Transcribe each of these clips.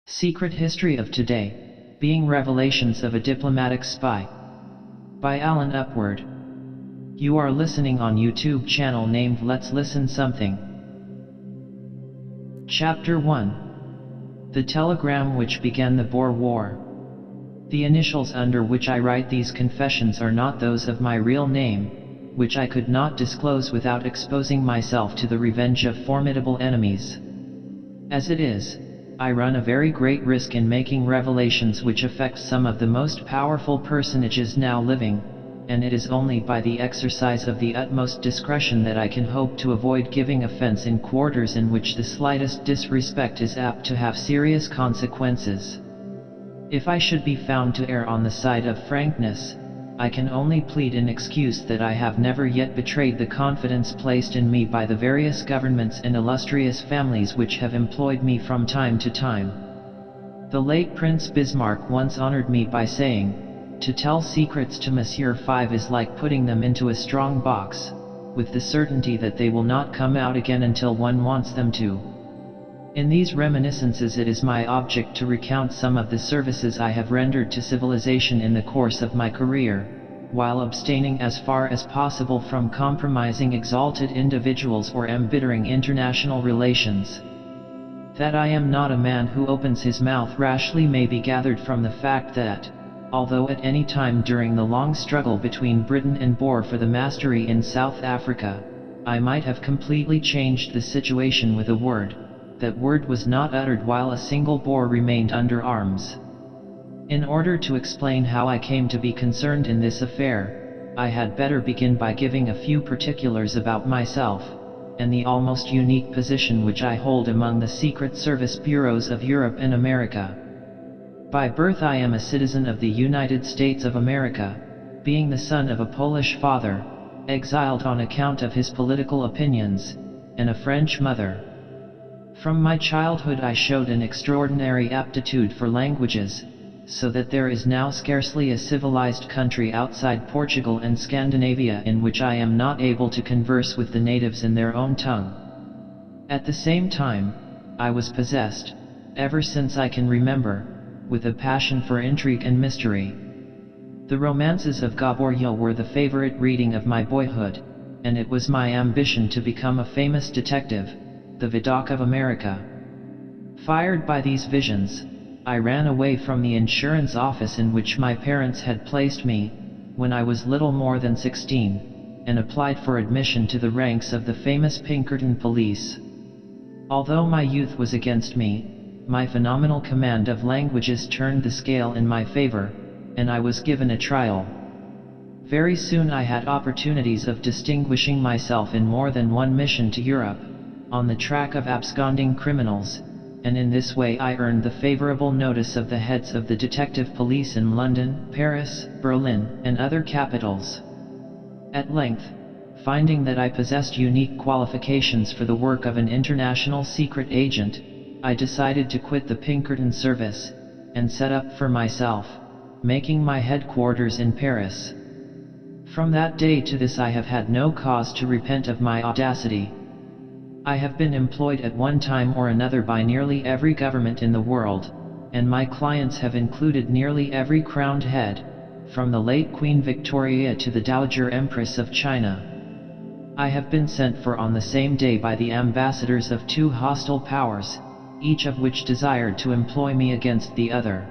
Secret History of Today, Being Revelations of a Diplomatic Spy, by Alan Upward. You are listening on YouTube channel named Let's Listen Something. Chapter 1. The Telegram which began the Boer War. The initials under which I write these confessions are not those of my real name, which I could not disclose without exposing myself to the revenge of formidable enemies. As it is, I run a very great risk in making revelations which affect some of the most powerful personages now living, and it is only by the exercise of the utmost discretion that I can hope to avoid giving offense in quarters in which the slightest disrespect is apt to have serious consequences. If I should be found to err on the side of frankness, I can only plead in excuse that I have never yet betrayed the confidence placed in me by the various governments and illustrious families which have employed me from time to time. The late Prince Bismarck once honored me by saying, "To tell secrets to Monsieur V is like putting them into a strong box, with the certainty that they will not come out again until one wants them to." In these reminiscences it is my object to recount some of the services I have rendered to civilization in the course of my career, while abstaining as far as possible from compromising exalted individuals or embittering international relations. That I am not a man who opens his mouth rashly may be gathered from the fact that, although at any time during the long struggle between Britain and Boer for the mastery in South Africa, I might have completely changed the situation with a word, that word was not uttered while a single Boer remained under arms. In order to explain how I came to be concerned in this affair, I had better begin by giving a few particulars about myself, and the almost unique position which I hold among the Secret Service bureaus of Europe and America. By birth I am a citizen of the United States of America, being the son of a Polish father, exiled on account of his political opinions, and a French mother. From my childhood I showed an extraordinary aptitude for languages, so that there is now scarcely a civilized country outside Portugal and Scandinavia in which I am not able to converse with the natives in their own tongue. At the same time, I was possessed, ever since I can remember, with a passion for intrigue and mystery. The romances of Gaboriau were the favorite reading of my boyhood, and it was my ambition to become a famous detective, the Vidocq of America. Fired by these visions, I ran away from the insurance office in which my parents had placed me, when I was little more than 16, and applied for admission to the ranks of the famous Pinkerton police. Although my youth was against me, my phenomenal command of languages turned the scale in my favor, and I was given a trial. Very soon I had opportunities of distinguishing myself in more than one mission to Europe, on the track of absconding criminals, and in this way I earned the favorable notice of the heads of the detective police in London, Paris, Berlin, and other capitals. At length, finding that I possessed unique qualifications for the work of an international secret agent, I decided to quit the Pinkerton service, and set up for myself, making my headquarters in Paris. From that day to this I have had no cause to repent of my audacity. I have been employed at one time or another by nearly every government in the world, and my clients have included nearly every crowned head, from the late Queen Victoria to the Dowager Empress of China. I have been sent for on the same day by the ambassadors of two hostile powers, each of which desired to employ me against the other.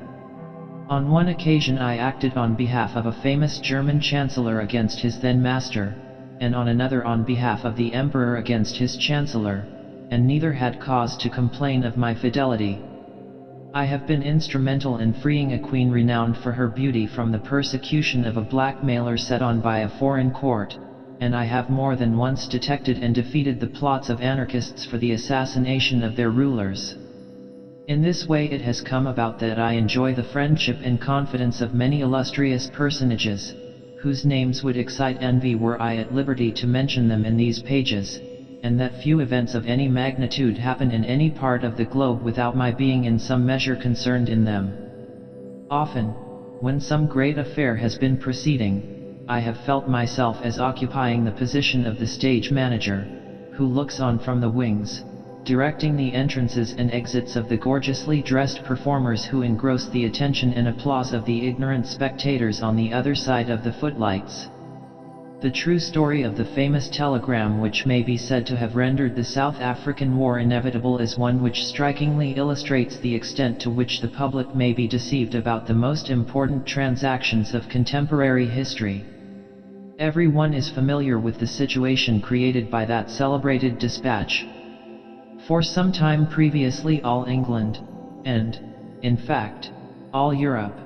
On one occasion I acted on behalf of a famous German chancellor against his then master, and on another on behalf of the emperor against his chancellor, and neither had cause to complain of my fidelity. I have been instrumental in freeing a queen renowned for her beauty from the persecution of a blackmailer set on by a foreign court, and I have more than once detected and defeated the plots of anarchists for the assassination of their rulers. In this way it has come about that I enjoy the friendship and confidence of many illustrious personages, whose names would excite envy were I at liberty to mention them in these pages, and that few events of any magnitude happen in any part of the globe without my being in some measure concerned in them. Often, when some great affair has been proceeding, I have felt myself as occupying the position of the stage manager, who looks on from the wings, directing the entrances and exits of the gorgeously dressed performers who engrossed the attention and applause of the ignorant spectators on the other side of the footlights. The true story of the famous telegram, which may be said to have rendered the South African War inevitable, is one which strikingly illustrates the extent to which the public may be deceived about the most important transactions of contemporary history. Everyone is familiar with the situation created by that celebrated dispatch. For some time previously all England, and, in fact, all Europe,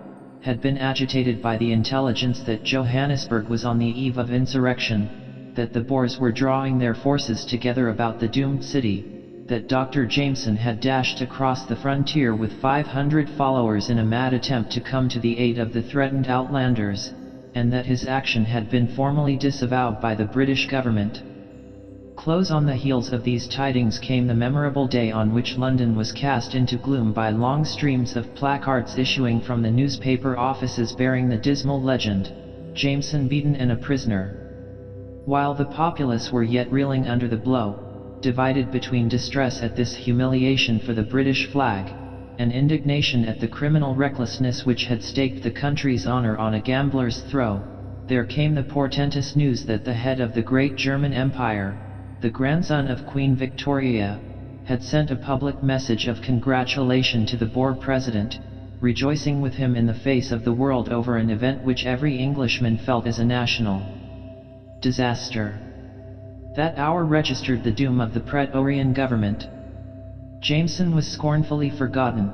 had been agitated by the intelligence that Johannesburg was on the eve of insurrection, that the Boers were drawing their forces together about the doomed city, that Dr. Jameson had dashed across the frontier with 500 followers in a mad attempt to come to the aid of the threatened outlanders, and that his action had been formally disavowed by the British government. Close on the heels of these tidings came the memorable day on which London was cast into gloom by long streams of placards issuing from the newspaper offices bearing the dismal legend, "Jameson beaten and a prisoner." While the populace were yet reeling under the blow, divided between distress at this humiliation for the British flag, and indignation at the criminal recklessness which had staked the country's honor on a gambler's throw, there came the portentous news that the head of the great German Empire, the grandson of Queen Victoria, had sent a public message of congratulation to the Boer president, rejoicing with him in the face of the world over an event which every Englishman felt as a national disaster. That hour registered the doom of the Praetorian government. Jameson was scornfully forgotten.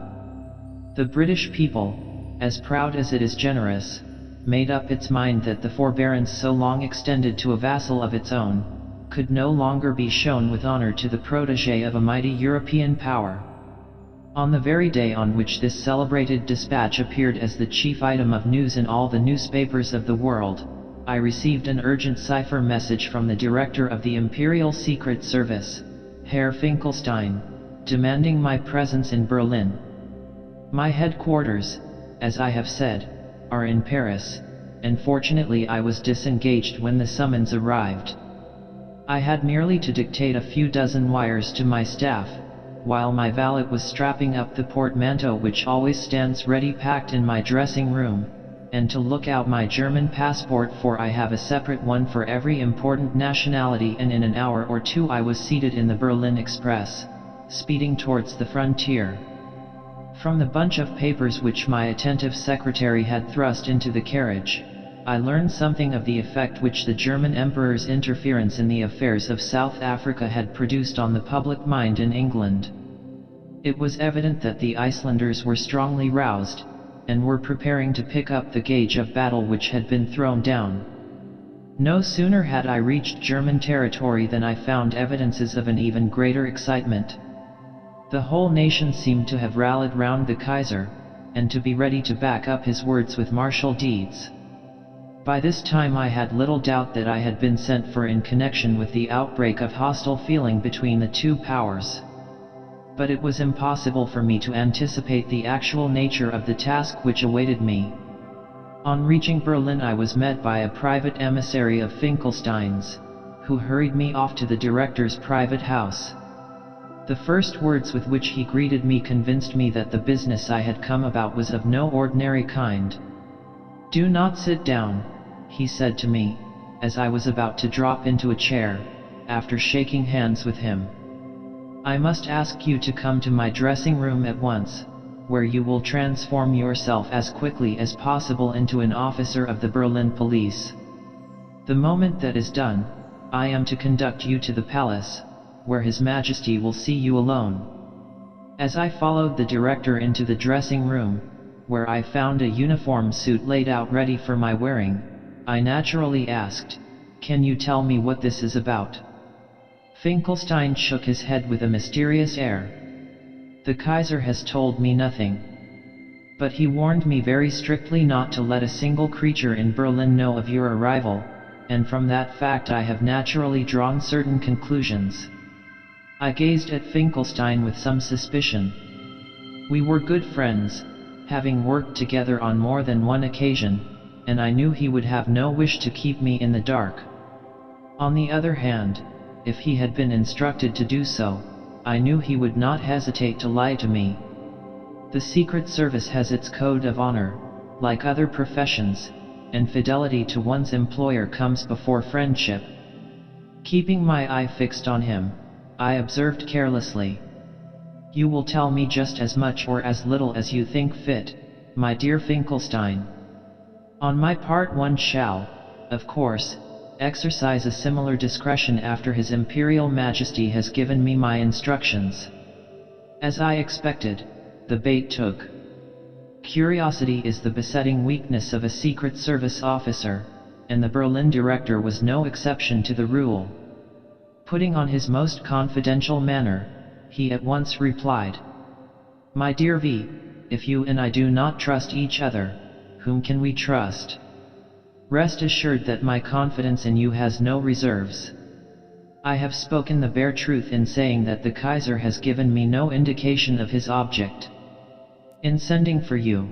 The British people, as proud as it is generous, made up its mind that the forbearance so long extended to a vassal of its own, could no longer be shown with honor to the protégé of a mighty European power. On the very day on which this celebrated dispatch appeared as the chief item of news in all the newspapers of the world, I received an urgent cipher message from the director of the Imperial Secret Service, Herr Finkelstein, demanding my presence in Berlin. My headquarters, as I have said, are in Paris, and fortunately I was disengaged when the summons arrived. I had merely to dictate a few dozen wires to my staff, while my valet was strapping up the portmanteau which always stands ready packed in my dressing room, and to look out my German passport, for I have a separate one for every important nationality, and in an hour or two I was seated in the Berlin express, speeding towards the frontier. From the bunch of papers which my attentive secretary had thrust into the carriage, I learned something of the effect which the German Emperor's interference in the affairs of South Africa had produced on the public mind in England. It was evident that the Icelanders were strongly roused, and were preparing to pick up the gauge of battle which had been thrown down. No sooner had I reached German territory than I found evidences of an even greater excitement. The whole nation seemed to have rallied round the Kaiser, and to be ready to back up his words with martial deeds. By this time I had little doubt that I had been sent for in connection with the outbreak of hostile feeling between the two powers. But it was impossible for me to anticipate the actual nature of the task which awaited me. On reaching Berlin I was met by a private emissary of Finkelstein's, who hurried me off to the director's private house. The first words with which he greeted me convinced me that the business I had come about was of no ordinary kind. "Do not sit down," he said to me, as I was about to drop into a chair, after shaking hands with him. "I must ask you to come to my dressing room at once, where you will transform yourself as quickly as possible into an officer of the Berlin police. The moment that is done, I am to conduct you to the palace, where His Majesty will see you alone." As I followed the director into the dressing room, where I found a uniform suit laid out ready for my wearing, I naturally asked, "Can you tell me what this is about?" Finkelstein shook his head with a mysterious air. "The Kaiser has told me nothing. But he warned me very strictly not to let a single creature in Berlin know of your arrival, and from that fact I have naturally drawn certain conclusions." I gazed at Finkelstein with some suspicion. We were good friends, having worked together on more than one occasion, and I knew he would have no wish to keep me in the dark. On the other hand, if he had been instructed to do so, I knew he would not hesitate to lie to me. The Secret Service has its code of honor, like other professions, and fidelity to one's employer comes before friendship. Keeping my eye fixed on him, I observed carelessly. "You will tell me just as much or as little as you think fit, my dear Finkelstein. On my part one shall, of course, exercise a similar discretion after His Imperial Majesty has given me my instructions." As I expected, the bait took. Curiosity is the besetting weakness of a Secret Service officer, and the Berlin director was no exception to the rule. Putting on his most confidential manner, he at once replied, "My dear V, if you and I do not trust each other, whom can we trust? Rest assured that my confidence in you has no reserves. I have spoken the bare truth in saying that the Kaiser has given me no indication of his object in sending for you.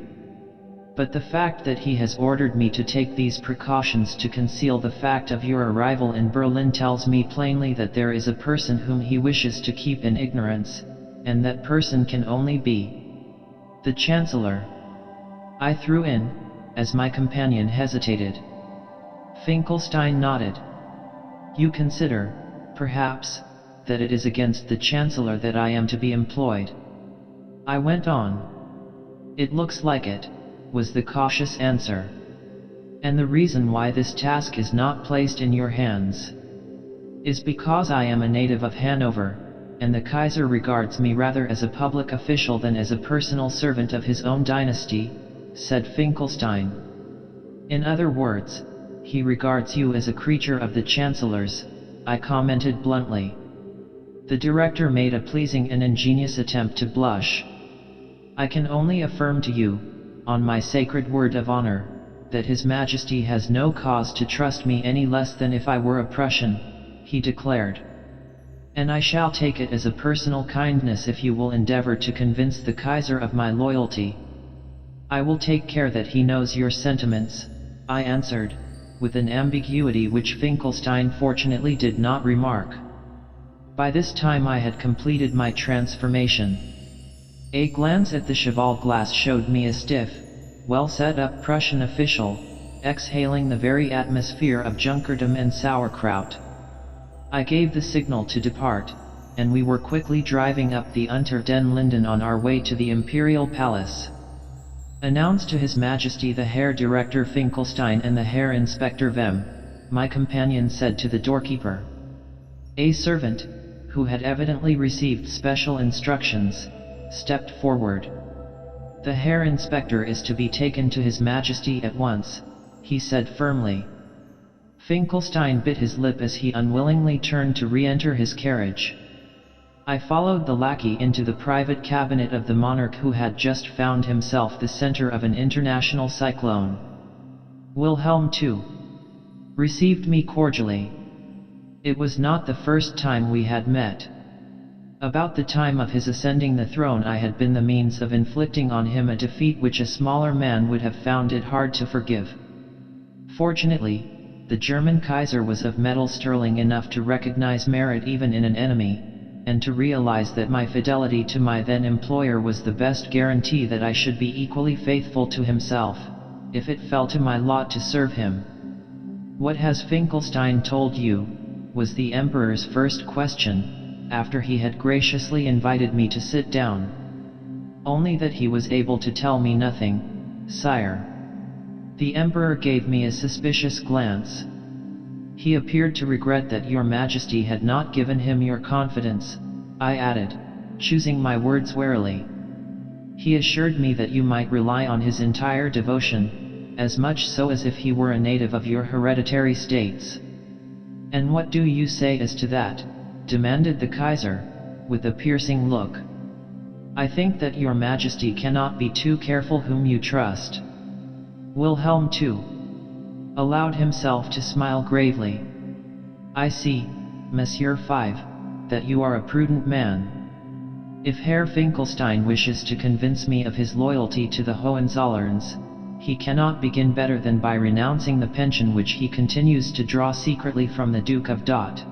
But the fact that he has ordered me to take these precautions to conceal the fact of your arrival in Berlin tells me plainly that there is a person whom he wishes to keep in ignorance, and that person can only be the Chancellor." I threw in, as my companion hesitated. Finkelstein nodded. "You consider, perhaps, that it is against the Chancellor that I am to be employed?" I went on. "It looks like it," was the cautious answer. "And the reason why this task is not placed in your hands is because I am a native of Hanover, and the Kaiser regards me rather as a public official than as a personal servant of his own dynasty," said Finkelstein. "In other words, he regards you as a creature of the Chancellor's," I commented bluntly. The director made a pleasing and ingenious attempt to blush. "I can only affirm to you, on my sacred word of honor, that His Majesty has no cause to trust me any less than if I were a Prussian," he declared. "And I shall take it as a personal kindness if you will endeavor to convince the Kaiser of my loyalty." "I will take care that he knows your sentiments," I answered, with an ambiguity which Finkelstein fortunately did not remark. By this time I had completed my transformation. A glance at the cheval glass showed me a stiff, well-set-up Prussian official, exhaling the very atmosphere of Junkerdom and sauerkraut. I gave the signal to depart, and we were quickly driving up the Unter den Linden on our way to the Imperial Palace. "Announced to His Majesty the Herr Director Finkelstein and the Herr Inspector Vem," my companion said to the doorkeeper. A servant, who had evidently received special instructions, stepped forward. "The Herr Inspector is to be taken to His Majesty at once," he said firmly. Finkelstein bit his lip as he unwillingly turned to re-enter his carriage. I followed the lackey into the private cabinet of the monarch who had just found himself the center of an international cyclone. Wilhelm II received me cordially. It was not the first time we had met. About the time of his ascending the throne I had been the means of inflicting on him a defeat which a smaller man would have found it hard to forgive. Fortunately, the German Kaiser was of metal sterling enough to recognize merit even in an enemy, and to realize that my fidelity to my then employer was the best guarantee that I should be equally faithful to himself, if it fell to my lot to serve him. "What has Finkelstein told you?" was the Emperor's first question, after he had graciously invited me to sit down. "Only that he was able to tell me nothing, sire." The Emperor gave me a suspicious glance. "He appeared to regret that your Majesty had not given him your confidence," I added, choosing my words warily. "He assured me that you might rely on his entire devotion, as much so as if he were a native of your hereditary states." "And what do you say as to that?" demanded the Kaiser, with a piercing look. "I think that your Majesty cannot be too careful whom you trust." Wilhelm II allowed himself to smile gravely. "I see, Monsieur V, that you are a prudent man. If Herr Finkelstein wishes to convince me of his loyalty to the Hohenzollerns, he cannot begin better than by renouncing the pension which he continues to draw secretly from the Duke of Dot.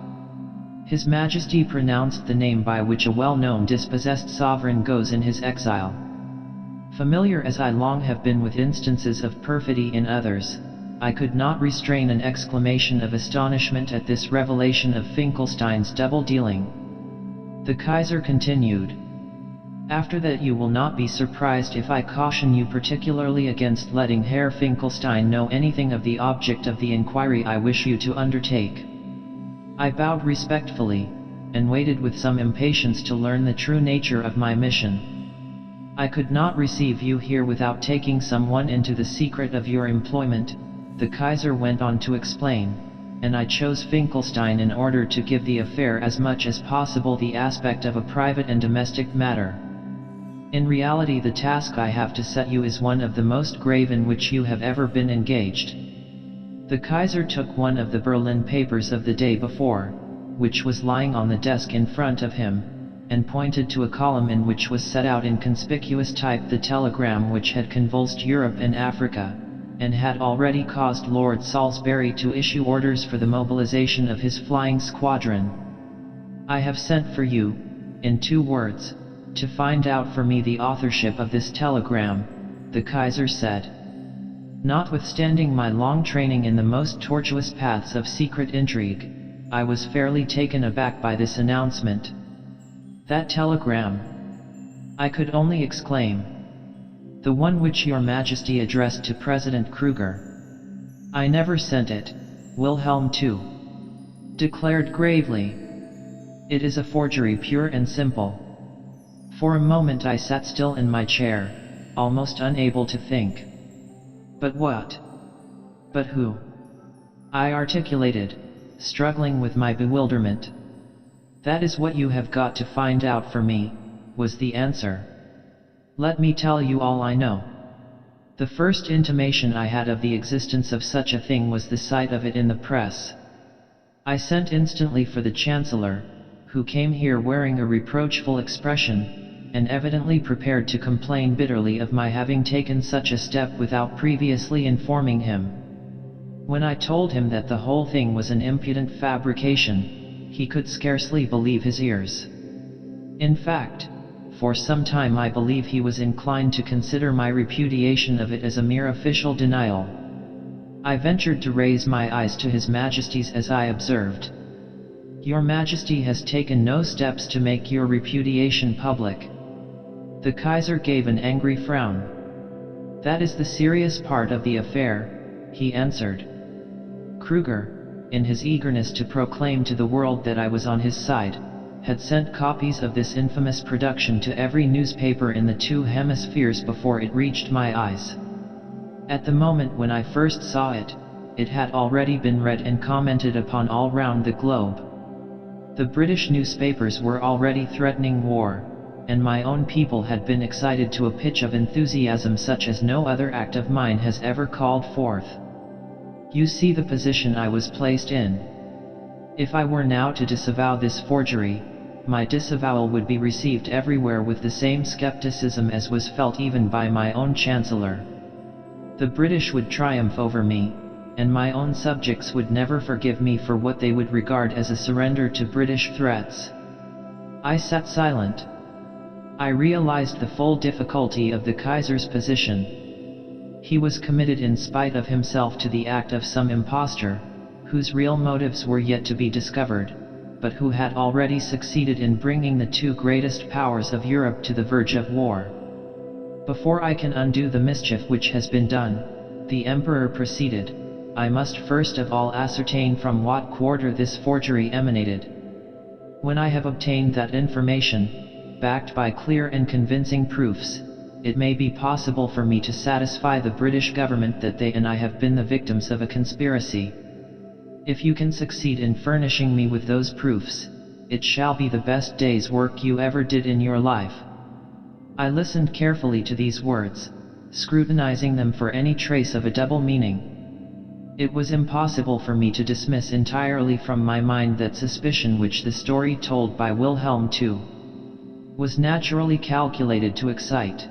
His Majesty pronounced the name by which a well-known dispossessed sovereign goes in his exile. Familiar as I long have been with instances of perfidy in others, I could not restrain an exclamation of astonishment at this revelation of Finkelstein's double-dealing. The Kaiser continued, "After that you will not be surprised if I caution you particularly against letting Herr Finkelstein know anything of the object of the inquiry I wish you to undertake." I bowed respectfully, and waited with some impatience to learn the true nature of my mission. "I could not receive you here without taking someone into the secret of your employment," the Kaiser went on to explain, "and I chose Finkelstein in order to give the affair as much as possible the aspect of a private and domestic matter. In reality the task I have to set you is one of the most grave in which you have ever been engaged." The Kaiser took one of the Berlin papers of the day before, which was lying on the desk in front of him, and pointed to a column in which was set out in conspicuous type the telegram which had convulsed Europe and Africa, and had already caused Lord Salisbury to issue orders for the mobilization of his flying squadron. "I have sent for you, in 2 words, to find out for me the authorship of this telegram," the Kaiser said. Notwithstanding my long training in the most tortuous paths of secret intrigue, I was fairly taken aback by this announcement. "That telegram!" I could only exclaim. "The one which your Majesty addressed to President Kruger." "I never sent it," Wilhelm II declared gravely. "It is a forgery pure and simple." For a moment I sat still in my chair, almost unable to think. "But what? But who?" I articulated, struggling with my bewilderment. "That is what you have got to find out for me," was the answer. "Let me tell you all I know. The first intimation I had of the existence of such a thing was the sight of it in the press. I sent instantly for the Chancellor, who came here wearing a reproachful expression, and evidently prepared to complain bitterly of my having taken such a step without previously informing him. When I told him that the whole thing was an impudent fabrication, he could scarcely believe his ears. In fact, for some time I believe he was inclined to consider my repudiation of it as a mere official denial. I ventured to raise my eyes to His Majesty's as I observed, "Your Majesty has taken no steps to make your repudiation public." The Kaiser gave an angry frown. "That is the serious part of the affair," he answered. Kruger, in his eagerness to proclaim to the world that I was on his side, had sent copies of this infamous production to every newspaper in the 2 hemispheres before it reached my eyes. At the moment when I first saw it, it had already been read and commented upon all round the globe. The British newspapers were already threatening war, and my own people had been excited to a pitch of enthusiasm such as no other act of mine has ever called forth. You see the position I was placed in. If I were now to disavow this forgery, my disavowal would be received everywhere with the same skepticism as was felt even by my own Chancellor. The British would triumph over me, and my own subjects would never forgive me for what they would regard as a surrender to British threats. I sat silent. I realized the full difficulty of the Kaiser's position. He was committed in spite of himself to the act of some impostor, whose real motives were yet to be discovered, but who had already succeeded in bringing the 2 greatest powers of Europe to the verge of war. "Before I can undo the mischief which has been done," the Emperor proceeded, "I must first of all ascertain from what quarter this forgery emanated. When I have obtained that information, backed by clear and convincing proofs, it may be possible for me to satisfy the British government that they and I have been the victims of a conspiracy. If you can succeed in furnishing me with those proofs, it shall be the best day's work you ever did in your life." I listened carefully to these words, scrutinizing them for any trace of a double meaning. It was impossible for me to dismiss entirely from my mind that suspicion which the story told by Wilhelm II was naturally calculated to excite.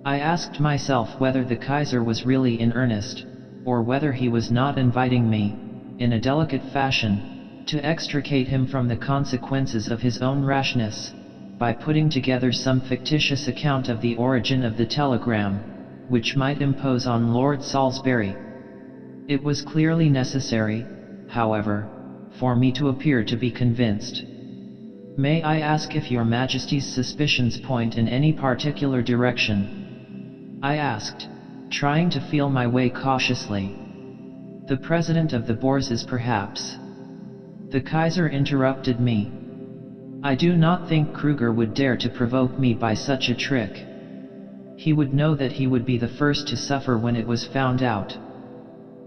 I asked myself whether the Kaiser was really in earnest, or whether he was not inviting me, in a delicate fashion, to extricate him from the consequences of his own rashness, by putting together some fictitious account of the origin of the telegram, which might impose on Lord Salisbury. It was clearly necessary, however, for me to appear to be convinced. "May I ask if your Majesty's suspicions point in any particular direction?" I asked, trying to feel my way cautiously. "The President of the Boers, perhaps." The Kaiser interrupted me. "I do not think Kruger would dare to provoke me by such a trick. He would know that he would be the first to suffer when it was found out.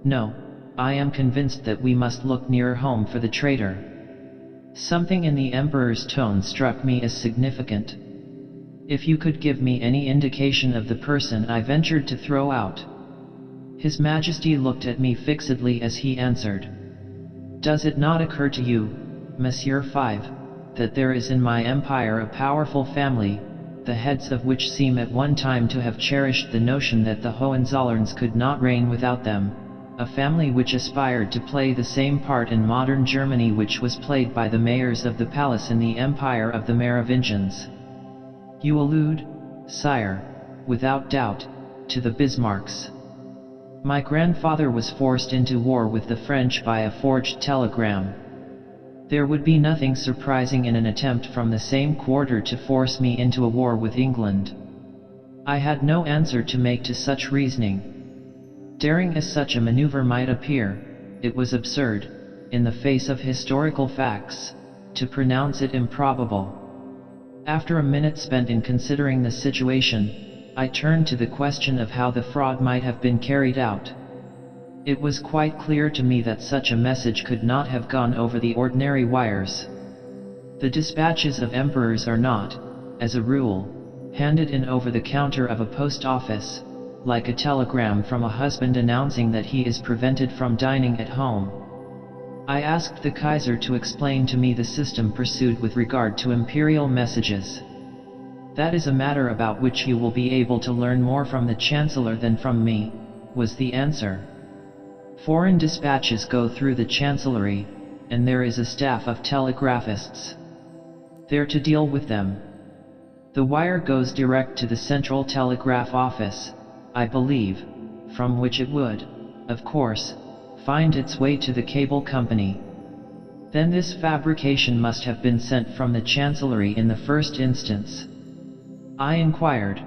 No, I am convinced that we must look nearer home for the traitor." Something in the Emperor's tone struck me as significant. "If you could give me any indication of the person," I ventured to throw out. His Majesty looked at me fixedly as he answered. "Does it not occur to you, Monsieur V, that there is in my empire a powerful family, the heads of which seem at one time to have cherished the notion that the Hohenzollerns could not reign without them, a family which aspired to play the same part in modern Germany which was played by the mayors of the palace in the empire of the Merovingians? You allude, sire, without doubt, to the Bismarcks. My grandfather was forced into war with the French by a forged telegram. There would be nothing surprising in an attempt from the same quarter to force me into a war with England." I had no answer to make to such reasoning. Daring as such a maneuver might appear, it was absurd, in the face of historical facts, to pronounce it improbable. After a minute spent in considering the situation, I turned to the question of how the fraud might have been carried out. It was quite clear to me that such a message could not have gone over the ordinary wires. The dispatches of emperors are not, as a rule, handed in over the counter of a post office, like a telegram from a husband announcing that he is prevented from dining at home. I asked the Kaiser to explain to me the system pursued with regard to imperial messages. "That is a matter about which you will be able to learn more from the Chancellor than from me," was the answer. "Foreign dispatches go through the Chancellery, and there is a staff of telegraphists there to deal with them. The wire goes direct to the Central Telegraph Office, I believe, from which it would, of course, find its way to the cable company. Then this fabrication must have been sent from the Chancellery in the first instance?" I inquired.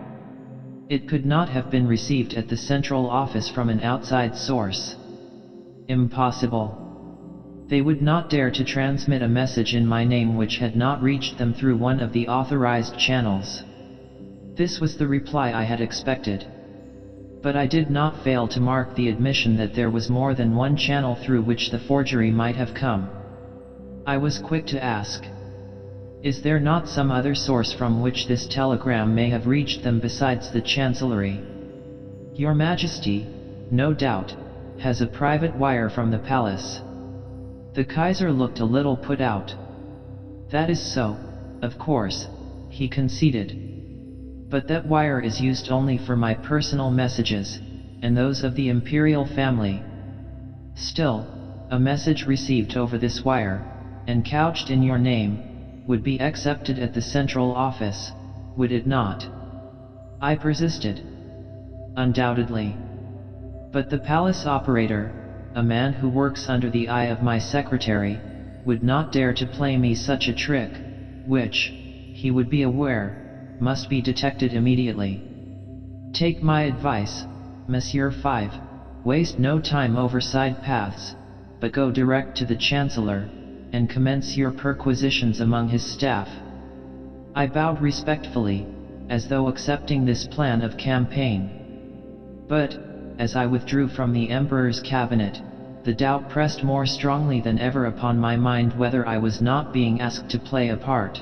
"It could not have been received at the Central Office from an outside source." "Impossible. They would not dare to transmit a message in my name which had not reached them through one of the authorized channels." This was the reply I had expected. But I did not fail to mark the admission that there was more than one channel through which the forgery might have come. I was quick to ask, "Is there not some other source from which this telegram may have reached them besides the Chancellery?" "Your Majesty, no doubt, has a private wire from the palace." The Kaiser looked a little put out. "That is so, of course," he conceded. "But that wire is used only for my personal messages, and those of the imperial family. Still, a message received over this wire, and couched in your name, would be accepted at the Central Office, would it not?" I persisted. "Undoubtedly. But the palace operator, a man who works under the eye of my secretary, would not dare to play me such a trick, which, he would be aware, must be detected immediately. Take my advice, Monsieur V, waste no time over side paths, but go direct to the Chancellor, and commence your perquisitions among his staff." I bowed respectfully, as though accepting this plan of campaign. But, as I withdrew from the Emperor's cabinet, the doubt pressed more strongly than ever upon my mind whether I was not being asked to play a part.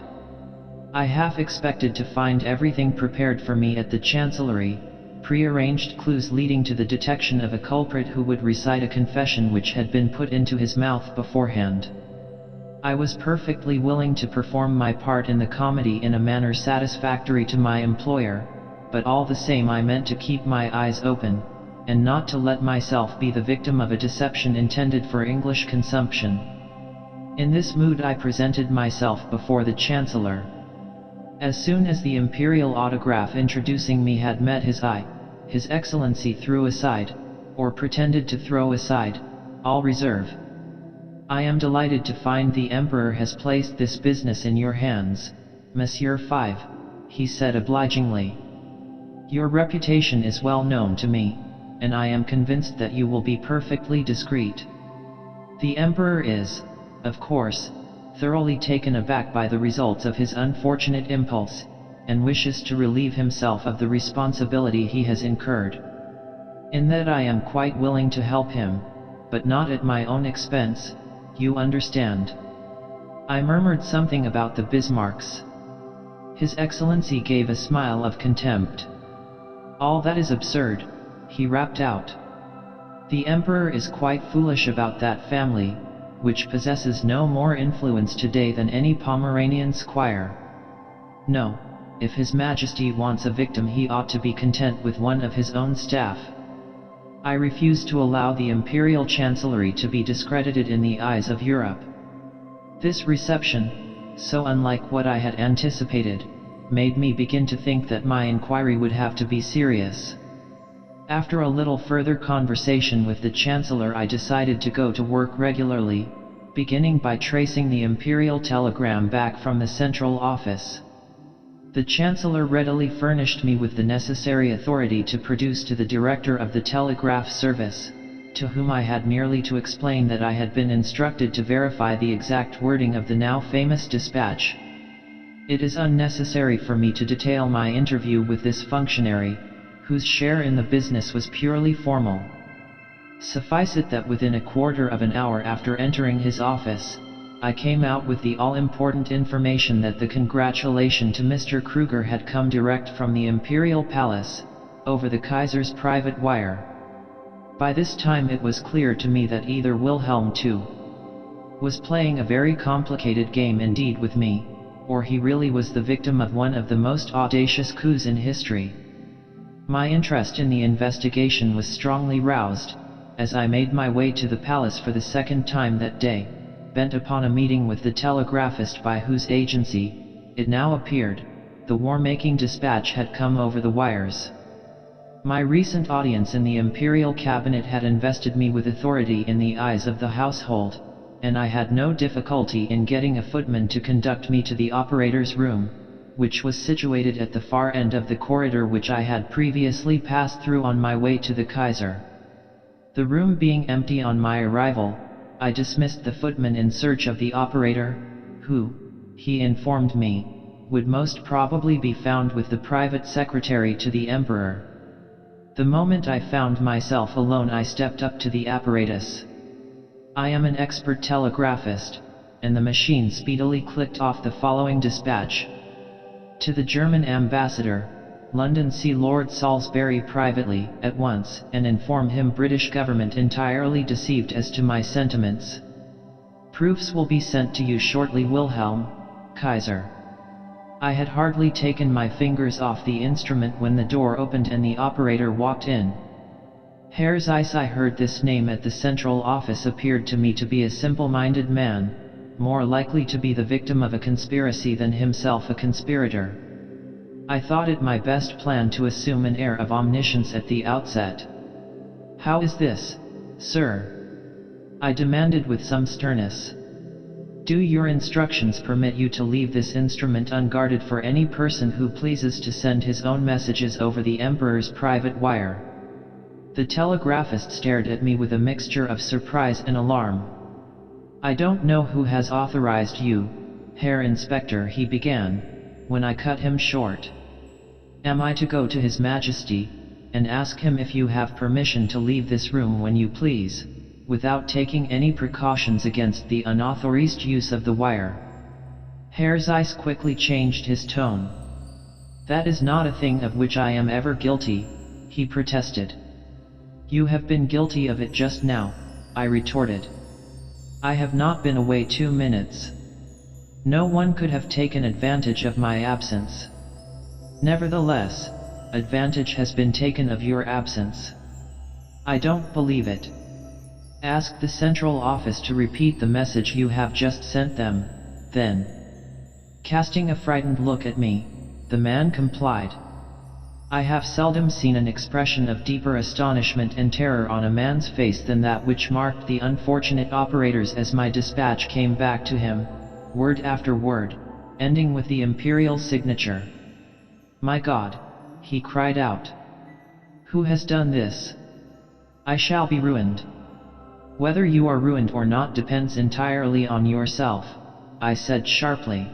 I half expected to find everything prepared for me at the Chancellery, pre-arranged clues leading to the detection of a culprit who would recite a confession which had been put into his mouth beforehand. I was perfectly willing to perform my part in the comedy in a manner satisfactory to my employer, but all the same I meant to keep my eyes open, and not to let myself be the victim of a deception intended for English consumption. In this mood I presented myself before the Chancellor. As soon as the imperial autograph introducing me had met his eye, His Excellency threw aside, or pretended to throw aside, all reserve. "I am delighted to find the Emperor has placed this business in your hands, Monsieur 5, he said obligingly. "Your reputation is well known to me, and I am convinced that you will be perfectly discreet." The Emperor is, of course, thoroughly taken aback by the results of his unfortunate impulse, and wishes to relieve himself of the responsibility he has incurred. In that I am quite willing to help him, but not at my own expense, you understand. I murmured something about the Bismarcks. His Excellency gave a smile of contempt. "All that is absurd," he rapped out. "The Emperor is quite foolish about that family, which possesses no more influence today than any Pomeranian squire. No, if His Majesty wants a victim he ought to be content with one of his own staff. I refuse to allow the Imperial Chancellery to be discredited in the eyes of Europe." This reception, so unlike what I had anticipated, made me begin to think that my inquiry would have to be serious. After a little further conversation with the Chancellor I decided to go to work regularly, beginning by tracing the Imperial telegram back from the Central Office. The Chancellor readily furnished me with the necessary authority to produce to the Director of the Telegraph Service, to whom I had merely to explain that I had been instructed to verify the exact wording of the now famous dispatch. It is unnecessary for me to detail my interview with this functionary, whose share in the business was purely formal. Suffice it that within a quarter of an hour after entering his office, I came out with the all-important information that the congratulation to Mr. Kruger had come direct from the Imperial Palace, over the Kaiser's private wire. By this time it was clear to me that either Wilhelm II was playing a very complicated game indeed with me, or he really was the victim of one of the most audacious coups in history. My interest in the investigation was strongly roused, as I made my way to the palace for the second time that day, bent upon a meeting with the telegraphist by whose agency, it now appeared, the war-making dispatch had come over the wires. My recent audience in the Imperial Cabinet had invested me with authority in the eyes of the household, and I had no difficulty in getting a footman to conduct me to the operator's room, which was situated at the far end of the corridor which I had previously passed through on my way to the Kaiser. The room being empty on my arrival, I dismissed the footman in search of the operator, who, he informed me, would most probably be found with the private secretary to the Emperor. The moment I found myself alone I stepped up to the apparatus. I am an expert telegraphist, and the machine speedily clicked off the following dispatch. To the German ambassador, London, see Lord Salisbury privately, at once, and inform him British government entirely deceived as to my sentiments. Proofs will be sent to you shortly. Wilhelm, Kaiser. I had hardly taken my fingers off the instrument when the door opened and the operator walked in. Herr Zeiss. I heard this name at the Central Office appeared to me to be a simple-minded man, more likely to be the victim of a conspiracy than himself a conspirator. I thought it my best plan to assume an air of omniscience at the outset. "How is this, sir?" I demanded with some sternness. "Do your instructions permit you to leave this instrument unguarded for any person who pleases to send his own messages over the Emperor's private wire?" The telegraphist stared at me with a mixture of surprise and alarm. "I don't know who has authorized you, Herr Inspector," he began, when I cut him short. "Am I to go to His Majesty, and ask him if you have permission to leave this room when you please, without taking any precautions against the unauthorized use of the wire?" Herr Zeiss quickly changed his tone. "That is not a thing of which I am ever guilty," he protested. "You have been guilty of it just now," I retorted. "I have not been away 2 minutes. No one could have taken advantage of my absence." "Nevertheless, advantage has been taken of your absence." "I don't believe it." Ask the central office to repeat the message you have just sent them, then. Casting a frightened look at me, the man complied. I have seldom seen an expression of deeper astonishment and terror on a man's face than that which marked the unfortunate operators as my dispatch came back to him, word after word, ending with the imperial signature. My God, he cried out. Who has done this? I shall be ruined. Whether you are ruined or not depends entirely on yourself, I said sharply.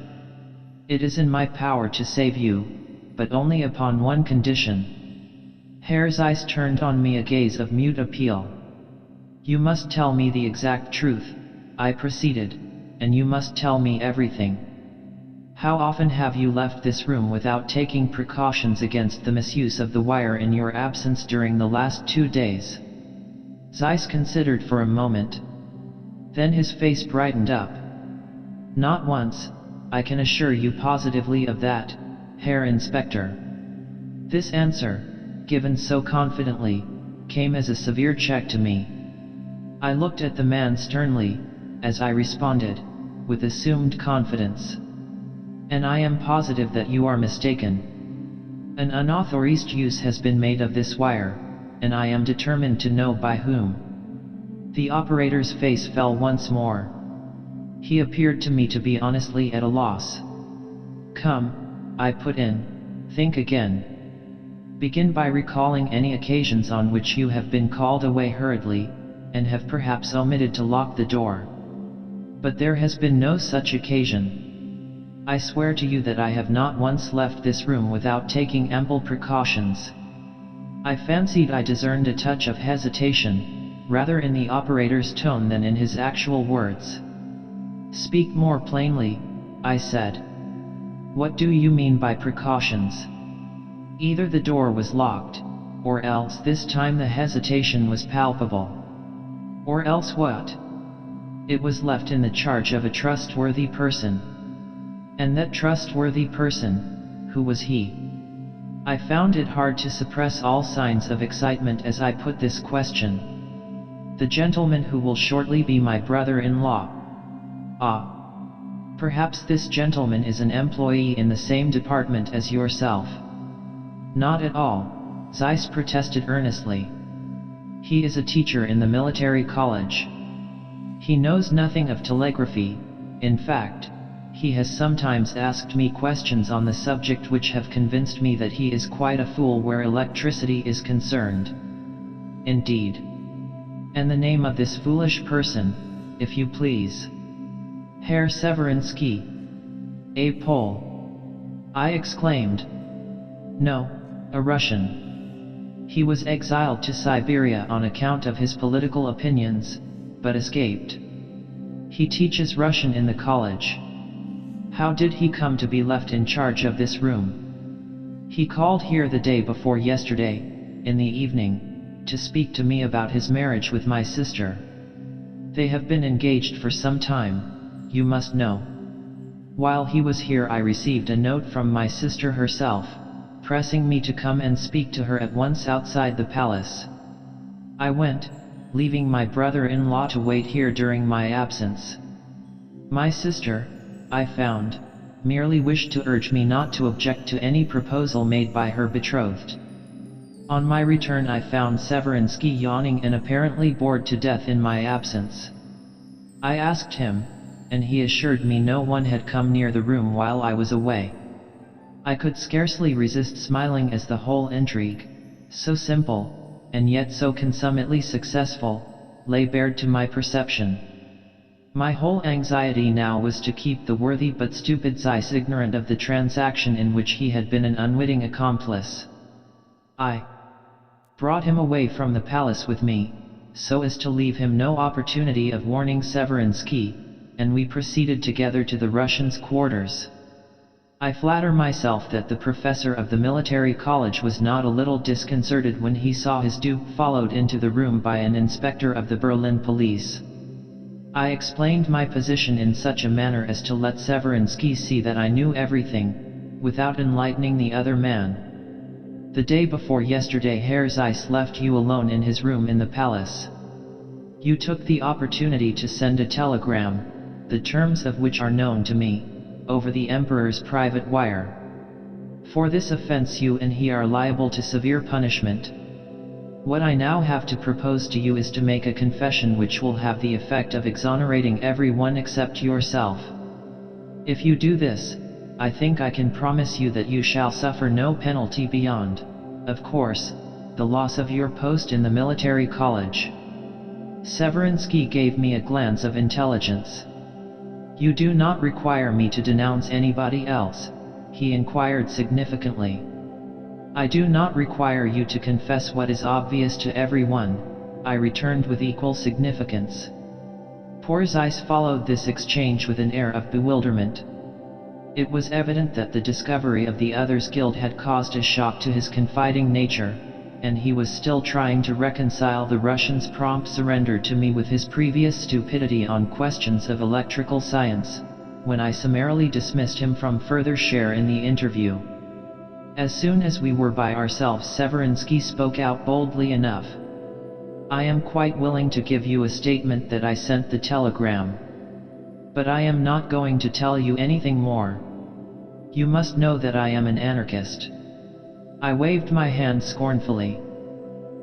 It is in my power to save you, but only upon one condition. Herr's eyes turned on me a gaze of mute appeal. You must tell me the exact truth, I proceeded, and you must tell me everything. How often have you left this room without taking precautions against the misuse of the wire in your absence during the last 2 days? Zeiss considered for a moment. Then his face brightened up. Not once, I can assure you positively of that, Herr Inspector. This answer, given so confidently, came as a severe check to me. I looked at the man sternly, as I responded, with assumed confidence. And I am positive that you are mistaken. An unauthorized use has been made of this wire, and I am determined to know by whom. The operator's face fell once more. He appeared to me to be honestly at a loss. Come, I put in, think again. Begin by recalling any occasions on which you have been called away hurriedly, and have perhaps omitted to lock the door. But there has been no such occasion. I swear to you that I have not once left this room without taking ample precautions. I fancied I discerned a touch of hesitation, rather in the operator's tone than in his actual words. Speak more plainly, I said. What do you mean by precautions? Either the door was locked, or else this time the hesitation was palpable. Or else what? It was left in the charge of a trustworthy person. And that trustworthy person, who was he? I found it hard to suppress all signs of excitement as I put this question. The gentleman who will shortly be my brother-in-law. Ah. Perhaps this gentleman is an employee in the same department as yourself. Not at all, Zeiss protested earnestly. He is a teacher in the military college. He knows nothing of telegraphy. In fact, he has sometimes asked me questions on the subject which have convinced me that he is quite a fool where electricity is concerned. Indeed. And the name of this foolish person, if you please? Herr Severinsky. A Pole. I exclaimed. No, a Russian. He was exiled to Siberia on account of his political opinions, but escaped. He teaches Russian in the college. How did he come to be left in charge of this room? He called here the day before yesterday, in the evening, to speak to me about his marriage with my sister. They have been engaged for some time, you must know. While he was here I received a note from my sister herself, pressing me to come and speak to her at once outside the palace. I went, leaving my brother-in-law to wait here during my absence. My sister, I found, merely wished to urge me not to object to any proposal made by her betrothed. On my return I found Severinsky yawning and apparently bored to death in my absence. I asked him, and he assured me no one had come near the room while I was away. I could scarcely resist smiling as the whole intrigue, so simple, and yet so consummately successful, lay bared to my perception. My whole anxiety now was to keep the worthy but stupid Zeiss ignorant of the transaction in which he had been an unwitting accomplice. I brought him away from the palace with me, so as to leave him no opportunity of warning Severinsky, and we proceeded together to the Russian's quarters. I flatter myself that the professor of the military college was not a little disconcerted when he saw his dupe followed into the room by an inspector of the Berlin police. I explained my position in such a manner as to let Severinsky see that I knew everything, without enlightening the other man. The day before yesterday Herr Zeiss left you alone in his room in the palace. You took the opportunity to send a telegram, the terms of which are known to me, over the Emperor's private wire. For this offense you and he are liable to severe punishment. What I now have to propose to you is to make a confession which will have the effect of exonerating everyone except yourself. If you do this, I think I can promise you that you shall suffer no penalty beyond, of course, the loss of your post in the military college." Severinsky gave me a glance of intelligence. "You do not require me to denounce anybody else?" he inquired significantly. "I do not require you to confess what is obvious to everyone," I returned with equal significance. Poor Zeiss followed this exchange with an air of bewilderment. It was evident that the discovery of the other's guilt had caused a shock to his confiding nature, and he was still trying to reconcile the Russian's prompt surrender to me with his previous stupidity on questions of electrical science, when I summarily dismissed him from further share in the interview. As soon as we were by ourselves, Severinsky spoke out boldly enough. "I am quite willing to give you a statement that I sent the telegram. But I am not going to tell you anything more. You must know that I am an anarchist." I waved my hand scornfully.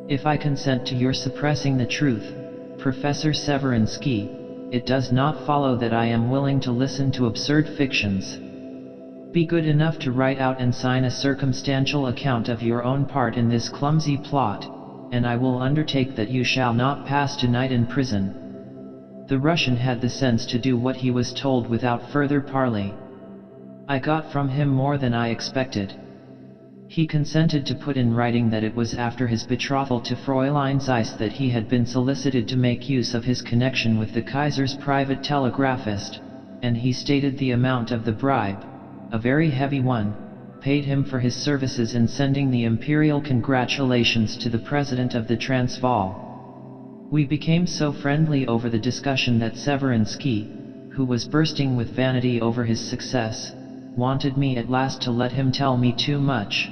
"If I consent to your suppressing the truth, Professor Severinsky, it does not follow that I am willing to listen to absurd fictions. Be good enough to write out and sign a circumstantial account of your own part in this clumsy plot, and I will undertake that you shall not pass tonight in prison." The Russian had the sense to do what he was told without further parley. I got from him more than I expected. He consented to put in writing that it was after his betrothal to Fräulein Zeiss that he had been solicited to make use of his connection with the Kaiser's private telegraphist, and he stated the amount of the bribe, a very heavy one, paid him for his services in sending the imperial congratulations to the President of the Transvaal. We became so friendly over the discussion that Severinsky, who was bursting with vanity over his success, wanted me at last to let him tell me too much.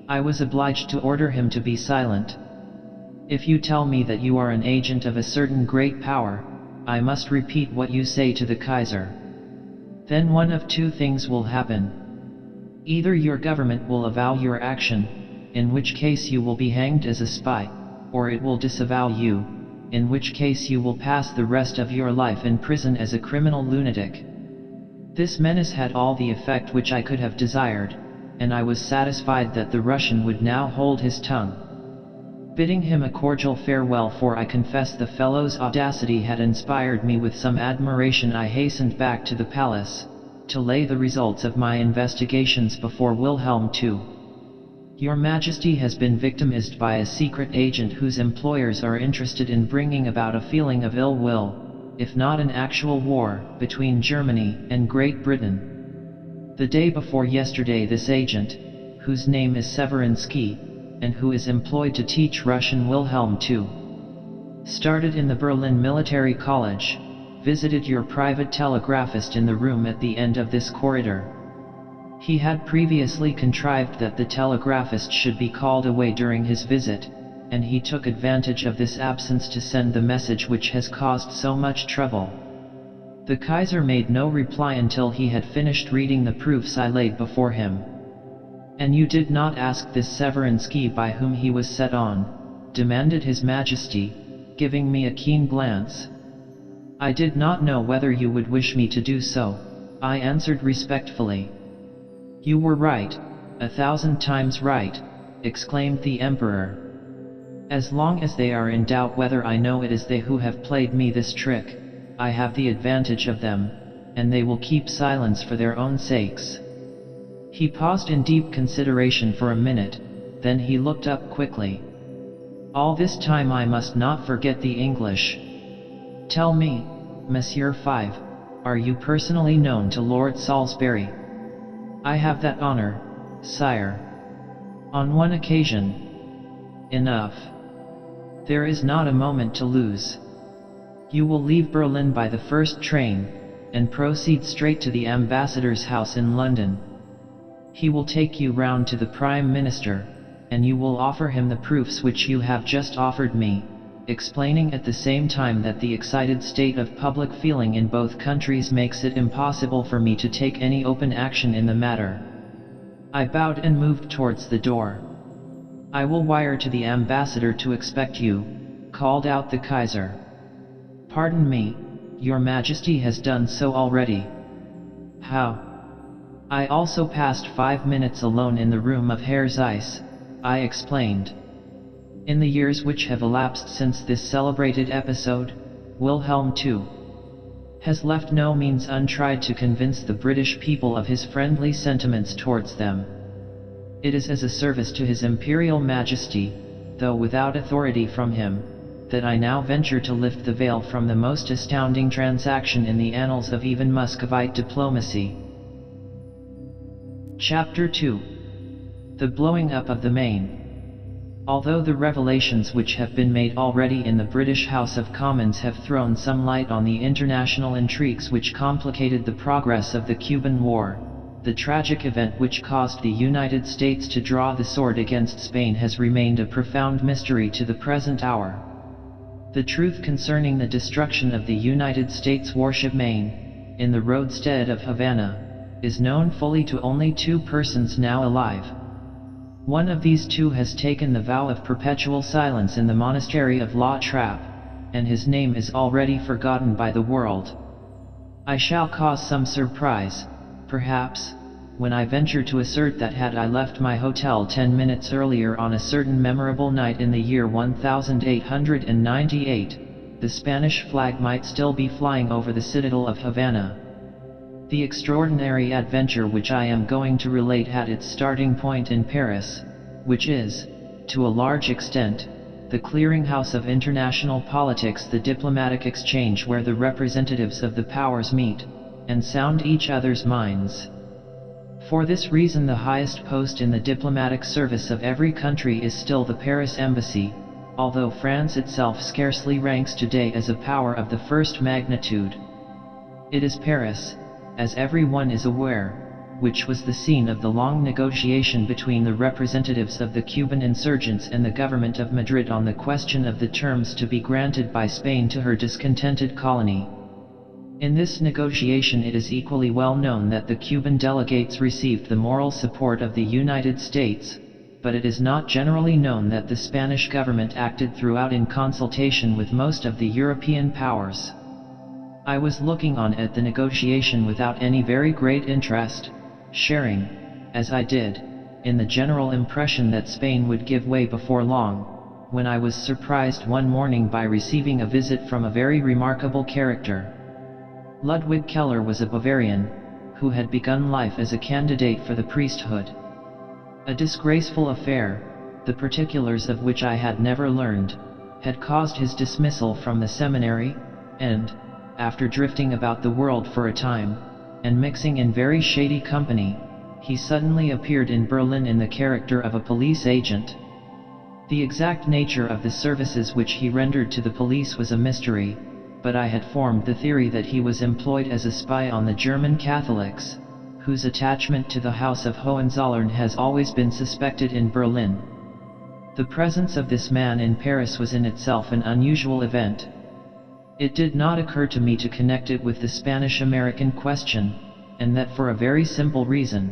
I was obliged to order him to be silent. "If you tell me that you are an agent of a certain great power, I must repeat what you say to the Kaiser. Then one of two things will happen. Either your government will avow your action, in which case you will be hanged as a spy, or it will disavow you, in which case you will pass the rest of your life in prison as a criminal lunatic." This menace had all the effect which I could have desired, and I was satisfied that the Russian would now hold his tongue. Bidding him a cordial farewell, for I confess the fellow's audacity had inspired me with some admiration, I hastened back to the palace, to lay the results of my investigations before Wilhelm II. "Your Majesty has been victimized by a secret agent whose employers are interested in bringing about a feeling of ill will, if not an actual war, between Germany and Great Britain. The day before yesterday this agent, whose name is Severinsky, and who is employed to teach Russian Wilhelm II, started in the Berlin Military College, visited your private telegraphist in the room at the end of this corridor. He had previously contrived that the telegraphist should be called away during his visit, and he took advantage of this absence to send the message which has caused so much trouble." The Kaiser made no reply until he had finished reading the proofs I laid before him. "And you did not ask this Severinsky by whom he was set on?" demanded His Majesty, giving me a keen glance. "I did not know whether you would wish me to do so," I answered respectfully. "You were right, 1,000 times right," exclaimed the Emperor. "As long as they are in doubt whether I know it is they who have played me this trick, I have the advantage of them, and they will keep silence for their own sakes." He paused in deep consideration for a minute, then he looked up quickly. "All this time I must not forget the English. Tell me, Monsieur V, are you personally known to Lord Salisbury?" "I have that honor, sire. On one occasion." "Enough. There is not a moment to lose. You will leave Berlin by the first train, and proceed straight to the ambassador's house in London. He will take you round to the Prime Minister, and you will offer him the proofs which you have just offered me, explaining at the same time that the excited state of public feeling in both countries makes it impossible for me to take any open action in the matter. I bowed and moved towards the door. "I will wire to the ambassador to expect you," called out the Kaiser. "Pardon me, Your Majesty has done so already." "How?" "I also passed 5 minutes alone in the room of Herr Zeiss," I explained. In the years which have elapsed since this celebrated episode, Wilhelm II has left no means untried to convince the British people of his friendly sentiments towards them. It is as a service to His Imperial Majesty, though without authority from him, that I now venture to lift the veil from the most astounding transaction in the annals of even Muscovite diplomacy. Chapter 2. The blowing up of the Maine. Although the revelations which have been made already in the British House of Commons have thrown some light on the international intrigues which complicated the progress of the Cuban War, the tragic event which caused the United States to draw the sword against Spain has remained a profound mystery to the present hour. The truth concerning the destruction of the United States warship Maine, in the roadstead of Havana, is known fully to only 2 persons now alive. One of these 2 has taken the vow of perpetual silence in the monastery of La Trappe, and his name is already forgotten by the world. I shall cause some surprise, perhaps, when I venture to assert that had I left my hotel 10 minutes earlier on a certain memorable night in the year 1898, the Spanish flag might still be flying over the citadel of Havana. The extraordinary adventure which I am going to relate had its starting point in Paris, which is, to a large extent, the clearinghouse of international politics, the diplomatic exchange where the representatives of the powers meet, and sound each other's minds. For this reason the highest post in the diplomatic service of every country is still the Paris embassy, although France itself scarcely ranks today as a power of the first magnitude. It is Paris, as everyone is aware, which was the scene of the long negotiation between the representatives of the Cuban insurgents and the government of Madrid on the question of the terms to be granted by Spain to her discontented colony. In this negotiation it is equally well known that the Cuban delegates received the moral support of the United States, but it is not generally known that the Spanish government acted throughout in consultation with most of the European powers. I was looking on at the negotiation without any very great interest, sharing, as I did, in the general impression that Spain would give way before long, when I was surprised one morning by receiving a visit from a very remarkable character. Ludwig Keller was a Bavarian, who had begun life as a candidate for the priesthood. A disgraceful affair, the particulars of which I had never learned, had caused his dismissal from the seminary, and, after drifting about the world for a time, and mixing in very shady company, he suddenly appeared in Berlin in the character of a police agent. The exact nature of the services which he rendered to the police was a mystery, but I had formed the theory that he was employed as a spy on the German Catholics, whose attachment to the House of Hohenzollern has always been suspected in Berlin. The presence of this man in Paris was in itself an unusual event. It did not occur to me to connect it with the Spanish-American question, and that for a very simple reason.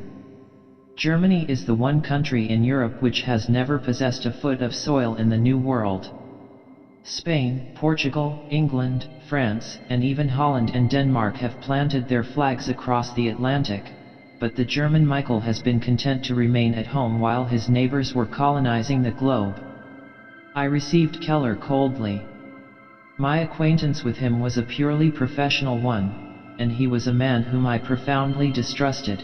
Germany is the one country in Europe which has never possessed a foot of soil in the New World. Spain, Portugal, England, France, and even Holland and Denmark have planted their flags across the Atlantic, but the German Michael has been content to remain at home while his neighbors were colonizing the globe. I received Keller coldly. My acquaintance with him was a purely professional one, and he was a man whom I profoundly distrusted.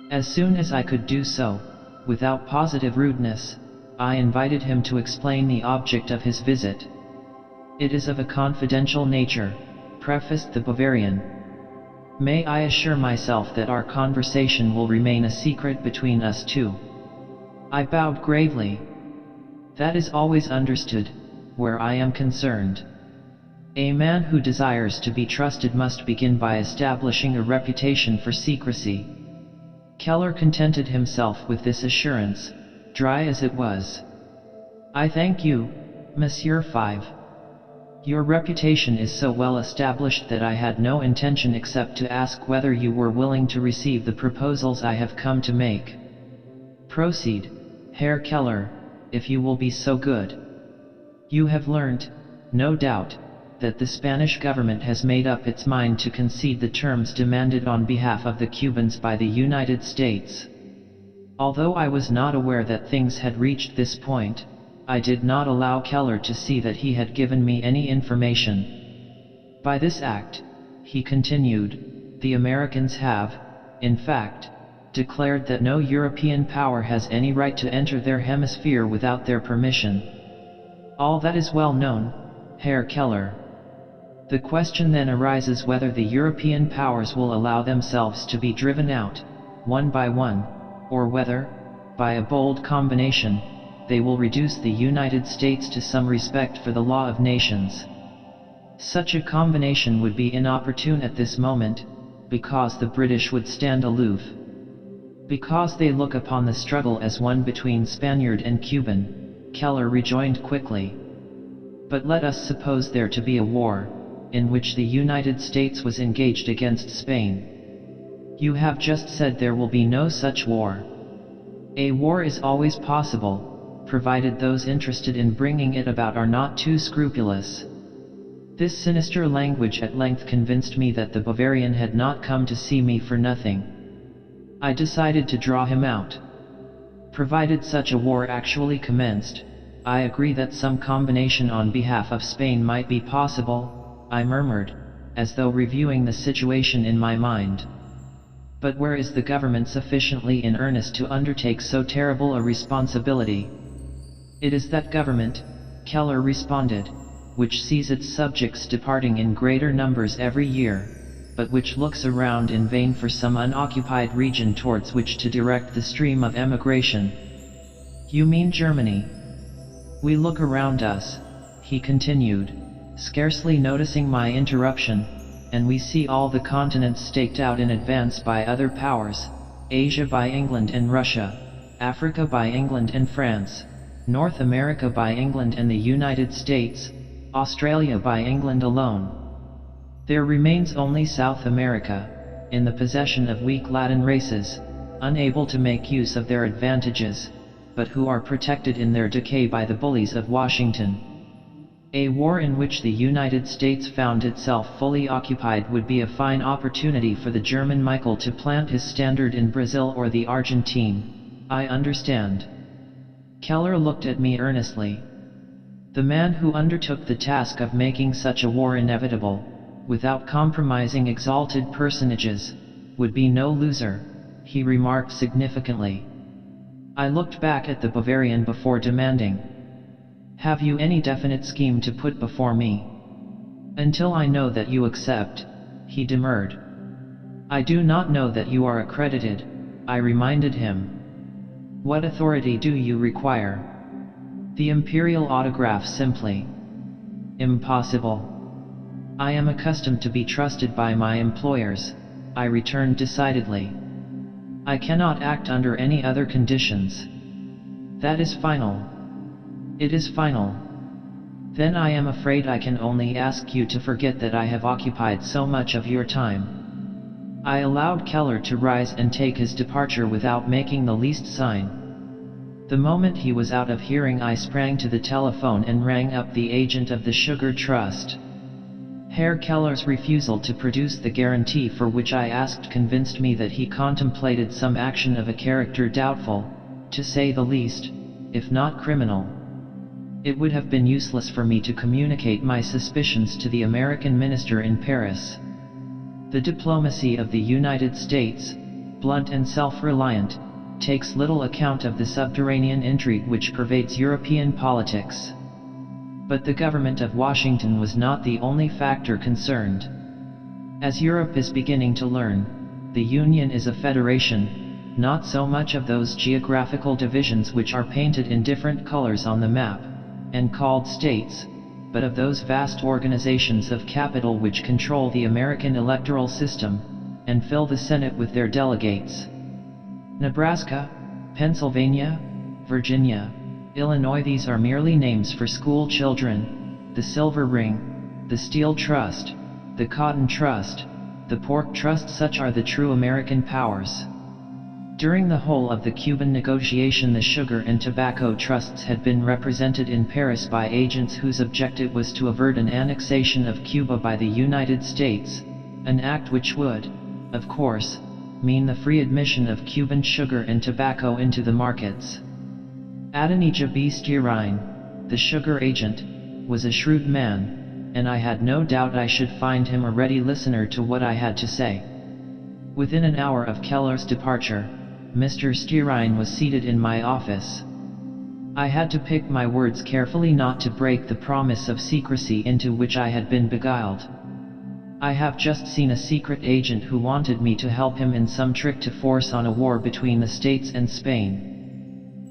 As soon as I could do so, without positive rudeness, I invited him to explain the object of his visit. "It is of a confidential nature," prefaced the Bavarian. "May I assure myself that our conversation will remain a secret between us 2? I bowed gravely. "That is always understood, where I am concerned. A man who desires to be trusted must begin by establishing a reputation for secrecy." Keller contented himself with this assurance, dry as it was. "I thank you, Monsieur 5. Your reputation is so well established that I had no intention except to ask whether you were willing to receive the proposals I have come to make. Proceed, Herr Keller, if you will be so good. You have learned, no doubt, that the Spanish government has made up its mind to concede the terms demanded on behalf of the Cubans by the United States. Although I was not aware that things had reached this point, I did not allow Keller to see that he had given me any information. By this act, he continued, the Americans have, in fact, declared that no European power has any right to enter their hemisphere without their permission. All that is well known, Herr Keller. The question then arises whether the European powers will allow themselves to be driven out, one by one, or whether, by a bold combination, they will reduce the United States to some respect for the law of nations. Such a combination would be inopportune at this moment, because the British would stand aloof. Because they look upon the struggle as one between Spaniard and Cuban, Keller rejoined quickly. But let us suppose there to be a war, in which the United States was engaged against Spain. You have just said there will be no such war. A war is always possible, provided those interested in bringing it about are not too scrupulous. This sinister language at length convinced me that the Bavarian had not come to see me for nothing. I decided to draw him out. Provided such a war actually commenced, I agree that some combination on behalf of Spain might be possible, I murmured, as though reviewing the situation in my mind. But where is the government sufficiently in earnest to undertake so terrible a responsibility? It is that government, Keller responded, which sees its subjects departing in greater numbers every year, but which looks around in vain for some unoccupied region towards which to direct the stream of emigration. You mean Germany? We look around us, he continued, scarcely noticing my interruption, and we see all the continents staked out in advance by other powers, Asia by England and Russia, Africa by England and France, North America by England and the United States, Australia by England alone. There remains only South America, in the possession of weak Latin races, unable to make use of their advantages, but who are protected in their decay by the bullies of Washington. A war in which the United States found itself fully occupied would be a fine opportunity for the German Michael to plant his standard in Brazil or the Argentine. I understand. Keller looked at me earnestly. The man who undertook the task of making such a war inevitable, without compromising exalted personages, would be no loser, he remarked significantly. I looked back at the Bavarian before demanding, have you any definite scheme to put before me? Until I know that you accept, he demurred. I do not know that you are accredited, I reminded him. What authority do you require? The imperial autograph simply. Impossible. I am accustomed to be trusted by my employers, I returned decidedly. I cannot act under any other conditions. That is final. It is final. Then I am afraid I can only ask you to forget that I have occupied so much of your time. I allowed Keller to rise and take his departure without making the least sign. The moment he was out of hearing, I sprang to the telephone and rang up the agent of the Sugar Trust. Herr Keller's refusal to produce the guarantee for which I asked convinced me that he contemplated some action of a character doubtful, to say the least, if not criminal. It would have been useless for me to communicate my suspicions to the American minister in Paris. The diplomacy of the United States, blunt and self-reliant, takes little account of the subterranean intrigue which pervades European politics. But the government of Washington was not the only factor concerned. As Europe is beginning to learn, the Union is a federation, not so much of those geographical divisions which are painted in different colors on the map, and called states, but of those vast organizations of capital which control the American electoral system, and fill the Senate with their delegates. Nebraska, Pennsylvania, Virginia, Illinois. These are merely names for school children: the Silver Ring, the Steel Trust, the Cotton Trust, the Pork Trust. Such are the true American powers. During the whole of the Cuban negotiation, the sugar and tobacco trusts had been represented in Paris by agents whose objective was to avert an annexation of Cuba by the United States, an act which would, of course, mean the free admission of Cuban sugar and tobacco into the markets. Adonijah B. Stierine, the sugar agent, was a shrewd man, and I had no doubt I should find him a ready listener to what I had to say. Within an hour of Keller's departure, Mr. Stierine was seated in my office. I had to pick my words carefully not to break the promise of secrecy into which I had been beguiled. I have just seen a secret agent who wanted me to help him in some trick to force on a war between the States and Spain.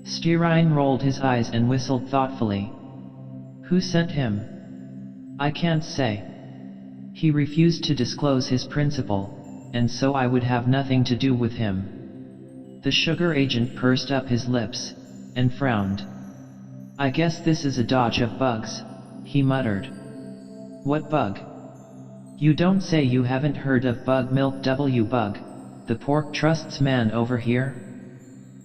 Stierine rolled his eyes and whistled thoughtfully. Who sent him? I can't say. He refused to disclose his principal, and so I would have nothing to do with him. The sugar agent pursed up his lips, and frowned. I guess this is a dodge of Bug's, he muttered. What Bug? You don't say you haven't heard of Bug Milk W. Bug, the Pork Trust's man over here?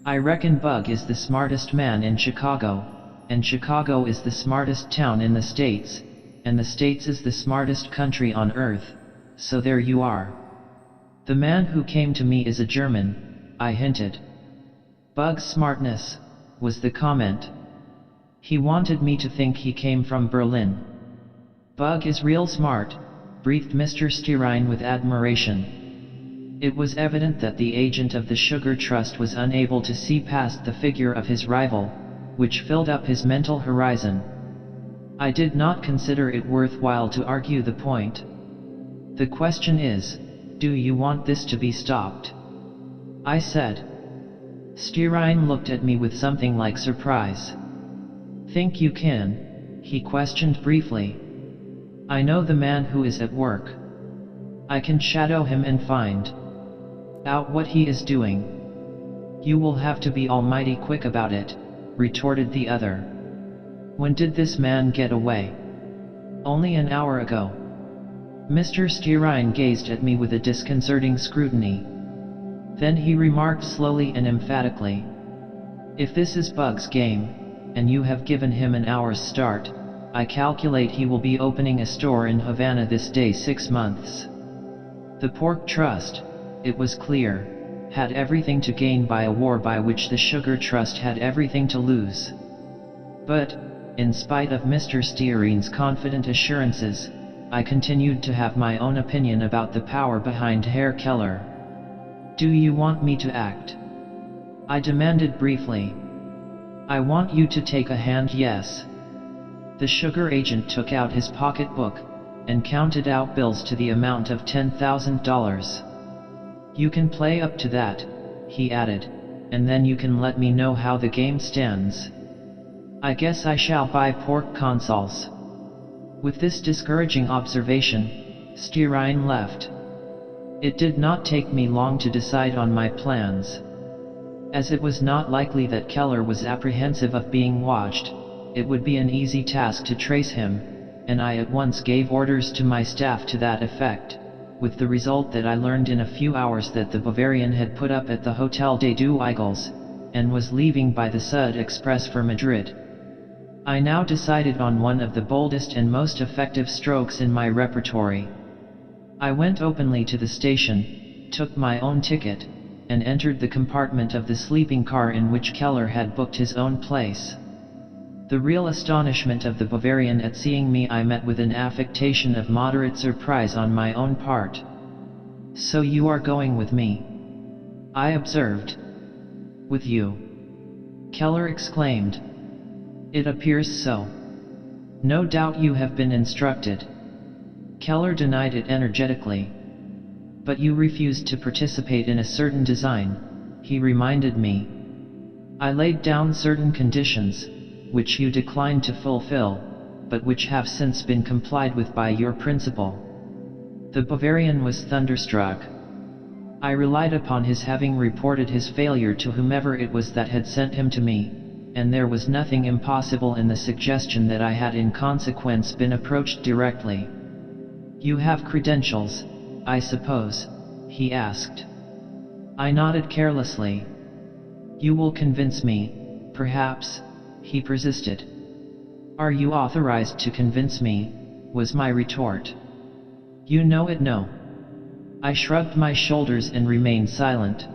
I reckon Bug is the smartest man in Chicago, and Chicago is the smartest town in the States, and the States is the smartest country on earth, so there you are. The man who came to me is a German, I hinted. Bug's smartness, was the comment. He wanted me to think he came from Berlin. Bug is real smart, breathed Mr. Stierine with admiration. It was evident that the agent of the Sugar Trust was unable to see past the figure of his rival, which filled up his mental horizon. I did not consider it worthwhile to argue the point. The question is, do you want this to be stopped? I said. Stierine looked at me with something like surprise. Think you can? He questioned briefly. I know the man who is at work. I can shadow him and find out what he is doing. You will have to be almighty quick about it, retorted the other. When did this man get away? Only an hour ago. Mr. Stierine gazed at me with a disconcerting scrutiny. Then he remarked slowly and emphatically. If this is Bug's game, and you have given him an hour's start, I calculate he will be opening a store in Havana this day 6 months. The Pork Trust, it was clear, had everything to gain by a war by which the Sugar Trust had everything to lose. But, in spite of Mr. Stierine's confident assurances, I continued to have my own opinion about the power behind Herr Keller. Do you want me to act? I demanded briefly. I want you to take a hand, yes. The sugar agent took out his pocketbook, and counted out bills to the amount of $10,000. You can play up to that, he added, and then you can let me know how the game stands. I guess I shall buy pork consoles. With this discouraging observation, Stierine left. It did not take me long to decide on my plans. As it was not likely that Keller was apprehensive of being watched, it would be an easy task to trace him, and I at once gave orders to my staff to that effect, with the result that I learned in a few hours that the Bavarian had put up at the Hotel des Deux Eagles, and was leaving by the Sud Express for Madrid. I now decided on one of the boldest and most effective strokes in my repertory. I went openly to the station, took my own ticket, and entered the compartment of the sleeping car in which Keller had booked his own place. The real astonishment of the Bavarian at seeing me I met with an affectation of moderate surprise on my own part. So you are going with me? I observed. With you? Keller exclaimed. It appears so. No doubt you have been instructed. Keller denied it energetically. But you refused to participate in a certain design, he reminded me. I laid down certain conditions, which you declined to fulfill, but which have since been complied with by your principal. The Bavarian was thunderstruck. I relied upon his having reported his failure to whomever it was that had sent him to me, and there was nothing impossible in the suggestion that I had in consequence been approached directly. "You have credentials, I suppose?" he asked. I nodded carelessly. "You will convince me, perhaps," he persisted. "Are you authorized to convince me?" was my retort. "You know it, no." I shrugged my shoulders and remained silent.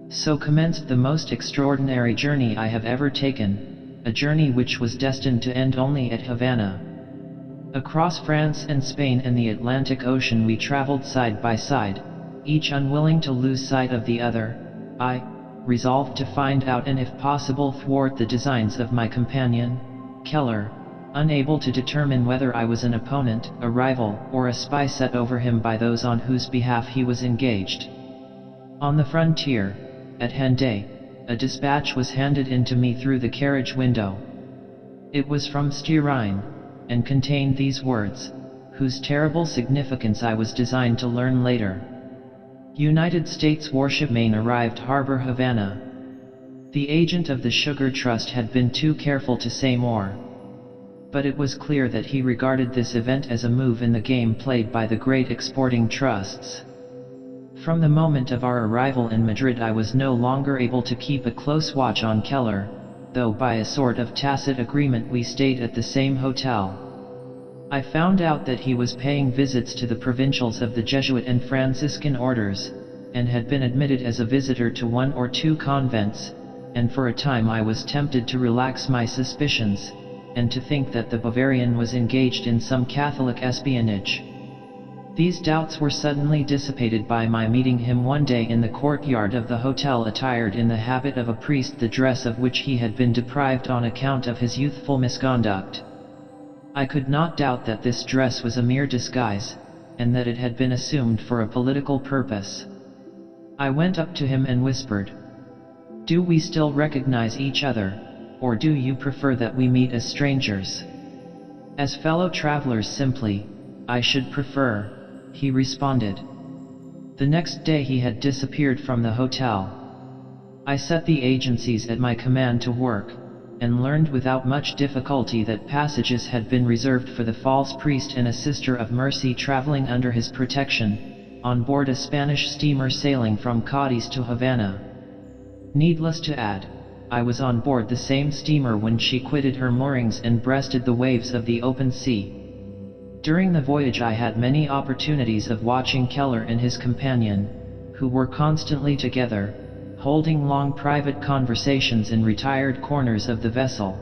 So commenced the most extraordinary journey I have ever taken, a journey which was destined to end only at Havana. Across France and Spain and the Atlantic Ocean we traveled side by side, each unwilling to lose sight of the other. I resolved to find out and if possible thwart the designs of my companion, Keller, unable to determine whether I was an opponent, a rival, or a spy set over him by those on whose behalf he was engaged. On the frontier, at Hendaye, a dispatch was handed in to me through the carriage window. It was from Stearine, and contained these words, whose terrible significance I was designed to learn later. United States warship MAINE arrived harbor Havana. The agent of the Sugar Trust had been too careful to say more. But it was clear that he regarded this event as a move in the game played by the great exporting trusts. From the moment of our arrival in Madrid I was no longer able to keep a close watch on Keller, though by a sort of tacit agreement we stayed at the same hotel. I found out that he was paying visits to the provincials of the Jesuit and Franciscan orders, and had been admitted as a visitor to 1 or 2 convents, and for a time I was tempted to relax my suspicions, and to think that the Bavarian was engaged in some Catholic espionage. These doubts were suddenly dissipated by my meeting him one day in the courtyard of the hotel attired in the habit of a priest, the dress of which he had been deprived on account of his youthful misconduct. I could not doubt that this dress was a mere disguise, and that it had been assumed for a political purpose. I went up to him and whispered, "Do we still recognize each other, or do you prefer that we meet as strangers?" "As fellow travelers simply, I should prefer," he responded. The next day he had disappeared from the hotel. I set the agencies at my command to work, and learned without much difficulty that passages had been reserved for the false priest and a sister of mercy traveling under his protection, on board a Spanish steamer sailing from Cadiz to Havana. Needless to add, I was on board the same steamer when she quitted her moorings and breasted the waves of the open sea. During the voyage I had many opportunities of watching Keller and his companion, who were constantly together, holding long private conversations in retired corners of the vessel.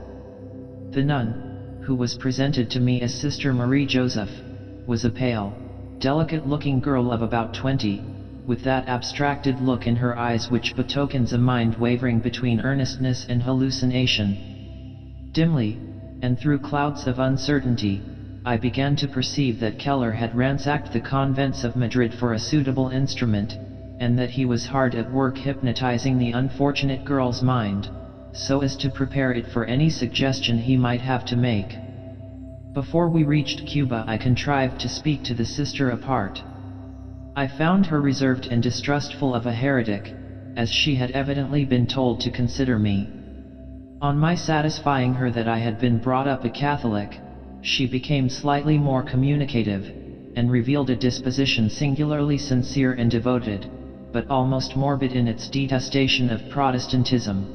The nun, who was presented to me as Sister Marie Joseph, was a pale, delicate-looking girl of about 20, with that abstracted look in her eyes which betokens a mind wavering between earnestness and hallucination. Dimly, and through clouds of uncertainty, I began to perceive that Keller had ransacked the convents of Madrid for a suitable instrument, and that he was hard at work hypnotizing the unfortunate girl's mind, so as to prepare it for any suggestion he might have to make. Before we reached Cuba I contrived to speak to the sister apart. I found her reserved and distrustful of a heretic, as she had evidently been told to consider me. On my satisfying her that I had been brought up a Catholic, she became slightly more communicative, and revealed a disposition singularly sincere and devoted, but almost morbid in its detestation of Protestantism.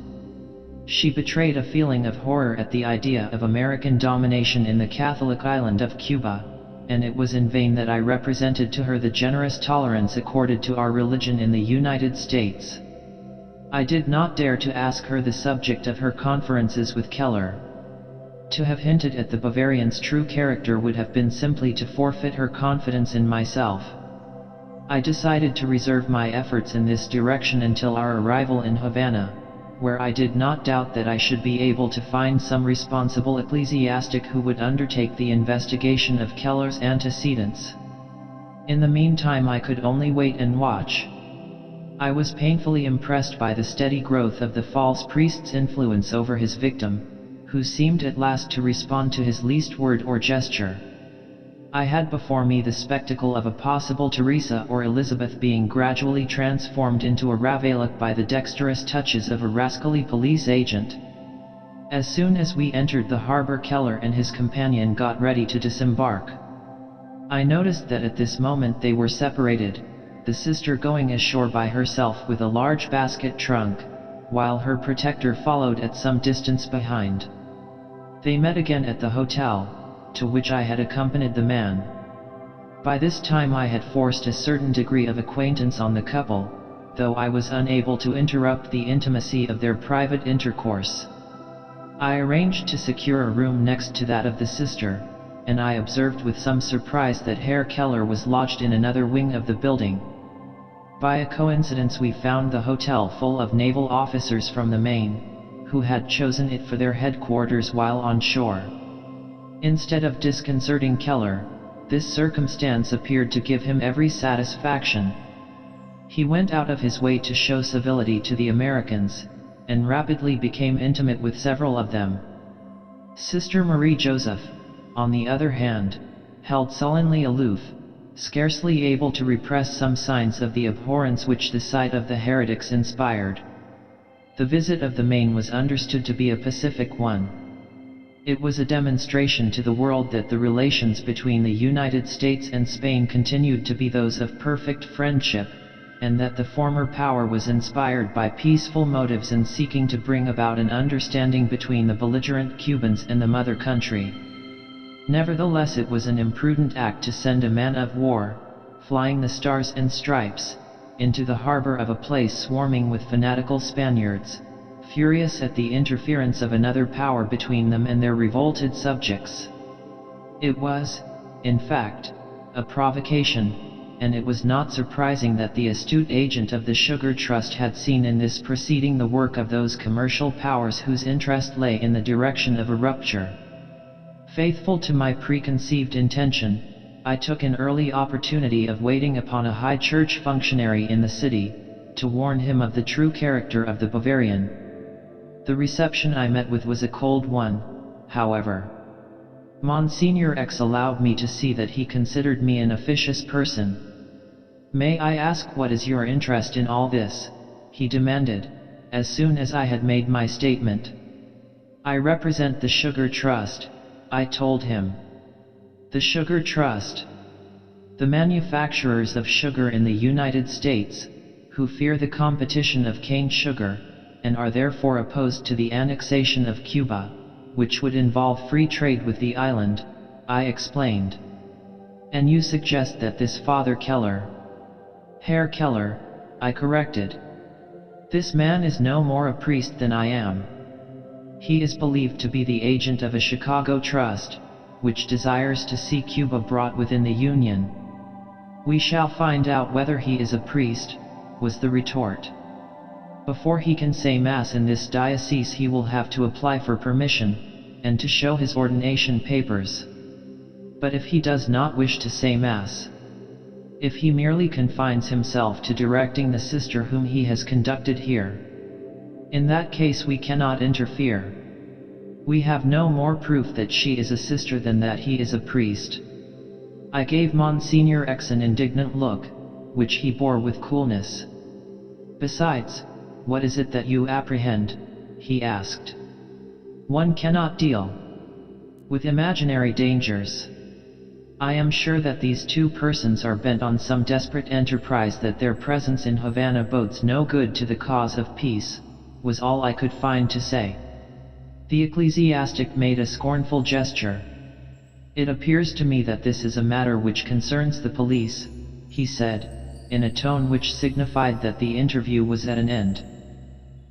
She betrayed a feeling of horror at the idea of American domination in the Catholic island of Cuba, and it was in vain that I represented to her the generous tolerance accorded to our religion in the United States. I did not dare to ask her the subject of her conferences with Keller. To have hinted at the Bavarian's true character would have been simply to forfeit her confidence in myself. I decided to reserve my efforts in this direction until our arrival in Havana, where I did not doubt that I should be able to find some responsible ecclesiastic who would undertake the investigation of Keller's antecedents. In the meantime I could only wait and watch. I was painfully impressed by the steady growth of the false priest's influence over his victim, who seemed at last to respond to his least word or gesture. I had before me the spectacle of a possible Teresa or Elizabeth being gradually transformed into a Ravaillac by the dexterous touches of a rascally police agent. As soon as we entered the harbor, Keller and his companion got ready to disembark. I noticed that at this moment they were separated, the sister going ashore by herself with a large basket trunk, while her protector followed at some distance behind. They met again at the hotel, to which I had accompanied the man. By this time I had forced a certain degree of acquaintance on the couple, though I was unable to interrupt the intimacy of their private intercourse. I arranged to secure a room next to that of the sister, and I observed with some surprise that Herr Keller was lodged in another wing of the building. By a coincidence we found the hotel full of naval officers from the Maine, who had chosen it for their headquarters while on shore. Instead of disconcerting Keller, this circumstance appeared to give him every satisfaction. He went out of his way to show civility to the Americans, and rapidly became intimate with several of them. Sister Marie Joseph, on the other hand, held sullenly aloof, scarcely able to repress some signs of the abhorrence which the sight of the heretics inspired. The visit of the Maine was understood to be a pacific one. It was a demonstration to the world that the relations between the United States and Spain continued to be those of perfect friendship, and that the former power was inspired by peaceful motives in seeking to bring about an understanding between the belligerent Cubans and the mother country. Nevertheless, it was an imprudent act to send a man of war, flying the Stars and Stripes, into the harbor of a place swarming with fanatical Spaniards, furious at the interference of another power between them and their revolted subjects. It was, in fact, a provocation, and it was not surprising that the astute agent of the Sugar Trust had seen in this proceeding the work of those commercial powers whose interest lay in the direction of a rupture. Faithful to my preconceived intention, I took an early opportunity of waiting upon a high church functionary in the city, to warn him of the true character of the Bavarian. The reception I met with was a cold one, however. Monsignor X allowed me to see that he considered me an officious person. "May I ask what is your interest in all this?" he demanded, as soon as I had made my statement. "I represent the Sugar Trust," I told him. "The Sugar Trust?" "The manufacturers of sugar in the United States, who fear the competition of cane sugar, and are therefore opposed to the annexation of Cuba, which would involve free trade with the island," I explained. "And you suggest that this Father Keller—" "Herr Keller," I corrected. "This man is no more a priest than I am. He is believed to be the agent of a Chicago trust, which desires to see Cuba brought within the Union." "We shall find out whether he is a priest," was the retort. "Before he can say Mass in this diocese he will have to apply for permission, and to show his ordination papers. But if he does not wish to say Mass, if he merely confines himself to directing the sister whom he has conducted here, in that case we cannot interfere. We have no more proof that she is a sister than that he is a priest." I gave Monsignor X an indignant look, which he bore with coolness. "Besides, what is it that you apprehend?" he asked. "One cannot deal with imaginary dangers. I am sure that these two persons are bent on some desperate enterprise, that their presence in Havana bodes no good to the cause of peace," was all I could find to say. The ecclesiastic made a scornful gesture. "It appears to me that this is a matter which concerns the police," he said, in a tone which signified that the interview was at an end.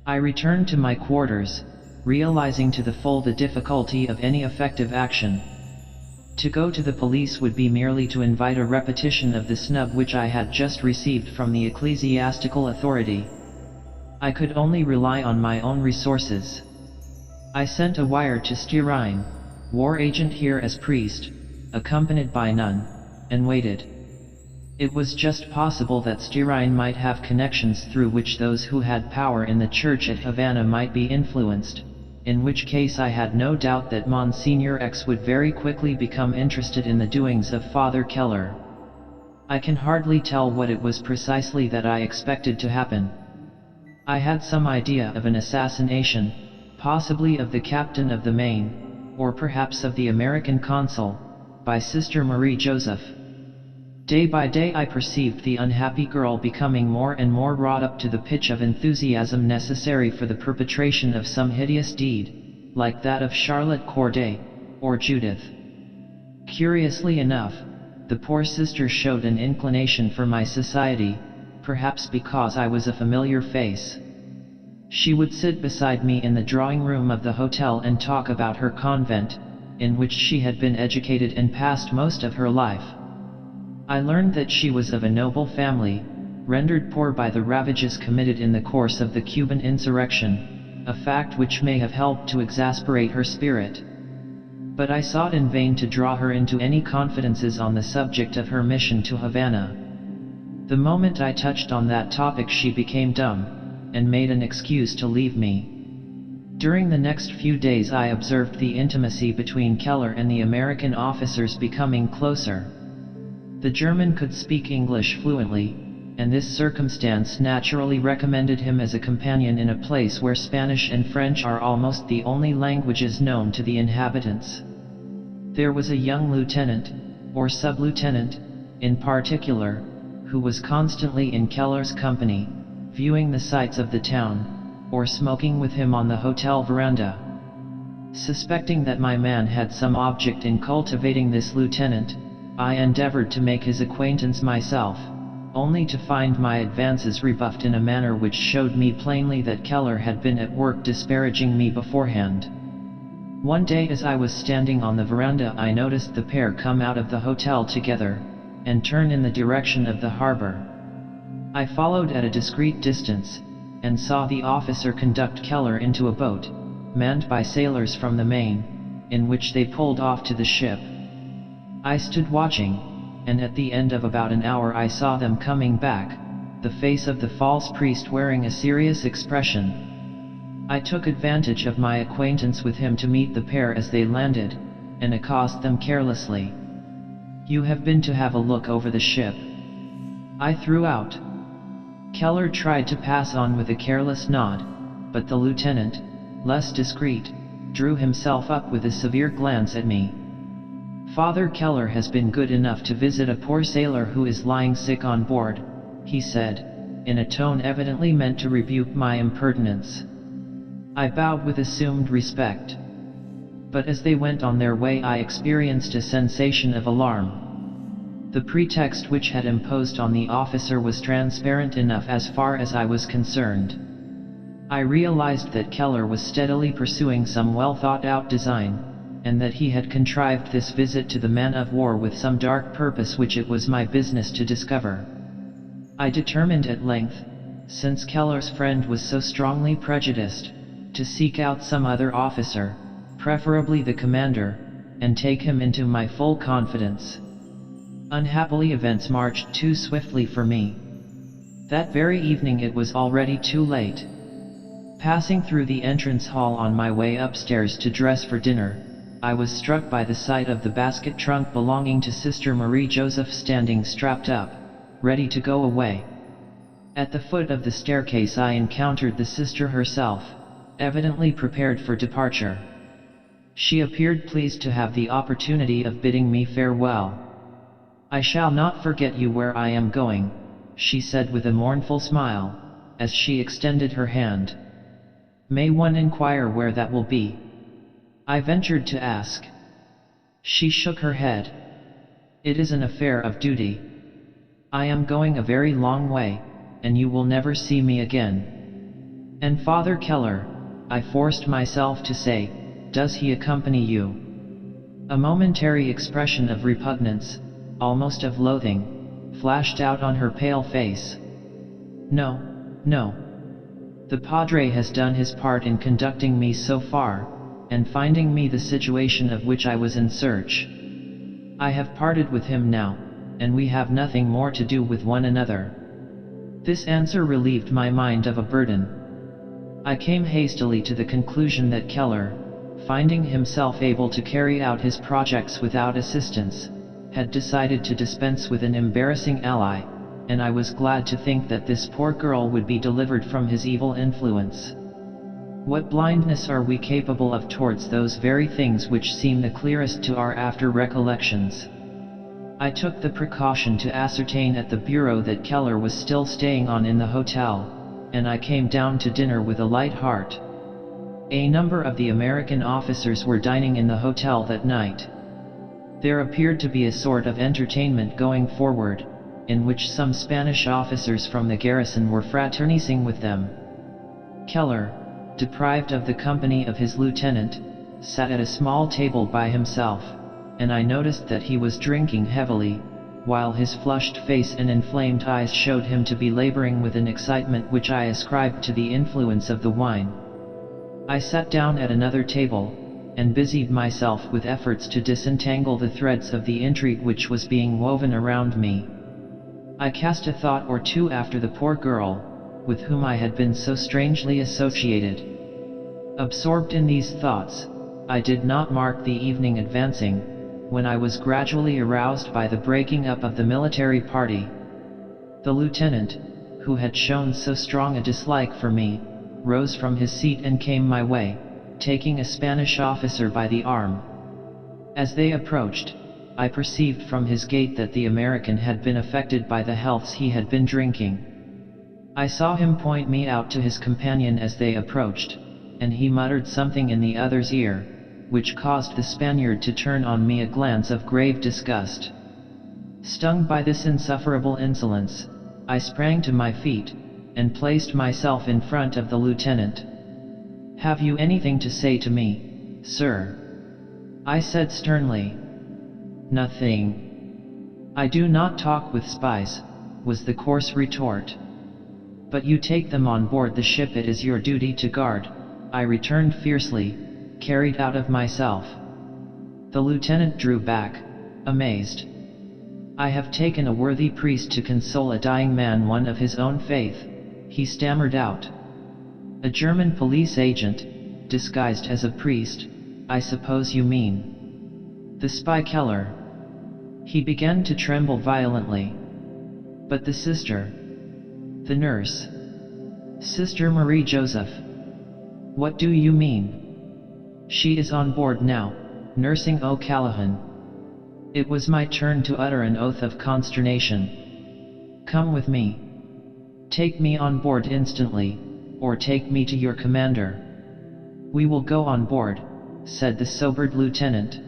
I returned to my quarters, realizing to the full the difficulty of any effective action. To go to the police would be merely to invite a repetition of the snub which I had just received from the ecclesiastical authority. I could only rely on my own resources. I sent a wire to Stearine, war agent here as priest, accompanied by nun, and waited. It was just possible that Stearine might have connections through which those who had power in the church at Havana might be influenced, in which case I had no doubt that Monsignor X would very quickly become interested in the doings of Father Keller. I can hardly tell what it was precisely that I expected to happen. I had some idea of an assassination, possibly of the captain of the MAINE, or perhaps of the American consul, by Sister Marie Joseph. Day by day I perceived the unhappy girl becoming more and more wrought up to the pitch of enthusiasm necessary for the perpetration of some hideous deed, like that of Charlotte Corday, or Judith. Curiously enough, the poor sister showed an inclination for my society, perhaps because I was a familiar face. She would sit beside me in the drawing room of the hotel and talk about her convent, in which she had been educated and passed most of her life. I learned that she was of a noble family, rendered poor by the ravages committed in the course of the Cuban insurrection, a fact which may have helped to exasperate her spirit. But I sought in vain to draw her into any confidences on the subject of her mission to Havana. The moment I touched on that topic she became dumb, and made an excuse to leave me. During the next few days I observed the intimacy between Keller and the American officers becoming closer. The German could speak English fluently, and this circumstance naturally recommended him as a companion in a place where Spanish and French are almost the only languages known to the inhabitants. There was a young lieutenant, or sub-lieutenant, in particular, who was constantly in Keller's company, viewing the sights of the town, or smoking with him on the hotel veranda. Suspecting that my man had some object in cultivating this lieutenant, I endeavored to make his acquaintance myself, only to find my advances rebuffed in a manner which showed me plainly that Keller had been at work disparaging me beforehand. One day as I was standing on the veranda I noticed the pair come out of the hotel together, and turn in the direction of the harbor. I followed at a discreet distance, and saw the officer conduct Keller into a boat, manned by sailors from the MAINE, in which they pulled off to the ship. I stood watching, and at the end of about an hour I saw them coming back, the face of the false priest wearing a serious expression. I took advantage of my acquaintance with him to meet the pair as they landed, and accost them carelessly. "You have been to have a look over the ship?" I threw out. Keller tried to pass on with a careless nod, but the lieutenant, less discreet, drew himself up with a severe glance at me. "Father Keller has been good enough to visit a poor sailor who is lying sick on board," he said, in a tone evidently meant to rebuke my impertinence. I bowed with assumed respect. But as they went on their way I experienced a sensation of alarm. The pretext which had imposed on the officer was transparent enough as far as I was concerned. I realized that Keller was steadily pursuing some well-thought-out design, and that he had contrived this visit to the man-of-war with some dark purpose which it was my business to discover. I determined at length, since Keller's friend was so strongly prejudiced, to seek out some other officer, preferably the commander, and take him into my full confidence. Unhappily events marched too swiftly for me. That very evening it was already too late. Passing through the entrance hall on my way upstairs to dress for dinner, I was struck by the sight of the basket trunk belonging to Sister Marie Joseph standing strapped up, ready to go away. At the foot of the staircase I encountered the sister herself, evidently prepared for departure. She appeared pleased to have the opportunity of bidding me farewell. "I shall not forget you where I am going," she said with a mournful smile, as she extended her hand. "May one inquire where that will be?" I ventured to ask. She shook her head. "It is an affair of duty. I am going a very long way, and you will never see me again." "And Father Keller," I forced myself to say, "does he accompany you?" A momentary expression of repugnance, almost of loathing, flashed out on her pale face. "No, no. The Padre has done his part in conducting me so far, and finding me the situation of which I was in search. I have parted with him now, and we have nothing more to do with one another." This answer relieved my mind of a burden. I came hastily to the conclusion that Keller, finding himself able to carry out his projects without assistance, had decided to dispense with an embarrassing ally, and I was glad to think that this poor girl would be delivered from his evil influence. What blindness are we capable of towards those very things which seem the clearest to our after recollections? I took the precaution to ascertain at the bureau that Keller was still staying on in the hotel, and I came down to dinner with a light heart. A number of the American officers were dining in the hotel that night. There appeared to be a sort of entertainment going forward, in which some Spanish officers from the garrison were fraternizing with them. Keller, deprived of the company of his lieutenant, sat at a small table by himself, and I noticed that he was drinking heavily, while his flushed face and inflamed eyes showed him to be laboring with an excitement which I ascribed to the influence of the wine. I sat down at another table, and busied myself with efforts to disentangle the threads of the intrigue which was being woven around me. I cast a thought or two after the poor girl, with whom I had been so strangely associated. Absorbed in these thoughts, I did not mark the evening advancing, when I was gradually aroused by the breaking up of the military party. The lieutenant, who had shown so strong a dislike for me, rose from his seat and came my way, taking a Spanish officer by the arm. As they approached, I perceived from his gait that the American had been affected by the healths he had been drinking. I saw him point me out to his companion as they approached, and he muttered something in the other's ear, which caused the Spaniard to turn on me a glance of grave disgust. Stung by this insufferable insolence, I sprang to my feet, and placed myself in front of the lieutenant. "Have you anything to say to me, sir?" I said sternly. "Nothing. I do not talk with spies," was the coarse retort. "But you take them on board the ship, it is your duty to guard," I returned fiercely, carried out of myself. The lieutenant drew back, amazed. "I have taken a worthy priest to console a dying man, one of his own faith," he stammered out. "A German police agent, disguised as a priest, I suppose you mean. The spy Keller." He began to tremble violently. "But the sister? The nurse? Sister Marie Joseph? What do you mean?" "She is on board now, nursing O'Callaghan." It was my turn to utter an oath of consternation. "Come with me. Take me on board instantly, or take me to your commander." "We will go on board," said the sobered lieutenant.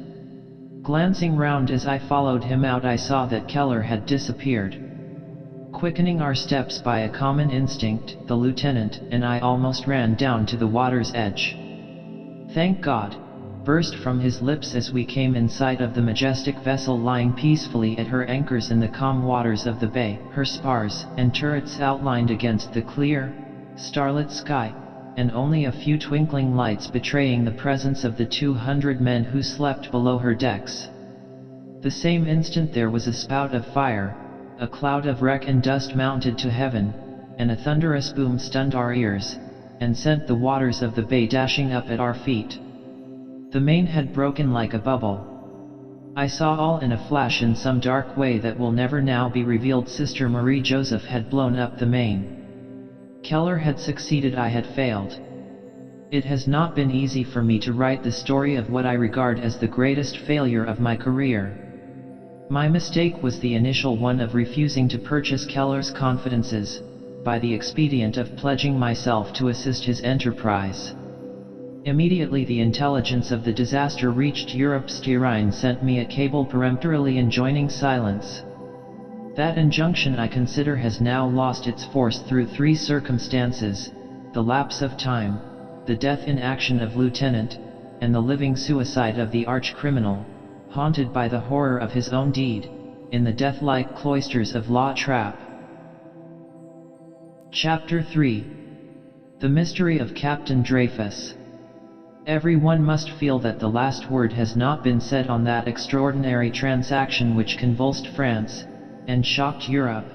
Glancing round as I followed him out, I saw that Keller had disappeared. Quickening our steps by a common instinct, the lieutenant and I almost ran down to the water's edge. "Thank God!" burst from his lips as we came in sight of the majestic vessel lying peacefully at her anchors in the calm waters of the bay, her spars and turrets outlined against the clear, starlit sky, and only a few twinkling lights betraying the presence of the 200 men who slept below her decks. The same instant there was a spout of fire, a cloud of wreck and dust mounted to heaven, and a thunderous boom stunned our ears, and sent the waters of the bay dashing up at our feet. The main had broken like a bubble. I saw all in a flash. In some dark way that will never now be revealed, Sister Marie Joseph had blown up the main. Keller had succeeded, I had failed. It has not been easy for me to write the story of what I regard as the greatest failure of my career. My mistake was the initial one of refusing to purchase Keller's confidences, by the expedient of pledging myself to assist his enterprise. Immediately the intelligence of the disaster reached Europe, Styrian sent me a cable peremptorily enjoining silence. That injunction, I consider, has now lost its force through three circumstances: the lapse of time, the death in action of Lieutenant, and the living suicide of the arch-criminal, haunted by the horror of his own deed, in the death-like cloisters of La Trappe. Chapter 3. The Mystery of Captain Dreyfus. Everyone must feel that the last word has not been said on that extraordinary transaction which convulsed France, and shocked Europe,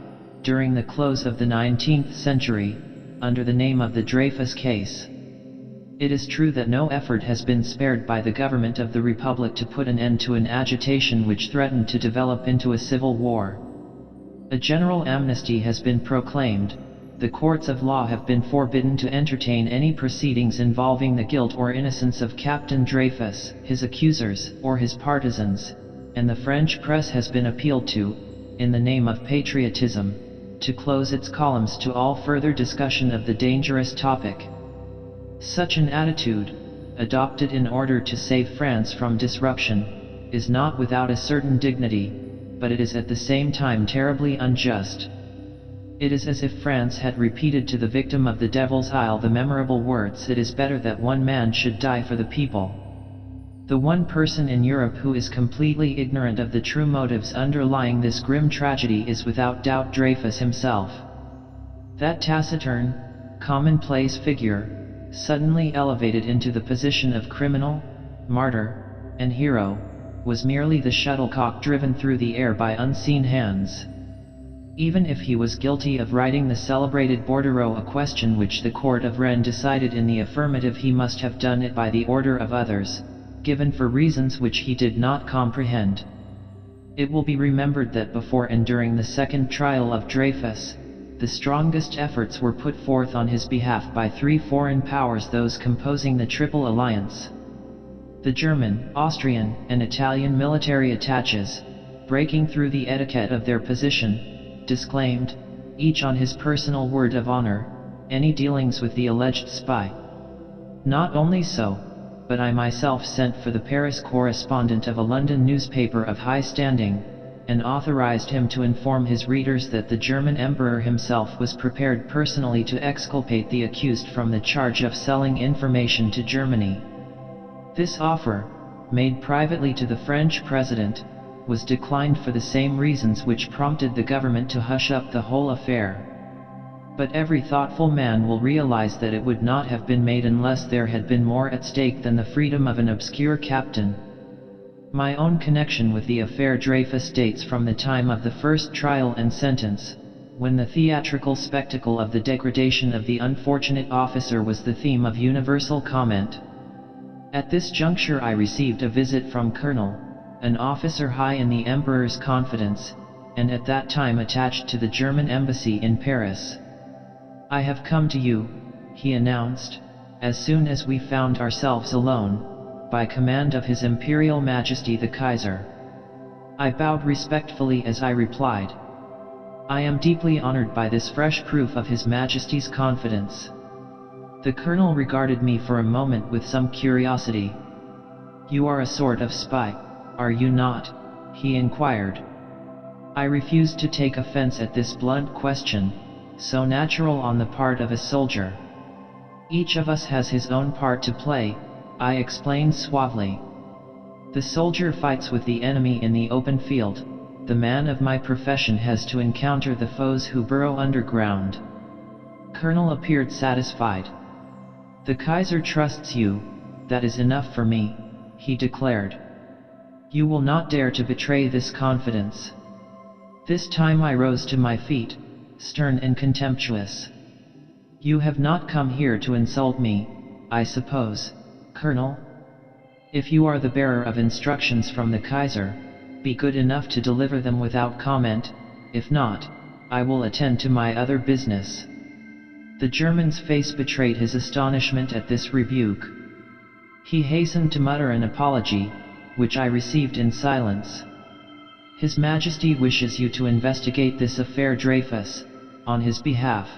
during the close of the 19th century, under the name of the Dreyfus case. It is true that no effort has been spared by the government of the Republic to put an end to an agitation which threatened to develop into a civil war. A general amnesty has been proclaimed, the courts of law have been forbidden to entertain any proceedings involving the guilt or innocence of Captain Dreyfus, his accusers, or his partisans, and the French press has been appealed to, in the name of patriotism, to close its columns to all further discussion of the dangerous topic. Such an attitude, adopted in order to save France from disruption, is not without a certain dignity, but it is at the same time terribly unjust. It is as if France had repeated to the victim of the Devil's Isle the memorable words, "It is better that one man should die for the people." The one person in Europe who is completely ignorant of the true motives underlying this grim tragedy is without doubt Dreyfus himself. That taciturn, commonplace figure, suddenly elevated into the position of criminal, martyr, and hero, was merely the shuttlecock driven through the air by unseen hands. Even if he was guilty of writing the celebrated bordereau, a question which the court of Rennes decided in the affirmative, he must have done it by the order of others, given for reasons which he did not comprehend. It will be remembered that before and during the second trial of Dreyfus, the strongest efforts were put forth on his behalf by three foreign powers, those composing the Triple Alliance. The German, Austrian, and Italian military attaches, breaking through the etiquette of their position, disclaimed, each on his personal word of honor, any dealings with the alleged spy. Not only so, but I myself sent for the Paris correspondent of a London newspaper of high standing, and authorized him to inform his readers that the German Emperor himself was prepared personally to exculpate the accused from the charge of selling information to Germany. This offer, made privately to the French president, was declined for the same reasons which prompted the government to hush up the whole affair. But every thoughtful man will realize that it would not have been made unless there had been more at stake than the freedom of an obscure captain. My own connection with the affair Dreyfus dates from the time of the first trial and sentence, when the theatrical spectacle of the degradation of the unfortunate officer was the theme of universal comment. At this juncture I received a visit from Colonel, an officer high in the Emperor's confidence, and at that time attached to the German embassy in Paris. "I have come to you," he announced, as soon as we found ourselves alone, "by command of His Imperial Majesty the Kaiser." I bowed respectfully as I replied, "I am deeply honored by this fresh proof of His Majesty's confidence." The colonel regarded me for a moment with some curiosity. "You are a sort of spy, are you not?" he inquired. I refused to take offense at this blunt question, so natural on the part of a soldier. "Each of us has his own part to play," I explained suavely. "The soldier fights with the enemy in the open field, the man of my profession has to encounter the foes who burrow underground." Colonel appeared satisfied. "The Kaiser trusts you, that is enough for me," he declared. "You will not dare to betray this confidence." This time I rose to my feet, stern and contemptuous. "You have not come here to insult me, I suppose, Colonel? If you are the bearer of instructions from the Kaiser, be good enough to deliver them without comment. If not, I will attend to my other business." The German's face betrayed his astonishment at this rebuke. He hastened to mutter an apology, which I received in silence. "His Majesty wishes you to investigate this affair Dreyfus, on his behalf.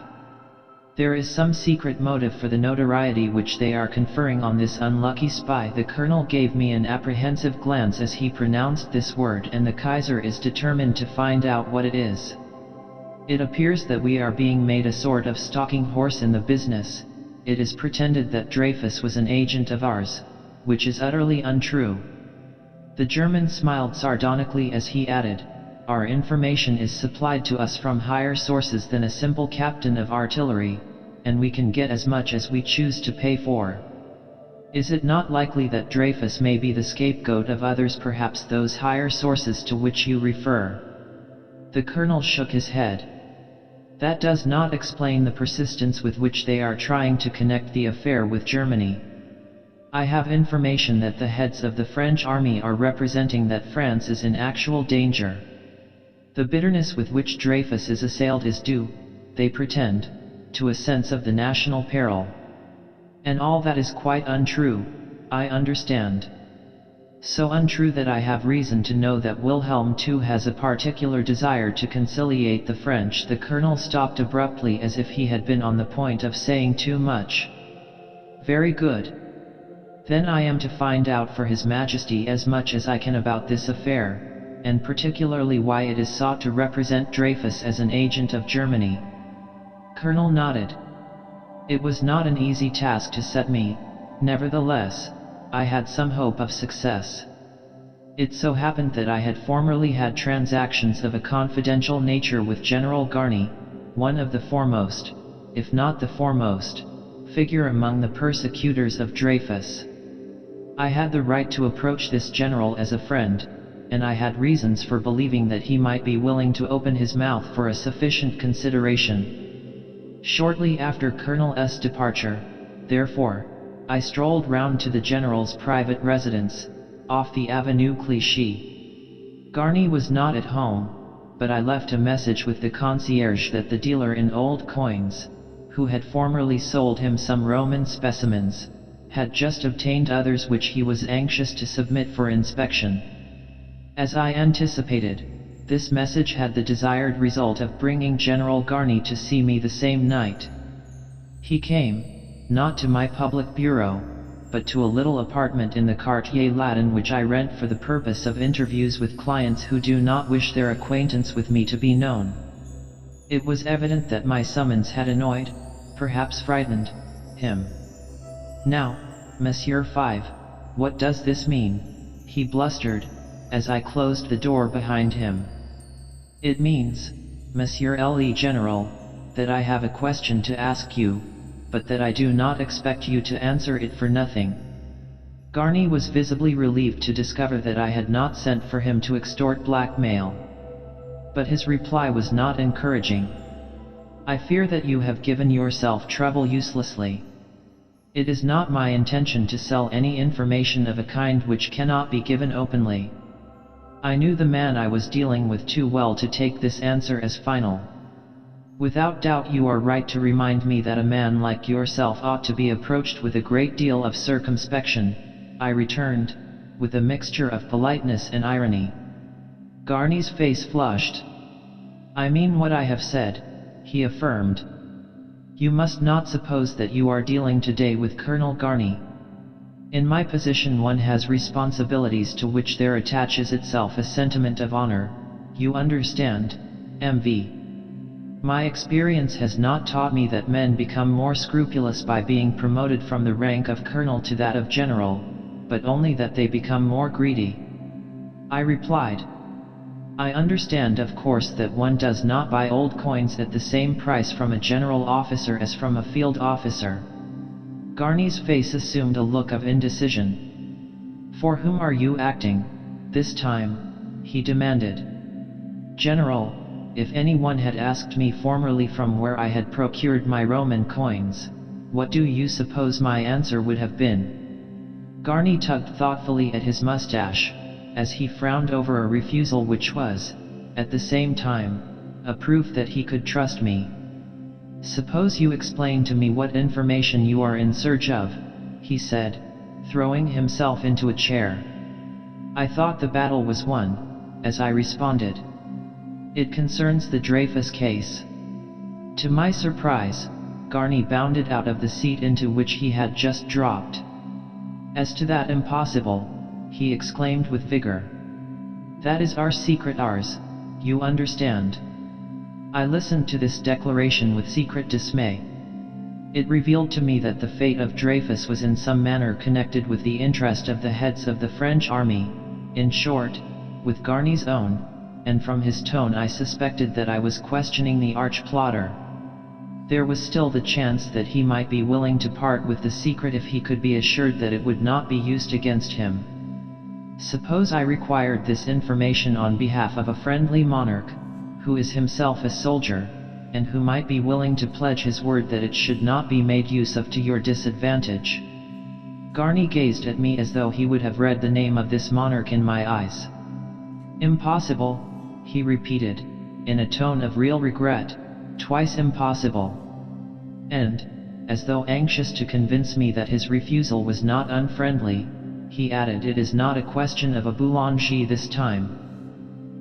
There is some secret motive for the notoriety which they are conferring on this unlucky spy." The colonel gave me an apprehensive glance as he pronounced this word, "and the Kaiser is determined to find out what it is. It appears that we are being made a sort of stalking horse in the business. It is pretended that Dreyfus was an agent of ours, which is utterly untrue." The German smiled sardonically as he added, "Our information is supplied to us from higher sources than a simple captain of artillery, and we can get as much as we choose to pay for. Is it not likely that Dreyfus may be the scapegoat of others, perhaps those higher sources to which you refer?" The colonel shook his head. "That does not explain the persistence with which they are trying to connect the affair with Germany. I have information that the heads of the French army are representing that France is in actual danger. The bitterness with which Dreyfus is assailed is due, they pretend, to a sense of the national peril. And all that is quite untrue, I understand. So untrue that I have reason to know that Wilhelm too has a particular desire to conciliate the French." The colonel stopped abruptly as if he had been on the point of saying too much. "Very good. Then I am to find out for His Majesty as much as I can about this affair, and particularly why it is sought to represent Dreyfus as an agent of Germany." Colonel nodded. "It was not an easy task to set me, nevertheless, I had some hope of success. It so happened that I had formerly had transactions of a confidential nature with General Garny, one of the foremost, if not the foremost, figure among the persecutors of Dreyfus. I had the right to approach this general as a friend, and I had reasons for believing that he might be willing to open his mouth for a sufficient consideration. Shortly after Colonel S.'s departure, therefore, I strolled round to the general's private residence, off the Avenue Clichy. Garny was not at home, but I left a message with the concierge that the dealer in old coins, who had formerly sold him some Roman specimens, had just obtained others which he was anxious to submit for inspection. As I anticipated, this message had the desired result of bringing General Garny to see me the same night. He came, not to my public bureau, but to a little apartment in the Quartier Latin which I rent for the purpose of interviews with clients who do not wish their acquaintance with me to be known. It was evident that my summons had annoyed, perhaps frightened, him. "Now, Monsieur 5, what does this mean?" he blustered, as I closed the door behind him. "It means, Monsieur le General, that I have a question to ask you, but that I do not expect you to answer it for nothing." Garny was visibly relieved to discover that I had not sent for him to extort blackmail. But his reply was not encouraging. "I fear that you have given yourself trouble uselessly. It is not my intention to sell any information of a kind which cannot be given openly." I knew the man I was dealing with too well to take this answer as final. "Without doubt you are right to remind me that a man like yourself ought to be approached with a great deal of circumspection," I returned, with a mixture of politeness and irony. Garny's face flushed. "I mean what I have said," he affirmed. "You must not suppose that you are dealing today with Colonel Garny. In my position one has responsibilities to which there attaches itself a sentiment of honor, you understand, M.V. My experience has not taught me that men become more scrupulous by being promoted from the rank of colonel to that of general, but only that they become more greedy." I replied. "I understand of course that one does not buy old coins at the same price from a general officer as from a field officer." Garny's face assumed a look of indecision. "For whom are you acting, this time?" he demanded. "General, if anyone had asked me formerly from where I had procured my Roman coins, what do you suppose my answer would have been?" Garny tugged thoughtfully at his mustache, as he frowned over a refusal which was, at the same time, a proof that he could trust me. "Suppose you explain to me what information you are in search of," he said, throwing himself into a chair. I thought the battle was won, as I responded. "It concerns the Dreyfus case." To my surprise, Garny bounded out of the seat into which he had just dropped. "As to that, impossible," he exclaimed with vigor. "That is our secret, ours, you understand." I listened to this declaration with secret dismay. It revealed to me that the fate of Dreyfus was in some manner connected with the interest of the heads of the French army, in short, with Garny's own, and from his tone I suspected that I was questioning the arch-plotter. There was still the chance that he might be willing to part with the secret if he could be assured that it would not be used against him. Suppose I required this information on behalf of a friendly monarch, who is himself a soldier, and who might be willing to pledge his word that it should not be made use of to your disadvantage. Garny gazed at me as though he would have read the name of this monarch in my eyes. Impossible, he repeated, in a tone of real regret, twice impossible. and, as though anxious to convince me that his refusal was not unfriendly, he added, "It is not a question of a boulanger this time."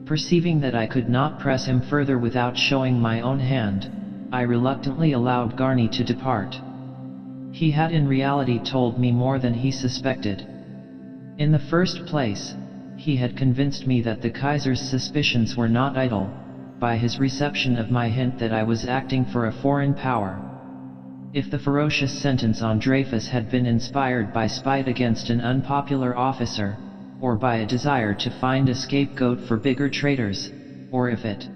Perceiving that I could not press him further without showing my own hand, I reluctantly allowed Garni to depart. He had in reality told me more than he suspected. In the first place, he had convinced me that the Kaiser's suspicions were not idle, by his reception of my hint that I was acting for a foreign power. If the ferocious sentence on Dreyfus had been inspired by spite against an unpopular officer, or by a desire to find a scapegoat for bigger traitors, or if it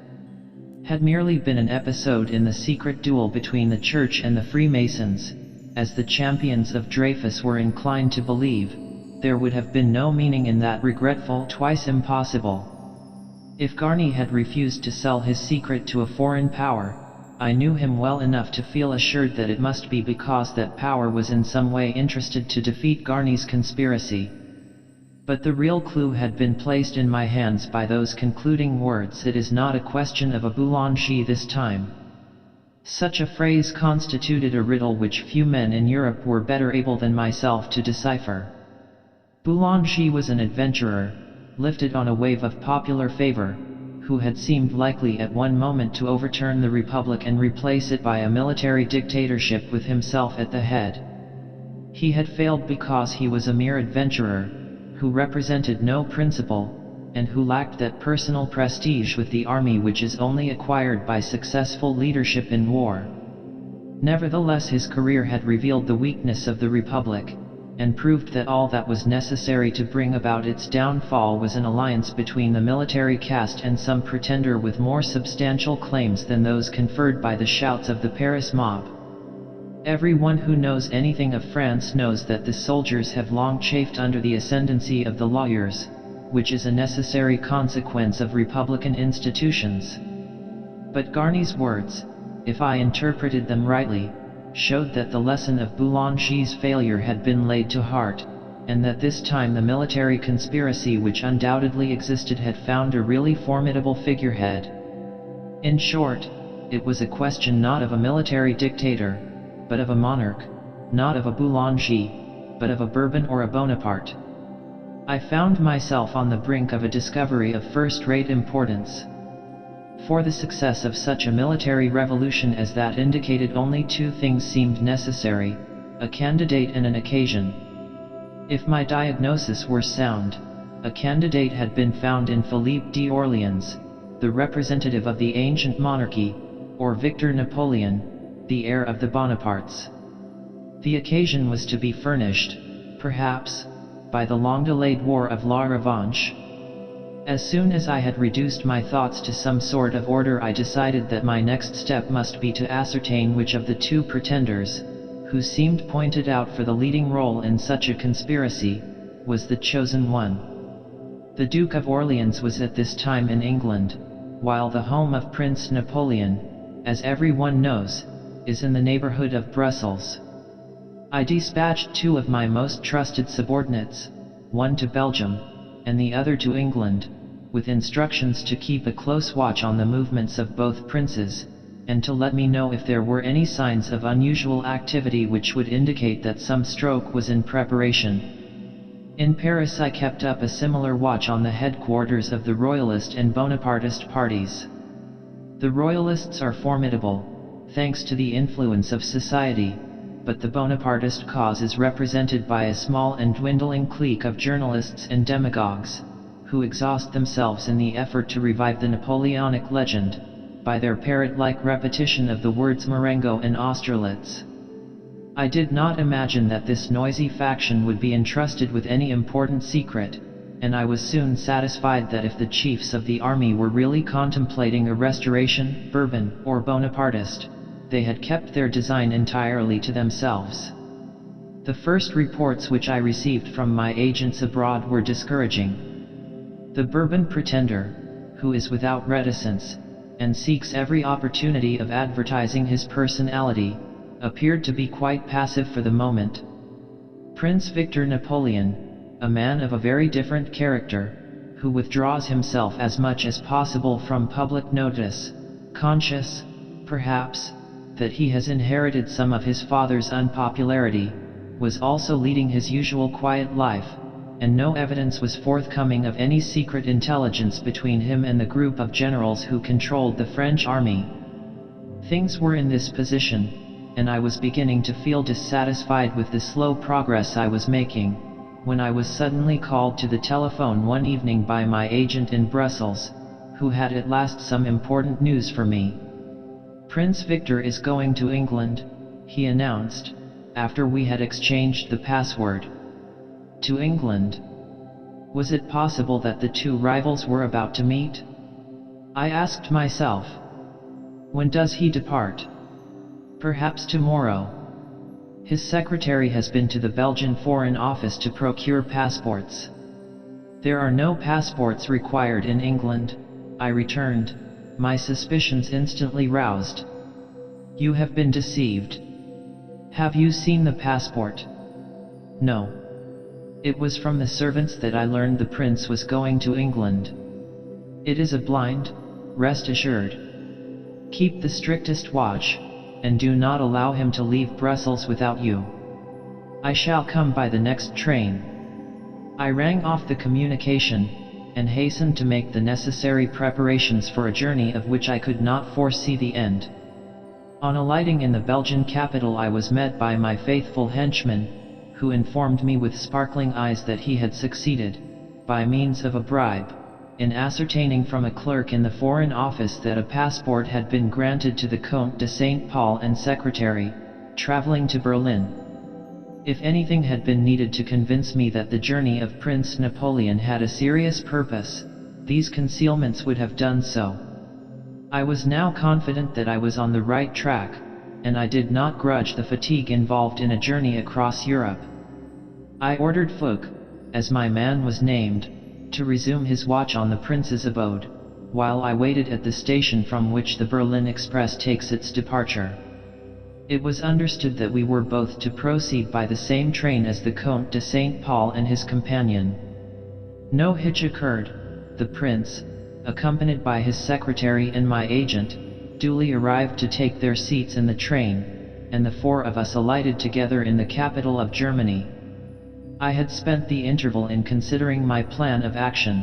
had merely been an episode in the secret duel between the Church and the Freemasons, as the champions of Dreyfus were inclined to believe, there would have been no meaning in that regretful twice impossible. If Garni had refused to sell his secret to a foreign power, I knew him well enough to feel assured that it must be because that power was in some way interested to defeat Garni's conspiracy. But the real clue had been placed in my hands by those concluding words, "It is not a question of a boulanger this time." Such a phrase constituted a riddle which few men in Europe were better able than myself to decipher. Boulanger was an adventurer, lifted on a wave of popular favor, who had seemed likely at one moment to overturn the Republic and replace it by a military dictatorship with himself at the head. He had failed because he was a mere adventurer, who represented no principle, and who lacked that personal prestige with the army which is only acquired by successful leadership in war. Nevertheless, his career had revealed the weakness of the Republic, and proved that all that was necessary to bring about its downfall was an alliance between the military caste and some pretender with more substantial claims than those conferred by the shouts of the Paris mob. Everyone who knows anything of France knows that the soldiers have long chafed under the ascendancy of the lawyers, which is a necessary consequence of republican institutions. But Garni's words, if I interpreted them rightly, showed that the lesson of Boulanger's failure had been laid to heart, and that this time the military conspiracy which undoubtedly existed had found a really formidable figurehead. In short, it was a question not of a military dictator, but of a monarch, not of a Boulanger, but of a Bourbon or a Bonaparte. I found myself on the brink of a discovery of first-rate importance. For the success of such a military revolution as that indicated only two things seemed necessary, a candidate and an occasion. If my diagnosis were sound, a candidate had been found in Philippe d'Orléans, the representative of the ancient monarchy, or Victor Napoleon, the heir of the Bonapartes. The occasion was to be furnished, perhaps, by the long-delayed War of La Revanche. As soon as I had reduced my thoughts to some sort of order, I decided that my next step must be to ascertain which of the two pretenders, who seemed pointed out for the leading role in such a conspiracy, was the chosen one. The Duke of Orleans was at this time in England, while the home of Prince Napoleon, as everyone knows, is in the neighborhood of Brussels. I dispatched two of my most trusted subordinates, one to Belgium, and the other to England, with instructions to keep a close watch on the movements of both princes, and to let me know if there were any signs of unusual activity which would indicate that some stroke was in preparation. In Paris I kept up a similar watch on the headquarters of the Royalist and Bonapartist parties. The Royalists are formidable, thanks to the influence of society, but the Bonapartist cause is represented by a small and dwindling clique of journalists and demagogues, who exhaust themselves in the effort to revive the Napoleonic legend, by their parrot-like repetition of the words Marengo and Austerlitz. I did not imagine that this noisy faction would be entrusted with any important secret, and I was soon satisfied that if the chiefs of the army were really contemplating a restoration, Bourbon or Bonapartist, they had kept their design entirely to themselves. The first reports which I received from my agents abroad were discouraging. The Bourbon pretender, who is without reticence, and seeks every opportunity of advertising his personality, appeared to be quite passive for the moment. Prince Victor Napoleon, a man of a very different character, who withdraws himself as much as possible from public notice, conscious, perhaps, that he has inherited some of his father's unpopularity, was also leading his usual quiet life, and no evidence was forthcoming of any secret intelligence between him and the group of generals who controlled the French army. Things were in this position, and I was beginning to feel dissatisfied with the slow progress I was making, when I was suddenly called to the telephone one evening by my agent in Brussels, who had at last some important news for me. "Prince Victor is going to England," he announced, after we had exchanged the password. To England? Was it possible that the two rivals were about to meet? I asked myself. When does he depart? Perhaps tomorrow. His secretary has been to the Belgian Foreign Office to procure passports. There are no passports required in England, I returned, my suspicions instantly roused. You have been deceived. Have you seen the passport? No. It was from the servants that I learned the prince was going to England. It is a blind, rest assured. Keep the strictest watch, and do not allow him to leave Brussels without you. I shall come by the next train. I rang off the communication, and hastened to make the necessary preparations for a journey of which I could not foresee the end. On alighting in the Belgian capital, I was met by my faithful henchman, who informed me with sparkling eyes that he had succeeded, by means of a bribe, in ascertaining from a clerk in the Foreign Office that a passport had been granted to the Comte de St. Paul and secretary, traveling to Berlin. If anything had been needed to convince me that the journey of Prince Napoleon had a serious purpose, these concealments would have done so. I was now confident that I was on the right track, and I did not grudge the fatigue involved in a journey across Europe. I ordered Fouque, as my man was named, to resume his watch on the prince's abode, while I waited at the station from which the Berlin Express takes its departure. It was understood that we were both to proceed by the same train as the Comte de St. Paul and his companion. No hitch occurred. The prince, accompanied by his secretary and my agent, duly arrived to take their seats in the train, and the four of us alighted together in the capital of Germany. I had spent the interval in considering my plan of action.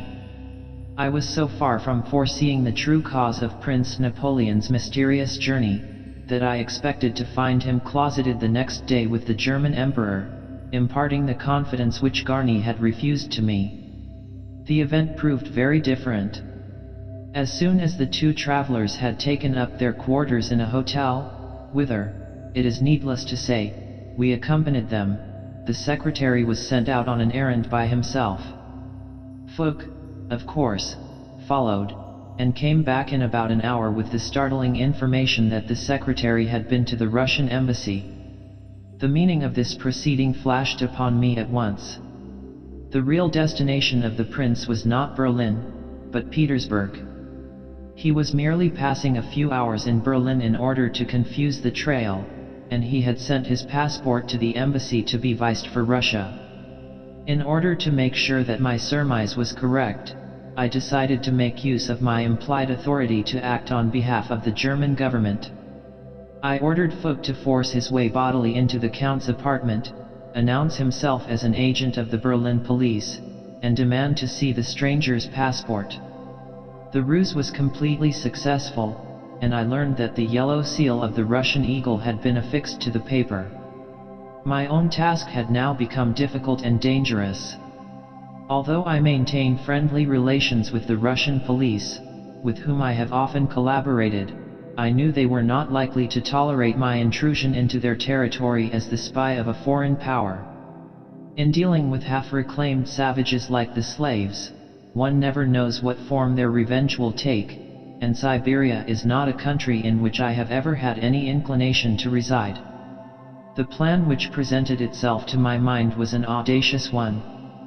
I was so far from foreseeing the true cause of Prince Napoleon's mysterious journey, that I expected to find him closeted the next day with the German Emperor, imparting the confidence which Garni had refused to me. The event proved very different. As soon as the two travelers had taken up their quarters in a hotel, whither, it is needless to say, we accompanied them, the secretary was sent out on an errand by himself. Fouque, of course, followed, and came back in about an hour with the startling information that the secretary had been to the Russian embassy. The meaning of this proceeding flashed upon me at once. The real destination of the prince was not Berlin, but Petersburg. He was merely passing a few hours in Berlin in order to confuse the trail, and he had sent his passport to the embassy to be vised for Russia. In order to make sure that my surmise was correct, I decided to make use of my implied authority to act on behalf of the German government. I ordered Fouque to force his way bodily into the Count's apartment, announce himself as an agent of the Berlin police, and demand to see the stranger's passport. The ruse was completely successful, and I learned that the yellow seal of the Russian eagle had been affixed to the paper. My own task had now become difficult and dangerous. Although I maintain friendly relations with the Russian police, with whom I have often collaborated, I knew they were not likely to tolerate my intrusion into their territory as the spy of a foreign power. In dealing with half-reclaimed savages like the slaves, one never knows what form their revenge will take, and Siberia is not a country in which I have ever had any inclination to reside. The plan which presented itself to my mind was an audacious one,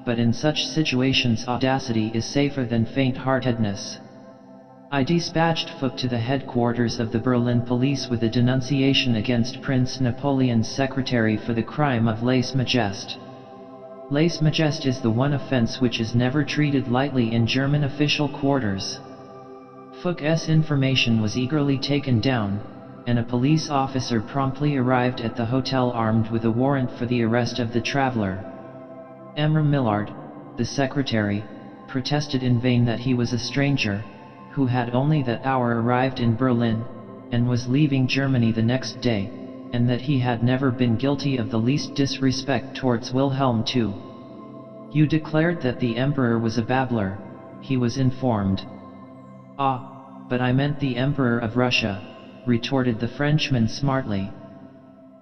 but in such situations audacity is safer than faint-heartedness. I dispatched Fouque to the headquarters of the Berlin police with a denunciation against Prince Napoleon's secretary for the crime of lèse-majesté. Lèse-majesté is the one offense which is never treated lightly in German official quarters. Fouque's information was eagerly taken down, and a police officer promptly arrived at the hotel armed with a warrant for the arrest of the traveler. Emre Millard, the secretary, protested in vain that he was a stranger, who had only that hour arrived in Berlin, and was leaving Germany the next day, and that he had never been guilty of the least disrespect towards Wilhelm II. You declared that the emperor was a babbler, he was informed. Ah, but I meant the Emperor of Russia, retorted the Frenchman smartly.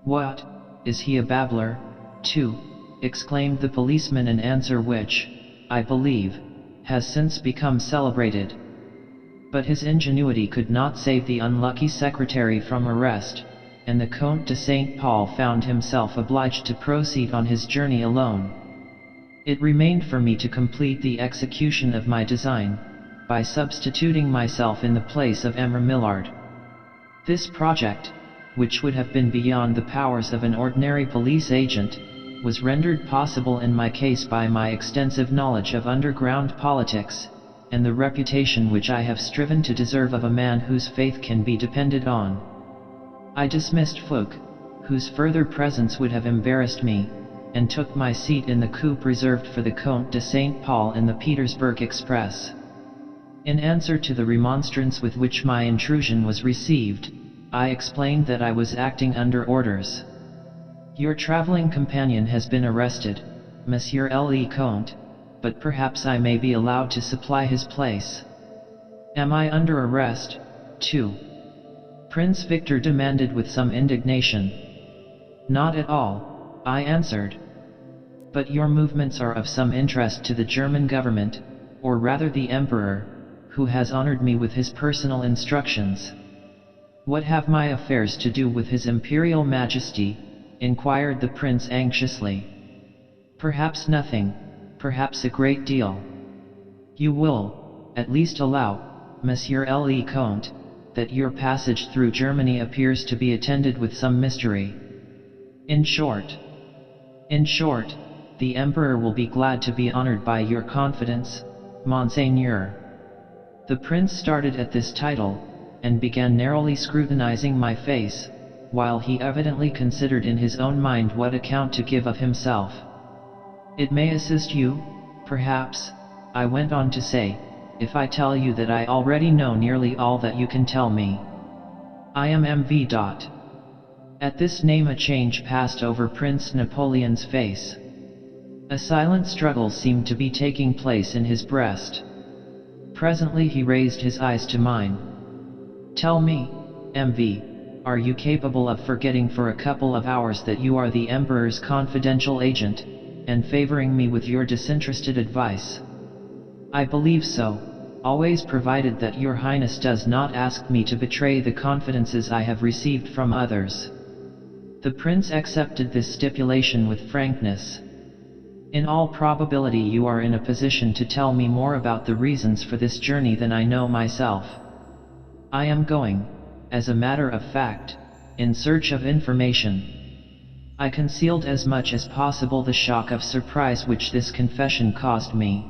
What, is he a babbler, too? Exclaimed the policeman, an answer which, I believe, has since become celebrated. But his ingenuity could not save the unlucky secretary from arrest, and the Comte de Saint Paul found himself obliged to proceed on his journey alone. It remained for me to complete the execution of my design, by substituting myself in the place of Emre Millard. This project, which would have been beyond the powers of an ordinary police agent, was rendered possible in my case by my extensive knowledge of underground politics, and the reputation which I have striven to deserve of a man whose faith can be depended on. I dismissed Fouque, whose further presence would have embarrassed me, and took my seat in the coupe reserved for the Comte de Saint Paul in the Petersburg Express. In answer to the remonstrance with which my intrusion was received, I explained that I was acting under orders. Your traveling companion has been arrested, Monsieur le Comte, but perhaps I may be allowed to supply his place. Am I under arrest, too? Prince Victor demanded with some indignation. Not at all, I answered. But your movements are of some interest to the German government, or rather the Emperor, who has honored me with his personal instructions. What have my affairs to do with His Imperial Majesty? Inquired the prince anxiously. Perhaps nothing, perhaps a great deal. You will, at least allow, Monsieur le Comte, that your passage through Germany appears to be attended with some mystery. In short, the Emperor will be glad to be honored by your confidence, Monseigneur. The prince started at this title, and began narrowly scrutinizing my face, while he evidently considered in his own mind what account to give of himself. It may assist you, perhaps, I went on to say, if I tell you that I already know nearly all that you can tell me. I am M.V. At this name a change passed over Prince Napoleon's face. A silent struggle seemed to be taking place in his breast. Presently he raised his eyes to mine. Tell me, M.V., are you capable of forgetting for a couple of hours that you are the Emperor's confidential agent, and favoring me with your disinterested advice? I believe so, always provided that your Highness does not ask me to betray the confidences I have received from others. The prince accepted this stipulation with frankness. In all probability you are in a position to tell me more about the reasons for this journey than I know myself. I am going, as a matter of fact, in search of information. I concealed as much as possible the shock of surprise which this confession caused me.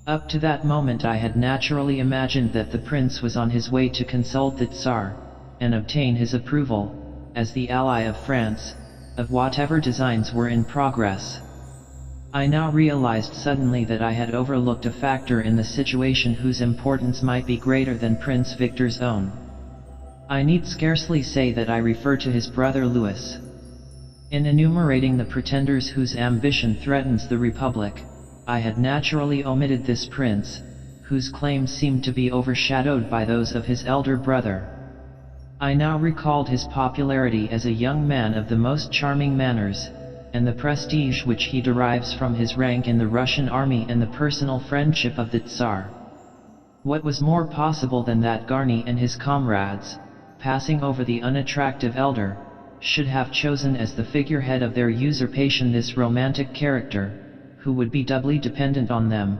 Up to that moment I had naturally imagined that the prince was on his way to consult the Tsar, and obtain his approval, as the ally of France, of whatever designs were in progress. I now realized suddenly that I had overlooked a factor in the situation whose importance might be greater than Prince Victor's own. I need scarcely say that I refer to his brother Louis. In enumerating the pretenders whose ambition threatens the Republic, I had naturally omitted this prince, whose claims seemed to be overshadowed by those of his elder brother. I now recalled his popularity as a young man of the most charming manners, and the prestige which he derives from his rank in the Russian army and the personal friendship of the Tsar. What was more possible than that Garny and his comrades, passing over the unattractive elder, should have chosen as the figurehead of their usurpation this romantic character, who would be doubly dependent on them,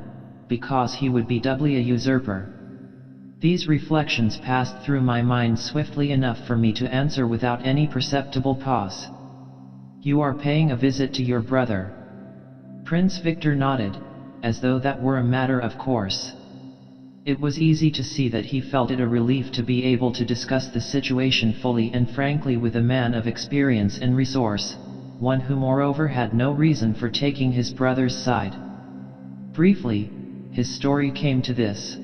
because he would be doubly a usurper. These reflections passed through my mind swiftly enough for me to answer without any perceptible pause. You are paying a visit to your brother. Prince Victor nodded, as though that were a matter of course. It was easy to see that he felt it a relief to be able to discuss the situation fully and frankly with a man of experience and resource, one who moreover had no reason for taking his brother's side. Briefly, his story came to this.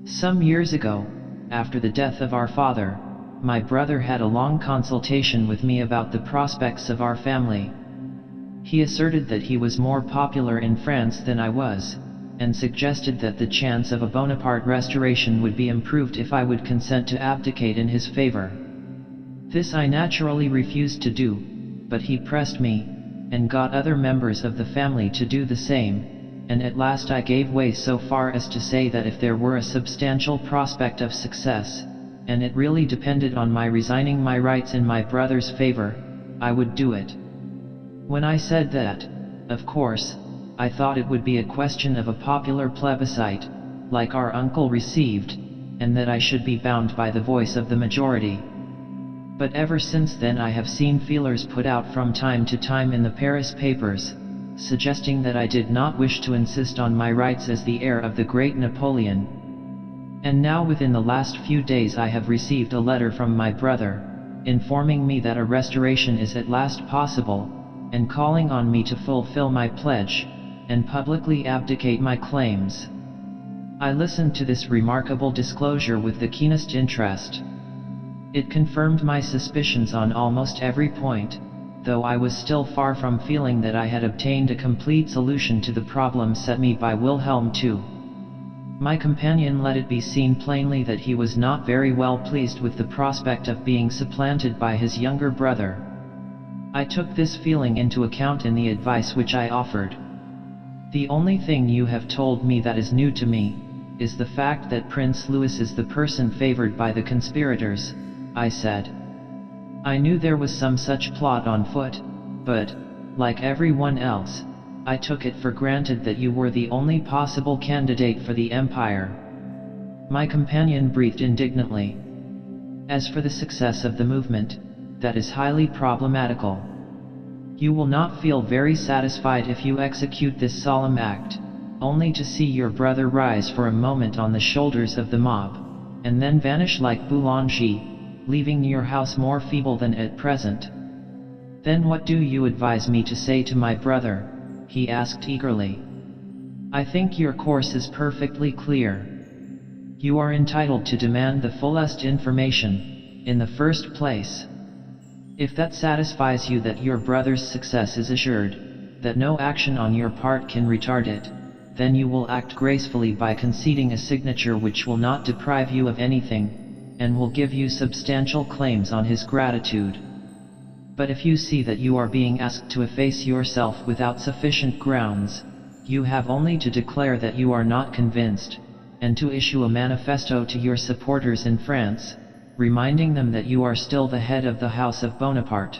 Some years ago, after the death of our father, my brother had a long consultation with me about the prospects of our family. He asserted that he was more popular in France than I was, and suggested that the chance of a Bonaparte restoration would be improved if I would consent to abdicate in his favor. This I naturally refused to do, but he pressed me, and got other members of the family to do the same, and at last I gave way so far as to say that if there were a substantial prospect of success, and it really depended on my resigning my rights in my brother's favor, I would do it. When I said that, of course, I thought it would be a question of a popular plebiscite, like our uncle received, and that I should be bound by the voice of the majority. But ever since then I have seen feelers put out from time to time in the Paris papers, suggesting that I did not wish to insist on my rights as the heir of the great Napoleon. And now within the last few days I have received a letter from my brother, informing me that a restoration is at last possible, and calling on me to fulfill my pledge, and publicly abdicate my claims. I listened to this remarkable disclosure with the keenest interest. It confirmed my suspicions on almost every point, though I was still far from feeling that I had obtained a complete solution to the problem set me by Wilhelm II. My companion let it be seen plainly that he was not very well pleased with the prospect of being supplanted by his younger brother. I took this feeling into account in the advice which I offered. The only thing you have told me that is new to me, is the fact that Prince Louis is the person favored by the conspirators, I said. I knew there was some such plot on foot, but, like everyone else, I took it for granted that you were the only possible candidate for the empire. My companion breathed indignantly. As for the success of the movement, that is highly problematical. You will not feel very satisfied if you execute this solemn act, only to see your brother rise for a moment on the shoulders of the mob, and then vanish like Boulanger, leaving your house more feeble than at present. Then what do you advise me to say to my brother? He asked eagerly. I think your course is perfectly clear. You are entitled to demand the fullest information, in the first place. If that satisfies you that your brother's success is assured, that no action on your part can retard it, then you will act gracefully by conceding a signature which will not deprive you of anything, and will give you substantial claims on his gratitude. But if you see that you are being asked to efface yourself without sufficient grounds, you have only to declare that you are not convinced, and to issue a manifesto to your supporters in France, reminding them that you are still the head of the House of Bonaparte.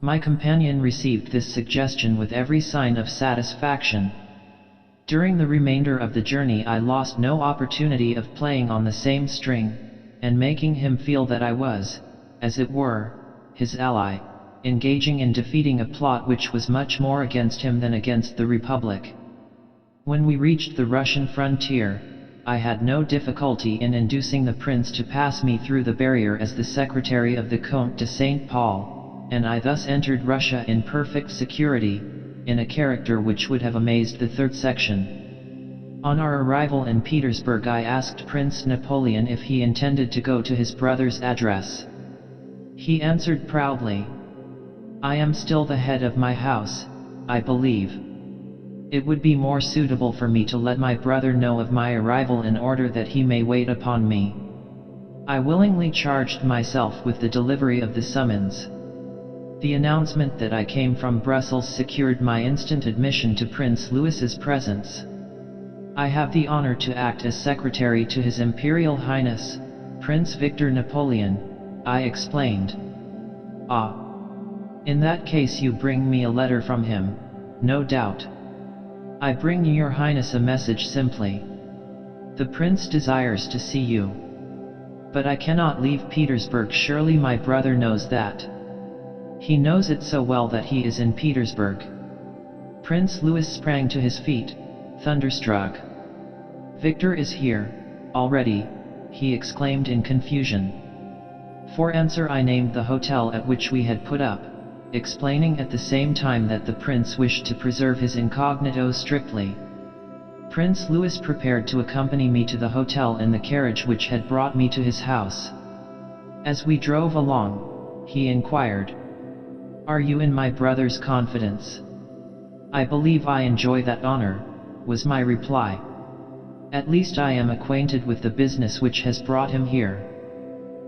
My companion received this suggestion with every sign of satisfaction. During the remainder of the journey I lost no opportunity of playing on the same string, and making him feel that I was, as it were, his ally, engaging in defeating a plot which was much more against him than against the Republic. When we reached the Russian frontier, I had no difficulty in inducing the prince to pass me through the barrier as the secretary of the Comte de St. Paul, and I thus entered Russia in perfect security, in a character which would have amazed the third section. On our arrival in Petersburg I asked Prince Napoleon if he intended to go to his brother's address. He answered proudly, I am still the head of my house, I believe. It would be more suitable for me to let my brother know of my arrival in order that he may wait upon me. I willingly charged myself with the delivery of the summons. The announcement that I came from Brussels secured my instant admission to Prince Louis's presence. I have the honor to act as secretary to His Imperial Highness, Prince Victor Napoleon, I explained. Ah. In that case you bring me a letter from him, no doubt. I bring your Highness a message simply. The Prince desires to see you. But I cannot leave Petersburg, surely my brother knows that. He knows it so well that he is in Petersburg. Prince Louis sprang to his feet, thunderstruck. "Victor is here, already," he exclaimed in confusion. For answer I named the hotel at which we had put up, explaining at the same time that the prince wished to preserve his incognito strictly. Prince Louis prepared to accompany me to the hotel in the carriage which had brought me to his house. As we drove along, he inquired, "Are you in my brother's confidence?" "I believe I enjoy that honor," was my reply. "At least I am acquainted with the business which has brought him here."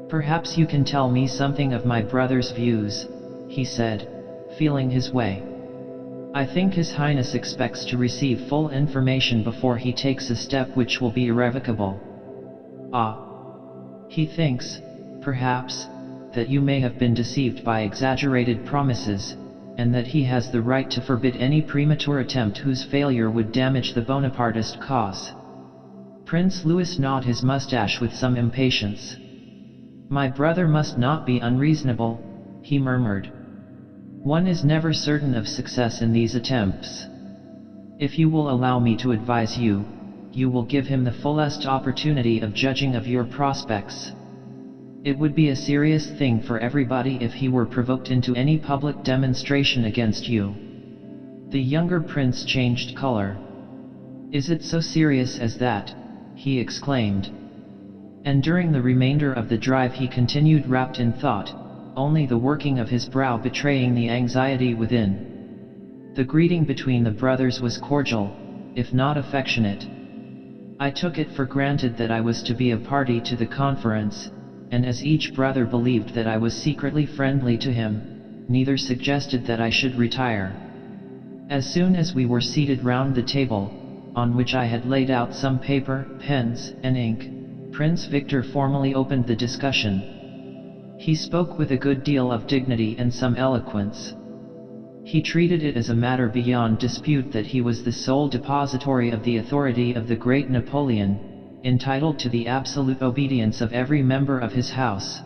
"Perhaps you can tell me something of my brother's views," he said, feeling his way. "I think His Highness expects to receive full information before he takes a step which will be irrevocable." "Ah. He thinks, perhaps, that you may have been deceived by exaggerated promises, and that he has the right to forbid any premature attempt whose failure would damage the Bonapartist cause." Prince Louis gnawed his mustache with some impatience. "My brother must not be unreasonable," he murmured. "One is never certain of success in these attempts. If you will allow me to advise you, you will give him the fullest opportunity of judging of your prospects. It would be a serious thing for everybody if he were provoked into any public demonstration against you." The younger prince changed color. "Is it so serious as that?" he exclaimed. And during the remainder of the drive he continued wrapped in thought, only the working of his brow betraying the anxiety within. The greeting between the brothers was cordial, if not affectionate. I took it for granted that I was to be a party to the conference, and as each brother believed that I was secretly friendly to him, neither suggested that I should retire. As soon as we were seated round the table, on which I had laid out some paper, pens, and ink, Prince Victor formally opened the discussion. He spoke with a good deal of dignity and some eloquence. He treated it as a matter beyond dispute that he was the sole depository of the authority of the great Napoleon, entitled to the absolute obedience of every member of his house.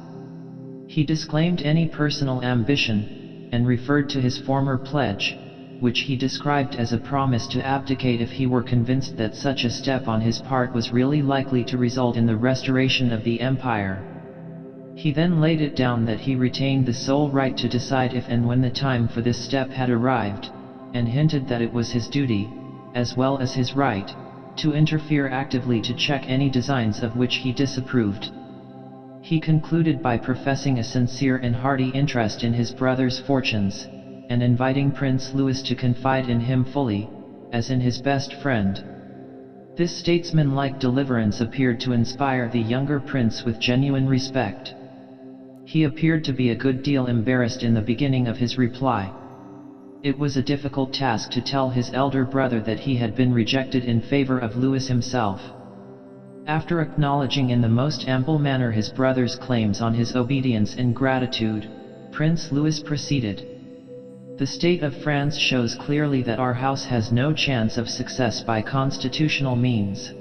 He disclaimed any personal ambition, and referred to his former pledge, which he described as a promise to abdicate if he were convinced that such a step on his part was really likely to result in the restoration of the empire. He then laid it down that he retained the sole right to decide if and when the time for this step had arrived, and hinted that it was his duty, as well as his right, to interfere actively to check any designs of which he disapproved. He concluded by professing a sincere and hearty interest in his brother's fortunes, and inviting Prince Louis to confide in him fully, as in his best friend. This statesmanlike deliverance appeared to inspire the younger prince with genuine respect. He appeared to be a good deal embarrassed in the beginning of his reply. It was a difficult task to tell his elder brother that he had been rejected in favor of Louis himself. After acknowledging in the most ample manner his brother's claims on his obedience and gratitude, Prince Louis proceeded. "The state of France shows clearly that our house has no chance of success by constitutional means.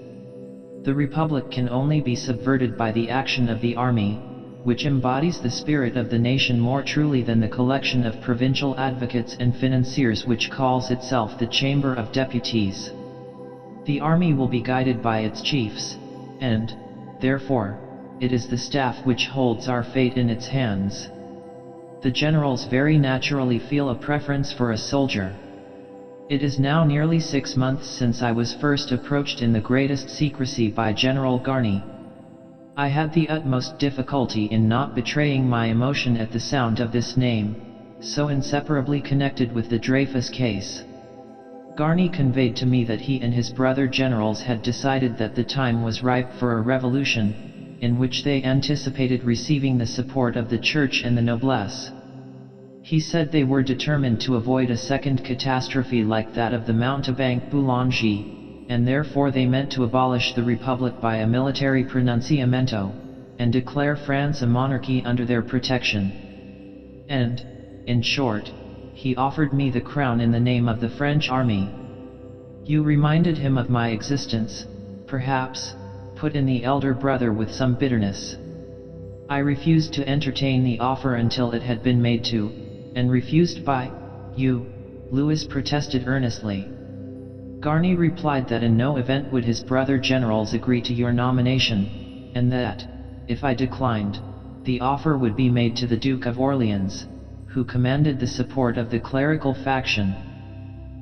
The Republic can only be subverted by the action of the army, which embodies the spirit of the nation more truly than the collection of provincial advocates and financiers which calls itself the Chamber of Deputies. The army will be guided by its chiefs, and, therefore, it is the staff which holds our fate in its hands. The generals very naturally feel a preference for a soldier. It is now nearly 6 months since I was first approached in the greatest secrecy by General Garny. I had the utmost difficulty in not betraying my emotion at the sound of this name, so inseparably connected with the Dreyfus case. Garny conveyed to me that he and his brother generals had decided that the time was ripe for a revolution, in which they anticipated receiving the support of the church and the noblesse. He said they were determined to avoid a second catastrophe like that of the mountebank Boulanger, and therefore they meant to abolish the Republic by a military pronunciamento, and declare France a monarchy under their protection. And, in short, he offered me the crown in the name of the French army. You reminded him of my existence, perhaps, put in the elder brother with some bitterness. I refused to entertain the offer until it had been made to, and refused by, you, Louis protested earnestly. Garni replied that in no event would his brother generals agree to your nomination, and that, if I declined, the offer would be made to the Duke of Orleans, who commanded the support of the clerical faction.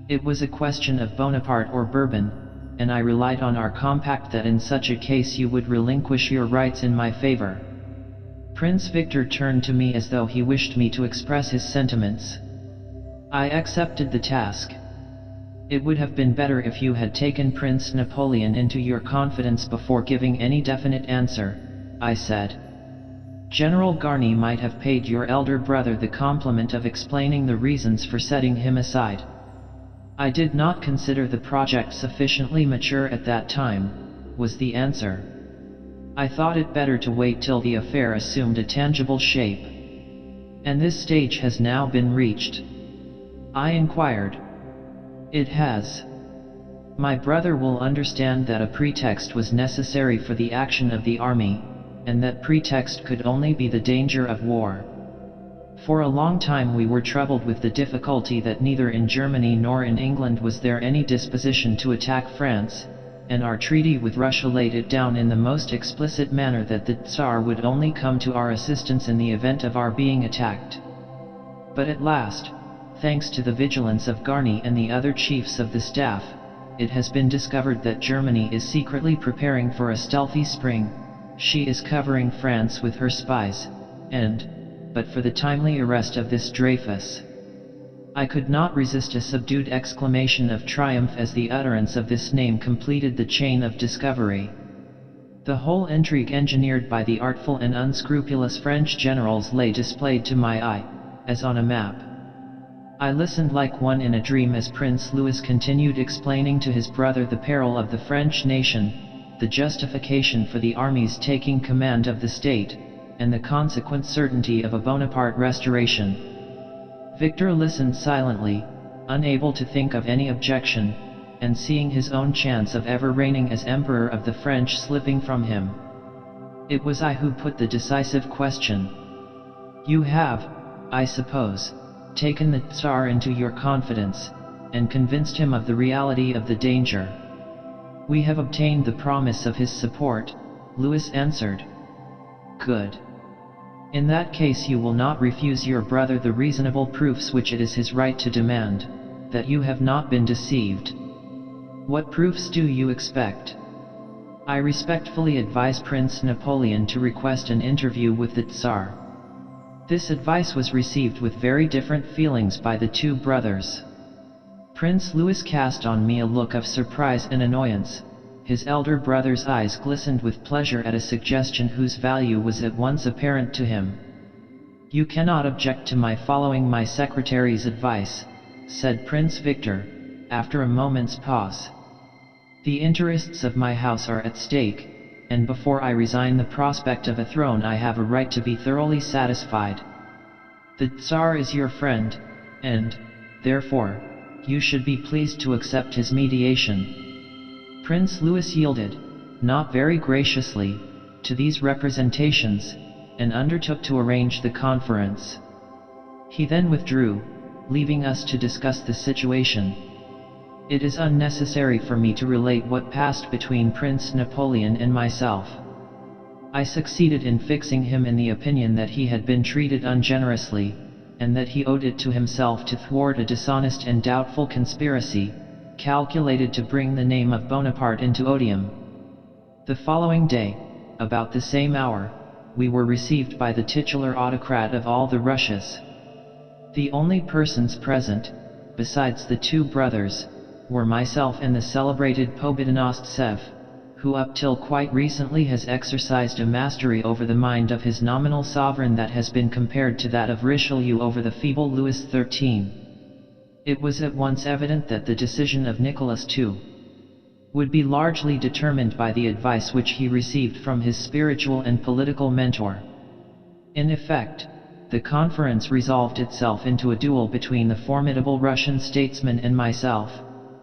It was a question of Bonaparte or Bourbon, and I relied on our compact that in such a case you would relinquish your rights in my favor. Prince Victor turned to me as though he wished me to express his sentiments. I accepted the task. It would have been better if you had taken Prince Napoleon into your confidence before giving any definite answer, I said. General Garni might have paid your elder brother the compliment of explaining the reasons for setting him aside. I did not consider the project sufficiently mature at that time, was the answer. I thought it better to wait till the affair assumed a tangible shape. And this stage has now been reached? I inquired. It has. My brother will understand that a pretext was necessary for the action of the army, and that pretext could only be the danger of war. For a long time we were troubled with the difficulty that neither in Germany nor in England was there any disposition to attack France, and our treaty with Russia laid it down in the most explicit manner that the Tsar would only come to our assistance in the event of our being attacked. But at last, thanks to the vigilance of Garni and the other chiefs of the staff, it has been discovered that Germany is secretly preparing for a stealthy spring. She is covering France with her spies, and, but for the timely arrest of this Dreyfus. I could not resist a subdued exclamation of triumph as the utterance of this name completed the chain of discovery. The whole intrigue engineered by the artful and unscrupulous French generals lay displayed to my eye, as on a map. I listened like one in a dream as Prince Louis continued explaining to his brother the peril of the French nation, the justification for the army's taking command of the state, and the consequent certainty of a Bonaparte restoration. Victor listened silently, unable to think of any objection, and seeing his own chance of ever reigning as Emperor of the French slipping from him. It was I who put the decisive question. You have, I suppose, taken the Tsar into your confidence, and convinced him of the reality of the danger. We have obtained the promise of his support, Louis answered. Good. In that case you will not refuse your brother the reasonable proofs which it is his right to demand, that you have not been deceived. What proofs do you expect? I respectfully advise Prince Napoleon to request an interview with the Tsar. This advice was received with very different feelings by the two brothers. Prince Louis cast on me a look of surprise and annoyance. His elder brother's eyes glistened with pleasure at a suggestion whose value was at once apparent to him. You cannot object to my following my secretary's advice, said Prince Victor, after a moment's pause. The interests of my house are at stake, and before I resign the prospect of a throne I have a right to be thoroughly satisfied. The Tsar is your friend, and, therefore, you should be pleased to accept his mediation. Prince Louis yielded, not very graciously, to these representations, and undertook to arrange the conference. He then withdrew, leaving us to discuss the situation. It is unnecessary for me to relate what passed between Prince Napoleon and myself. I succeeded in fixing him in the opinion that he had been treated ungenerously, and that he owed it to himself to thwart a dishonest and doubtful conspiracy, calculated to bring the name of Bonaparte into odium. The following day, about the same hour, we were received by the titular autocrat of all the Russias. The only persons present, besides the two brothers, were myself and the celebrated Pobedonostsev, who up till quite recently has exercised a mastery over the mind of his nominal sovereign that has been compared to that of Richelieu over the feeble Louis XIII. It was at once evident that the decision of Nicholas II would be largely determined by the advice which he received from his spiritual and political mentor. In effect, the conference resolved itself into a duel between the formidable Russian statesman and myself.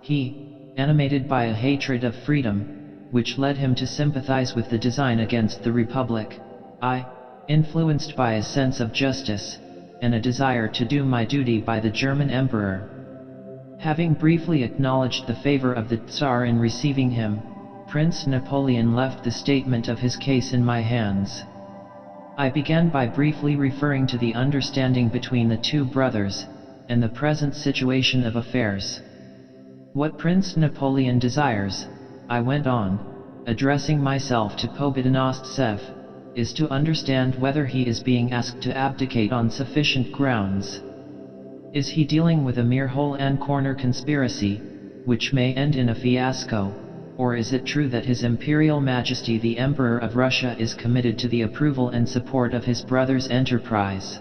He, animated by a hatred of freedom, which led him to sympathize with the design against the Republic. I, influenced by a sense of justice, and a desire to do my duty by the German Emperor. Having briefly acknowledged the favor of the Tsar in receiving him, Prince Napoleon left the statement of his case in my hands. I began by briefly referring to the understanding between the two brothers, and the present situation of affairs. What Prince Napoleon desires, I went on, addressing myself to Pobedonostsev, is to understand whether he is being asked to abdicate on sufficient grounds. Is he dealing with a mere hole-and-corner conspiracy, which may end in a fiasco, or is it true that His Imperial Majesty the Emperor of Russia is committed to the approval and support of his brother's enterprise?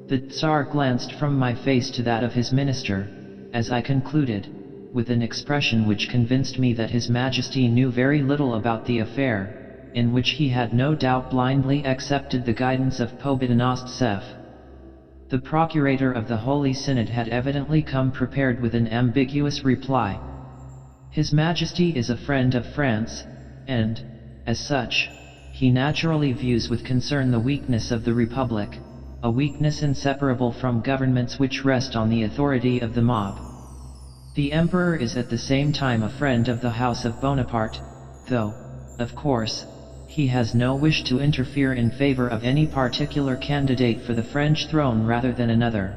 The Tsar glanced from my face to that of his minister, as I concluded, with an expression which convinced me that His Majesty knew very little about the affair, in which he had no doubt blindly accepted the guidance of Pobedonostsev. The procurator of the Holy Synod had evidently come prepared with an ambiguous reply. His Majesty is a friend of France, and, as such, he naturally views with concern the weakness of the Republic, a weakness inseparable from governments which rest on the authority of the mob. The Emperor is at the same time a friend of the House of Bonaparte, though, of course, he has no wish to interfere in favor of any particular candidate for the French throne rather than another.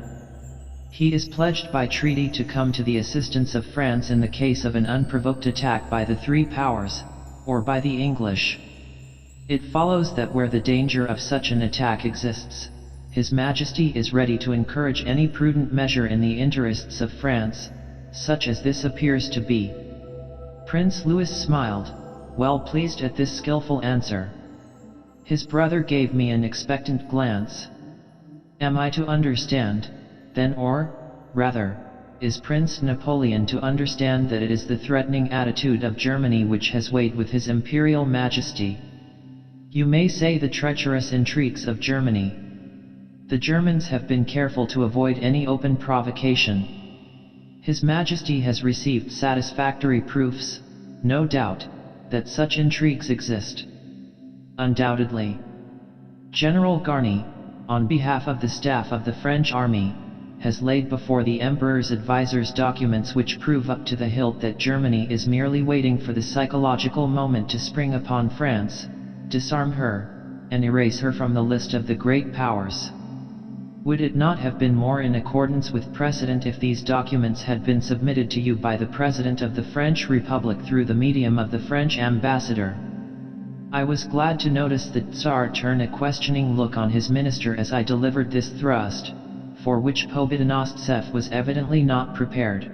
He is pledged by treaty to come to the assistance of France in the case of an unprovoked attack by the three powers, or by the English. It follows that where the danger of such an attack exists, His Majesty is ready to encourage any prudent measure in the interests of France, such as this appears to be. Prince Louis smiled, well pleased at this skillful answer. His brother gave me an expectant glance. Am I to understand, then, or, rather, is Prince Napoleon to understand that it is the threatening attitude of Germany which has weighed with His Imperial Majesty? You may say the treacherous intrigues of Germany. The Germans have been careful to avoid any open provocation. His Majesty has received satisfactory proofs, no doubt, that such intrigues exist. Undoubtedly. General Garny, on behalf of the staff of the French army, has laid before the Emperor's advisers documents which prove up to the hilt that Germany is merely waiting for the psychological moment to spring upon France, disarm her, and erase her from the list of the great powers. Would it not have been more in accordance with precedent if these documents had been submitted to you by the President of the French Republic through the medium of the French ambassador? I was glad to notice the Tsar turn a questioning look on his minister as I delivered this thrust, for which Pobedonostsev was evidently not prepared.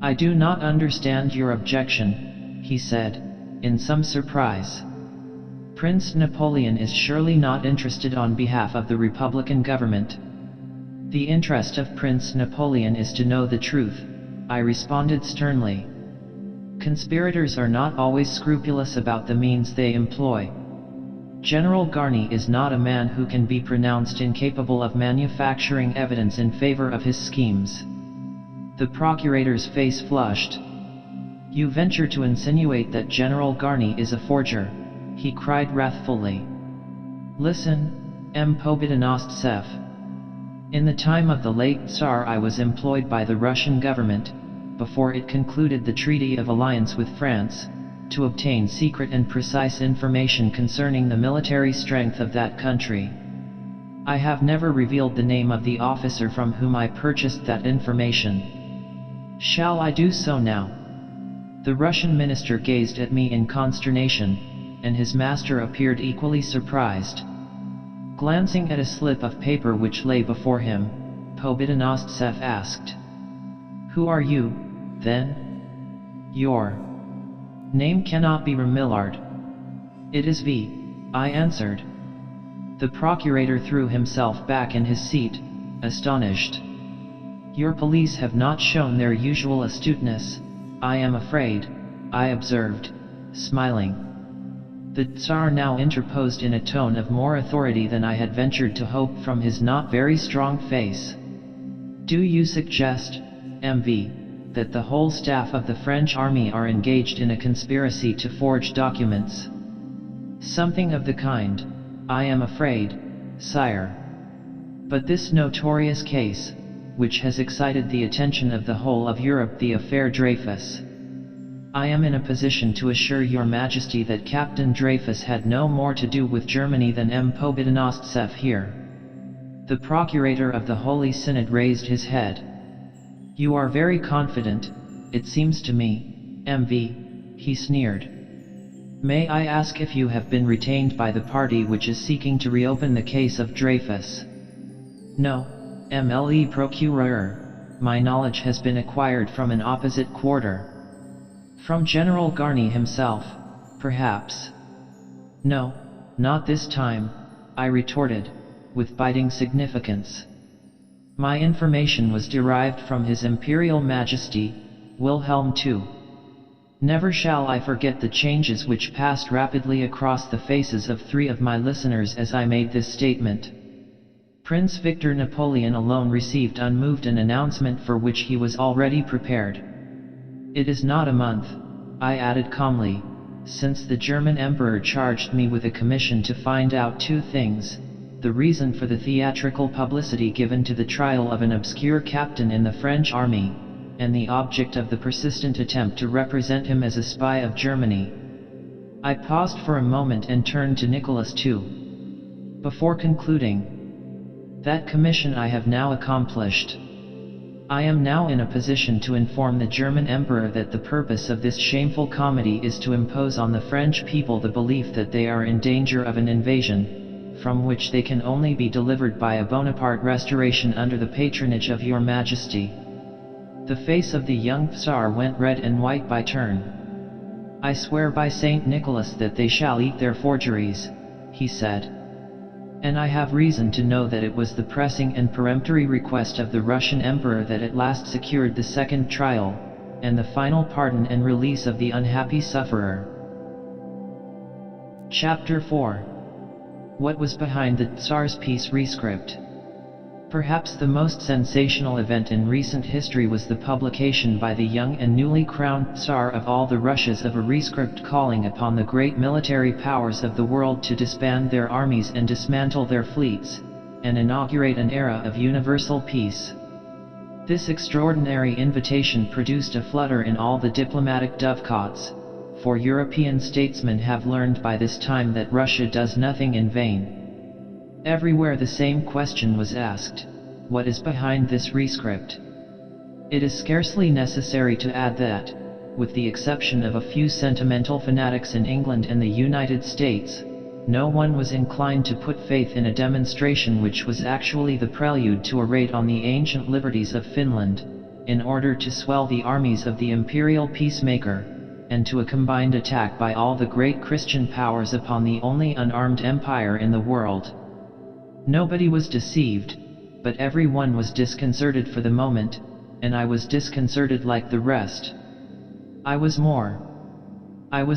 I do not understand your objection, he said, in some surprise. Prince Napoleon is surely not interested on behalf of the Republican government. The interest of Prince Napoleon is to know the truth, I responded sternly. Conspirators are not always scrupulous about the means they employ. General Garny is not a man who can be pronounced incapable of manufacturing evidence in favor of his schemes. The procurator's face flushed. You venture to insinuate that General Garny is a forger, he cried wrathfully. Listen, M. Pobedonostsev. In the time of the late Tsar I was employed by the Russian government, before it concluded the Treaty of Alliance with France, to obtain secret and precise information concerning the military strength of that country. I have never revealed the name of the officer from whom I purchased that information. Shall I do so now? The Russian minister gazed at me in consternation, and his master appeared equally surprised. Glancing at a slip of paper which lay before him, Pobedonostsev asked, Who are you, then? Your name cannot be Millard. It is V. I answered. The procurator threw himself back in his seat, astonished. Your police have not shown their usual astuteness, I am afraid, I observed, smiling. The Tsar now interposed in a tone of more authority than I had ventured to hope from his not very strong face. Do you suggest, MV, that the whole staff of the French army are engaged in a conspiracy to forge documents? Something of the kind, I am afraid, sire. But this notorious case, which has excited the attention of the whole of Europe, the affair Dreyfus. I am in a position to assure your Majesty that Captain Dreyfus had no more to do with Germany than M. Pobedonostsev here. The procurator of the Holy Synod raised his head. You are very confident, it seems to me, MV, he sneered. May I ask if you have been retained by the party which is seeking to reopen the case of Dreyfus? No, MLE Procureur, my knowledge has been acquired from an opposite quarter. From General Garny himself, perhaps. No, not this time, I retorted, with biting significance. My information was derived from His Imperial Majesty, Wilhelm II. Never shall I forget the changes which passed rapidly across the faces of 3 of my listeners as I made this statement. Prince Victor Napoleon alone received unmoved an announcement for which he was already prepared. It is not a month, I added calmly, since the German Emperor charged me with a commission to find out 2 things: the reason for the theatrical publicity given to the trial of an obscure captain in the French army, and the object of the persistent attempt to represent him as a spy of Germany. I paused for a moment and turned to Nicholas II. Before concluding, that commission I have now accomplished. I am now in a position to inform the German Emperor that the purpose of this shameful comedy is to impose on the French people the belief that they are in danger of an invasion, from which they can only be delivered by a Bonaparte restoration under the patronage of your Majesty. The face of the young Tsar went red and white by turn. I swear by Saint Nicholas that they shall eat their forgeries, he said. And I have reason to know that it was the pressing and peremptory request of the Russian Emperor that at last secured the second trial, and the final pardon and release of the unhappy sufferer. Chapter 4. What was behind the Tsar's peace rescript? Perhaps the most sensational event in recent history was the publication by the young and newly crowned Tsar of all the Russias of a rescript calling upon the great military powers of the world to disband their armies and dismantle their fleets, and inaugurate an era of universal peace. This extraordinary invitation produced a flutter in all the diplomatic dovecots, for European statesmen have learned by this time that Russia does nothing in vain. Everywhere the same question was asked: what is behind this rescript? It is scarcely necessary to add that, with the exception of a few sentimental fanatics in England and the United States, no one was inclined to put faith in a demonstration which was actually the prelude to a raid on the ancient liberties of Finland, in order to swell the armies of the imperial peacemaker, and to a combined attack by all the great Christian powers upon the only unarmed empire in the world. Nobody was deceived, but everyone was disconcerted for the moment, and I was disconcerted like the rest. I was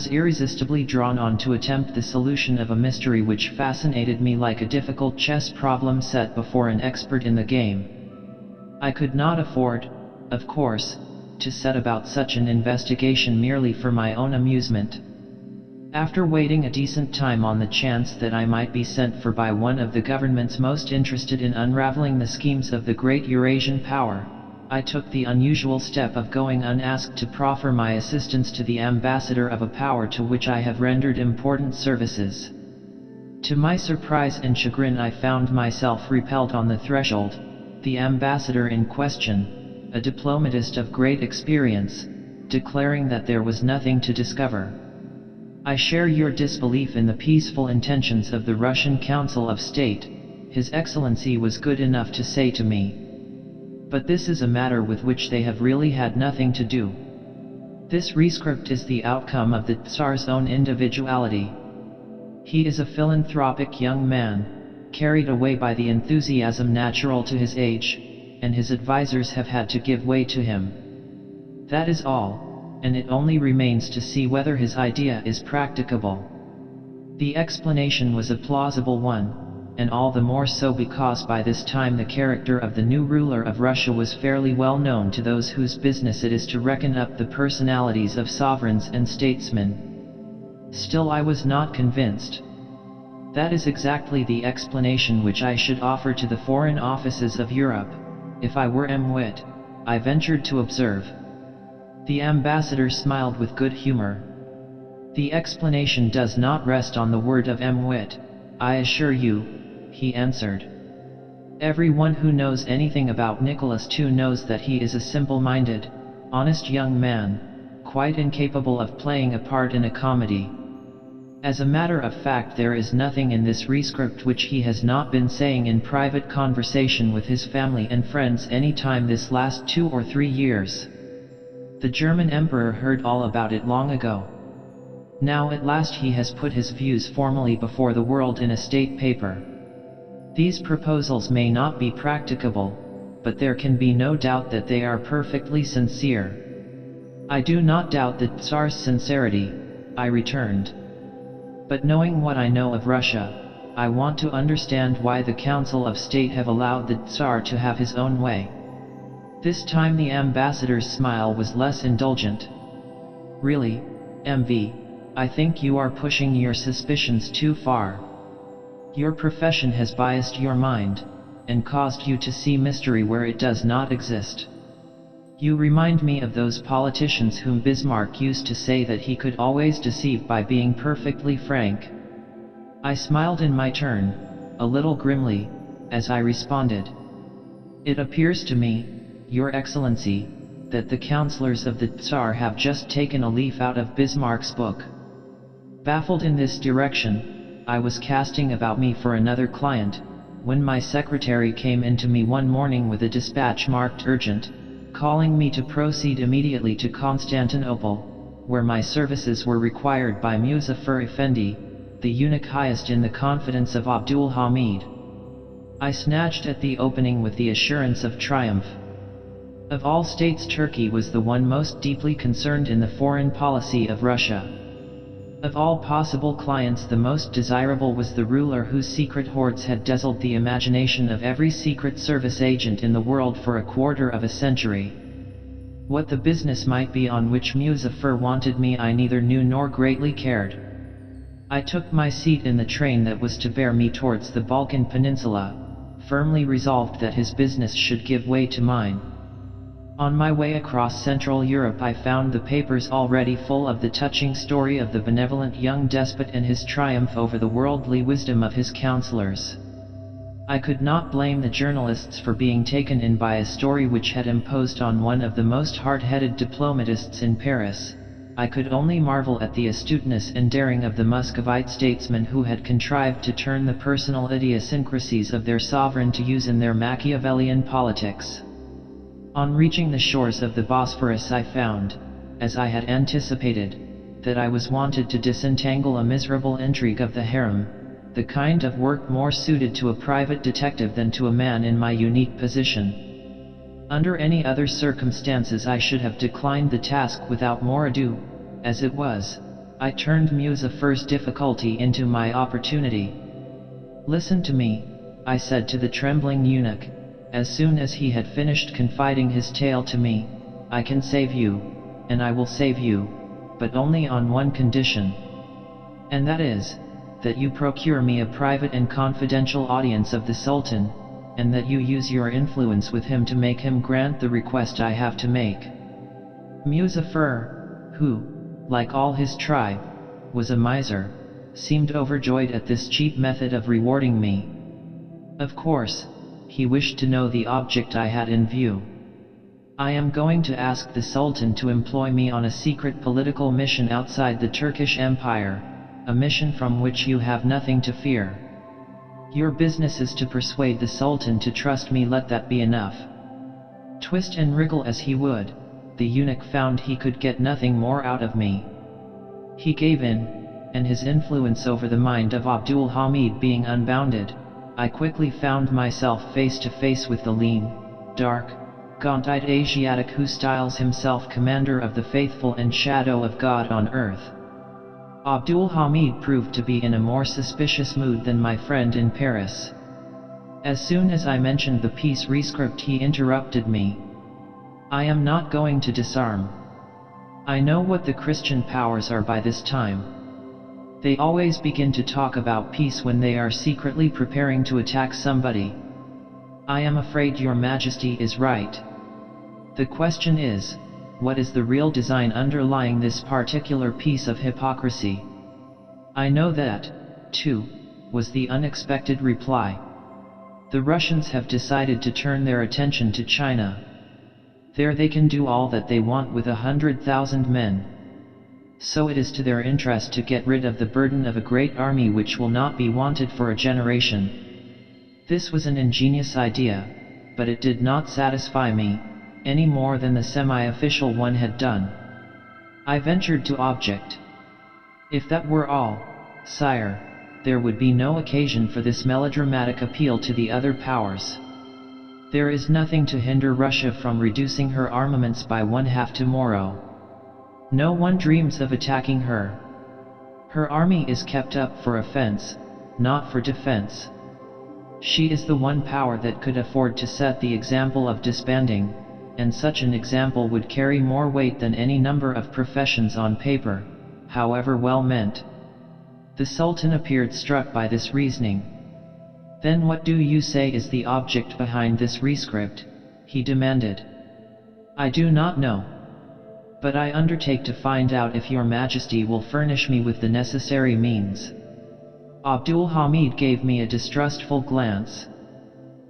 irresistibly drawn on to attempt the solution of a mystery which fascinated me like a difficult chess problem set before an expert in the game. I could not afford, of course, to set about such an investigation merely for my own amusement. After waiting a decent time on the chance that I might be sent for by one of the governments most interested in unraveling the schemes of the great Eurasian power, I took the unusual step of going unasked to proffer my assistance to the ambassador of a power to which I have rendered important services. To my surprise and chagrin, I found myself repelled on the threshold. The ambassador in question, a diplomatist of great experience, declaring that there was nothing to discover. I share your disbelief in the peaceful intentions of the Russian Council of State, His Excellency was good enough to say to me. But this is a matter with which they have really had nothing to do. This rescript is the outcome of the Tsar's own individuality. He is a philanthropic young man, carried away by the enthusiasm natural to his age, and his advisors have had to give way to him. That is all. And it only remains to see whether his idea is practicable. The explanation was a plausible one, and all the more so because by this time the character of the new ruler of Russia was fairly well known to those whose business it is to reckon up the personalities of sovereigns and statesmen. Still, I was not convinced. That is exactly the explanation which I should offer to the foreign offices of Europe, if I were MWIT, I ventured to observe. The ambassador smiled with good humor. The explanation does not rest on the word of MWIT, I assure you, he answered. Everyone who knows anything about Nicholas II knows that he is a simple-minded, honest young man, quite incapable of playing a part in a comedy. As a matter of fact, there is nothing in this rescript which he has not been saying in private conversation with his family and friends any time this last 2 or 3 years. The German emperor heard all about it long ago. Now at last he has put his views formally before the world in a state paper. These proposals may not be practicable, but there can be no doubt that they are perfectly sincere. I do not doubt the Tsar's sincerity, I returned. But knowing what I know of Russia, I want to understand why the Council of State have allowed the Tsar to have his own way. This time the ambassador's smile was less indulgent. Really, MV, I think you are pushing your suspicions too far. Your profession has biased your mind, and caused you to see mystery where it does not exist. You remind me of those politicians whom Bismarck used to say that he could always deceive by being perfectly frank. I smiled in my turn, a little grimly, as I responded. It appears to me, Your Excellency, that the counselors of the Tsar have just taken a leaf out of Bismarck's book. Baffled in this direction, I was casting about me for another client, when my secretary came into me one morning with a dispatch marked urgent, calling me to proceed immediately to Constantinople, where my services were required by Muzaffar Effendi, the eunuch highest in the confidence of Abdul Hamid. I snatched at the opening with the assurance of triumph. Of all states, Turkey was the one most deeply concerned in the foreign policy of Russia. Of all possible clients, the most desirable was the ruler whose secret hoards had dazzled the imagination of every secret service agent in the world for a quarter of a century. What the business might be on which Muzaffar wanted me I neither knew nor greatly cared. I took my seat in the train that was to bear me towards the Balkan Peninsula, firmly resolved that his business should give way to mine. On my way across Central Europe I found the papers already full of the touching story of the benevolent young despot and his triumph over the worldly wisdom of his counselors. I could not blame the journalists for being taken in by a story which had imposed on one of the most hard-headed diplomatists in Paris. I could only marvel at the astuteness and daring of the Muscovite statesmen who had contrived to turn the personal idiosyncrasies of their sovereign to use in their Machiavellian politics. On reaching the shores of the Bosphorus I found, as I had anticipated, that I was wanted to disentangle a miserable intrigue of the harem, the kind of work more suited to a private detective than to a man in my unique position. Under any other circumstances I should have declined the task without more ado. As it was, I turned Muzaffar's difficulty into my opportunity. "Listen to me," I said to the trembling eunuch. As soon as he had finished confiding his tale to me, "I can save you, and I will save you, but only on one condition. And that is, that you procure me a private and confidential audience of the Sultan, and that you use your influence with him to make him grant the request I have to make." Muzaffar, who, like all his tribe, was a miser, seemed overjoyed at this cheap method of rewarding me. Of course, he wished to know the object I had in view. "I am going to ask the Sultan to employ me on a secret political mission outside the Turkish Empire, a mission from which you have nothing to fear. Your business is to persuade the Sultan to trust me, let that be enough." Twist and wriggle as he would, the eunuch found he could get nothing more out of me. He gave in, and his influence over the mind of Abdul Hamid being unbounded, I quickly found myself face to face with the lean, dark, gaunt-eyed Asiatic who styles himself commander of the faithful and shadow of God on earth. Abdul Hamid proved to be in a more suspicious mood than my friend in Paris. As soon as I mentioned the peace rescript he interrupted me. "I am not going to disarm. I know what the Christian powers are by this time. They always begin to talk about peace when they are secretly preparing to attack somebody. I am afraid your Majesty is right. The question is, what is the real design underlying this particular piece of hypocrisy? I know that, too, was the unexpected reply. The Russians have decided to turn their attention to China. There they can do all that they want with 100,000 men. So it is to their interest to get rid of the burden of a great army which will not be wanted for a generation. This was an ingenious idea, but it did not satisfy me, any more than the semi-official one had done. I ventured to object. If that were all, sire, there would be no occasion for this melodramatic appeal to the other powers. There is nothing to hinder Russia from reducing her armaments by 1/2 tomorrow. No one dreams of attacking her. Her army is kept up for offense, not for defense. She is the one power that could afford to set the example of disbanding, and such an example would carry more weight than any number of professions on paper, however well meant. The Sultan appeared struck by this reasoning. Then what do you say is the object behind this rescript? He demanded. I do not know. But I undertake to find out if your Majesty will furnish me with the necessary means. Abdul Hamid gave me a distrustful glance.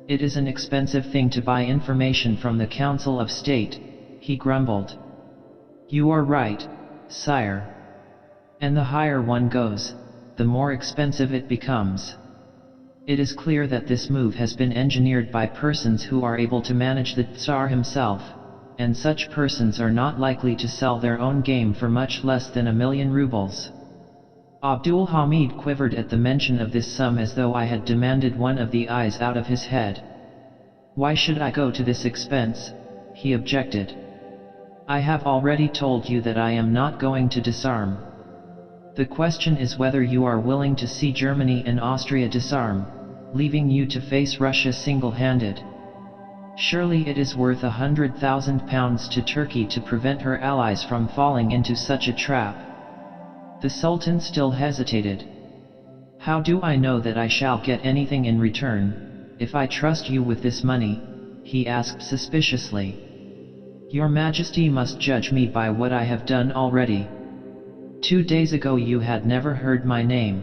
It is an expensive thing to buy information from the Council of State, he grumbled. You are right, sire. And the higher one goes, the more expensive it becomes. It is clear that this move has been engineered by persons who are able to manage the Tsar himself, and such persons are not likely to sell their own game for much less than 1,000,000 rubles. Abdul Hamid quivered at the mention of this sum as though I had demanded one of the eyes out of his head. Why should I go to this expense? He objected. I have already told you that I am not going to disarm. The question is whether you are willing to see Germany and Austria disarm, leaving you to face Russia single-handed. Surely it is worth 100,000 pounds to Turkey to prevent her allies from falling into such a trap. The Sultan still hesitated. How do I know that I shall get anything in return, if I trust you with this money? He asked suspiciously. Your Majesty must judge me by what I have done already. 2 days ago you had never heard my name.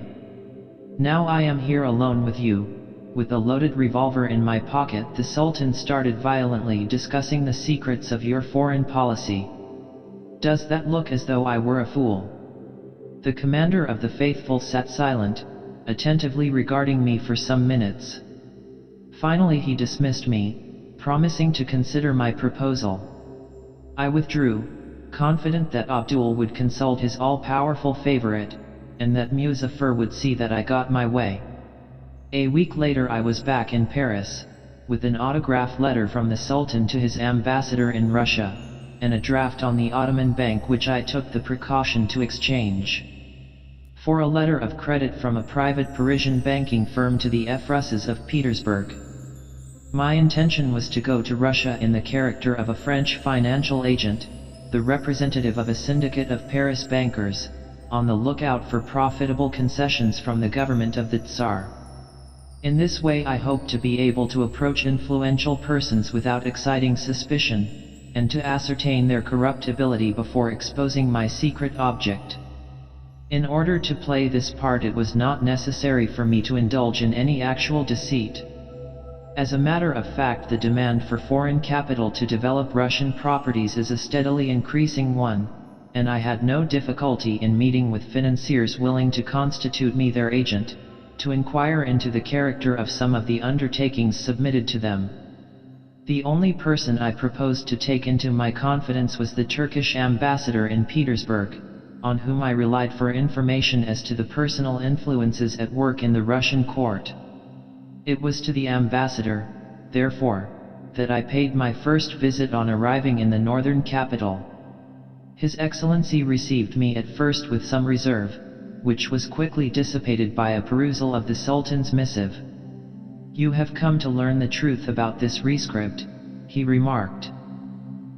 Now I am here alone with you. With a loaded revolver in my pocket, the Sultan started violently discussing the secrets of your foreign policy. Does that look as though I were a fool? The commander of the faithful sat silent, attentively regarding me for some minutes. Finally he dismissed me, promising to consider my proposal. I withdrew, confident that Abdul would consult his all-powerful favorite, and that Muzaffar would see that I got my way. A week later I was back in Paris, with an autograph letter from the Sultan to his ambassador in Russia, and a draft on the Ottoman Bank which I took the precaution to exchange for a letter of credit from a private Parisian banking firm to the EMPRESS of Petersburg. My intention was to go to Russia in the character of a French financial agent, the representative of a syndicate of Paris bankers, on the lookout for profitable concessions from the government of the Tsar. In this way I hoped to be able to approach influential persons without exciting suspicion, and to ascertain their corruptibility before exposing my secret object. In order to play this part it was not necessary for me to indulge in any actual deceit. As a matter of fact, the demand for foreign capital to develop Russian properties is a steadily increasing one, and I had no difficulty in meeting with financiers willing to constitute me their agent, to inquire into the character of some of the undertakings submitted to them. The only person I proposed to take into my confidence was the Turkish ambassador in Petersburg, on whom I relied for information as to the personal influences at work in the Russian court. It was to the ambassador, therefore, that I paid my first visit on arriving in the northern capital. His Excellency received me at first with some reserve, which was quickly dissipated by a perusal of the Sultan's missive. You have come to learn the truth about this rescript, he remarked.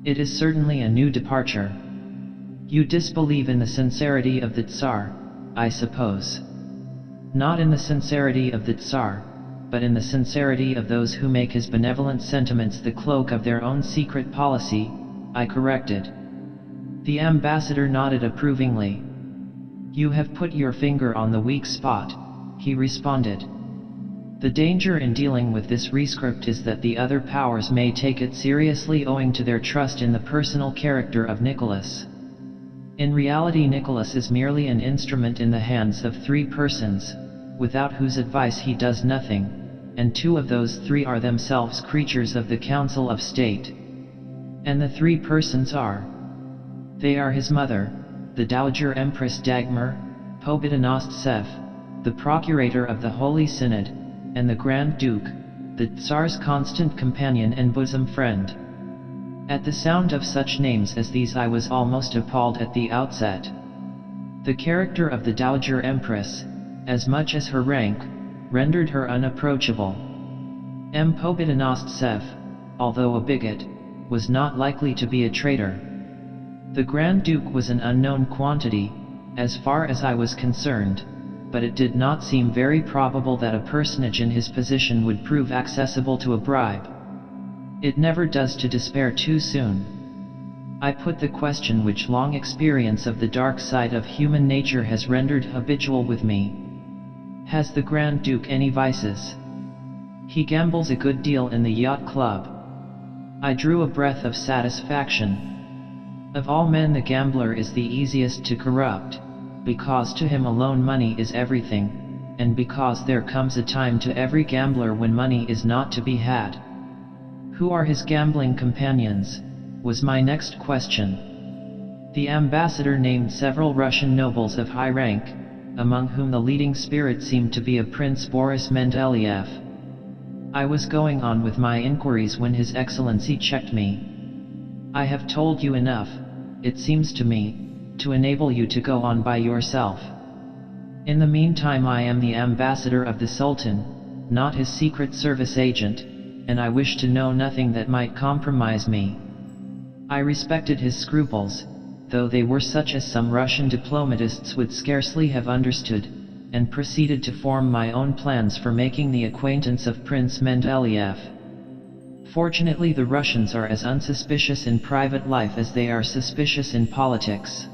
It is certainly a new departure. You disbelieve in the sincerity of the Tsar, I suppose. Not in the sincerity of the Tsar, but in the sincerity of those who make his benevolent sentiments the cloak of their own secret policy, I corrected. The ambassador nodded approvingly. "You have put your finger on the weak spot," he responded. "The danger in dealing with this rescript is that the other powers may take it seriously owing to their trust in the personal character of Nicholas. In reality, Nicholas is merely an instrument in the hands of 3 persons, without whose advice he does nothing, and 2 of those 3 are themselves creatures of the Council of State. And the 3 persons are. They are his mother, the Dowager Empress Dagmar, Pobedonostsev, the Procurator of the Holy Synod, and the Grand Duke, the Tsar's constant companion and bosom friend." At the sound of such names as these I was almost appalled at the outset. The character of the Dowager Empress, as much as her rank, rendered her unapproachable. Pobedonostsev, although a bigot, was not likely to be a traitor. The Grand Duke was an unknown quantity, as far as I was concerned, but it did not seem very probable that a personage in his position would prove accessible to a bribe. It never does to despair too soon. I put the question which long experience of the dark side of human nature has rendered habitual with me. "Has the Grand Duke any vices?" "He gambles a good deal in the yacht club." I drew a breath of satisfaction. Of all men the gambler is the easiest to corrupt, because to him alone money is everything, and because there comes a time to every gambler when money is not to be had. "Who are his gambling companions?" was my next question. The ambassador named several Russian nobles of high rank, among whom the leading spirit seemed to be a Prince Boris Mendeleev. I was going on with my inquiries when His Excellency checked me. "I have told you enough, it seems to me, to enable you to go on by yourself. In the meantime I am the ambassador of the Sultan, not his Secret Service agent, and I wish to know nothing that might compromise me." I respected his scruples, though they were such as some Russian diplomatists would scarcely have understood, and proceeded to form my own plans for making the acquaintance of Prince Mendeleev. Fortunately, the Russians are as unsuspicious in private life as they are suspicious in politics.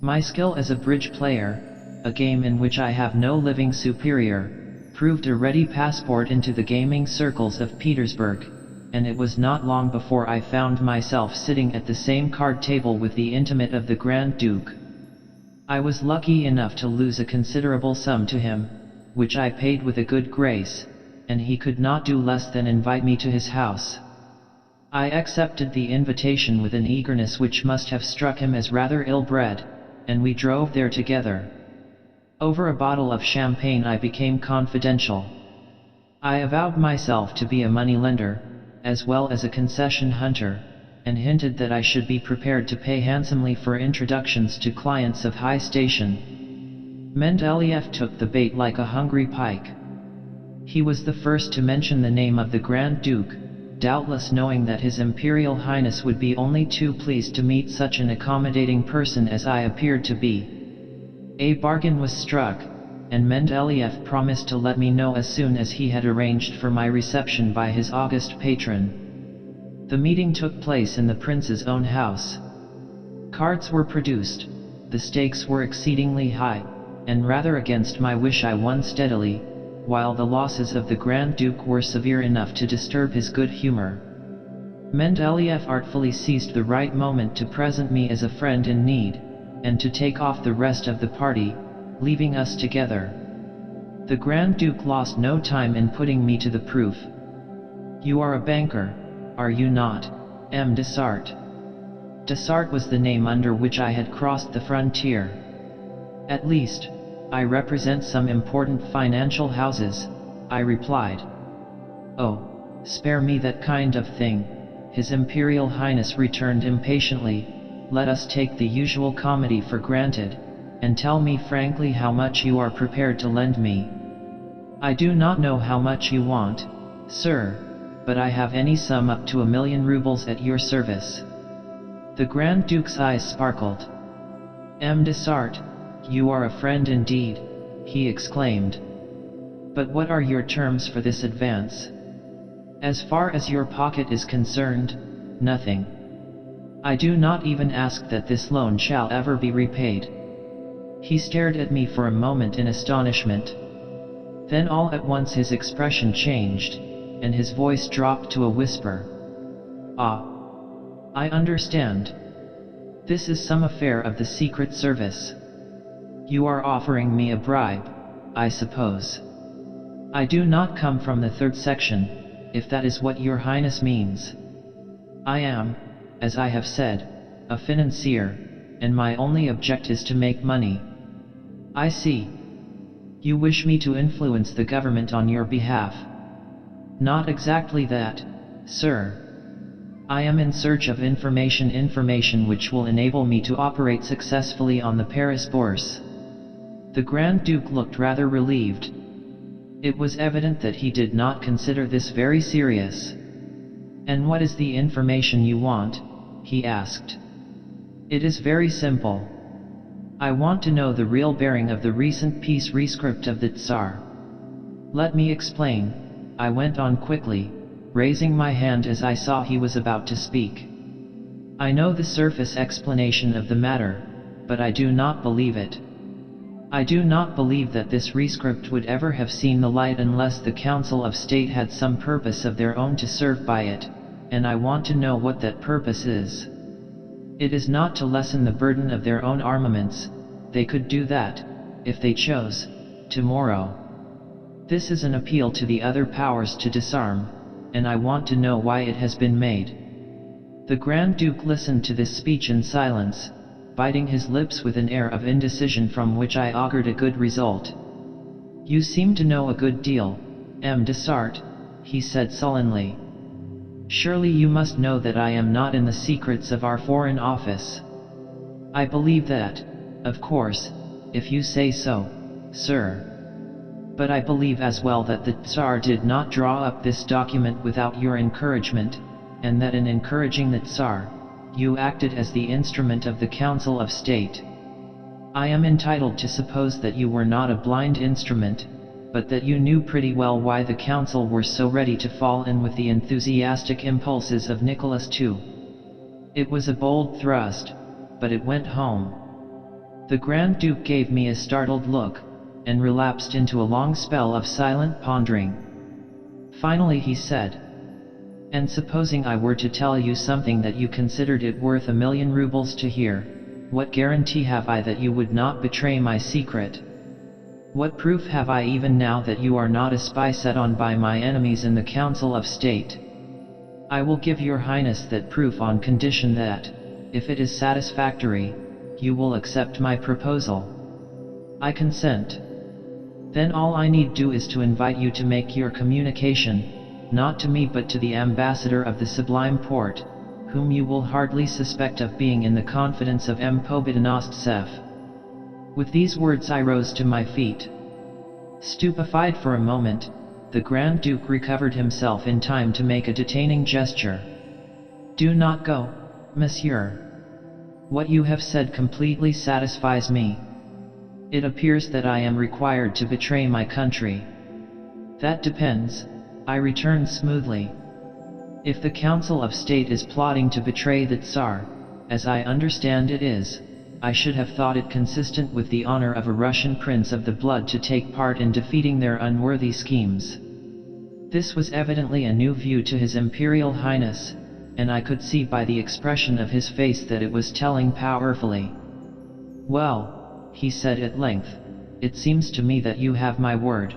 My skill as a bridge player, a game in which I have no living superior, proved a ready passport into the gaming circles of Petersburg, and it was not long before I found myself sitting at the same card table with the intimate of the Grand Duke. I was lucky enough to lose a considerable sum to him, which I paid with a good grace, and he could not do less than invite me to his house. I accepted the invitation with an eagerness which must have struck him as rather ill-bred, and we drove there together. Over a bottle of champagne I became confidential. I avowed myself to be a moneylender, as well as a concession hunter, and hinted that I should be prepared to pay handsomely for introductions to clients of high station. Mendeleev took the bait like a hungry pike. He was the first to mention the name of the Grand Duke, doubtless knowing that His Imperial Highness would be only too pleased to meet such an accommodating person as I appeared to be. A bargain was struck, and Mendeleev promised to let me know as soon as he had arranged for my reception by his august patron. The meeting took place in the prince's own house. Cards were produced, the stakes were exceedingly high, and rather against my wish I won steadily, while the losses of the Grand Duke were severe enough to disturb his good humor. Mendeleev artfully seized the right moment to present me as a friend in need, and to take off the rest of the party, leaving us together. The Grand Duke lost no time in putting me to the proof. "You are a banker, are you not, M. Dessart?" Dessart was the name under which I had crossed the frontier. "At least, I represent some important financial houses," I replied. "Oh, spare me that kind of thing," His Imperial Highness returned impatiently. "Let us take the usual comedy for granted, and tell me frankly how much you are prepared to lend me." "I do not know how much you want, sir, but I have any sum up to 1,000,000 rubles at your service." The Grand Duke's eyes sparkled. "M. Dessart, you are a friend indeed," he exclaimed. But what are your terms for this advance? As far as your pocket is concerned, nothing. I do not even ask that this loan shall ever be repaid." He stared at me for a moment in astonishment. Then all at once his expression changed, and his voice dropped to a whisper. "Ah, I understand. This is some affair of the Secret Service. You are offering me a bribe, I suppose. I do not come from the third section, if that is what your Highness means. I am, as I have said, a financier, and my only object is to make money." "I see. You wish me to influence the government on your behalf." "Not exactly that, sir. I am in search of information which will enable me to operate successfully on the Paris Bourse." The Grand Duke looked rather relieved. It was evident that he did not consider this very serious. "And what is the information you want?" he asked. "It is very simple. I want to know the real bearing of the recent peace rescript of the Tsar." "Let me explain," I went on quickly, raising my hand as I saw he was about to speak. "I know the surface explanation of the matter, but I do not believe it. I do not believe that this rescript would ever have seen the light unless the Council of State had some purpose of their own to serve by it, and I want to know what that purpose is. It is not to lessen the burden of their own armaments. They could do that, if they chose, tomorrow. This is an appeal to the other powers to disarm, and I want to know why it has been made." The Grand Duke listened to this speech in silence, biting his lips with an air of indecision from which I augured a good result. "You seem to know a good deal, M. de Sart," he said sullenly. "Surely you must know that I am not in the secrets of our Foreign Office." "I believe that, of course, if you say so, sir. But I believe as well that the Tsar did not draw up this document without your encouragement, and that in encouraging the Tsar, you acted as the instrument of the Council of State. I am entitled to suppose that you were not a blind instrument, but that you knew pretty well why the Council were so ready to fall in with the enthusiastic impulses of Nicholas II. It was a bold thrust, but it went home." The Grand Duke gave me a startled look, and relapsed into a long spell of silent pondering. Finally he said, "And supposing I were to tell you something that you considered it worth 1,000,000 rubles to hear, what guarantee have I that you would not betray my secret? What proof have I even now that you are not a spy set on by my enemies in the Council of State? I will give your Highness that proof on condition that, if it is satisfactory, you will accept my proposal." "I consent." "Then all I need do is to invite you to make your communication, not to me but to the ambassador of the Sublime Porte, whom you will hardly suspect of being in the confidence of M. Pobedonostsev." With these words I rose to my feet. Stupefied for a moment, the Grand Duke recovered himself in time to make a detaining gesture. "Do not go, monsieur. What you have said completely satisfies me. It appears that I am required to betray my country." "That depends," I returned smoothly. "If the Council of State is plotting to betray the Tsar, as I understand it is, I should have thought it consistent with the honor of a Russian prince of the blood to take part in defeating their unworthy schemes." This was evidently a new view to His Imperial Highness, and I could see by the expression of his face that it was telling powerfully. "Well," he said at length, "it seems to me that you have my word.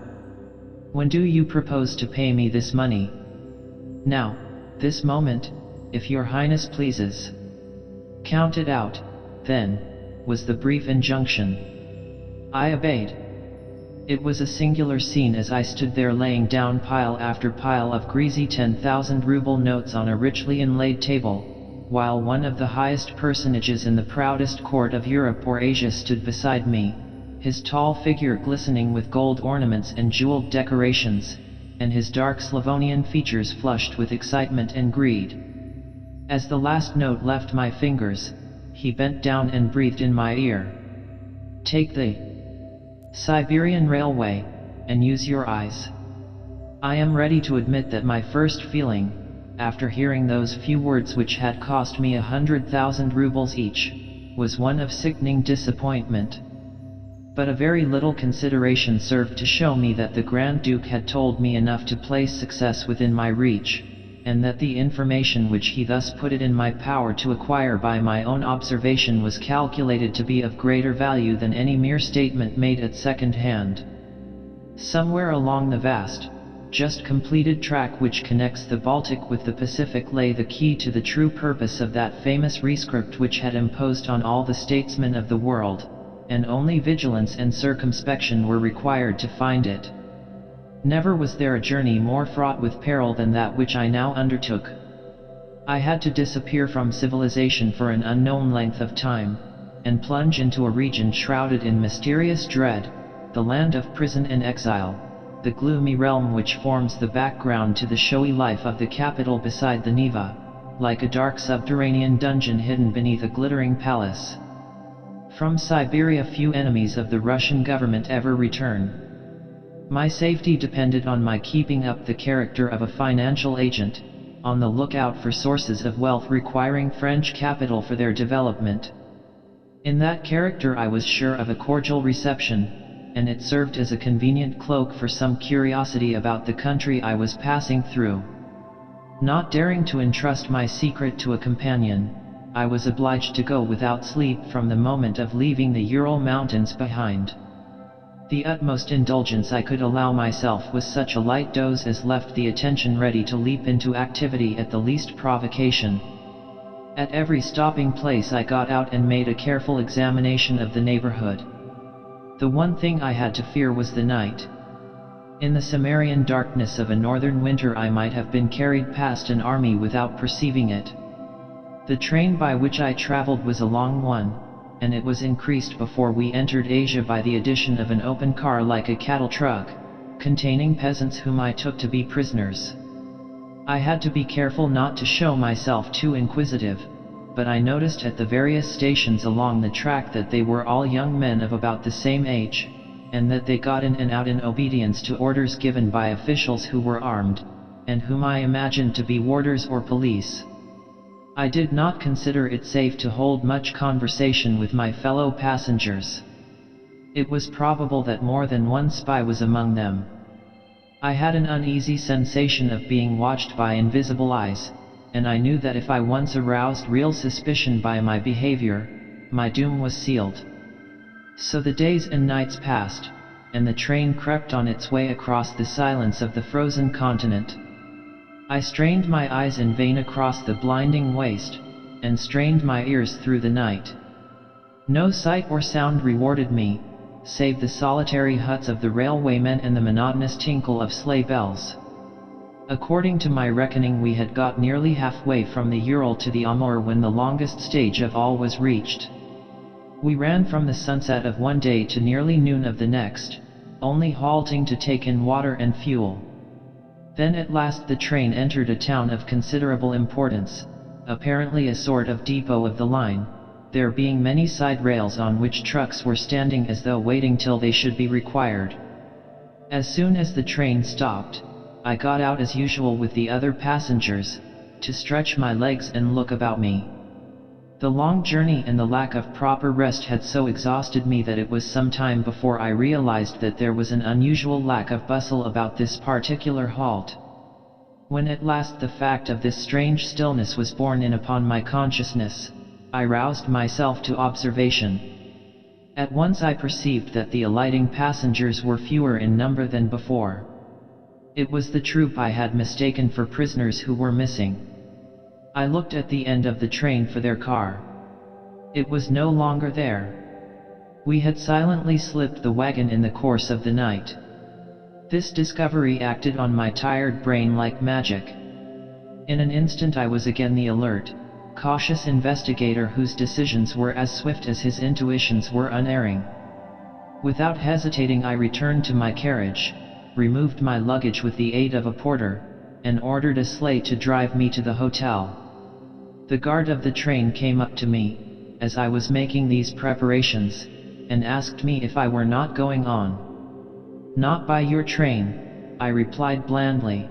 When do you propose to pay me this money?" "Now, this moment, if your Highness pleases." "Count it out, then," was the brief injunction. I obeyed. It was a singular scene as I stood there laying down pile after pile of greasy 10,000 ruble notes on a richly inlaid table, while one of the highest personages in the proudest court of Europe or Asia stood beside me, his tall figure glistening with gold ornaments and jeweled decorations, and his dark Slavonian features flushed with excitement and greed. As the last note left my fingers, he bent down and breathed in my ear. "Take the Siberian Railway, and use your eyes. I am ready to admit that my first feeling, after hearing those few words which had cost me 100,000 rubles each, was one of sickening disappointment. But a very little consideration served to show me that the Grand Duke had told me enough to place success within my reach, and that the information which he thus put it in my power to acquire by my own observation was calculated to be of greater value than any mere statement made at second hand. Somewhere along the vast, just completed track which connects the Baltic with the Pacific lay the key to the true purpose of that famous rescript which had imposed on all the statesmen of the world, and only vigilance and circumspection were required to find it. Never was there a journey more fraught with peril than that which I now undertook. I had to disappear from civilization for an unknown length of time, and plunge into a region shrouded in mysterious dread, the land of prison and exile, the gloomy realm which forms the background to the showy life of the capital beside the Neva, like a dark subterranean dungeon hidden beneath a glittering palace. From Siberia few enemies of the Russian government ever return. My safety depended on my keeping up the character of a financial agent, on the lookout for sources of wealth requiring French capital for their development. In that character I was sure of a cordial reception, and it served as a convenient cloak for some curiosity about the country I was passing through. Not daring to entrust my secret to a companion, I was obliged to go without sleep from the moment of leaving the Ural Mountains behind. The utmost indulgence I could allow myself was such a light doze as left the attention ready to leap into activity at the least provocation. At every stopping place I got out and made a careful examination of the neighborhood. The one thing I had to fear was the night. In the Cimmerian darkness of a northern winter I might have been carried past an army without perceiving it. The train by which I traveled was a long one, and it was increased before we entered Asia by the addition of an open car like a cattle truck, containing peasants whom I took to be prisoners. I had to be careful not to show myself too inquisitive, but I noticed at the various stations along the track that they were all young men of about the same age, and that they got in and out in obedience to orders given by officials who were armed, and whom I imagined to be warders or police. I did not consider it safe to hold much conversation with my fellow passengers. It was probable that more than one spy was among them. I had an uneasy sensation of being watched by invisible eyes, and I knew that if I once aroused real suspicion by my behavior, my doom was sealed. So the days and nights passed, and the train crept on its way across the silence of the frozen continent. I strained my eyes in vain across the blinding waste, and strained my ears through the night. No sight or sound rewarded me, save the solitary huts of the railwaymen and the monotonous tinkle of sleigh bells. According to my reckoning we had got nearly halfway from the Ural to the Amur when the longest stage of all was reached. We ran from the sunset of one day to nearly noon of the next, only halting to take in water and fuel. Then at last the train entered a town of considerable importance, apparently a sort of depot of the line, there being many side rails on which trucks were standing as though waiting till they should be required. As soon as the train stopped, I got out as usual with the other passengers, to stretch my legs and look about me. The long journey and the lack of proper rest had so exhausted me that it was some time before I realized that there was an unusual lack of bustle about this particular halt. When at last the fact of this strange stillness was borne in upon my consciousness, I roused myself to observation. At once I perceived that the alighting passengers were fewer in number than before. It was the troop I had mistaken for prisoners who were missing. I looked at the end of the train for their car. It was no longer there. We had silently slipped the wagon in the course of the night. This discovery acted on my tired brain like magic. In an instant I was again the alert, cautious investigator whose decisions were as swift as his intuitions were unerring. Without hesitating I returned to my carriage, removed my luggage with the aid of a porter, and ordered a sleigh to drive me to the hotel. The guard of the train came up to me, as I was making these preparations, and asked me if I were not going on. "Not by your train," I replied blandly.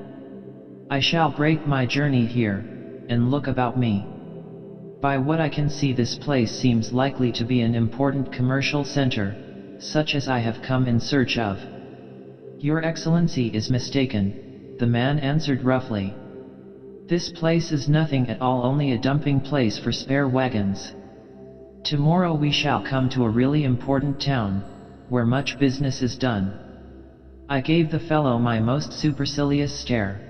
"I shall break my journey here, and look about me. By what I can see, this place seems likely to be an important commercial center, such as I have come in search of." "Your Excellency is mistaken," the man answered roughly. "This place is nothing at all, only a dumping place for spare wagons. Tomorrow we shall come to a really important town, where much business is done." I gave the fellow my most supercilious stare.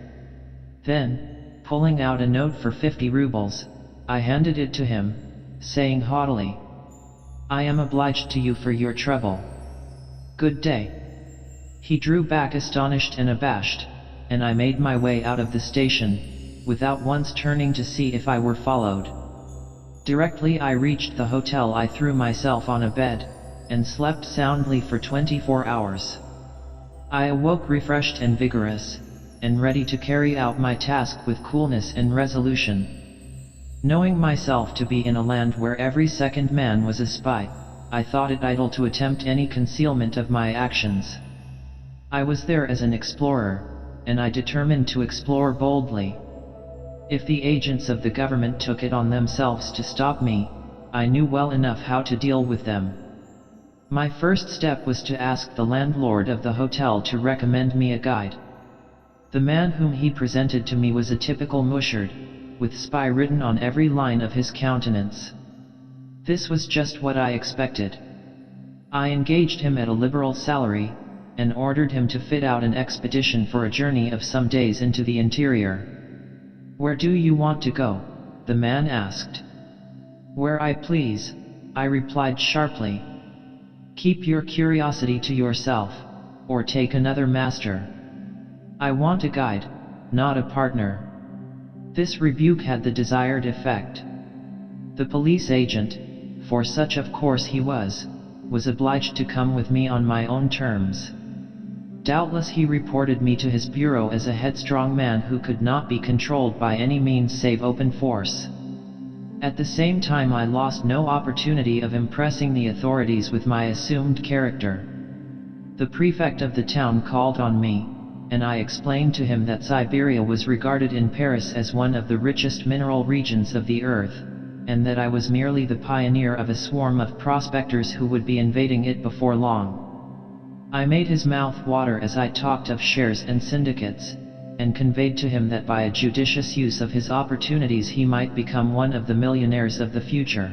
Then, pulling out a note for 50 rubles, I handed it to him, saying haughtily, "I am obliged to you for your trouble. Good day." He drew back astonished and abashed, and I made my way out of the station, without once turning to see if I were followed. Directly I reached the hotel, I threw myself on a bed, and slept soundly for 24 hours. I awoke refreshed and vigorous, and ready to carry out my task with coolness and resolution. Knowing myself to be in a land where every second man was a spy, I thought it idle to attempt any concealment of my actions. I was there as an explorer, and I determined to explore boldly. If the agents of the government took it on themselves to stop me, I knew well enough how to deal with them. My first step was to ask the landlord of the hotel to recommend me a guide. The man whom he presented to me was a typical mushard, with spy written on every line of his countenance. This was just what I expected. I engaged him at a liberal salary, and ordered him to fit out an expedition for a journey of some days into the interior. "Where do you want to go?" the man asked. "Where I please," I replied sharply. "Keep your curiosity to yourself, or take another master. I want a guide, not a partner." This rebuke had the desired effect. The police agent, for such of course he was obliged to come with me on my own terms. Doubtless he reported me to his bureau as a headstrong man who could not be controlled by any means save open force. At the same time I lost no opportunity of impressing the authorities with my assumed character. The prefect of the town called on me, and I explained to him that Siberia was regarded in Paris as one of the richest mineral regions of the earth, and that I was merely the pioneer of a swarm of prospectors who would be invading it before long. I made his mouth water as I talked of shares and syndicates, and conveyed to him that by a judicious use of his opportunities he might become one of the millionaires of the future.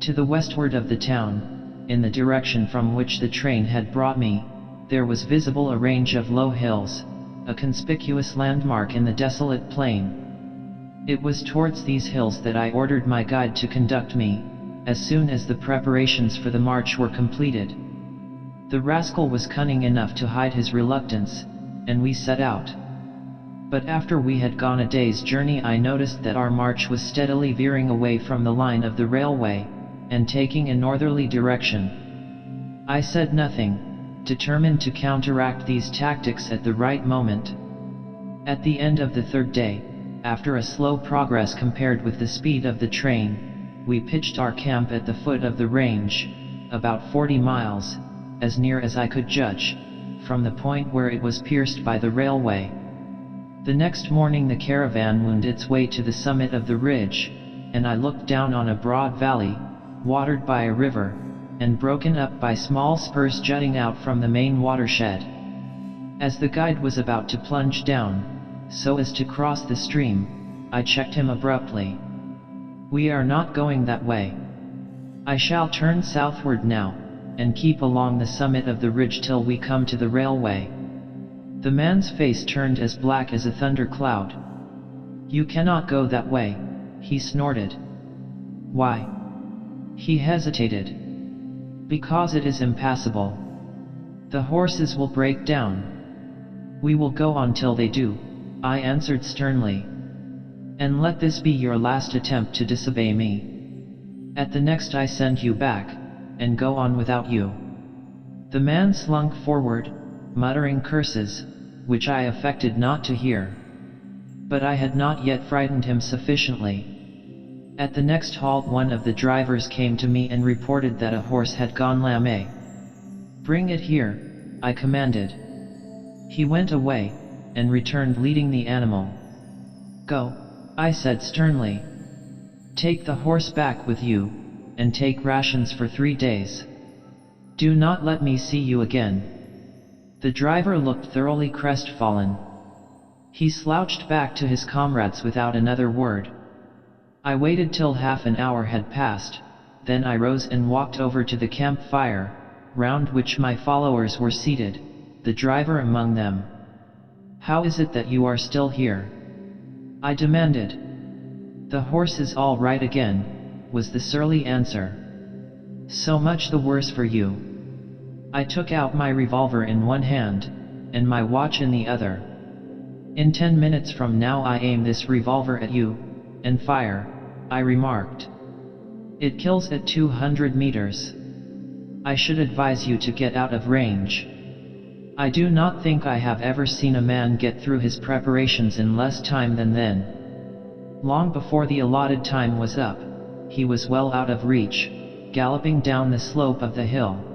To the westward of the town, in the direction from which the train had brought me, there was visible a range of low hills, a conspicuous landmark in the desolate plain. It was towards these hills that I ordered my guide to conduct me, as soon as the preparations for the march were completed. The rascal was cunning enough to hide his reluctance, and we set out. But after we had gone a day's journey I noticed that our march was steadily veering away from the line of the railway, and taking a northerly direction. I said nothing, determined to counteract these tactics at the right moment. At the end of the third day, after a slow progress compared with the speed of the train, we pitched our camp at the foot of the range, about 40 miles, as near as I could judge, from the point where it was pierced by the railway. The next morning the caravan wound its way to the summit of the ridge, and I looked down on a broad valley, watered by a river, and broken up by small spurs jutting out from the main watershed. As the guide was about to plunge down, so as to cross the stream, I checked him abruptly. "We are not going that way. I shall turn southward now, and keep along the summit of the ridge till we come to the railway." The man's face turned as black as a thundercloud. "You cannot go that way," he snorted. "Why?" He hesitated. "Because it is impassable. The horses will break down." "We will go on till they do," I answered sternly. "And let this be your last attempt to disobey me. At the next I send you back, and go on without you." The man slunk forward, muttering curses, which I affected not to hear. But I had not yet frightened him sufficiently. At the next halt one of the drivers came to me and reported that a horse had gone lame. "Bring it here," I commanded. He went away, and returned leading the animal. Go, I said sternly. Take the horse back with you, and take rations for 3 days. Do not let me see you again. The driver looked thoroughly crestfallen. He slouched back to his comrades without another word. I waited till half an hour had passed, then I rose and walked over to the campfire, round which my followers were seated, the driver among them. How is it that you are still here? I demanded. The horse is all right again, was the surly answer. So much the worse for you. I took out my revolver in one hand, and my watch in the other. In 10 minutes from now I aim this revolver at you, and fire, I remarked. It kills at 200 meters. I should advise you to get out of range. I do not think I have ever seen a man get through his preparations in less time than then. Long before the allotted time was up, he was well out of reach, galloping down the slope of the hill.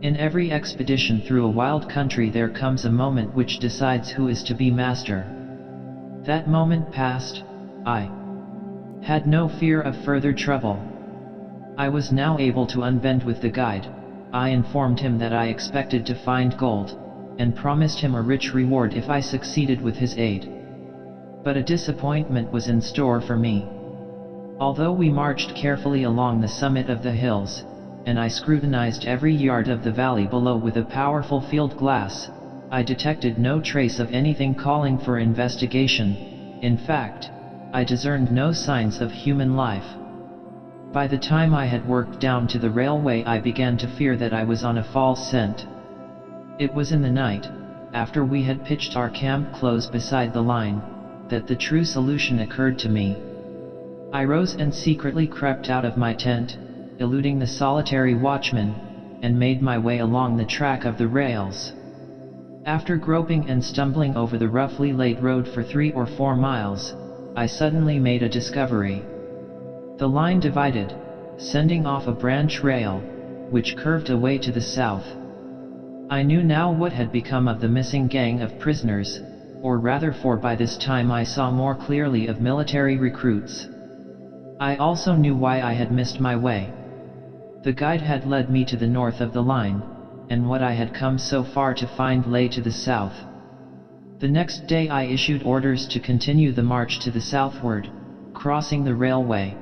In every expedition through a wild country there comes a moment which decides who is to be master. That moment passed, I had no fear of further trouble. I was now able to unbend with the guide. I informed him that I expected to find gold, and promised him a rich reward if I succeeded with his aid. But a disappointment was in store for me. Although we marched carefully along the summit of the hills, and I scrutinized every yard of the valley below with a powerful field glass, I detected no trace of anything calling for investigation. In fact, I discerned no signs of human life. By the time I had worked down to the railway I began to fear that I was on a false scent. It was in the night, after we had pitched our camp close beside the line, that the true solution occurred to me. I rose and secretly crept out of my tent, eluding the solitary watchman, and made my way along the track of the rails. After groping and stumbling over the roughly laid road for 3 or 4 miles, I suddenly made a discovery. The line divided, sending off a branch rail, which curved away to the south. I knew now what had become of the missing gang of prisoners, or rather, for by this time I saw more clearly, of military recruits. I also knew why I had missed my way. The guide had led me to the north of the line, and what I had come so far to find lay to the south. The next day I issued orders to continue the march to the southward, crossing the railway.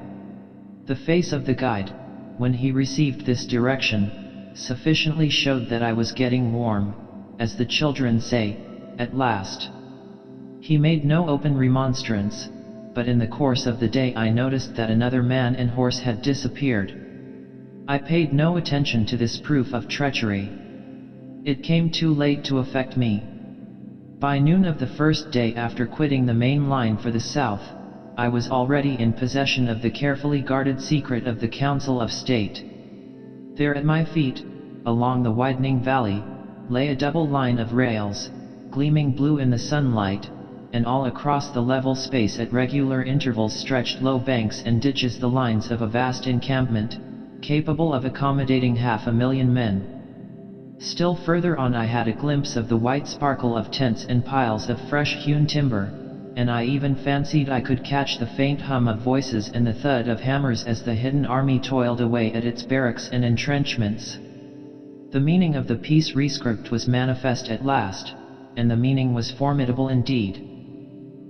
The face of the guide, when he received this direction, sufficiently showed that I was getting warm, as the children say, at last. He made no open remonstrance, but in the course of the day I noticed that another man and horse had disappeared. I paid no attention to this proof of treachery. It came too late to affect me. By noon of the first day after quitting the main line for the south, I was already in possession of the carefully guarded secret of the Council of State. There at my feet, along the widening valley, lay a double line of rails, gleaming blue in the sunlight, and all across the level space at regular intervals stretched low banks and ditches, the lines of a vast encampment, capable of accommodating 500,000 men. Still further on I had a glimpse of the white sparkle of tents and piles of fresh-hewn timber, and I even fancied I could catch the faint hum of voices and the thud of hammers as the hidden army toiled away at its barracks and entrenchments. The meaning of the peace rescript was manifest at last, and the meaning was formidable indeed.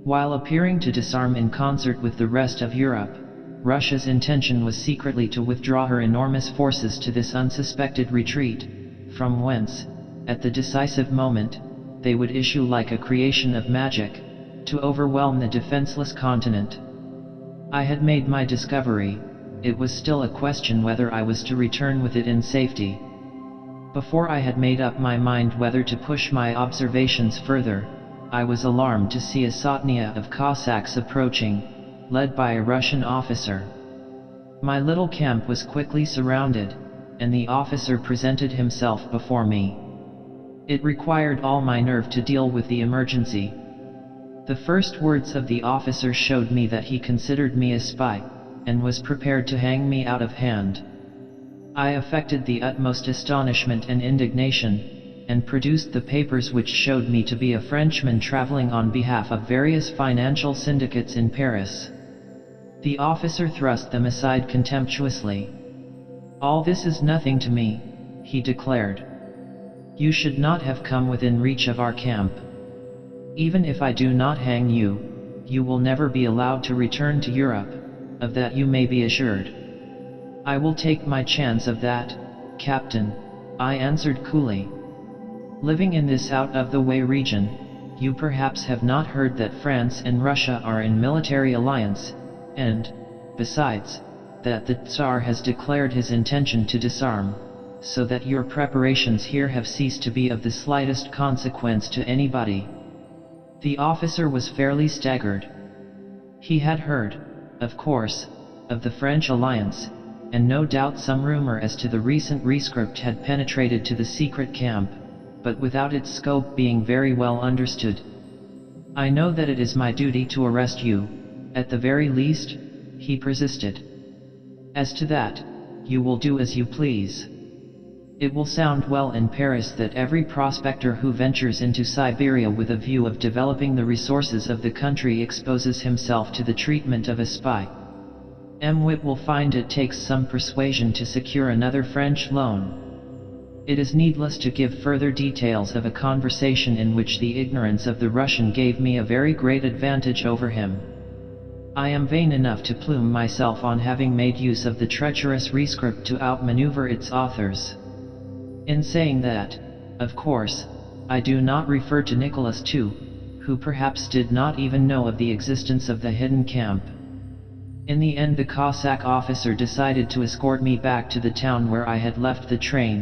While appearing to disarm in concert with the rest of Europe, Russia's intention was secretly to withdraw her enormous forces to this unsuspected retreat, from whence, at the decisive moment, they would issue like a creation of magic, to overwhelm the defenseless continent. I had made my discovery. It was still a question whether I was to return with it in safety. Before I had made up my mind whether to push my observations further, I was alarmed to see a sotnia of Cossacks approaching, led by a Russian officer. My little camp was quickly surrounded, and the officer presented himself before me. It required all my nerve to deal with the emergency. The first words of the officer showed me that he considered me a spy, and was prepared to hang me out of hand. I affected the utmost astonishment and indignation, and produced the papers which showed me to be a Frenchman traveling on behalf of various financial syndicates in Paris. The officer thrust them aside contemptuously. "All this is nothing to me," he declared. "You should not have come within reach of our camp. Even if I do not hang you, you will never be allowed to return to Europe, of that you may be assured." "I will take my chance of that, Captain," I answered coolly. "Living in this out-of-the-way region, you perhaps have not heard that France and Russia are in military alliance, and, besides, that the Tsar has declared his intention to disarm, so that your preparations here have ceased to be of the slightest consequence to anybody." The officer was fairly staggered. He had heard, of course, of the French alliance, and no doubt some rumor as to the recent rescript had penetrated to the secret camp, but without its scope being very well understood. "I know that it is my duty to arrest you, at the very least," he persisted. "As to that, you will do as you please. It will sound well in Paris that every prospector who ventures into Siberia with a view of developing the resources of the country exposes himself to the treatment of a spy. Mwit will find it takes some persuasion to secure another French loan. It is needless to give further details of a conversation in which the ignorance of the Russian gave me a very great advantage over him. I am vain enough to plume myself on having made use of the treacherous rescript to outmaneuver its authors. In saying that, of course, I do not refer to Nicholas II, who perhaps did not even know of the existence of the hidden camp. In the end, the Cossack officer decided to escort me back to the town where I had left the train,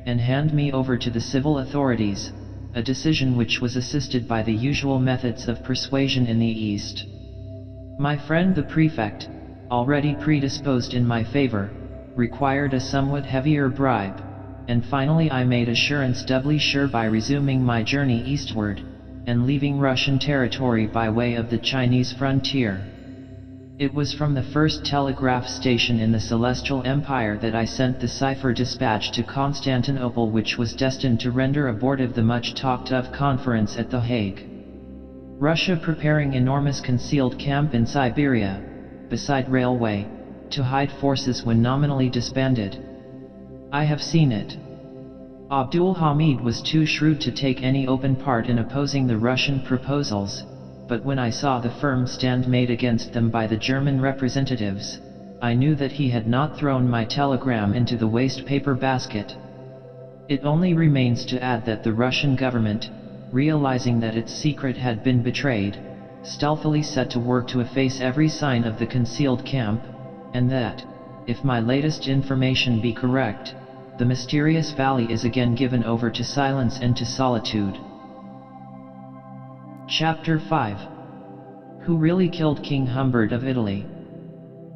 and hand me over to the civil authorities, a decision which was assisted by the usual methods of persuasion in the East. My friend the prefect, already predisposed in my favor, required a somewhat heavier bribe, and finally I made assurance doubly sure by resuming my journey eastward, and leaving Russian territory by way of the Chinese frontier. It was from the first telegraph station in the Celestial Empire that I sent the cipher dispatch to Constantinople, which was destined to render abortive the much talked-of conference at The Hague. Russia preparing enormous concealed camp in Siberia, beside railway, to hide forces when nominally disbanded. I have seen it. Abdul Hamid was too shrewd to take any open part in opposing the Russian proposals, but when I saw the firm stand made against them by the German representatives, I knew that he had not thrown my telegram into the waste paper basket. It only remains to add that the Russian government, realizing that its secret had been betrayed, stealthily set to work to efface every sign of the concealed camp, and that, if my latest information be correct, the mysterious valley is again given over to silence and to solitude. Chapter 5. Who really killed King Humbert of Italy?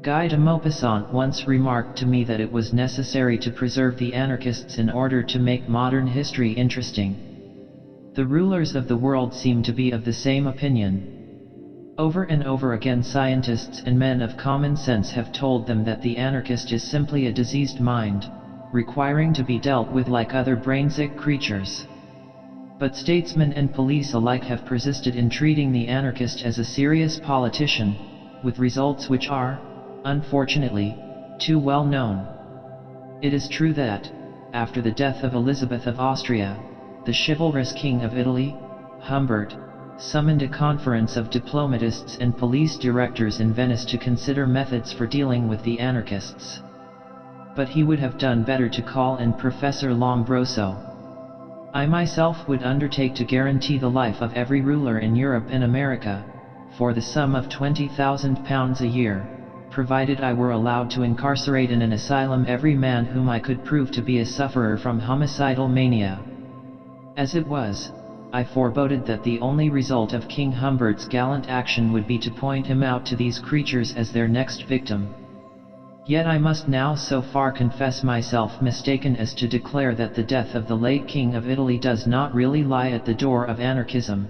Guy de Maupassant once remarked to me that it was necessary to preserve the anarchists in order to make modern history interesting. The rulers of the world seem to be of the same opinion. Over and over again scientists and men of common sense have told them that the anarchist is simply a diseased mind, requiring to be dealt with like other brain-sick creatures. But statesmen and police alike have persisted in treating the anarchist as a serious politician, with results which are, unfortunately, too well known. It is true that, after the death of Elizabeth of Austria, the chivalrous King of Italy, Humbert, summoned a conference of diplomatists and police directors in Venice to consider methods for dealing with the anarchists. But he would have done better to call in Professor Lombroso. I myself would undertake to guarantee the life of every ruler in Europe and America, for the sum of £20,000 a year, provided I were allowed to incarcerate in an asylum every man whom I could prove to be a sufferer from homicidal mania. As it was, I foreboded that the only result of King Humbert's gallant action would be to point him out to these creatures as their next victim. Yet I must now so far confess myself mistaken as to declare that the death of the late King of Italy does not really lie at the door of anarchism.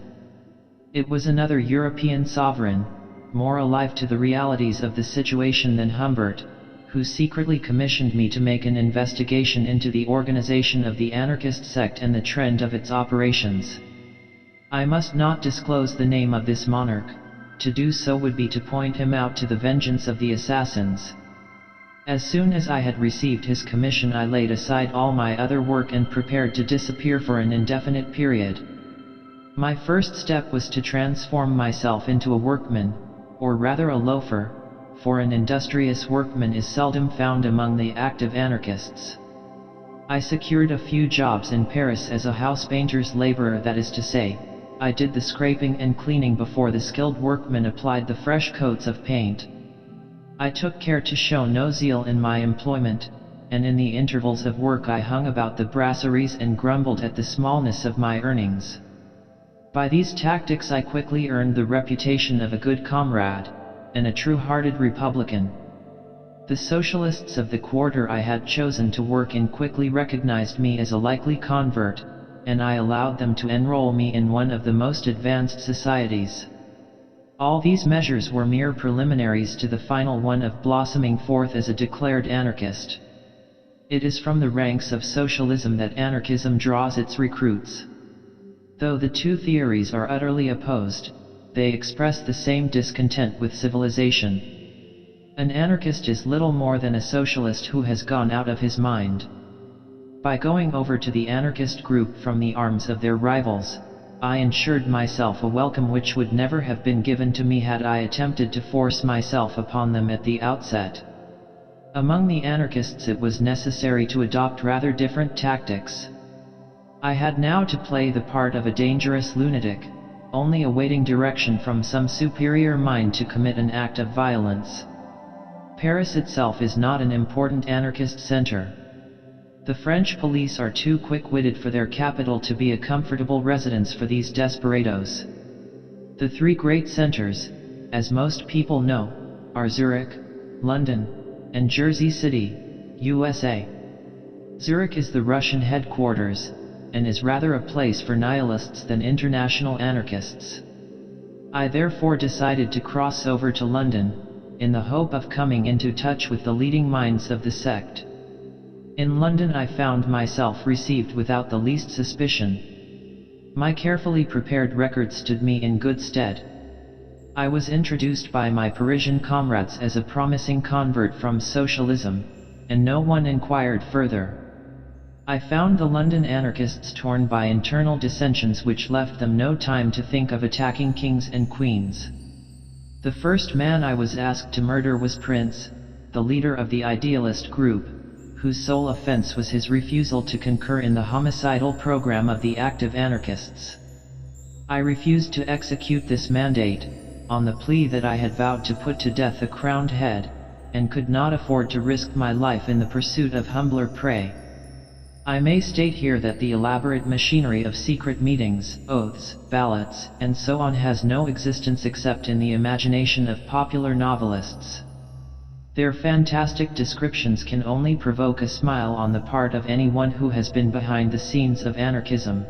It was another European sovereign, more alive to the realities of the situation than Humbert, who secretly commissioned me to make an investigation into the organization of the anarchist sect and the trend of its operations. I must not disclose the name of this monarch. To do so would be to point him out to the vengeance of the assassins. As soon as I had received his commission, I laid aside all my other work and prepared to disappear for an indefinite period. My first step was to transform myself into a workman, or rather a loafer, for an industrious workman is seldom found among the active anarchists. I secured a few jobs in Paris as a house painter's laborer, that is to say, I did the scraping and cleaning before the skilled workmen applied the fresh coats of paint. I took care to show no zeal in my employment, and in the intervals of work I hung about the brasseries and grumbled at the smallness of my earnings. By these tactics I quickly earned the reputation of a good comrade, and a true-hearted republican. The socialists of the quarter I had chosen to work in quickly recognized me as a likely convert, and I allowed them to enroll me in one of the most advanced societies. All these measures were mere preliminaries to the final one of blossoming forth as a declared anarchist. It is from the ranks of socialism that anarchism draws its recruits. Though the two theories are utterly opposed, they express the same discontent with civilization. An anarchist is little more than a socialist who has gone out of his mind. By going over to the anarchist group from the arms of their rivals, I ensured myself a welcome which would never have been given to me had I attempted to force myself upon them at the outset. Among the anarchists it was necessary to adopt rather different tactics. I had now to play the part of a dangerous lunatic, only awaiting direction from some superior mind to commit an act of violence. Paris itself is not an important anarchist center. The French police are too quick-witted for their capital to be a comfortable residence for these desperados. The three great centers, as most people know, are Zurich, London, and Jersey City, USA. Zurich is the Russian headquarters, and is rather a place for nihilists than international anarchists. I therefore decided to cross over to London, in the hope of coming into touch with the leading minds of the sect. In London I found myself received without the least suspicion. My carefully prepared record stood me in good stead. I was introduced by my Parisian comrades as a promising convert from socialism, and no one inquired further. I found the London anarchists torn by internal dissensions which left them no time to think of attacking kings and queens. The first man I was asked to murder was Prince, the leader of the idealist group, whose sole offense was his refusal to concur in the homicidal program of the active anarchists. I refused to execute this mandate, on the plea that I had vowed to put to death a crowned head, and could not afford to risk my life in the pursuit of humbler prey. I may state here that the elaborate machinery of secret meetings, oaths, ballots, and so on has no existence except in the imagination of popular novelists. Their fantastic descriptions can only provoke a smile on the part of anyone who has been behind the scenes of anarchism.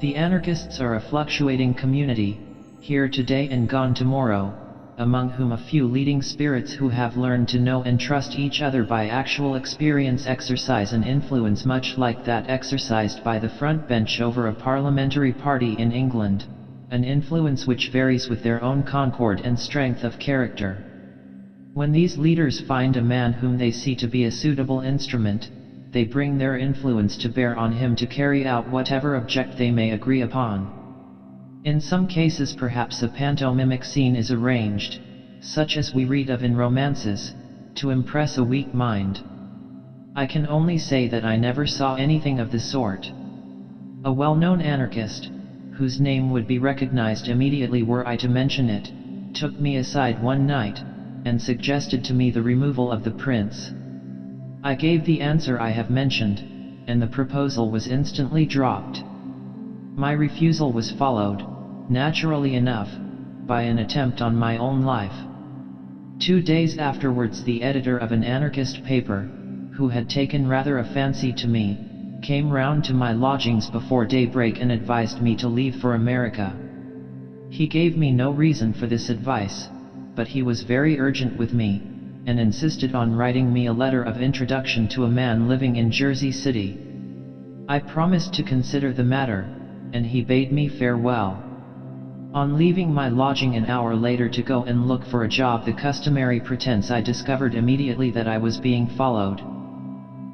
The anarchists are a fluctuating community, here today and gone tomorrow, among whom a few leading spirits who have learned to know and trust each other by actual experience exercise an influence much like that exercised by the front bench over a parliamentary party in England, an influence which varies with their own concord and strength of character. When these leaders find a man whom they see to be a suitable instrument, they bring their influence to bear on him to carry out whatever object they may agree upon. In some cases perhaps a pantomimic scene is arranged, such as we read of in romances, to impress a weak mind. I can only say that I never saw anything of the sort. A well-known anarchist, whose name would be recognized immediately were I to mention it, took me aside one night, and suggested to me the removal of the prince. I gave the answer I have mentioned, and the proposal was instantly dropped. My refusal was followed, naturally enough, by an attempt on my own life. 2 days afterwards the editor of an anarchist paper, who had taken rather a fancy to me, came round to my lodgings before daybreak and advised me to leave for America. He gave me no reason for this advice, but he was very urgent with me, and insisted on writing me a letter of introduction to a man living in Jersey City. I promised to consider the matter, and he bade me farewell. On leaving my lodging an hour later to go and look for a job, the customary pretense, I discovered immediately that I was being followed.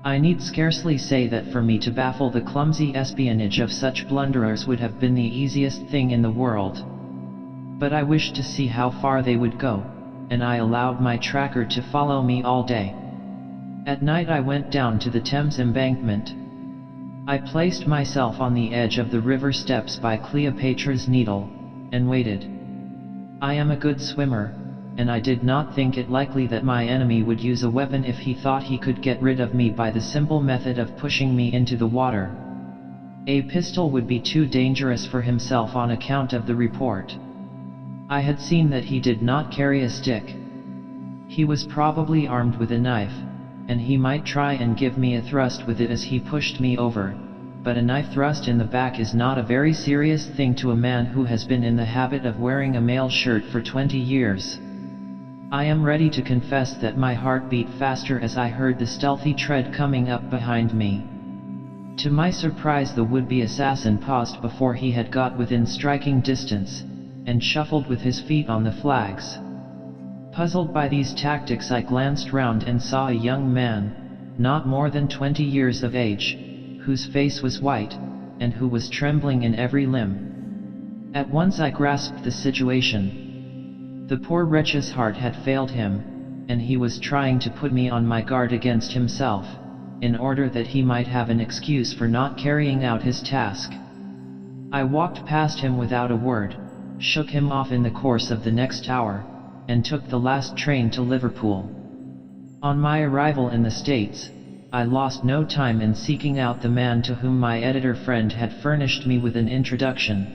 I need scarcely say that for me to baffle the clumsy espionage of such blunderers would have been the easiest thing in the world. But I wished to see how far they would go, and I allowed my tracker to follow me all day. At night I went down to the Thames embankment. I placed myself on the edge of the river steps by Cleopatra's Needle, and waited. I am a good swimmer, and I did not think it likely that my enemy would use a weapon if he thought he could get rid of me by the simple method of pushing me into the water. A pistol would be too dangerous for himself on account of the report. I had seen that he did not carry a stick. He was probably armed with a knife, and he might try and give me a thrust with it as he pushed me over, but a knife thrust in the back is not a very serious thing to a man who has been in the habit of wearing a mail shirt for 20 years. I am ready to confess that my heart beat faster as I heard the stealthy tread coming up behind me. To my surprise, the would-be assassin paused before he had got within striking distance, and shuffled with his feet on the flags. Puzzled by these tactics, I glanced round and saw a young man, not more than 20 years of age, whose face was white, and who was trembling in every limb. At once I grasped the situation. The poor wretch's heart had failed him, and he was trying to put me on my guard against himself, in order that he might have an excuse for not carrying out his task. I walked past him without a word, shook him off in the course of the next hour, and took the last train to Liverpool. On my arrival in the States, I lost no time in seeking out the man to whom my editor friend had furnished me with an introduction.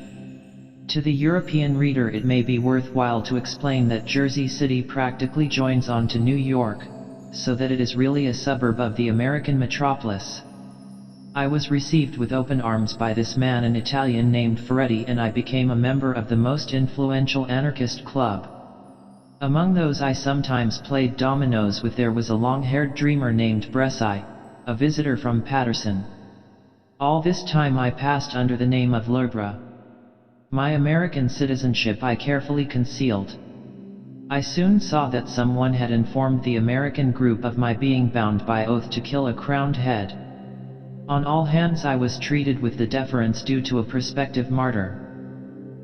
To the European reader it may be worthwhile to explain that Jersey City practically joins on to New York, so that it is really a suburb of the American metropolis. I was received with open arms by this man, an Italian named Ferretti, and I became a member of the most influential anarchist club. Among those I sometimes played dominoes with there was a long-haired dreamer named Bresci, a visitor from Paterson. All this time I passed under the name of Lebre. My American citizenship I carefully concealed. I soon saw that someone had informed the American group of my being bound by oath to kill a crowned head. On all hands I was treated with the deference due to a prospective martyr.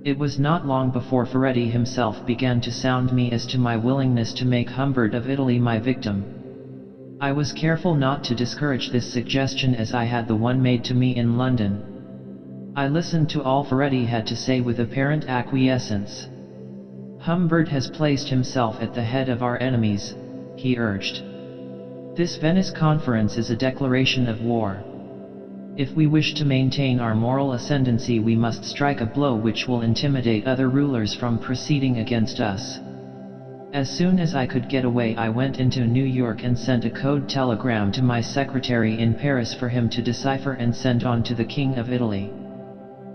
It was not long before Ferretti himself began to sound me as to my willingness to make Humbert of Italy my victim. I was careful not to discourage this suggestion, as I had the one made to me in London. I listened to all Ferretti had to say with apparent acquiescence. "Humbert has placed himself at the head of our enemies," he urged. "This Venice conference is a declaration of war. If we wish to maintain our moral ascendancy, we must strike a blow which will intimidate other rulers from proceeding against us." As soon as I could get away, I went into New York and sent a code telegram to my secretary in Paris for him to decipher and send on to the King of Italy.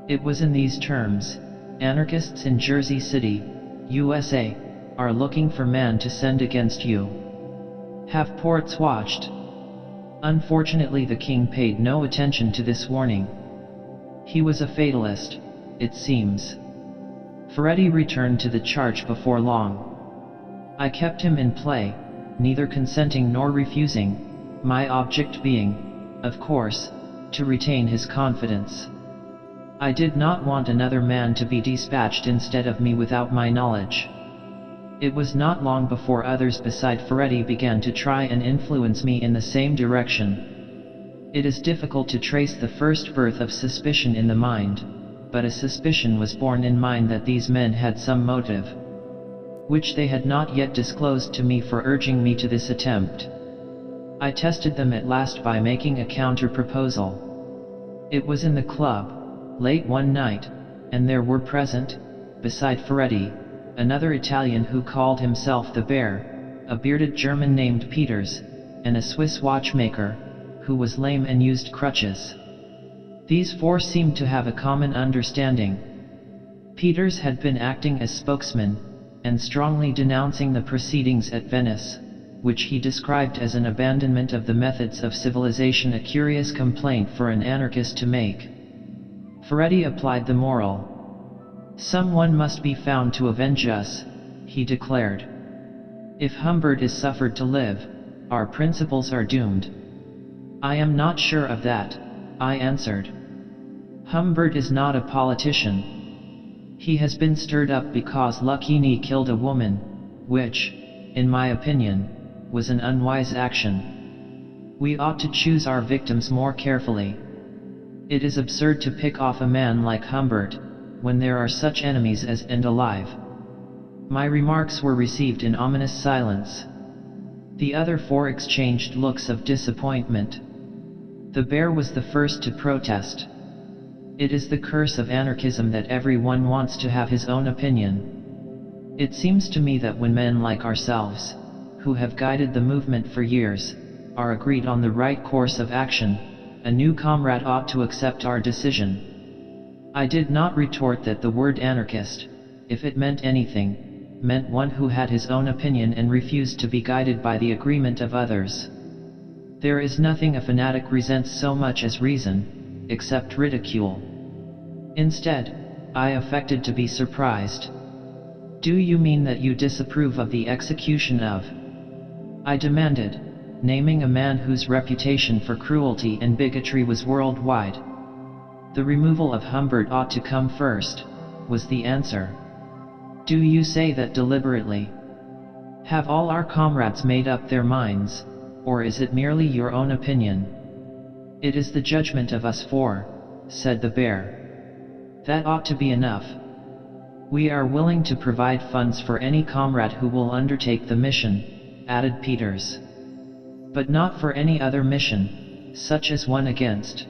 It was in these terms: "Anarchists in Jersey City, USA, are looking for man to send against you. Have ports watched." Unfortunately, the king paid no attention to this warning. He was a fatalist, it seems. Ferretti returned to the charge before long. I kept him in play, neither consenting nor refusing, my object being, of course, to retain his confidence. I did not want another man to be dispatched instead of me without my knowledge. It was not long before others beside Ferretti began to try and influence me in the same direction. It is difficult to trace the first birth of suspicion in the mind, but a suspicion was born in mine that these men had some motive, which they had not yet disclosed to me, for urging me to this attempt. I tested them at last by making a counter-proposal. It was in the club, late one night, and there were present, beside Ferretti, another Italian who called himself the Bear, a bearded German named Peters, and a Swiss watchmaker, who was lame and used crutches. These four seemed to have a common understanding. Peters had been acting as spokesman, and strongly denouncing the proceedings at Venice, which he described as an abandonment of the methods of civilization, a curious complaint for an anarchist to make. Ferretti applied the moral. "Someone must be found to avenge us," he declared. "If Humbert is suffered to live, our principles are doomed." "I am not sure of that," I answered. "Humbert is not a politician. He has been stirred up because Lucchini killed a woman, which, in my opinion, was an unwise action. We ought to choose our victims more carefully. It is absurd to pick off a man like Humbert, when there are such enemies as and alive." My remarks were received in ominous silence. The other four exchanged looks of disappointment. The bear was the first to protest. "It is the curse of anarchism that everyone wants to have his own opinion. It seems to me that when men like ourselves, who have guided the movement for years, are agreed on the right course of action, a new comrade ought to accept our decision." I did not retort that the word anarchist, if it meant anything, meant one who had his own opinion and refused to be guided by the agreement of others. There is nothing a fanatic resents so much as reason, except ridicule. Instead, I affected to be surprised. "Do you mean that you disapprove of the execution of?" I demanded, naming a man whose reputation for cruelty and bigotry was worldwide. "The removal of Humbert ought to come first," was the answer. "Do you say that deliberately? Have all our comrades made up their minds, or is it merely your own opinion?" "It is the judgment of us four," said the bear. "That ought to be enough. We are willing to provide funds for any comrade who will undertake the mission," added Peters. "But not for any other mission, such as one against."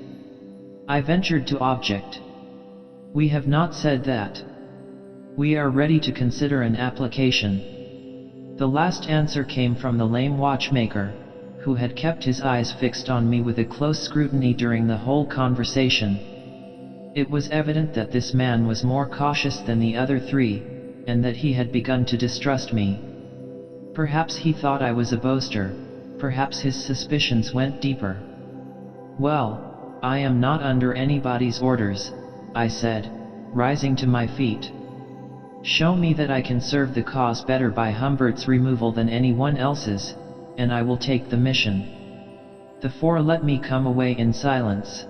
I ventured to object. "We have not said that. We are ready to consider an application." The last answer came from the lame watchmaker, who had kept his eyes fixed on me with a close scrutiny during the whole conversation. It was evident that this man was more cautious than the other three, and that he had begun to distrust me. Perhaps he thought I was a boaster, perhaps his suspicions went deeper. "Well, I am not under anybody's orders," I said, rising to my feet. "Show me that I can serve the cause better by Humbert's removal than anyone else's, and I will take the mission." The four let me come away in silence.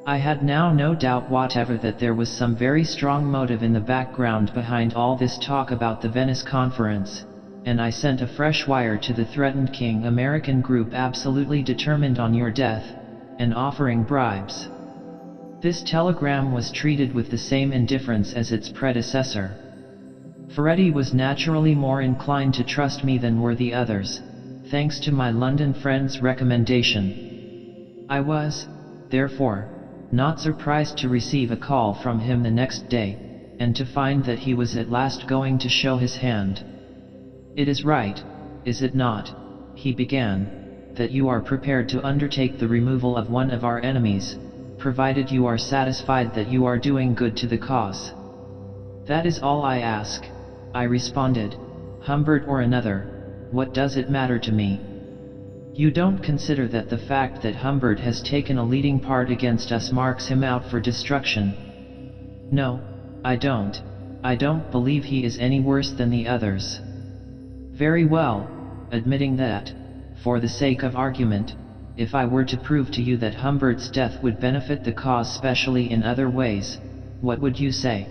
I had now no doubt whatever that there was some very strong motive in the background behind all this talk about the Venice conference, and I sent a fresh wire to the threatened King American group absolutely determined on your death, and offering bribes. This telegram was treated with the same indifference as its predecessor. Ferretti was naturally more inclined to trust me than were the others, thanks to my London friend's recommendation. I was, therefore, not surprised to receive a call from him the next day, and to find that he was at last going to show his hand. "It is right, is it not," he began, "that you are prepared to undertake the removal of one of our enemies, provided you are satisfied that you are doing good to the cause?" "That is all I ask," I responded. "Humbert or another, what does it matter to me? You don't consider that the fact that Humbert has taken a leading part against us marks him out for destruction?" "No, I don't. I don't believe he is any worse than the others." "Very well, admitting that, for the sake of argument, if I were to prove to you that Humbert's death would benefit the cause specially in other ways, what would you say?"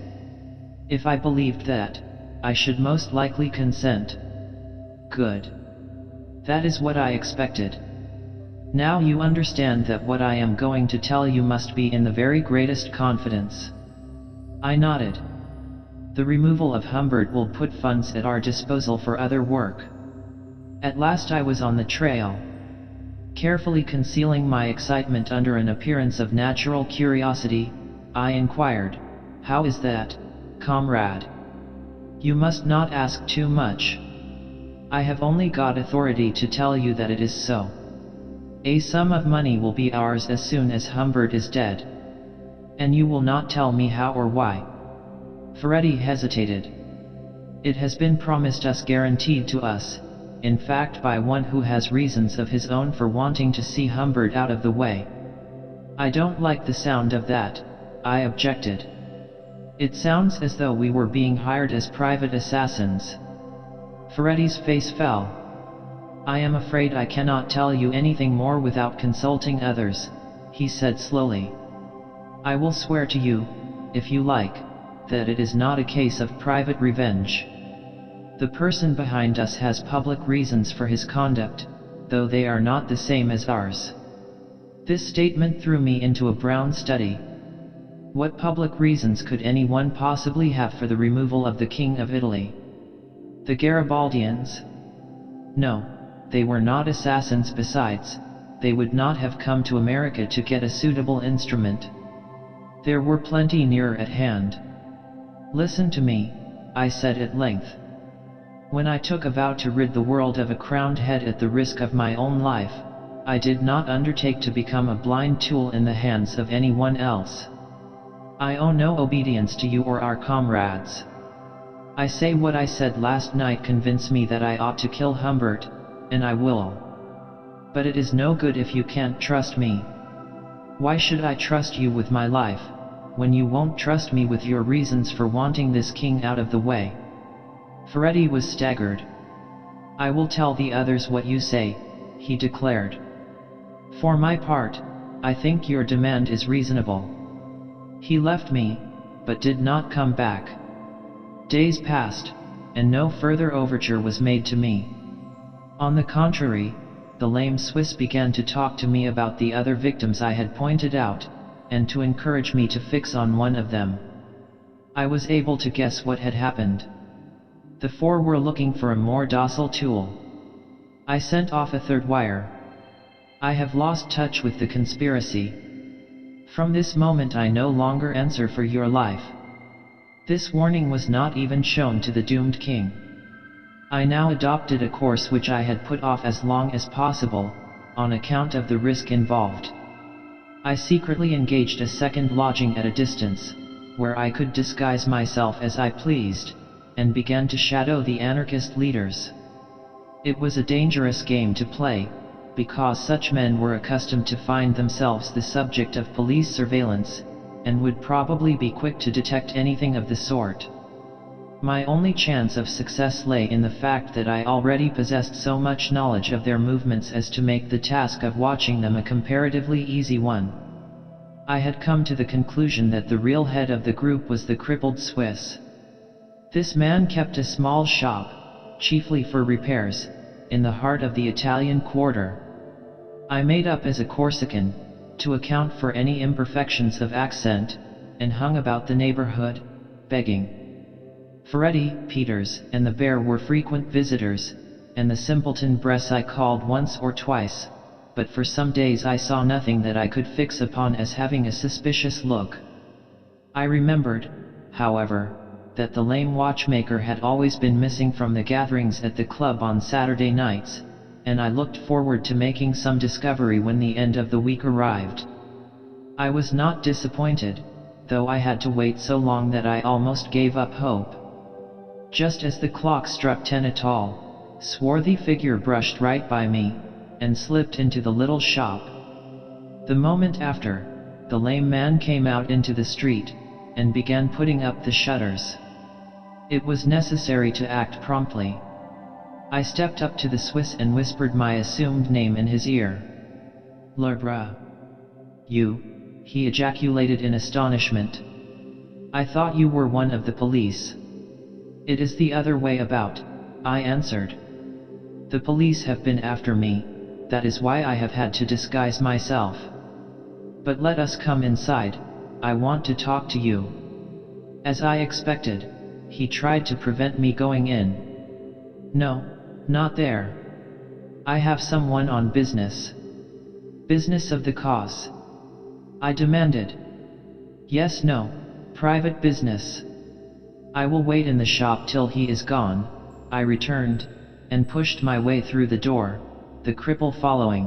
"If I believed that, I should most likely consent." "Good. That is what I expected. Now you understand that what I am going to tell you must be in the very greatest confidence." I nodded. "The removal of Humbert will put funds at our disposal for other work." At last I was on the trail. Carefully concealing my excitement under an appearance of natural curiosity, I inquired, "How is that, comrade?" "You must not ask too much. I have only got authority to tell you that it is so. A sum of money will be ours as soon as Humbert is dead. And you will not tell me how or why?" Ferretti hesitated. "It has been promised us, guaranteed to us, in fact by one who has reasons of his own for wanting to see Humbert out of the way. I don't like the sound of that, I objected. It sounds as though we were being hired as private assassins. Ferretti's face fell. I am afraid I cannot tell you anything more without consulting others, he said slowly. I will swear to you, if you like, that it is not a case of private revenge. The person behind us has public reasons for his conduct, though they are not the same as ours. This statement threw me into a brown study. What public reasons could anyone possibly have for the removal of the King of Italy? The Garibaldians? No, they were not assassins. Besides, they would not have come to America to get a suitable instrument. There were plenty nearer at hand. Listen to me, I said at length. When I took a vow to rid the world of a crowned head at the risk of my own life, I did not undertake to become a blind tool in the hands of anyone else. I owe no obedience to you or our comrades. I say what I said last night. Convince me that I ought to kill Humbert, and I will. But it is no good if you can't trust me. Why should I trust you with my life, when you won't trust me with your reasons for wanting this king out of the way? Ferretti was staggered. I will tell the others what you say, he declared. For my part, I think your demand is reasonable. He left me, but did not come back. Days passed, and no further overture was made to me. On the contrary, the lame Swiss began to talk to me about the other victims I had pointed out, and to encourage me to fix on one of them. I was able to guess what had happened. The four were looking for a more docile tool. I sent off a third wire. I have lost touch with the conspiracy. From this moment I no longer answer for your life. This warning was not even shown to the doomed king. I now adopted a course which I had put off as long as possible, on account of the risk involved. I secretly engaged a second lodging at a distance, where I could disguise myself as I pleased, and began to shadow the anarchist leaders. It was a dangerous game to play, because such men were accustomed to find themselves the subject of police surveillance, and would probably be quick to detect anything of the sort. My only chance of success lay in the fact that I already possessed so much knowledge of their movements as to make the task of watching them a comparatively easy one. I had come to the conclusion that the real head of the group was the crippled Swiss. This man kept a small shop, chiefly for repairs, in the heart of the Italian quarter. I made up as a Corsican, to account for any imperfections of accent, and hung about the neighborhood, begging. Ferretti, Peters, and the bear were frequent visitors, and the simpleton Bress I called once or twice, but for some days I saw nothing that I could fix upon as having a suspicious look. I remembered, however, that the lame watchmaker had always been missing from the gatherings at the club on Saturday nights, and I looked forward to making some discovery when the end of the week arrived. I was not disappointed, though I had to wait so long that I almost gave up hope. Just as the clock struck 10, a tall, swarthy figure brushed right by me, and slipped into the little shop. The moment after, the lame man came out into the street, and began putting up the shutters. It was necessary to act promptly. I stepped up to the Swiss and whispered my assumed name in his ear. "Lebrun." "You?" he ejaculated in astonishment. "I thought you were one of the police." "It is the other way about," I answered. "The police have been after me, that is why I have had to disguise myself. But let us come inside, I want to talk to you." As I expected, he tried to prevent me going in. "No, not there. I have someone on business." "Business of the cause?" I demanded. "Yes, no, private business." "I will wait in the shop till he is gone," I returned, and pushed my way through the door, the cripple following.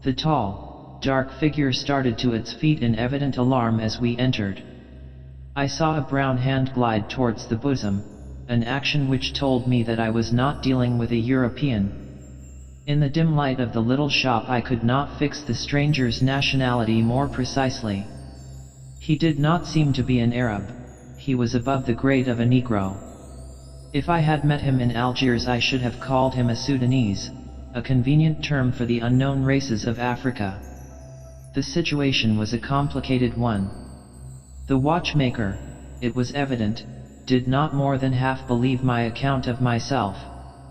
The tall, dark figure started to its feet in evident alarm as we entered. I saw a brown hand glide towards the bosom, an action which told me that I was not dealing with a European. In the dim light of the little shop I could not fix the stranger's nationality more precisely. He did not seem to be an Arab. He was above the grade of a Negro. If I had met him in Algiers I should have called him a Sudanese, a convenient term for the unknown races of Africa. The situation was a complicated one. The watchmaker, it was evident, did not more than half believe my account of myself.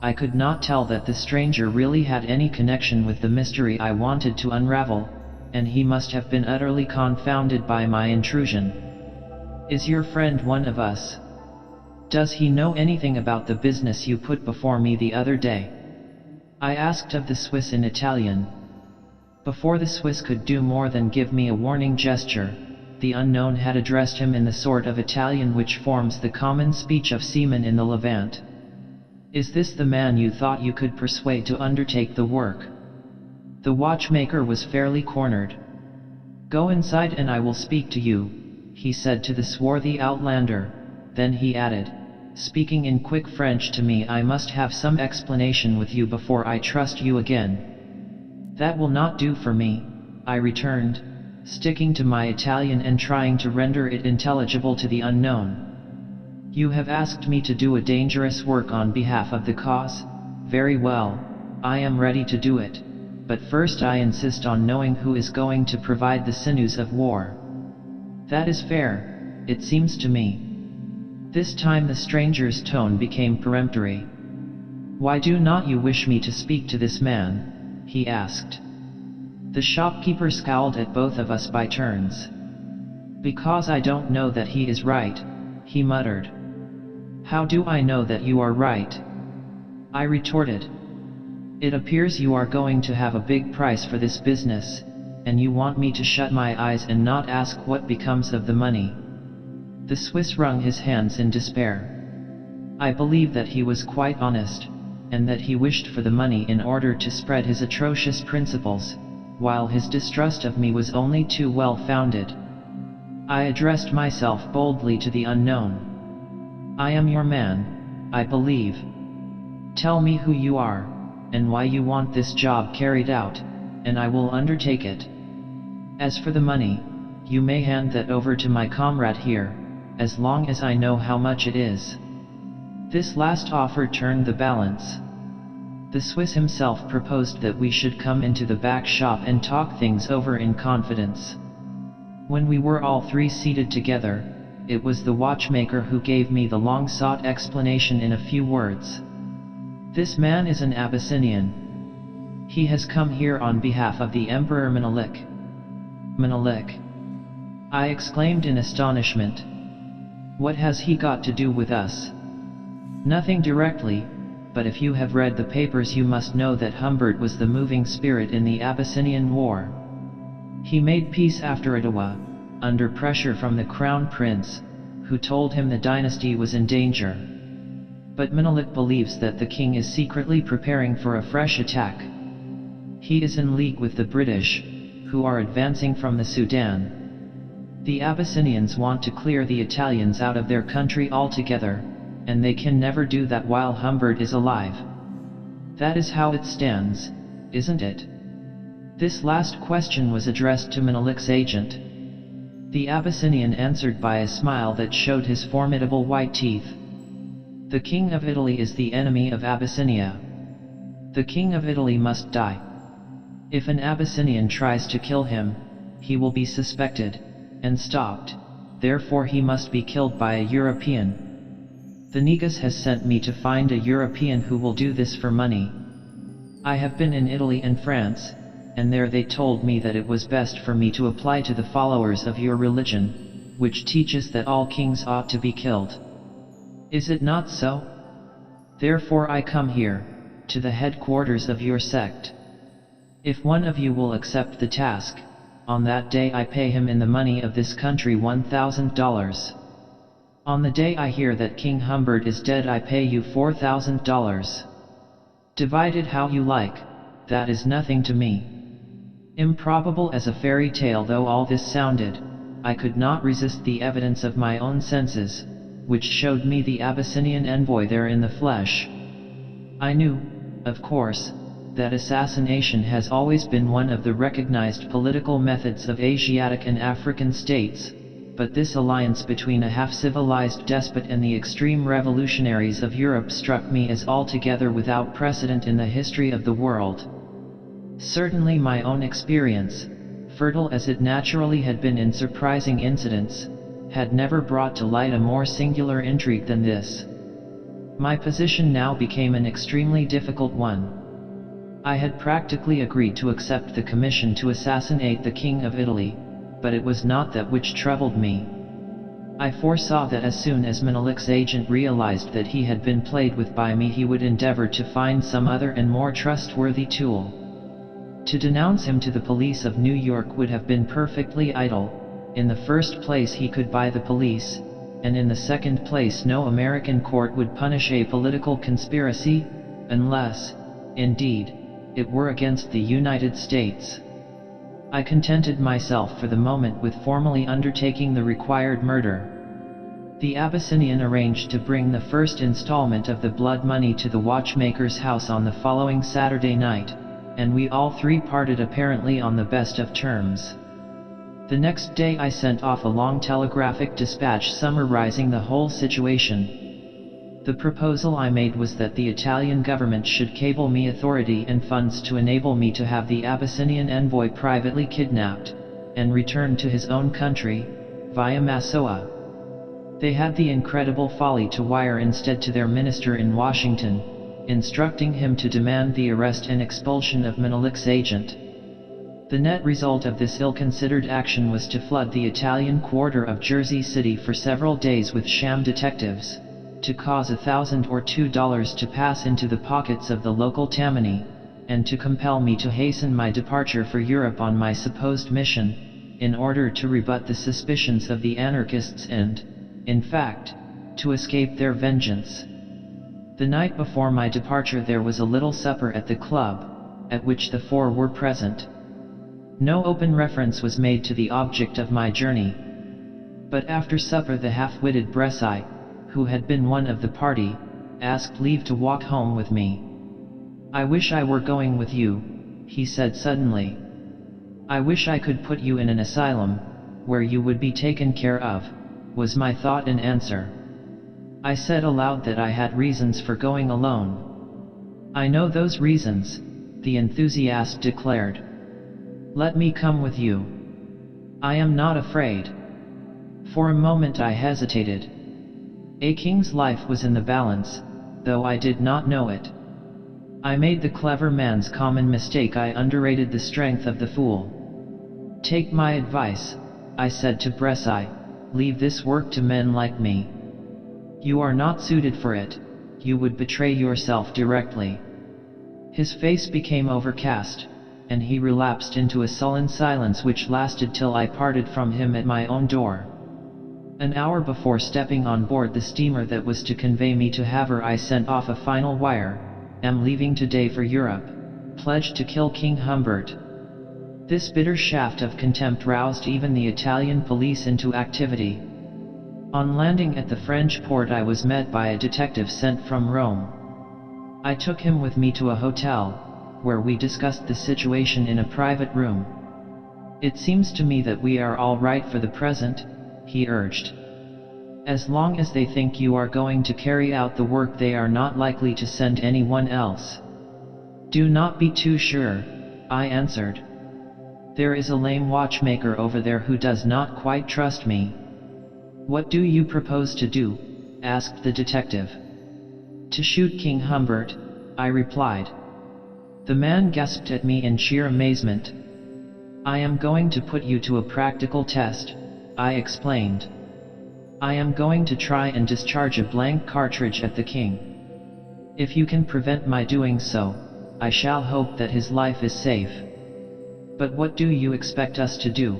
I could not tell that the stranger really had any connection with the mystery I wanted to unravel, and he must have been utterly confounded by my intrusion. "Is your friend one of us? Does he know anything about the business you put before me the other day?" I asked of the Swiss in Italian. Before the Swiss could do more than give me a warning gesture, the unknown had addressed him in the sort of Italian which forms the common speech of seamen in the Levant. "Is this the man you thought you could persuade to undertake the work?" The watchmaker was fairly cornered. "Go inside and I will speak to you," he said to the swarthy outlander. Then he added, speaking in quick French to me, "I must have some explanation with you before I trust you again." "That will not do for me," I returned, sticking to my Italian and trying to render it intelligible to the unknown. "You have asked me to do a dangerous work on behalf of the cause? Very well, I am ready to do it, but first I insist on knowing who is going to provide the sinews of war." "That is fair, it seems to me." This time the stranger's tone became peremptory. "Why do not you wish me to speak to this man?" he asked. The shopkeeper scowled at both of us by turns. "Because I don't know that he is right," he muttered. "How do I know that you are right?" I retorted. "It appears you are going to have a big price for this business, and you want me to shut my eyes and not ask what becomes of the money." The Swiss wrung his hands in despair. I believe that he was quite honest, and that he wished for the money in order to spread his atrocious principles, while his distrust of me was only too well founded. I addressed myself boldly to the unknown. "I am your man, I believe. Tell me who you are, and why you want this job carried out, and I will undertake it. As for the money, you may hand that over to my comrade here, as long as I know how much it is." This last offer turned the balance. The Swiss himself proposed that we should come into the back shop and talk things over in confidence. When we were all three seated together, it was the watchmaker who gave me the long-sought explanation in a few words. "This man is an Abyssinian. He has come here on behalf of the Emperor Menelik." "Menelik?" I exclaimed in astonishment. "What has he got to do with us?" "Nothing directly, but if you have read the papers you must know that Humbert was the moving spirit in the Abyssinian War. He made peace after Ottawa, under pressure from the Crown Prince, who told him the dynasty was in danger. But Menelik believes that the king is secretly preparing for a fresh attack. He is in league with the British, who are advancing from the Sudan. The Abyssinians want to clear the Italians out of their country altogether, and they can never do that while Humbert is alive. That is how it stands, isn't it?" This last question was addressed to Menelik's agent. The Abyssinian answered by a smile that showed his formidable white teeth. "The King of Italy is the enemy of Abyssinia. The King of Italy must die. If an Abyssinian tries to kill him, he will be suspected, and stopped, therefore he must be killed by a European. The Negus has sent me to find a European who will do this for money. I have been in Italy and France, and there they told me that it was best for me to apply to the followers of your religion, which teaches that all kings ought to be killed. Is it not so? Therefore I come here, to the headquarters of your sect. If one of you will accept the task, on that day I pay him in the money of this country $1,000. On the day I hear that King Humbert is dead I pay you $4,000. Divide it how you like, that is nothing to me." Improbable as a fairy tale though all this sounded, I could not resist the evidence of my own senses, which showed me the Abyssinian envoy there in the flesh. I knew, of course, that assassination has always been one of the recognized political methods of Asiatic and African states, but this alliance between a half-civilized despot and the extreme revolutionaries of Europe struck me as altogether without precedent in the history of the world. Certainly my own experience, fertile as it naturally had been in surprising incidents, had never brought to light a more singular intrigue than this. My position now became an extremely difficult one. I had practically agreed to accept the commission to assassinate the King of Italy, but it was not that which troubled me. I foresaw that as soon as Menelik's agent realized that he had been played with by me, he would endeavor to find some other and more trustworthy tool. To denounce him to the police of New York would have been perfectly idle. In the first place, he could buy the police, and in the second place, no American court would punish a political conspiracy, unless, indeed, it were against the United States. I contented myself for the moment with formally undertaking the required murder. The Abyssinian arranged to bring the first installment of the blood money to the watchmaker's house on the following Saturday night, and we all three parted apparently on the best of terms. The next day I sent off a long telegraphic dispatch summarizing the whole situation. The proposal I made was that the Italian government should cable me authority and funds to enable me to have the Abyssinian envoy privately kidnapped, and returned to his own country, via Massoa. They had the incredible folly to wire instead to their minister in Washington, instructing him to demand the arrest and expulsion of Menelik's agent. The net result of this ill-considered action was to flood the Italian quarter of Jersey City for several days with sham detectives, to cause $1,000 or $2 to pass into the pockets of the local Tammany, and to compel me to hasten my departure for Europe on my supposed mission, in order to rebut the suspicions of the anarchists and, in fact, to escape their vengeance. The night before my departure there was a little supper at the club, at which the four were present. No open reference was made to the object of my journey. But after supper the half-witted Bresci, who had been one of the party, asked leave to walk home with me. "I wish I were going with you," he said suddenly. "I wish I could put you in an asylum, where you would be taken care of," was my thought and answer. I said aloud that I had reasons for going alone. "I know those reasons," the enthusiast declared. "Let me come with you. I am not afraid." For a moment I hesitated. A king's life was in the balance, though I did not know it. I made the clever man's common mistake. I underrated the strength of the fool. "Take my advice," I said to Bresci, "leave this work to men like me. You are not suited for it, you would betray yourself directly." His face became overcast, and he relapsed into a sullen silence which lasted till I parted from him at my own door. An hour before stepping on board the steamer that was to convey me to Havre I sent off a final wire: "Am leaving today for Europe, pledged to kill King Humbert." This bitter shaft of contempt roused even the Italian police into activity. On landing at the French port I was met by a detective sent from Rome. I took him with me to a hotel, where we discussed the situation in a private room. "It seems to me that we are all right for the present," he urged. "As long as they think you are going to carry out the work they are not likely to send anyone else." "Do not be too sure," I answered. "There is a lame watchmaker over there who does not quite trust me." "What do you propose to do?" asked the detective. "To shoot King Humbert," I replied. The man gasped at me in sheer amazement. "I am going to put you to a practical test," I explained. "I am going to try and discharge a blank cartridge at the king. If you can prevent my doing so, I shall hope that his life is safe. But what do you expect us to do?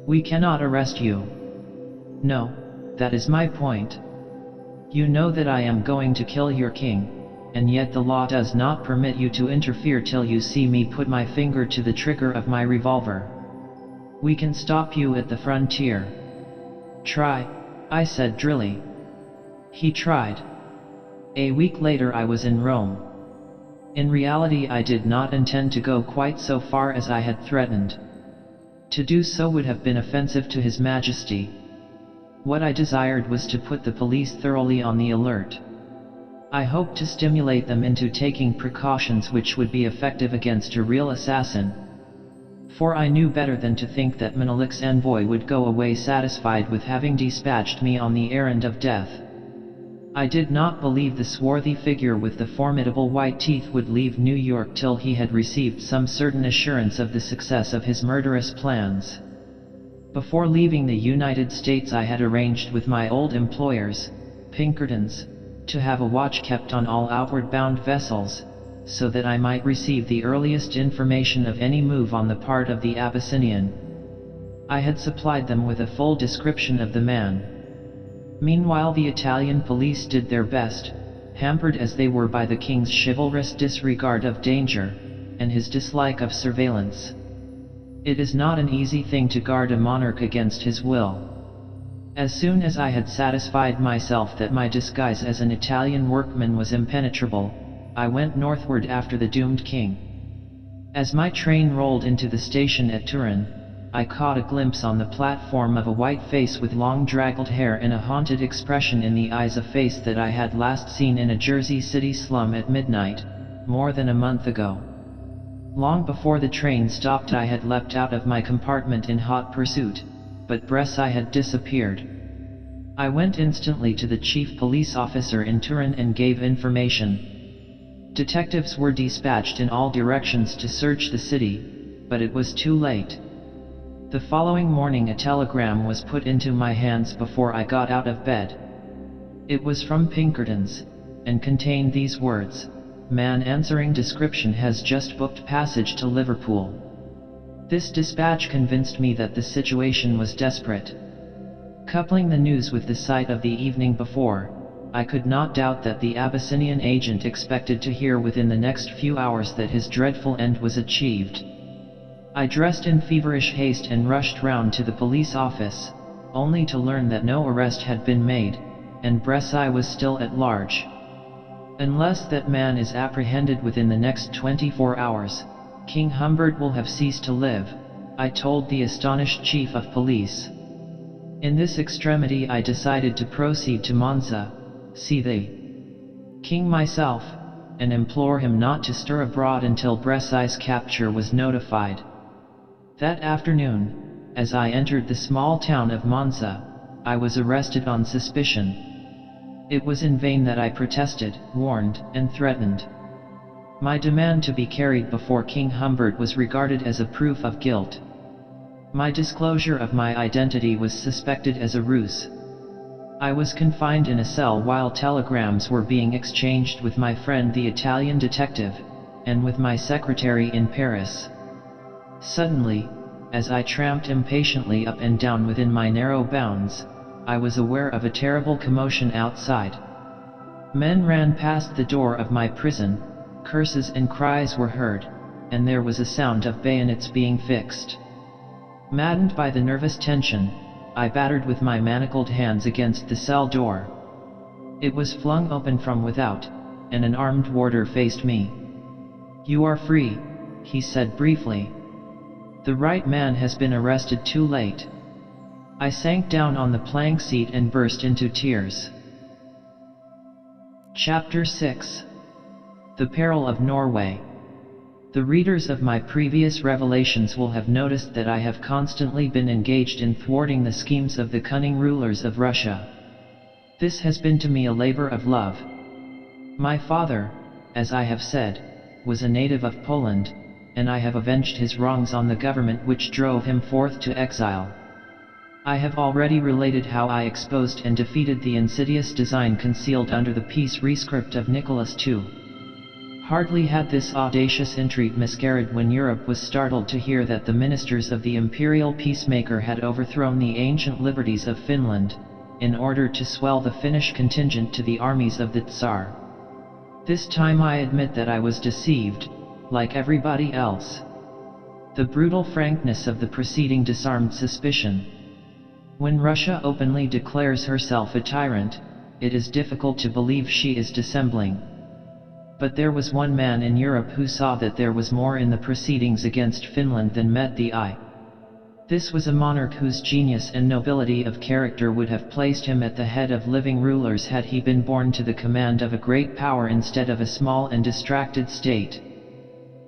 We cannot arrest you." "No, that is my point. You know that I am going to kill your king, and yet the law does not permit you to interfere till you see me put my finger to the trigger of my revolver. We can stop you at the frontier." "Try," I said drily. He tried. A week later I was in Rome. In reality I did not intend to go quite so far as I had threatened. To do so would have been offensive to His Majesty. What I desired was to put the police thoroughly on the alert. I hoped to stimulate them into taking precautions which would be effective against a real assassin. For I knew better than to think that Menelik's envoy would go away satisfied with having dispatched me on the errand of death. I did not believe the swarthy figure with the formidable white teeth would leave New York till he had received some certain assurance of the success of his murderous plans. Before leaving the United States I had arranged with my old employers, Pinkerton's, to have a watch kept on all outward-bound vessels, so that I might receive the earliest information of any move on the part of the Abyssinian. I had supplied them with a full description of the man. Meanwhile the Italian police did their best, hampered as they were by the king's chivalrous disregard of danger, and his dislike of surveillance. It is not an easy thing to guard a monarch against his will. As soon as I had satisfied myself that my disguise as an Italian workman was impenetrable, I went northward after the doomed king. As my train rolled into the station at Turin, I caught a glimpse on the platform of a white face with long draggled hair and a haunted expression in the eyes, a face that I had last seen in a Jersey City slum at midnight, more than a month ago. Long before the train stopped I had leapt out of my compartment in hot pursuit, but Bresci had disappeared. I went instantly to the chief police officer in Turin and gave information. Detectives were dispatched in all directions to search the city, but it was too late. The following morning a telegram was put into my hands before I got out of bed. It was from Pinkerton's, and contained these words: "Man answering description has just booked passage to Liverpool." This dispatch convinced me that the situation was desperate. Coupling the news with the sight of the evening before, I could not doubt that the Abyssinian agent expected to hear within the next few hours that his dreadful end was achieved. I dressed in feverish haste and rushed round to the police office, only to learn that no arrest had been made, and Bresci was still at large. "Unless that man is apprehended within the next 24 hours, King Humbert will have ceased to live," I told the astonished chief of police. In this extremity I decided to proceed to Monza, see the king myself, and implore him not to stir abroad until Bresci's capture was notified. That afternoon, as I entered the small town of Monza, I was arrested on suspicion. It was in vain that I protested, warned, and threatened. My demand to be carried before King Humbert was regarded as a proof of guilt. My disclosure of my identity was suspected as a ruse. I was confined in a cell while telegrams were being exchanged with my friend the Italian detective, and with my secretary in Paris. Suddenly, as I tramped impatiently up and down within my narrow bounds, I was aware of a terrible commotion outside. Men ran past the door of my prison, curses and cries were heard, and there was a sound of bayonets being fixed. Maddened by the nervous tension, I battered with my manacled hands against the cell door. It was flung open from without, and an armed warder faced me. "You are free," he said briefly. "The right man has been arrested too late." I sank down on the plank seat and burst into tears. Chapter 6. The Peril of Norway. The readers of my previous revelations will have noticed that I have constantly been engaged in thwarting the schemes of the cunning rulers of Russia. This has been to me a labor of love. My father, as I have said, was a native of Poland, and I have avenged his wrongs on the government which drove him forth to exile. I have already related how I exposed and defeated the insidious design concealed under the peace rescript of Nicholas II. Hardly had this audacious intrigue miscarried when Europe was startled to hear that the ministers of the imperial peacemaker had overthrown the ancient liberties of Finland, in order to swell the Finnish contingent to the armies of the Tsar. This time I admit that I was deceived, like everybody else. The brutal frankness of the proceeding disarmed suspicion. When Russia openly declares herself a tyrant, it is difficult to believe she is dissembling. But there was one man in Europe who saw that there was more in the proceedings against Finland than met the eye. This was a monarch whose genius and nobility of character would have placed him at the head of living rulers had he been born to the command of a great power instead of a small and distracted state.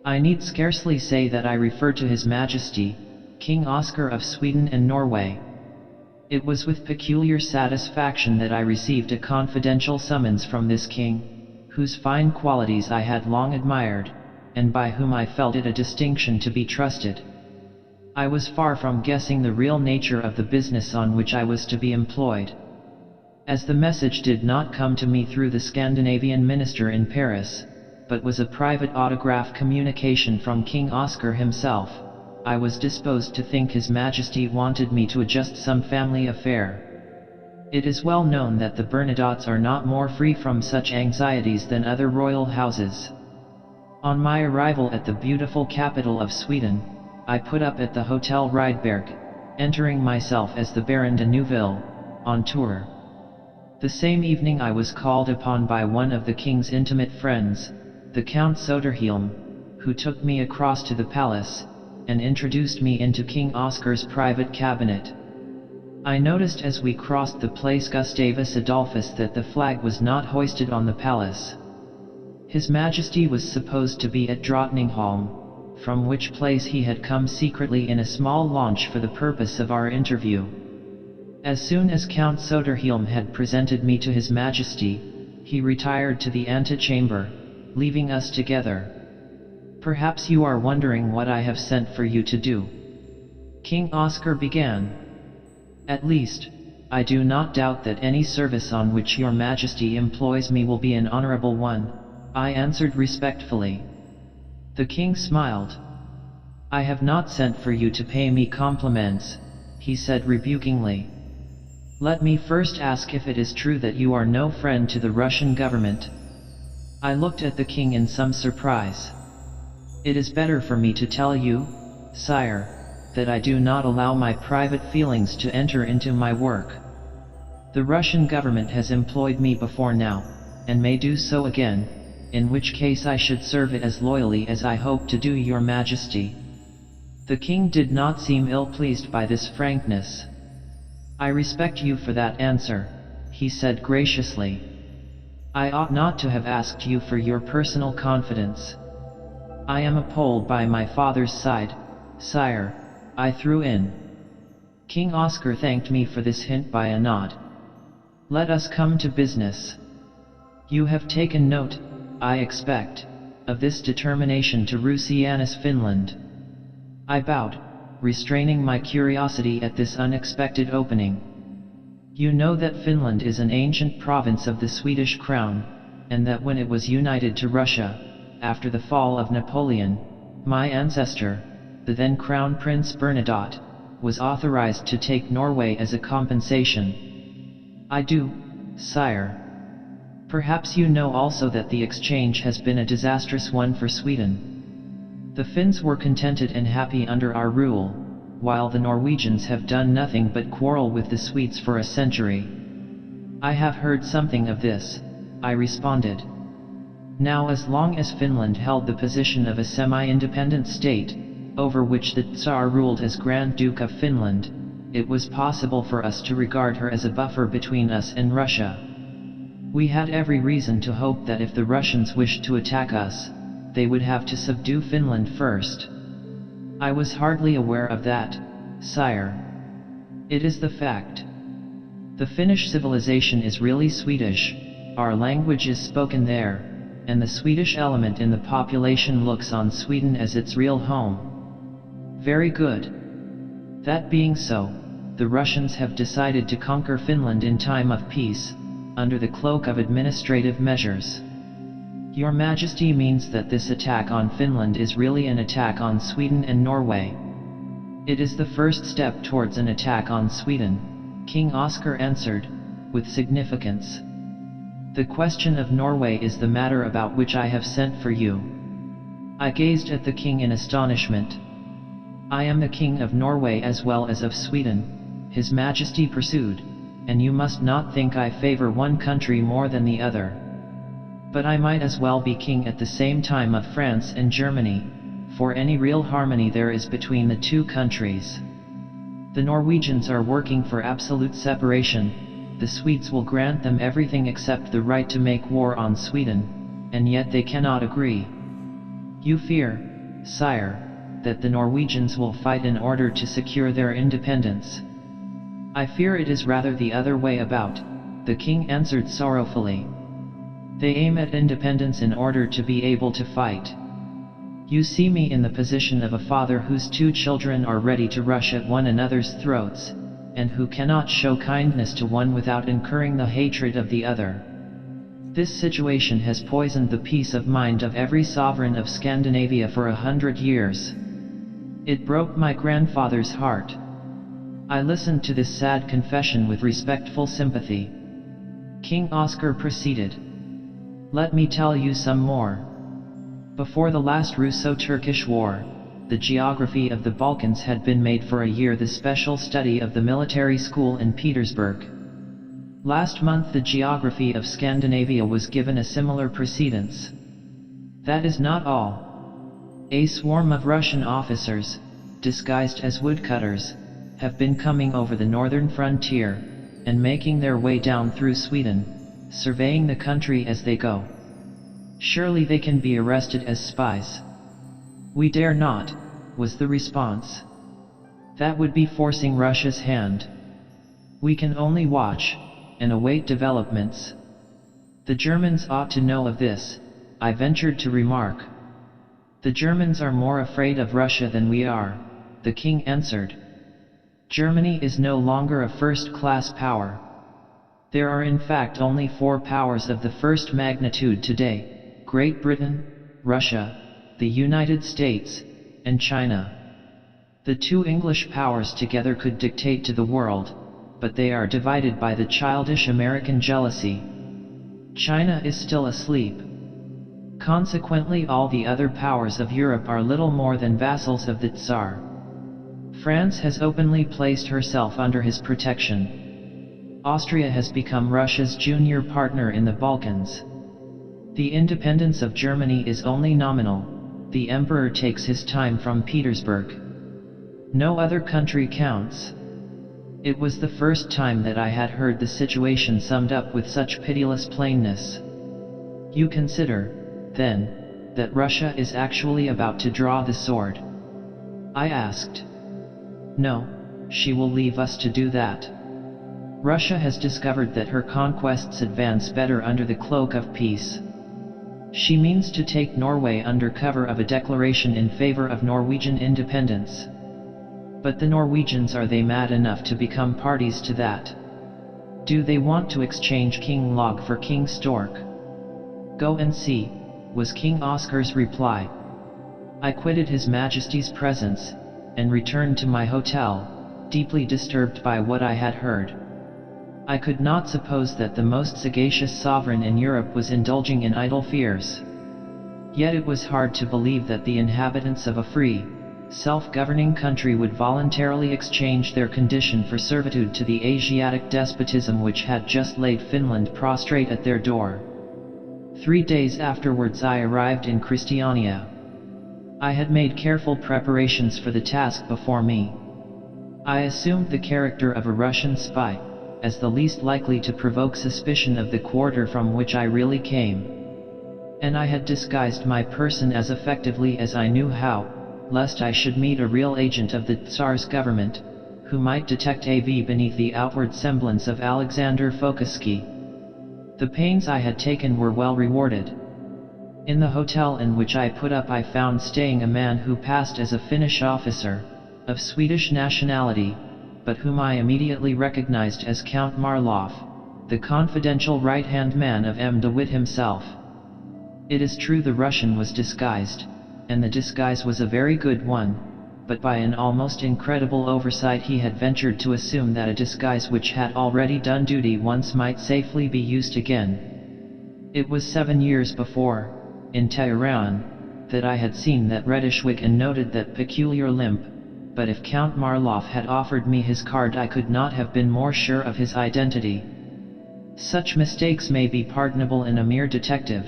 I need scarcely say that I refer to His Majesty, King Oscar of Sweden and Norway. It was with peculiar satisfaction that I received a confidential summons from this king, whose fine qualities I had long admired, and by whom I felt it a distinction to be trusted. I was far from guessing the real nature of the business on which I was to be employed. As the message did not come to me through the Scandinavian minister in Paris, but was a private autograph communication from King Oscar himself, I was disposed to think His Majesty wanted me to adjust some family affair. It is well known that the Bernadottes are not more free from such anxieties than other royal houses. On my arrival at the beautiful capital of Sweden, I put up at the Hotel Rydberg, entering myself as the Baron de Neuville, on tour. The same evening I was called upon by one of the king's intimate friends, the Count Soderhelm, who took me across to the palace, and introduced me into King Oscar's private cabinet. I noticed as we crossed the Place Gustavus Adolphus that the flag was not hoisted on the palace. His Majesty was supposed to be at Drottningholm, from which place he had come secretly in a small launch for the purpose of our interview. As soon as Count Soderhelm had presented me to His Majesty, he retired to the antechamber, leaving us together. Perhaps you are wondering what I have sent for you to do. King Oscar began. At least, I do not doubt that any service on which your Majesty employs me will be an honorable one, I answered respectfully. The king smiled. I have not sent for you to pay me compliments, he said rebukingly. Let me first ask if it is true that you are no friend to the Russian government. I looked at the king in some surprise. It is better for me to tell you, sire, that I do not allow my private feelings to enter into my work. The Russian government has employed me before now, and may do so again, in which case I should serve it as loyally as I hope to do your Majesty. The king did not seem ill-pleased by this frankness. I respect you for that answer, he said graciously. I ought not to have asked you for your personal confidence. I am a Pole by my father's side, sire, I threw in. King Oscar thanked me for this hint by a nod. Let us come to business. You have taken note, I expect, of this determination to Rusianus Finland. I bowed, restraining my curiosity at this unexpected opening. You know that Finland is an ancient province of the Swedish crown, and that when it was united to Russia, after the fall of Napoleon, my ancestor, the then Crown Prince Bernadotte, was authorized to take Norway as a compensation. I do, sire. Perhaps you know also that the exchange has been a disastrous one for Sweden. The Finns were contented and happy under our rule, while the Norwegians have done nothing but quarrel with the Swedes for a century. I have heard something of this, I responded. Now as long as Finland held the position of a semi-independent state, over which the Tsar ruled as Grand Duke of Finland, it was possible for us to regard her as a buffer between us and Russia. We had every reason to hope that if the Russians wished to attack us, they would have to subdue Finland first. I was hardly aware of that, sire. It is the fact. The Finnish civilization is really Swedish, our language is spoken there, and the Swedish element in the population looks on Sweden as its real home. Very good. That being so, the Russians have decided to conquer Finland in time of peace, under the cloak of administrative measures. Your Majesty means that this attack on Finland is really an attack on Sweden and Norway. It is the first step towards an attack on Sweden, King Oscar answered, with significance. The question of Norway is the matter about which I have sent for you. I gazed at the king in astonishment. I am the king of Norway as well as of Sweden, His Majesty pursued, and you must not think I favor one country more than the other. But I might as well be king at the same time of France and Germany, for any real harmony there is between the two countries. The Norwegians are working for absolute separation. The Swedes will grant them everything except the right to make war on Sweden, and yet they cannot agree. You fear, sire, that the Norwegians will fight in order to secure their independence. I fear it is rather the other way about, the king answered sorrowfully. They aim at independence in order to be able to fight. You see me in the position of a father whose two children are ready to rush at one another's throats, and who cannot show kindness to one without incurring the hatred of the other. This situation has poisoned the peace of mind of every sovereign of Scandinavia for 100 years. It broke my grandfather's heart. I listened to this sad confession with respectful sympathy. King Oscar proceeded. Let me tell you some more. Before the last Russo-Turkish War, the geography of the Balkans had been made for a year the special study of the military school in Petersburg. Last month the geography of Scandinavia was given a similar precedence. That is not all. A swarm of Russian officers, disguised as woodcutters, have been coming over the northern frontier, and making their way down through Sweden, surveying the country as they go. Surely they can be arrested as spies. We dare not, was the response. That would be forcing Russia's hand. We can only watch, and await developments. The Germans ought to know of this, I ventured to remark. The Germans are more afraid of Russia than we are, the king answered. Germany is no longer a first-class power. There are in fact only 4 powers of the first magnitude today: Great Britain, Russia, the United States, and China. The 2 English powers together could dictate to the world, but they are divided by the childish American jealousy. China is still asleep. Consequently all the other powers of Europe are little more than vassals of the Tsar. France has openly placed herself under his protection. Austria has become Russia's junior partner in the Balkans. The independence of Germany is only nominal. The emperor takes his time from Petersburg. No other country counts. It was the first time that I had heard the situation summed up with such pitiless plainness. You consider, then, that Russia is actually about to draw the sword? I asked. No, she will leave us to do that. Russia has discovered that her conquests advance better under the cloak of peace. She means to take Norway under cover of a declaration in favor of Norwegian independence. But the Norwegians, are they mad enough to become parties to that? Do they want to exchange King Log for King Stork? Go and see, was King Oscar's reply. I quitted His Majesty's presence, and returned to my hotel, deeply disturbed by what I had heard. I could not suppose that the most sagacious sovereign in Europe was indulging in idle fears. Yet it was hard to believe that the inhabitants of a free, self-governing country would voluntarily exchange their condition for servitude to the Asiatic despotism which had just laid Finland prostrate at their door. 3 days afterwards I arrived in Christiania. I had made careful preparations for the task before me. I assumed the character of a Russian spy, as the least likely to provoke suspicion of the quarter from which I really came. And I had disguised my person as effectively as I knew how, lest I should meet a real agent of the Tsar's government, who might detect AV beneath the outward semblance of Alexander Fokoski. The pains I had taken were well rewarded. In the hotel in which I put up I found staying a man who passed as a Finnish officer, of Swedish nationality, but whom I immediately recognized as Count Marloff, the confidential right-hand man of M. de Witt himself. It is true the Russian was disguised, and the disguise was a very good one, but by an almost incredible oversight he had ventured to assume that a disguise which had already done duty once might safely be used again. It was 7 years before, in Tehran, that I had seen that reddish wig and noted that peculiar limp, but if Count Marloff had offered me his card I could not have been more sure of his identity. Such mistakes may be pardonable in a mere detective,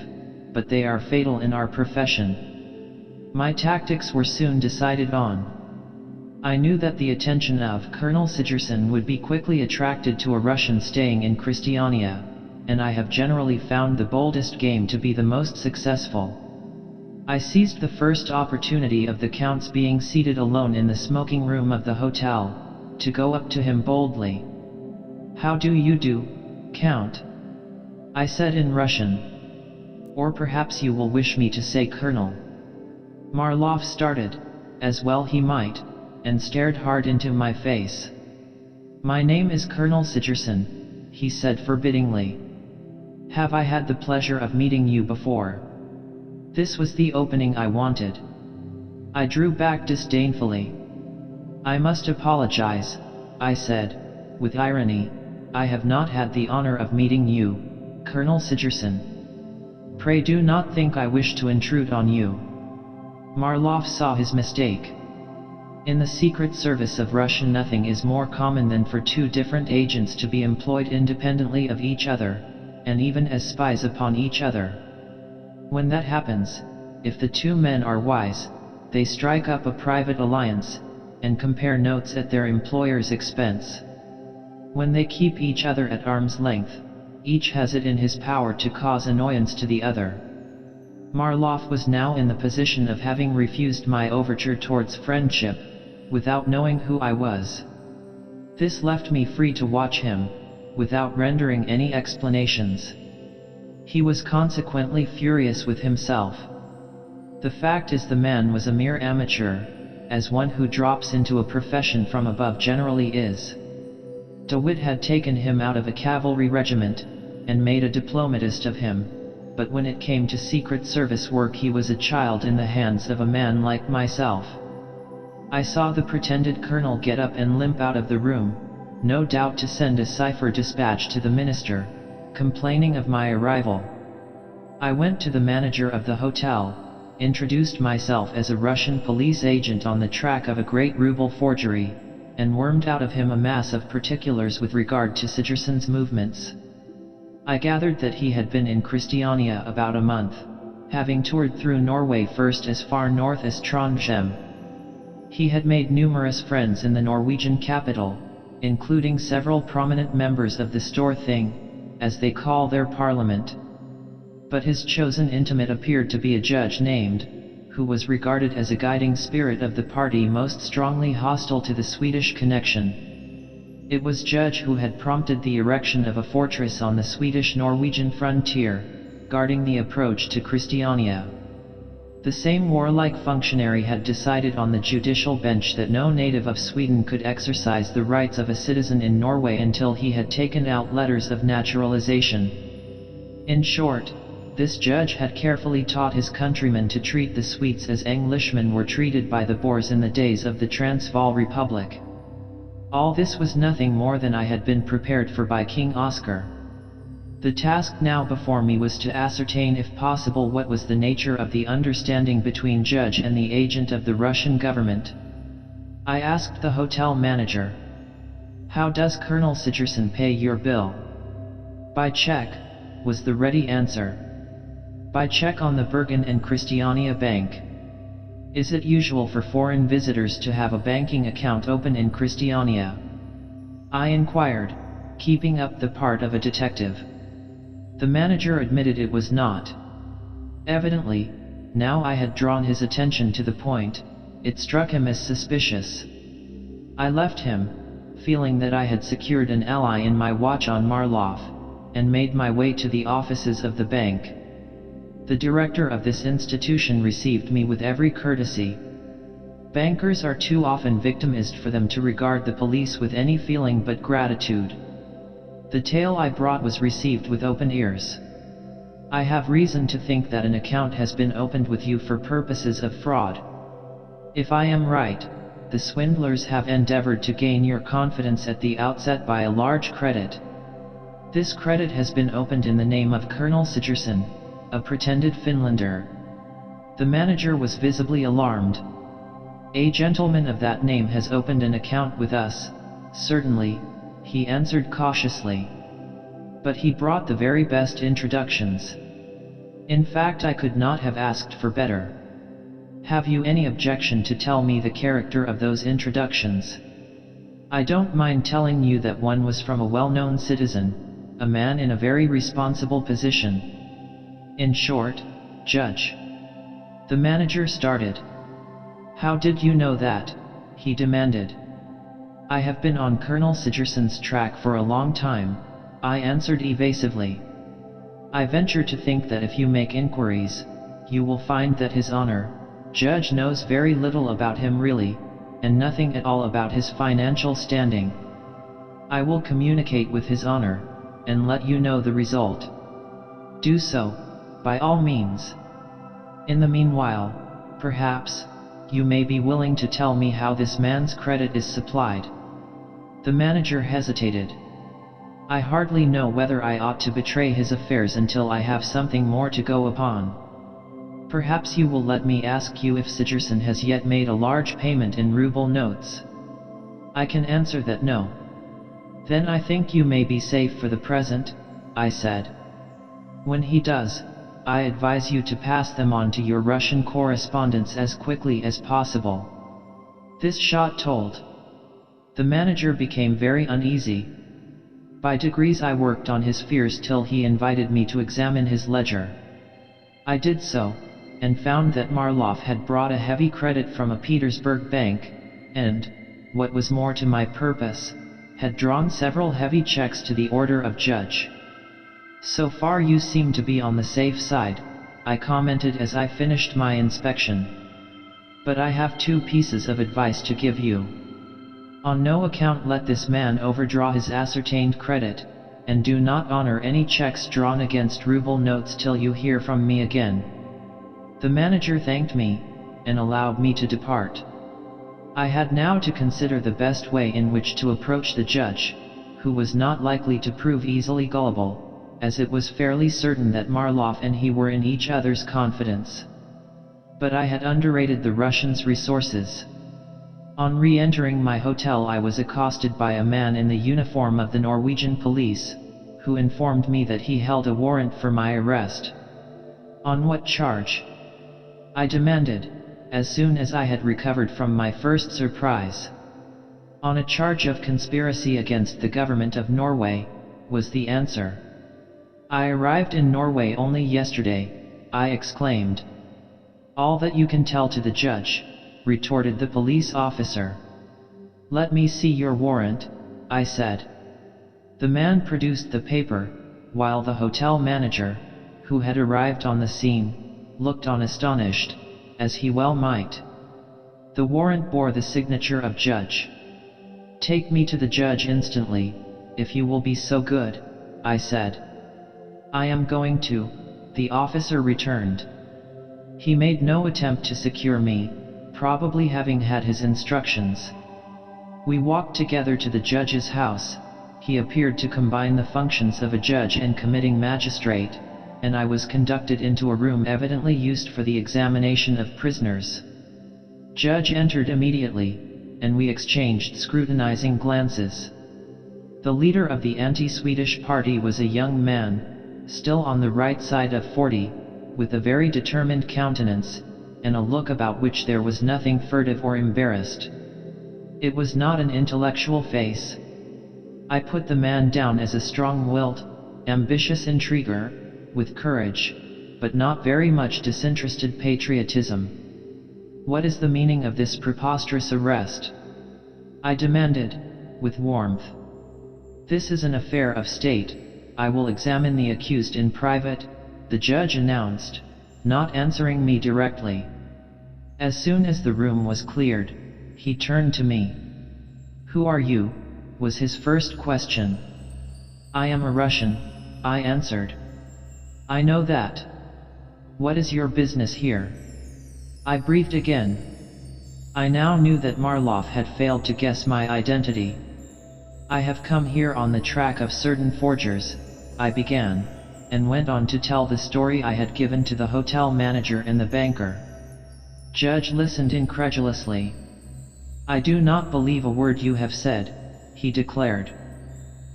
but they are fatal in our profession. My tactics were soon decided on. I knew that the attention of Colonel Sigerson would be quickly attracted to a Russian staying in Christiania, and I have generally found the boldest game to be the most successful. I seized the first opportunity of the Count's being seated alone in the smoking room of the hotel, to go up to him boldly. "How do you do, Count?" I said in Russian. "Or perhaps you will wish me to say Colonel." Marloff started, as well he might, and stared hard into my face. "My name is Colonel Sigerson," he said forbiddingly. "Have I had the pleasure of meeting you before?" This was the opening I wanted. I drew back disdainfully. "I must apologize," I said, with irony. "I have not had the honor of meeting you, Colonel Sigerson. Pray do not think I wish to intrude on you." Marloff saw his mistake. In the Secret Service of Russia nothing is more common than for two different agents to be employed independently of each other, and even as spies upon each other. When that happens, if the two men are wise, they strike up a private alliance, and compare notes at their employer's expense. When they keep each other at arm's length, each has it in his power to cause annoyance to the other. Marloff was now in the position of having refused my overture towards friendship, without knowing who I was. This left me free to watch him, without rendering any explanations. He was consequently furious with himself. The fact is the man was a mere amateur, as one who drops into a profession from above generally is. De Witt had taken him out of a cavalry regiment, and made a diplomatist of him, but when it came to Secret Service work he was a child in the hands of a man like myself. I saw the pretended colonel get up and limp out of the room, no doubt to send a cipher dispatch to the minister, complaining of my arrival. I went to the manager of the hotel, introduced myself as a Russian police agent on the track of a great ruble forgery, and wormed out of him a mass of particulars with regard to Sigerson's movements. I gathered that he had been in Christiania about a month, having toured through Norway first as far north as Trondheim. He had made numerous friends in the Norwegian capital, including several prominent members of the Storthing, as they call their parliament. But his chosen intimate appeared to be a judge named, who was regarded as a guiding spirit of the party most strongly hostile to the Swedish connection. It was Judge who had prompted the erection of a fortress on the Swedish-Norwegian frontier, guarding the approach to Christiania. The same warlike functionary had decided on the judicial bench that no native of Sweden could exercise the rights of a citizen in Norway until he had taken out letters of naturalization. In short, this judge had carefully taught his countrymen to treat the Swedes as Englishmen were treated by the Boers in the days of the Transvaal Republic. All this was nothing more than I had been prepared for by King Oscar. The task now before me was to ascertain if possible what was the nature of the understanding between Judge and the agent of the Russian government. I asked the hotel manager, "How does Colonel Sigerson pay your bill?" "By check," was the ready answer. "By check on the Bergen and Christiania Bank." "Is it usual for foreign visitors to have a banking account open in Christiania?" I inquired, keeping up the part of a detective. The manager admitted it was not. Evidently, now I had drawn his attention to the point, it struck him as suspicious. I left him, feeling that I had secured an ally in my watch on Marloff, and made my way to the offices of the bank. The director of this institution received me with every courtesy. Bankers are too often victimized for them to regard the police with any feeling but gratitude. The tale I brought was received with open ears. "I have reason to think that an account has been opened with you for purposes of fraud. If I am right, the swindlers have endeavored to gain your confidence at the outset by a large credit. This credit has been opened in the name of Colonel Sigerson, a pretended Finlander." The manager was visibly alarmed. A gentleman of that name has opened an account with us. Certainly, he answered cautiously. But he brought the very best introductions. In fact, I could not have asked for better. Have you any objection to tell me the character of those introductions? I don't mind telling you that one was from a well-known citizen, a man in a very responsible position. In short, Judge. The manager started. How did you know that? He demanded. I have been on Colonel Sigerson's track for a long time, I answered evasively. I venture to think that if you make inquiries, you will find that His Honor, Judge, knows very little about him really, and nothing at all about his financial standing. I will communicate with His Honor, and let you know the result. Do so, by all means. In the meanwhile, perhaps, you may be willing to tell me how this man's credit is supplied. The manager hesitated. I hardly know whether I ought to betray his affairs until I have something more to go upon. Perhaps you will let me ask you if Sigerson has yet made a large payment in ruble notes. I can answer that no. Then I think you may be safe for the present, I said. When he does, I advise you to pass them on to your Russian correspondents as quickly as possible. This shot told. The manager became very uneasy. By degrees I worked on his fears till he invited me to examine his ledger. I did so, and found that Marloff had brought a heavy credit from a Petersburg bank, and, what was more to my purpose, had drawn several heavy checks to the order of Judge. So far you seem to be on the safe side, I commented as I finished my inspection. But I have two pieces of advice to give you. On no account let this man overdraw his ascertained credit, and do not honor any checks drawn against ruble notes till you hear from me again. The manager thanked me, and allowed me to depart. I had now to consider the best way in which to approach the judge, who was not likely to prove easily gullible, as it was fairly certain that Marloff and he were in each other's confidence. But I had underrated the Russian's resources. On re-entering my hotel I was accosted by a man in the uniform of the Norwegian police, who informed me that he held a warrant for my arrest. On what charge? I demanded, as soon as I had recovered from my first surprise. On a charge of conspiracy against the government of Norway, was the answer. I arrived in Norway only yesterday, I exclaimed. All that you can tell to the judge, retorted the police officer. Let me see your warrant, I said. The man produced the paper, while the hotel manager, who had arrived on the scene, looked on astonished, as he well might. The warrant bore the signature of Judge. Take me to the judge instantly, if you will be so good, I said. I am going to, the officer returned. He made no attempt to secure me, probably having had his instructions. We walked together to the judge's house. He appeared to combine the functions of a judge and committing magistrate, and I was conducted into a room evidently used for the examination of prisoners. Judge entered immediately, and we exchanged scrutinizing glances. The leader of the anti-Swedish party was a young man, still on the right side of 40, with a very determined countenance, and a look about which there was nothing furtive or embarrassed. It was not an intellectual face. I put the man down as a strong-willed, ambitious intriguer, with courage, but not very much disinterested patriotism. What is the meaning of this preposterous arrest? I demanded, with warmth. This is an affair of state. I will examine the accused in private, the judge announced, not answering me directly. As soon as the room was cleared, he turned to me. Who are you? Was his first question. I am a Russian, I answered. I know that. What is your business here? I breathed again. I now knew that Marloff had failed to guess my identity. I have come here on the track of certain forgers, I began, and went on to tell the story I had given to the hotel manager and the banker. Judge listened incredulously. I do not believe a word you have said, he declared.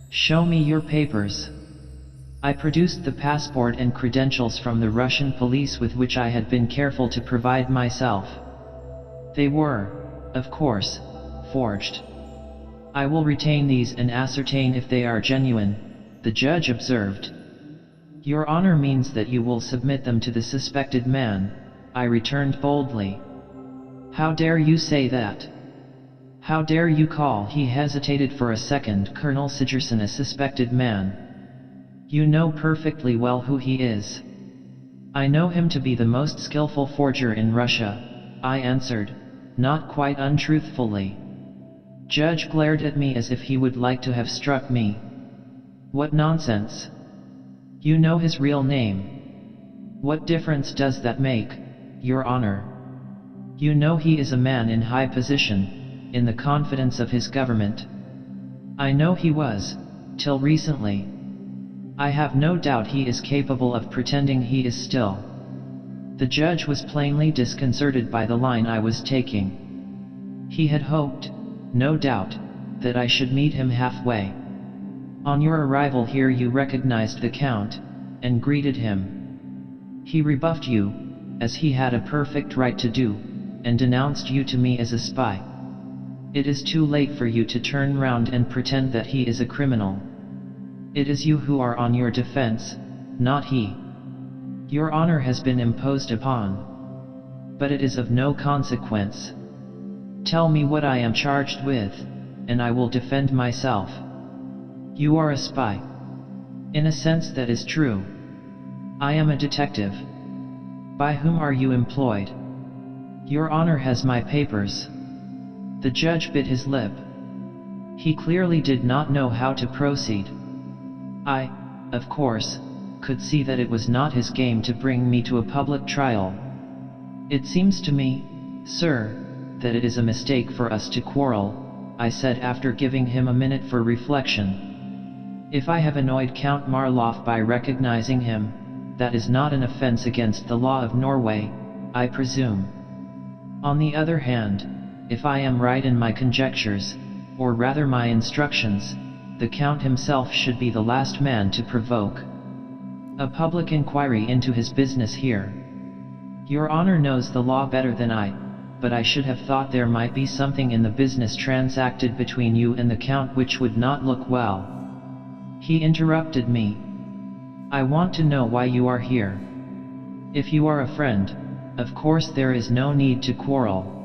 Show me your papers. I produced the passport and credentials from the Russian police with which I had been careful to provide myself. They were, of course, forged. I will retain these and ascertain if they are genuine, the judge observed. Your Honor means that you will submit them to the suspected man, I returned boldly. How dare you say that? How dare you call, he hesitated for a second, Colonel Sigerson a suspected man? You know perfectly well who he is. I know him to be the most skillful forger in Russia, I answered, not quite untruthfully. Judge glared at me as if he would like to have struck me. What nonsense! You know his real name. What difference does that make, Your Honor? You know he is a man in high position, in the confidence of his government. I know he was, till recently. I have no doubt he is capable of pretending he is still. The judge was plainly disconcerted by the line I was taking. He had hoped, no doubt, that I should meet him halfway. On your arrival here you recognized the Count, and greeted him. He rebuffed you, as he had a perfect right to do, and denounced you to me as a spy. It is too late for you to turn round and pretend that he is a criminal. It is you who are on your defense, not he. Your Honor has been imposed upon. But it is of no consequence. Tell me what I am charged with, and I will defend myself. You are a spy. In a sense that is true. I am a detective. By whom are you employed? Your Honor has my papers. The judge bit his lip. He clearly did not know how to proceed. I, of course, could see that it was not his game to bring me to a public trial. It seems to me, sir, that it is a mistake for us to quarrel, I said after giving him a minute for reflection. If I have annoyed Count Marloff by recognizing him, that is not an offense against the law of Norway, I presume. On the other hand, if I am right in my conjectures, or rather my instructions, the Count himself should be the last man to provoke a public inquiry into his business here. Your Honor knows the law better than I, but I should have thought there might be something in the business transacted between you and the Count which would not look well. He interrupted me. I want to know why you are here. If you are a friend, of course there is no need to quarrel.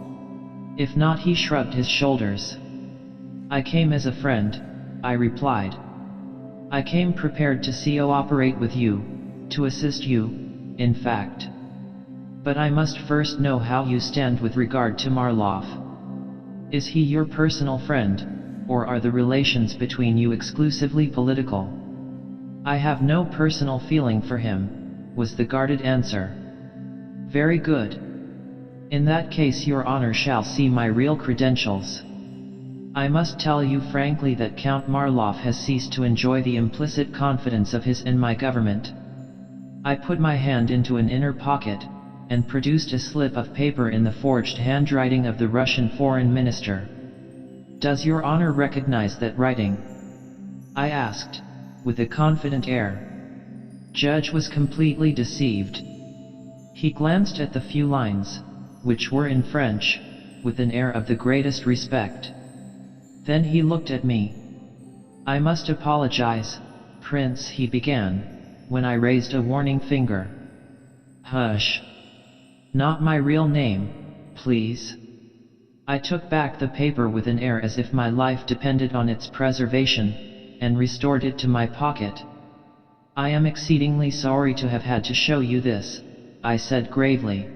If not, he shrugged his shoulders. I came as a friend, I replied. I came prepared to cooperate with you, to assist you, in fact. But I must first know how you stand with regard to Marloff. Is he your personal friend, or are the relations between you exclusively political? I have no personal feeling for him, was the guarded answer. Very good. In that case your Honor shall see my real credentials. I must tell you frankly that Count Marloff has ceased to enjoy the implicit confidence of his in my government. I put my hand into an inner pocket, and produced a slip of paper in the forged handwriting of the Russian foreign minister. Does your Honor recognize that writing? I asked, with a confident air. Judge was completely deceived. He glanced at the few lines, which were in French, with an air of the greatest respect. Then he looked at me. I must apologize, Prince, he began, when I raised a warning finger. Hush. Not my real name, please. I took back the paper with an air as if my life depended on its preservation, and restored it to my pocket. I am exceedingly sorry to have had to show you this, I said gravely.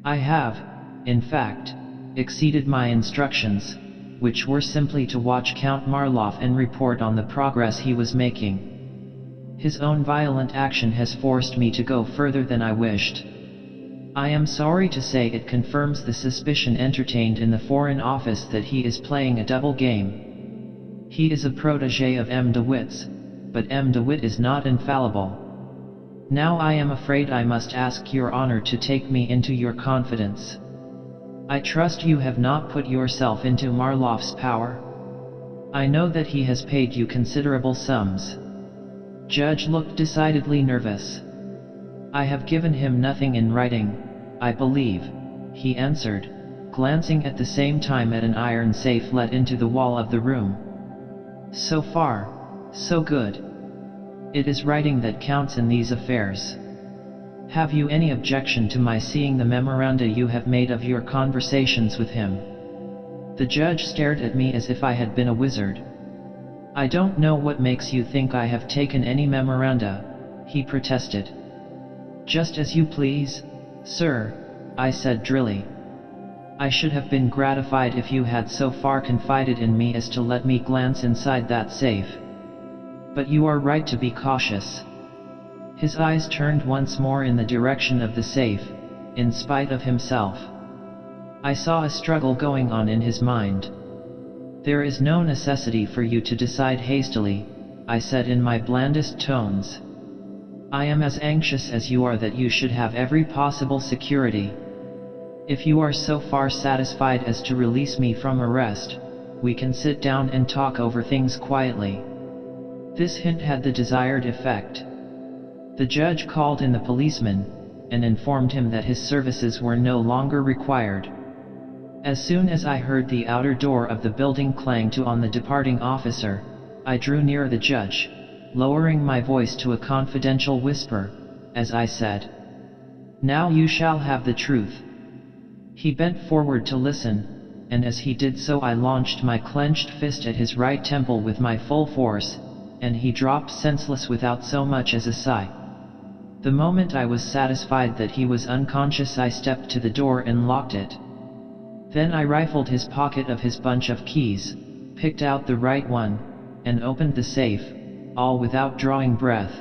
I have, in fact, exceeded my instructions, which were simply to watch Count Marloff and report on the progress he was making. His own violent action has forced me to go further than I wished. I am sorry to say it confirms the suspicion entertained in the Foreign Office that he is playing a double game. He is a protégé of M. de Witt's, but M. de Witt is not infallible. Now I am afraid I must ask your Honor to take me into your confidence. I trust you have not put yourself into Marloff's power? I know that he has paid you considerable sums. Judge looked decidedly nervous. I have given him nothing in writing, I believe, he answered, glancing at the same time at an iron safe let into the wall of the room. So far, so good. It is writing that counts in these affairs. Have you any objection to my seeing the memoranda you have made of your conversations with him? The judge stared at me as if I had been a wizard. I don't know what makes you think I have taken any memoranda, he protested. Just as you please, sir, I said drily. I should have been gratified if you had so far confided in me as to let me glance inside that safe. But you are right to be cautious. His eyes turned once more in the direction of the safe, in spite of himself. I saw a struggle going on in his mind. There is no necessity for you to decide hastily, I said in my blandest tones. I am as anxious as you are that you should have every possible security. If you are so far satisfied as to release me from arrest, we can sit down and talk over things quietly. This hint had the desired effect. The judge called in the policeman, and informed him that his services were no longer required. As soon as I heard the outer door of the building clang to on the departing officer, I drew near the judge, lowering my voice to a confidential whisper, as I said, "Now you shall have the truth." He bent forward to listen, and as he did so I launched my clenched fist at his right temple with my full force, and he dropped senseless without so much as a sigh. The moment I was satisfied that he was unconscious, I stepped to the door and locked it. Then I rifled his pocket of his bunch of keys, picked out the right one, and opened the safe, all without drawing breath.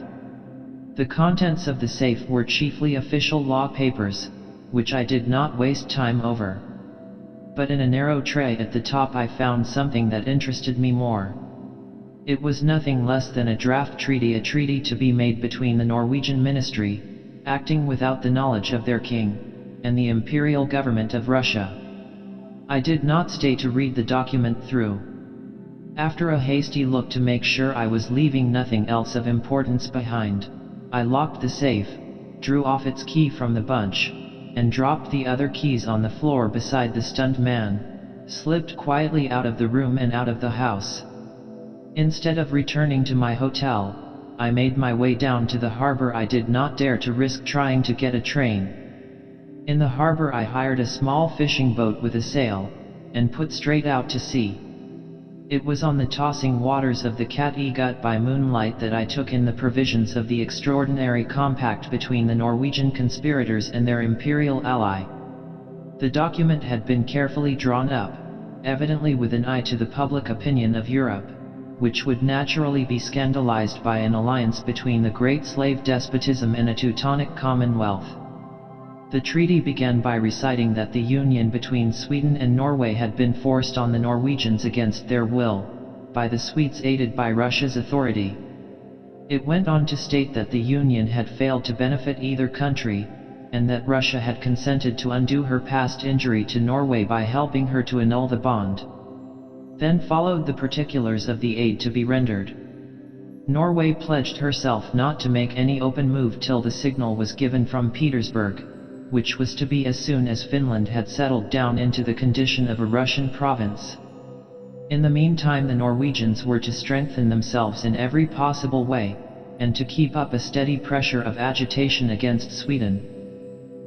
The contents of the safe were chiefly official law papers, which I did not waste time over. But in a narrow tray at the top I found something that interested me more. It was nothing less than a draft treaty, a treaty to be made between the Norwegian ministry, acting without the knowledge of their king, and the imperial government of Russia. I did not stay to read the document through. After a hasty look to make sure I was leaving nothing else of importance behind, I locked the safe, drew off its key from the bunch, and dropped the other keys on the floor beside the stunned man, slipped quietly out of the room and out of the house. Instead of returning to my hotel, I made my way down to the harbor. I did not dare to risk trying to get a train. In the harbor I hired a small fishing boat with a sail, and put straight out to sea. It was on the tossing waters of the Kattegat by moonlight that I took in the provisions of the extraordinary compact between the Norwegian conspirators and their imperial ally. The document had been carefully drawn up, evidently with an eye to the public opinion of Europe, which would naturally be scandalized by an alliance between the great slave despotism and a Teutonic commonwealth. The treaty began by reciting that the union between Sweden and Norway had been forced on the Norwegians against their will, by the Swedes aided by Russia's authority. It went on to state that the union had failed to benefit either country, and that Russia had consented to undo her past injury to Norway by helping her to annul the bond. Then followed the particulars of the aid to be rendered. Norway pledged herself not to make any open move till the signal was given from Petersburg, which was to be as soon as Finland had settled down into the condition of a Russian province. In the meantime the Norwegians were to strengthen themselves in every possible way, and to keep up a steady pressure of agitation against Sweden.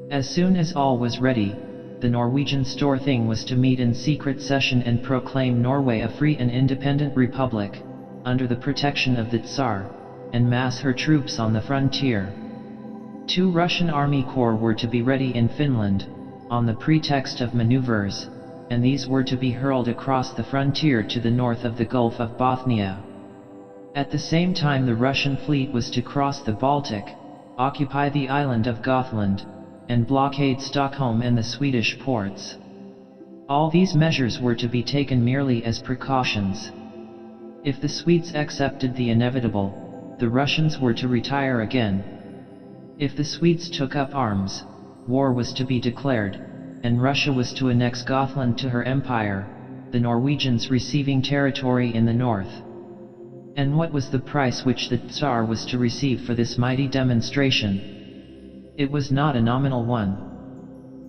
As soon as all was ready, the Norwegian Storthing was to meet in secret session and proclaim Norway a free and independent republic, under the protection of the Tsar, and mass her troops on the frontier. 2 Russian army corps were to be ready in Finland, on the pretext of maneuvers, and these were to be hurled across the frontier to the north of the Gulf of Bothnia. At the same time the Russian fleet was to cross the Baltic, occupy the island of Gotland, and blockade Stockholm and the Swedish ports. All these measures were to be taken merely as precautions. If the Swedes accepted the inevitable, the Russians were to retire again. If the Swedes took up arms, war was to be declared, and Russia was to annex Gothland to her empire, the Norwegians receiving territory in the north. And what was the price which the Tsar was to receive for this mighty demonstration? It was not a nominal one.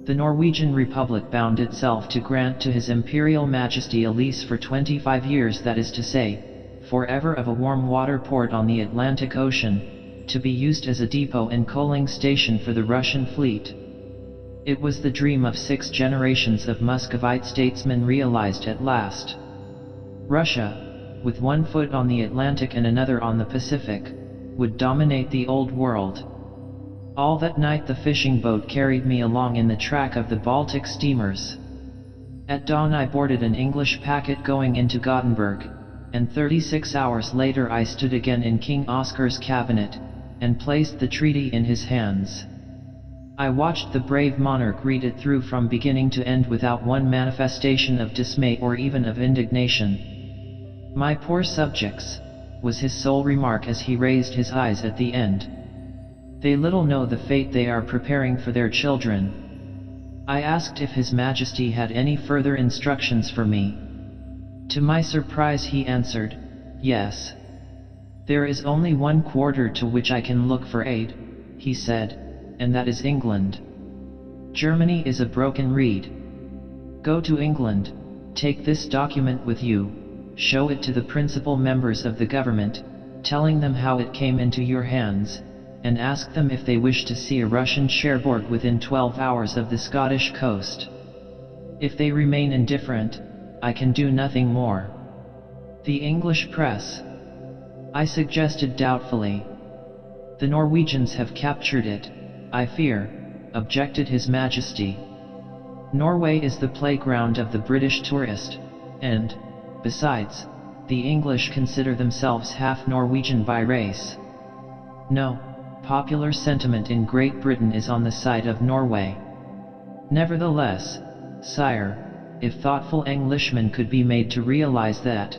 The Norwegian Republic bound itself to grant to His Imperial Majesty a lease for 25 years, that is to say, forever, of a warm water port on the Atlantic Ocean, to be used as a depot and coaling station for the Russian fleet. It was the dream of 6 generations of Muscovite statesmen realized at last. Russia, with one foot on the Atlantic and another on the Pacific, would dominate the old world. All that night the fishing boat carried me along in the track of the Baltic steamers. At dawn I boarded an English packet going into Gothenburg, and 36 hours later I stood again in King Oscar's cabinet, and placed the treaty in his hands. I watched the brave monarch read it through from beginning to end without one manifestation of dismay or even of indignation. "My poor subjects," was his sole remark as he raised his eyes at the end. "They little know the fate they are preparing for their children." I asked if His Majesty had any further instructions for me. To my surprise he answered, "Yes. There is only one quarter to which I can look for aid," he said, "and that is England. Germany is a broken reed. Go to England, take this document with you, show it to the principal members of the government, telling them how it came into your hands, and ask them if they wish to see a Russian Cherbourg within 12 hours of the Scottish coast. If they remain indifferent, I can do nothing more." "The English press?" I suggested doubtfully. "The Norwegians have captured it, I fear," objected His Majesty. "Norway is the playground of the British tourist, and, besides, the English consider themselves half Norwegian by race. No, popular sentiment in Great Britain is on the side of Norway. Nevertheless, sire, if thoughtful Englishmen could be made to realize that,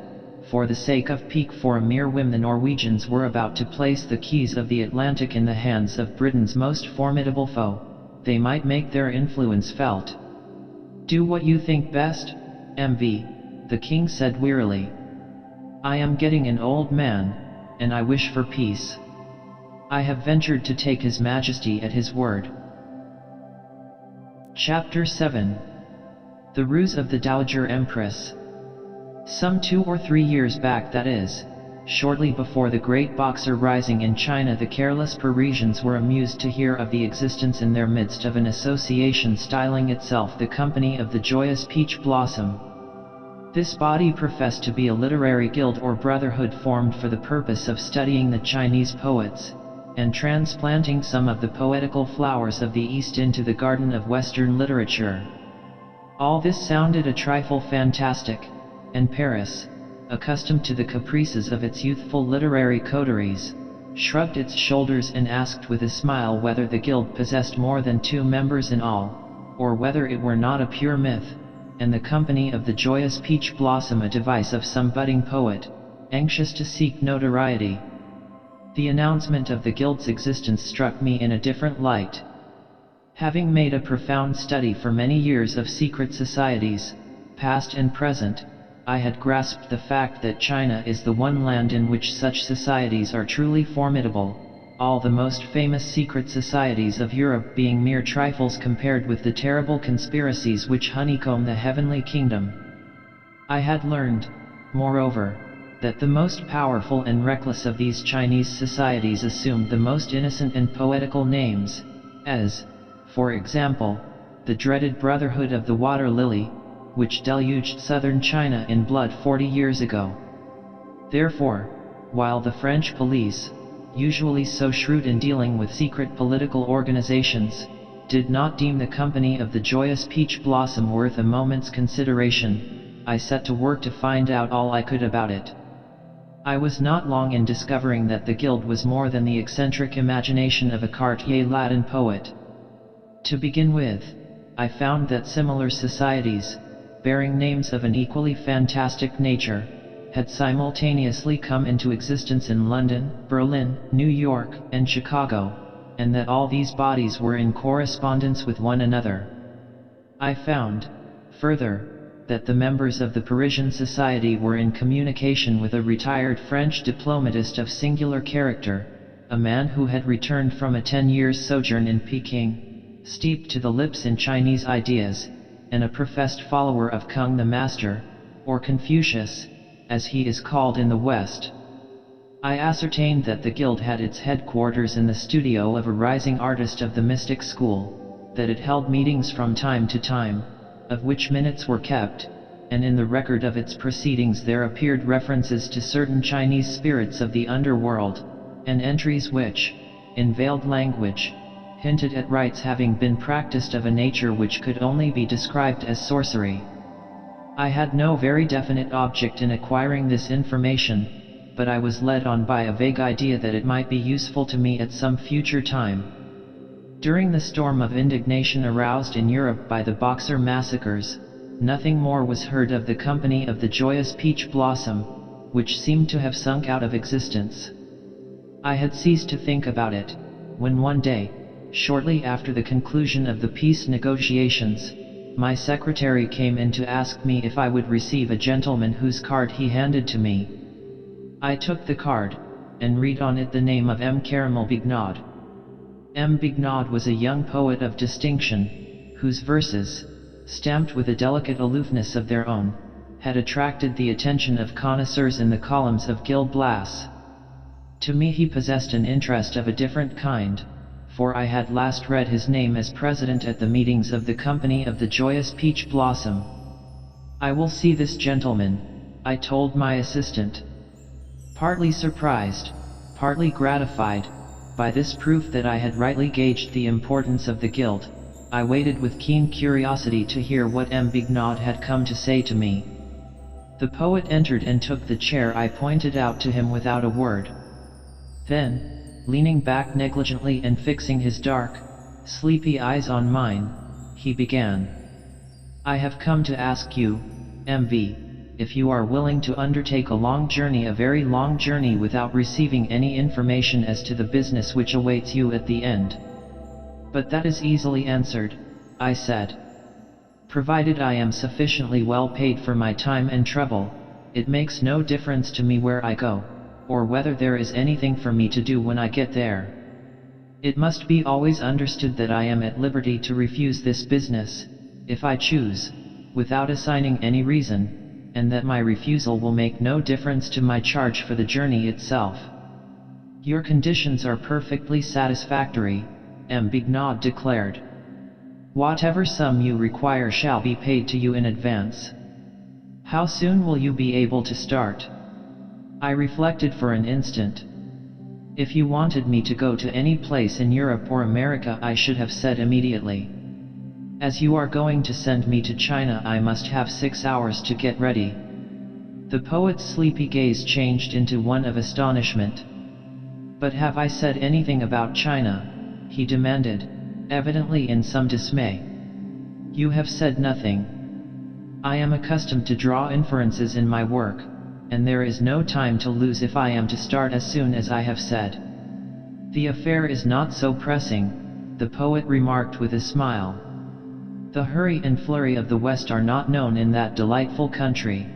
for the sake of pique for a mere whim, the Norwegians were about to place the keys of the Atlantic in the hands of Britain's most formidable foe, they might make their influence felt." "Do what you think best, MV," the king said wearily. "I am getting an old man, and I wish for peace. I have ventured to take His Majesty at his word." Chapter 7. The Ruse of the Dowager Empress. Some 2 or 3 years back, that is, shortly before the great Boxer rising in China, the careless Parisians were amused to hear of the existence in their midst of an association styling itself the Company of the Joyous Peach Blossom. This body professed to be a literary guild or brotherhood formed for the purpose of studying the Chinese poets, and transplanting some of the poetical flowers of the East into the garden of Western literature. All this sounded a trifle fantastic, and Paris, accustomed to the caprices of its youthful literary coteries, shrugged its shoulders and asked with a smile whether the guild possessed more than 2 members in all, or whether it were not a pure myth, and the Company of the Joyous Peach Blossom a device of some budding poet, anxious to seek notoriety. The announcement of the guild's existence struck me in a different light. Having made a profound study for many years of secret societies, past and present, I had grasped the fact that China is the one land in which such societies are truly formidable, all the most famous secret societies of Europe being mere trifles compared with the terrible conspiracies which honeycomb the heavenly kingdom. I had learned, moreover, that the most powerful and reckless of these Chinese societies assumed the most innocent and poetical names, as, for example, the dreaded Brotherhood of the Water Lily, which deluged southern China in blood 40 years ago. Therefore, while the French police, usually so shrewd in dealing with secret political organizations, did not deem the Company of the Joyous Peach Blossom worth a moment's consideration, I set to work to find out all I could about it. I was not long in discovering that the guild was more than the eccentric imagination of a Cartier Latin poet. To begin with, I found that similar societies, bearing names of an equally fantastic nature, had simultaneously come into existence in London, Berlin, New York, and Chicago, and that all these bodies were in correspondence with one another. I found, further, that the members of the Parisian Society were in communication with a retired French diplomatist of singular character, a man who had returned from a 10-year sojourn in Peking, steeped to the lips in Chinese ideas, and a professed follower of Kung the Master, or Confucius, as he is called in the West. I ascertained that the guild had its headquarters in the studio of a rising artist of the mystic school, that it held meetings from time to time, of which minutes were kept, and in the record of its proceedings there appeared references to certain Chinese spirits of the underworld, and entries which, in veiled language, hinted at rites having been practiced of a nature which could only be described as sorcery. I had no very definite object in acquiring this information, but I was led on by a vague idea that it might be useful to me at some future time. During the storm of indignation aroused in Europe by the Boxer massacres, nothing more was heard of the Company of the Joyous Peach Blossom, which seemed to have sunk out of existence. I had ceased to think about it, when one day, shortly after the conclusion of the peace negotiations, my secretary came in to ask me if I would receive a gentleman whose card he handed to me. I took the card, and read on it the name of M. Caramel Bignod. M. Bignod was a young poet of distinction, whose verses, stamped with a delicate aloofness of their own, had attracted the attention of connoisseurs in the columns of Gil Blas. To me he possessed an interest of a different kind, for I had last read his name as president at the meetings of the Company of the Joyous Peach Blossom. I will see this gentleman, I told my assistant. Partly surprised, partly gratified, by this proof that I had rightly gauged the importance of the guild, I waited with keen curiosity to hear what M. Bignod had come to say to me. The poet entered and took the chair I pointed out to him without a word. Then, leaning back negligently and fixing his dark, sleepy eyes on mine, he began. I have come to ask you, M.V., if you are willing to undertake a long journey, a very long journey, without receiving any information as to the business which awaits you at the end. But that is easily answered, I said. Provided I am sufficiently well paid for my time and trouble, it makes no difference to me where I go, or whether there is anything for me to do when I get there. It must be always understood that I am at liberty to refuse this business, if I choose, without assigning any reason, and that my refusal will make no difference to my charge for the journey itself. Your conditions are perfectly satisfactory, M. Bignod declared. Whatever sum you require shall be paid to you in advance. How soon will you be able to start? I reflected for an instant. If you wanted me to go to any place in Europe or America, I should have said immediately. As you are going to send me to China, I must have 6 hours to get ready. The poet's sleepy gaze changed into one of astonishment. But have I said anything about China? He demanded, evidently in some dismay. You have said nothing. I am accustomed to draw inferences in my work, and there is no time to lose if I am to start as soon as I have said. The affair is not so pressing, the poet remarked with a smile. The hurry and flurry of the West are not known in that delightful country.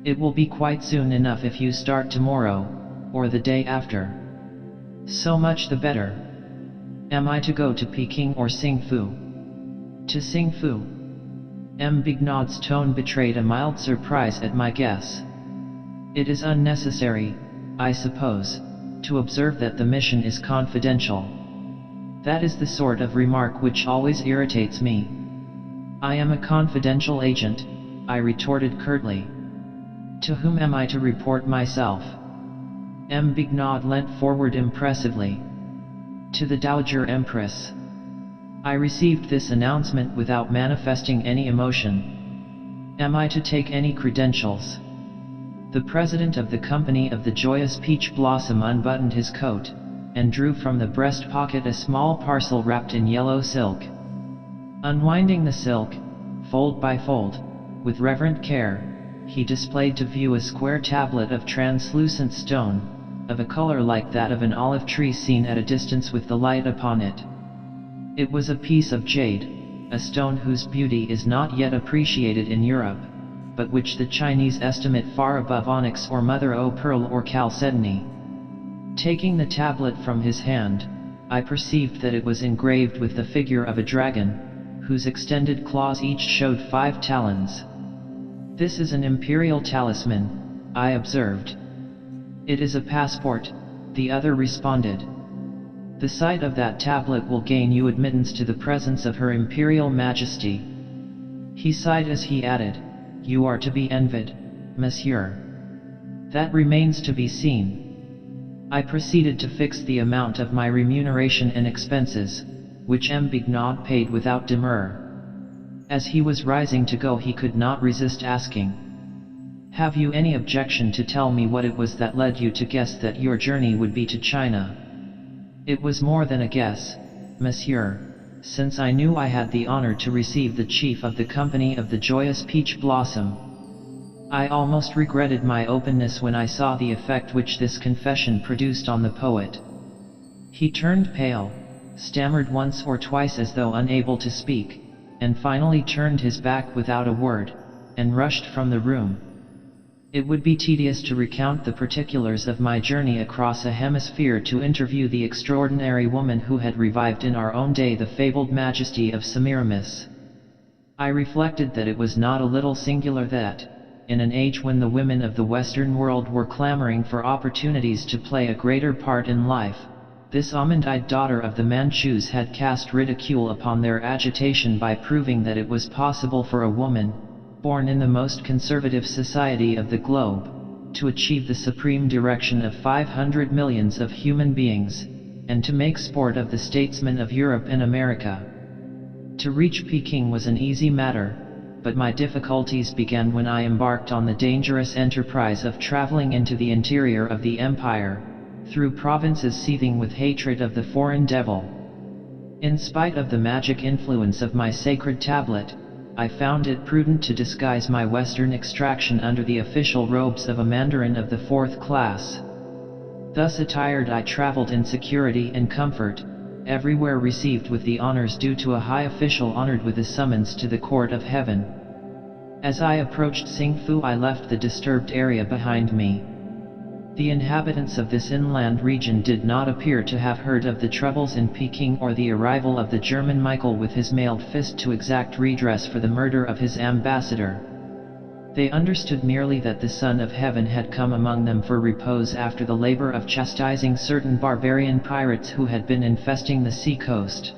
It will be quite soon enough if you start tomorrow, or the day after. So much the better. Am I to go to Peking or Singfu? To Singfu. M. Bignod's tone betrayed a mild surprise at my guess. It is unnecessary, I suppose, to observe that the mission is confidential. That is the sort of remark which always irritates me. I am a confidential agent, I retorted curtly. To whom am I to report myself? M. Bignod leant forward impressively. To the Dowager Empress. I received this announcement without manifesting any emotion. Am I to take any credentials? The president of the Company of the Joyous Peach Blossom unbuttoned his coat, and drew from the breast pocket a small parcel wrapped in yellow silk. Unwinding the silk, fold by fold, with reverent care, he displayed to view a square tablet of translucent stone, of a color like that of an olive tree seen at a distance with the light upon it. It was a piece of jade, a stone whose beauty is not yet appreciated in Europe, but which the Chinese estimate far above onyx or mother-o'-pearl or chalcedony. Taking the tablet from his hand, I perceived that it was engraved with the figure of a dragon, whose extended claws each showed 5 talons. "This is an imperial talisman," I observed. "It is a passport," the other responded. "The sight of that tablet will gain you admittance to the presence of Her Imperial Majesty." He sighed as he added, "You are to be envied, monsieur." "That remains to be seen." I proceeded to fix the amount of my remuneration and expenses, which M. Bignod paid without demur. As he was rising to go, he could not resist asking, "Have you any objection to tell me what it was that led you to guess that your journey would be to China?" "It was more than a guess, monsieur, since I knew I had the honor to receive the chief of the Company of the Joyous Peach Blossom. I almost regretted my openness when I saw the effect which this confession produced on the poet. He turned pale, stammered once or twice as though unable to speak, and finally turned his back without a word, and rushed from the room. It would be tedious to recount the particulars of my journey across a hemisphere to interview the extraordinary woman who had revived in our own day the fabled majesty of Semiramis. I reflected that it was not a little singular that, in an age when the women of the Western world were clamoring for opportunities to play a greater part in life, this almond-eyed daughter of the Manchus had cast ridicule upon their agitation by proving that it was possible for a woman, born in the most conservative society of the globe, to achieve the supreme direction of 500 millions of human beings, and to make sport of the statesmen of Europe and America. To reach Peking was an easy matter, but my difficulties began when I embarked on the dangerous enterprise of traveling into the interior of the empire, through provinces seething with hatred of the foreign devil. In spite of the magic influence of my sacred tablet, I found it prudent to disguise my Western extraction under the official robes of a mandarin of the 4th class. Thus attired, I traveled in security and comfort, everywhere received with the honors due to a high official honored with a summons to the court of heaven. As I approached Xingfu, I left the disturbed area behind me. The inhabitants of this inland region did not appear to have heard of the troubles in Peking or the arrival of the German Michael with his mailed fist to exact redress for the murder of his ambassador. They understood merely that the Son of Heaven had come among them for repose after the labor of chastising certain barbarian pirates who had been infesting the sea coast.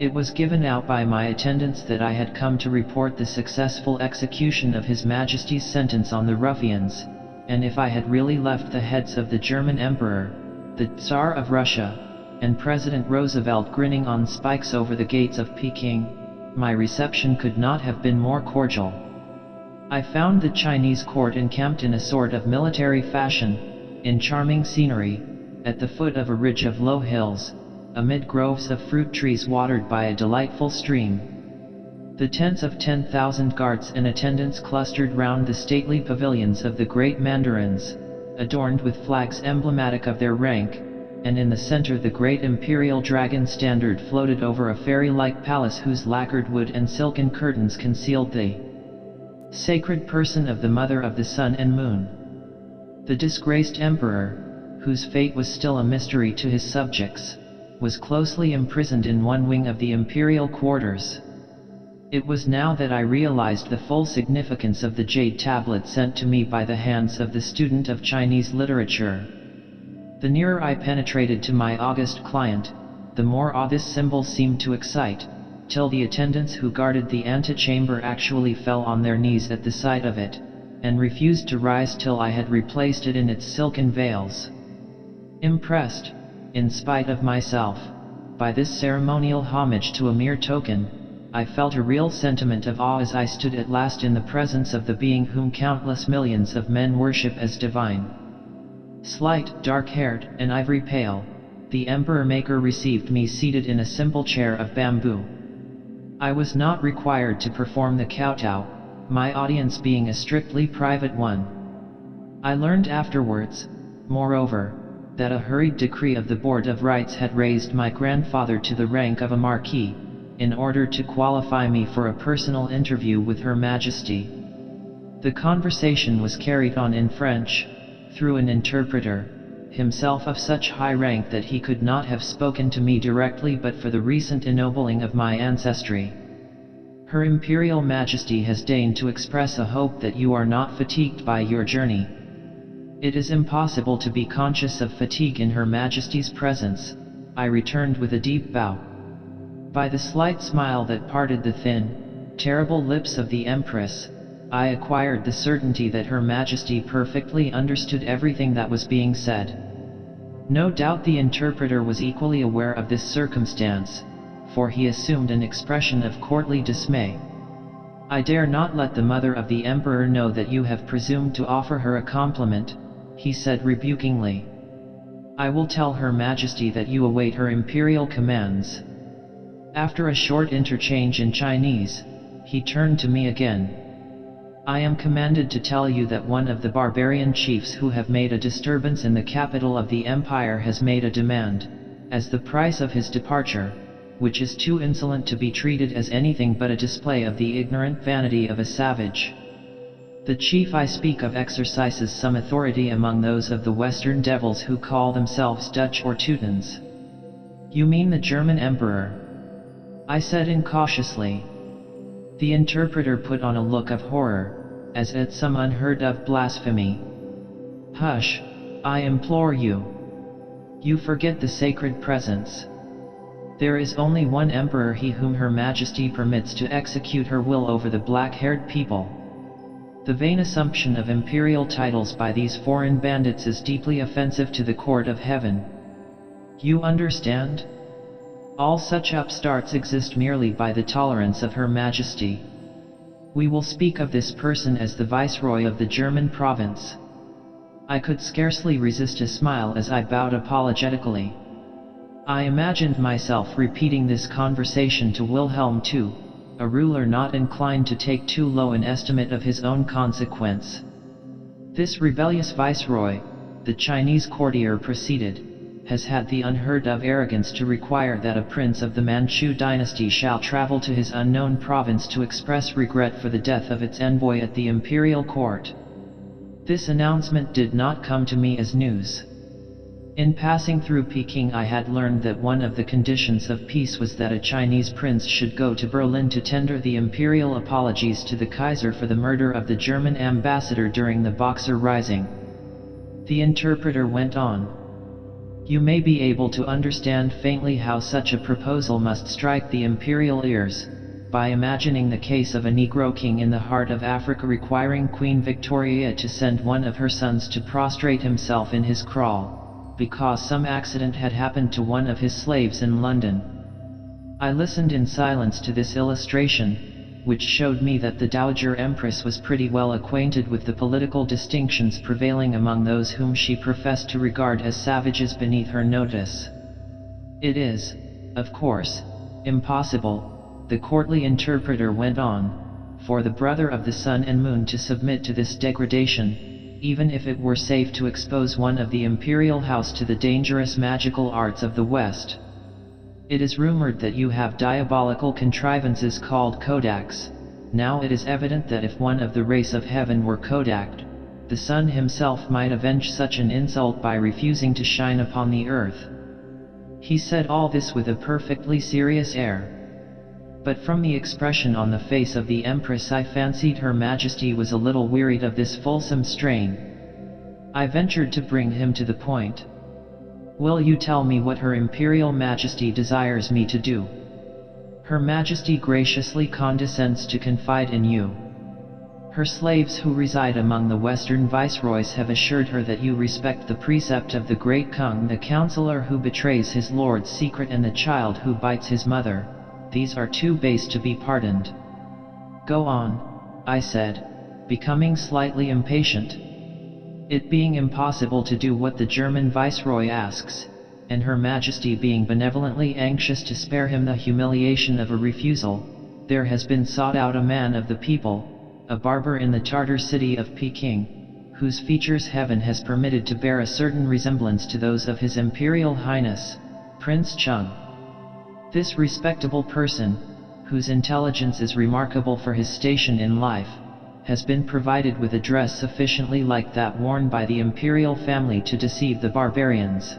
It was given out by my attendants that I had come to report the successful execution of His Majesty's sentence on the ruffians, and if I had really left the heads of the German Emperor, the Tsar of Russia, and President Roosevelt grinning on spikes over the gates of Peking, my reception could not have been more cordial. I found the Chinese court encamped in a sort of military fashion, in charming scenery, at the foot of a ridge of low hills, amid groves of fruit trees watered by a delightful stream. The tents of 10,000 guards and attendants clustered round the stately pavilions of the great mandarins, adorned with flags emblematic of their rank, and in the center the great imperial dragon standard floated over a fairy-like palace whose lacquered wood and silken curtains concealed the sacred person of the Mother of the Sun and Moon. The disgraced emperor, whose fate was still a mystery to his subjects, was closely imprisoned in one wing of the imperial quarters. It was now that I realized the full significance of the jade tablet sent to me by the hands of the student of Chinese literature. The nearer I penetrated to my august client, the more awe this symbol seemed to excite, till the attendants who guarded the antechamber actually fell on their knees at the sight of it, and refused to rise till I had replaced it in its silken veils. Impressed, in spite of myself, by this ceremonial homage to a mere token, I felt a real sentiment of awe as I stood at last in the presence of the being whom countless millions of men worship as divine. Slight, dark-haired, and ivory-pale, the emperor-maker received me seated in a simple chair of bamboo. I was not required to perform the kowtow, my audience being a strictly private one. I learned afterwards, moreover, that a hurried decree of the Board of Rights had raised my grandfather to the rank of a marquis, in order to qualify me for a personal interview with Her Majesty. The conversation was carried on in French, through an interpreter, himself of such high rank that he could not have spoken to me directly but for the recent ennobling of my ancestry. Her Imperial Majesty has deigned to express a hope that you are not fatigued by your journey. It is impossible to be conscious of fatigue in Her Majesty's presence, I returned with a deep bow. By the slight smile that parted the thin, terrible lips of the Empress, I acquired the certainty that Her Majesty perfectly understood everything that was being said. No doubt the interpreter was equally aware of this circumstance, for he assumed an expression of courtly dismay. I dare not let the mother of the Emperor know that you have presumed to offer her a compliment, he said rebukingly. I will tell Her Majesty that you await her imperial commands. After a short interchange in Chinese, he turned to me again. I am commanded to tell you that one of the barbarian chiefs who have made a disturbance in the capital of the empire has made a demand, as the price of his departure, which is too insolent to be treated as anything but a display of the ignorant vanity of a savage. The chief I speak of exercises some authority among those of the Western devils who call themselves Dutch or Teutons. You mean the German emperor? I said incautiously. The interpreter put on a look of horror, as at some unheard-of blasphemy. Hush, I implore you. You forget the sacred presence. There is only one emperor, he whom Her Majesty permits to execute her will over the black-haired people. The vain assumption of imperial titles by these foreign bandits is deeply offensive to the court of heaven. You understand? All such upstarts exist merely by the tolerance of Her Majesty. We will speak of this person as the Viceroy of the German province. I could scarcely resist a smile as I bowed apologetically. I imagined myself repeating this conversation to Wilhelm II, a ruler not inclined to take too low an estimate of his own consequence. This rebellious Viceroy, the Chinese courtier proceeded, has had the unheard-of arrogance to require that a prince of the Manchu dynasty shall travel to his unknown province to express regret for the death of its envoy at the imperial court. This announcement did not come to me as news. In passing through Peking, I had learned that one of the conditions of peace was that a Chinese prince should go to Berlin to tender the imperial apologies to the Kaiser for the murder of the German ambassador during the Boxer Rising. The interpreter went on. You may be able to understand faintly how such a proposal must strike the imperial ears, by imagining the case of a Negro king in the heart of Africa requiring Queen Victoria to send one of her sons to prostrate himself in his kraal, because some accident had happened to one of his slaves in London. I listened in silence to this illustration, which showed me that the Dowager Empress was pretty well acquainted with the political distinctions prevailing among those whom she professed to regard as savages beneath her notice. It is, of course, impossible, the courtly interpreter went on, for the brother of the sun and moon to submit to this degradation, even if it were safe to expose one of the imperial house to the dangerous magical arts of the West. It is rumored that you have diabolical contrivances called kodaks. Now it is evident that if one of the race of heaven were kodaked, the sun himself might avenge such an insult by refusing to shine upon the earth. He said all this with a perfectly serious air. But from the expression on the face of the Empress I fancied Her Majesty was a little wearied of this fulsome strain. I ventured to bring him to the point. Will you tell me what Her Imperial Majesty desires me to do? Her Majesty graciously condescends to confide in you. Her slaves who reside among the Western viceroys have assured her that you respect the precept of the great Kung, the counselor who betrays his lord's secret and the child who bites his mother. These are too base to be pardoned. Go on, I said, becoming slightly impatient. It being impossible to do what the German viceroy asks, and Her Majesty being benevolently anxious to spare him the humiliation of a refusal, there has been sought out a man of the people, a barber in the Tartar city of Peking, whose features heaven has permitted to bear a certain resemblance to those of His Imperial Highness, Prince Chung. This respectable person, whose intelligence is remarkable for his station in life, has been provided with a dress sufficiently like that worn by the imperial family to deceive the barbarians.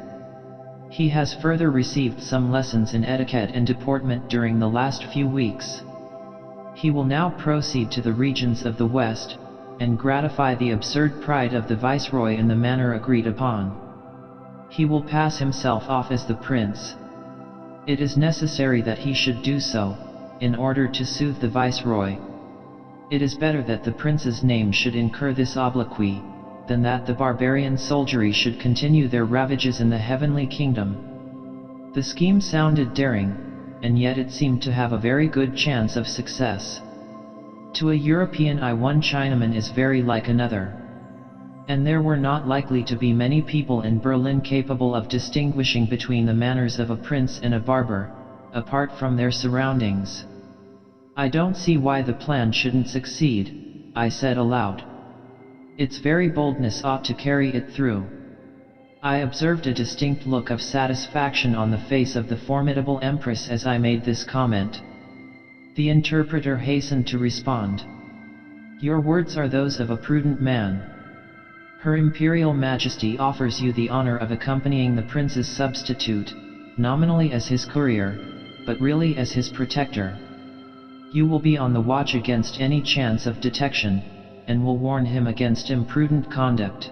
He has further received some lessons in etiquette and deportment during the last few weeks. He will now proceed to the regions of the West, and gratify the absurd pride of the Viceroy in the manner agreed upon. He will pass himself off as the Prince. It is necessary that he should do so, in order to soothe the Viceroy. It is better that the Prince's name should incur this obloquy, than that the barbarian soldiery should continue their ravages in the heavenly kingdom. The scheme sounded daring, and yet it seemed to have a very good chance of success. To a European eye, one Chinaman is very like another. And there were not likely to be many people in Berlin capable of distinguishing between the manners of a prince and a barber, apart from their surroundings. "I don't see why the plan shouldn't succeed," I said aloud. "Its very boldness ought to carry it through." I observed a distinct look of satisfaction on the face of the formidable Empress as I made this comment. The interpreter hastened to respond. "Your words are those of a prudent man. Her Imperial Majesty offers you the honor of accompanying the Prince's substitute, nominally as his courier, but really as his protector. You will be on the watch against any chance of detection, and will warn him against imprudent conduct."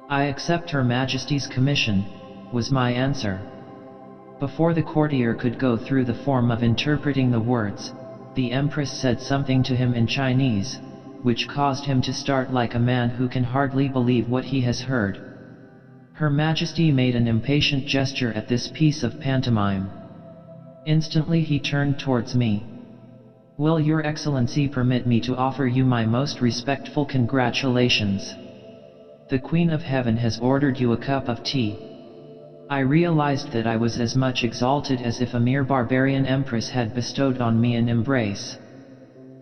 "I accept Her Majesty's commission," was my answer. Before the courtier could go through the form of interpreting the words, the Empress said something to him in Chinese, which caused him to start like a man who can hardly believe what he has heard. Her Majesty made an impatient gesture at this piece of pantomime. Instantly he turned towards me. "Will Your Excellency permit me to offer you my most respectful congratulations? The Queen of Heaven has ordered you a cup of tea." I realized that I was as much exalted as if a mere barbarian empress had bestowed on me an embrace.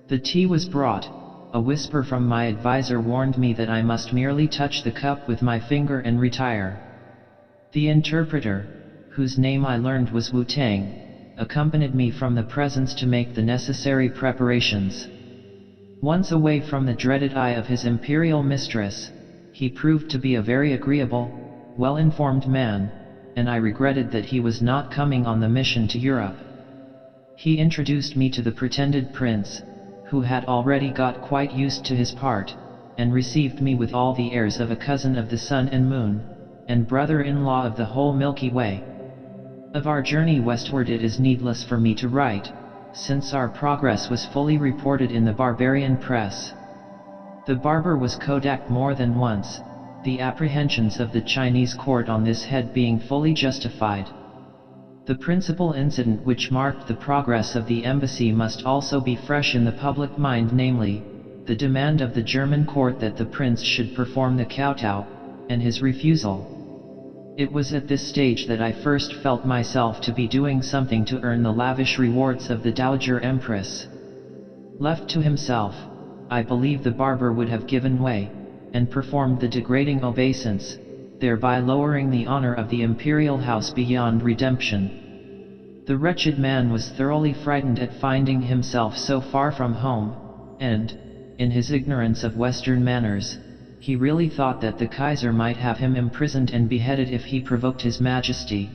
The tea was brought. A whisper from my advisor warned me that I must merely touch the cup with my finger and retire. The interpreter, whose name I learned was Wu Tang, accompanied me from the presence to make the necessary preparations. Once away from the dreaded eye of his imperial mistress, he proved to be a very agreeable, well-informed man, and I regretted that he was not coming on the mission to Europe. He introduced me to the pretended prince, who had already got quite used to his part, and received me with all the airs of a cousin of the sun and moon, and brother-in-law of the whole Milky Way. Of our journey westward it is needless for me to write, since our progress was fully reported in the barbarian press. The barber was kodaked more than once, the apprehensions of the Chinese court on this head being fully justified. The principal incident which marked the progress of the embassy must also be fresh in the public mind, namely, the demand of the German court that the prince should perform the kowtow, and his refusal. It was at this stage that I first felt myself to be doing something to earn the lavish rewards of the Dowager Empress. Left to himself, I believe the barber would have given way, and performed the degrading obeisance, thereby lowering the honor of the imperial house beyond redemption. The wretched man was thoroughly frightened at finding himself so far from home, and, in his ignorance of Western manners, he really thought that the Kaiser might have him imprisoned and beheaded if he provoked His Majesty.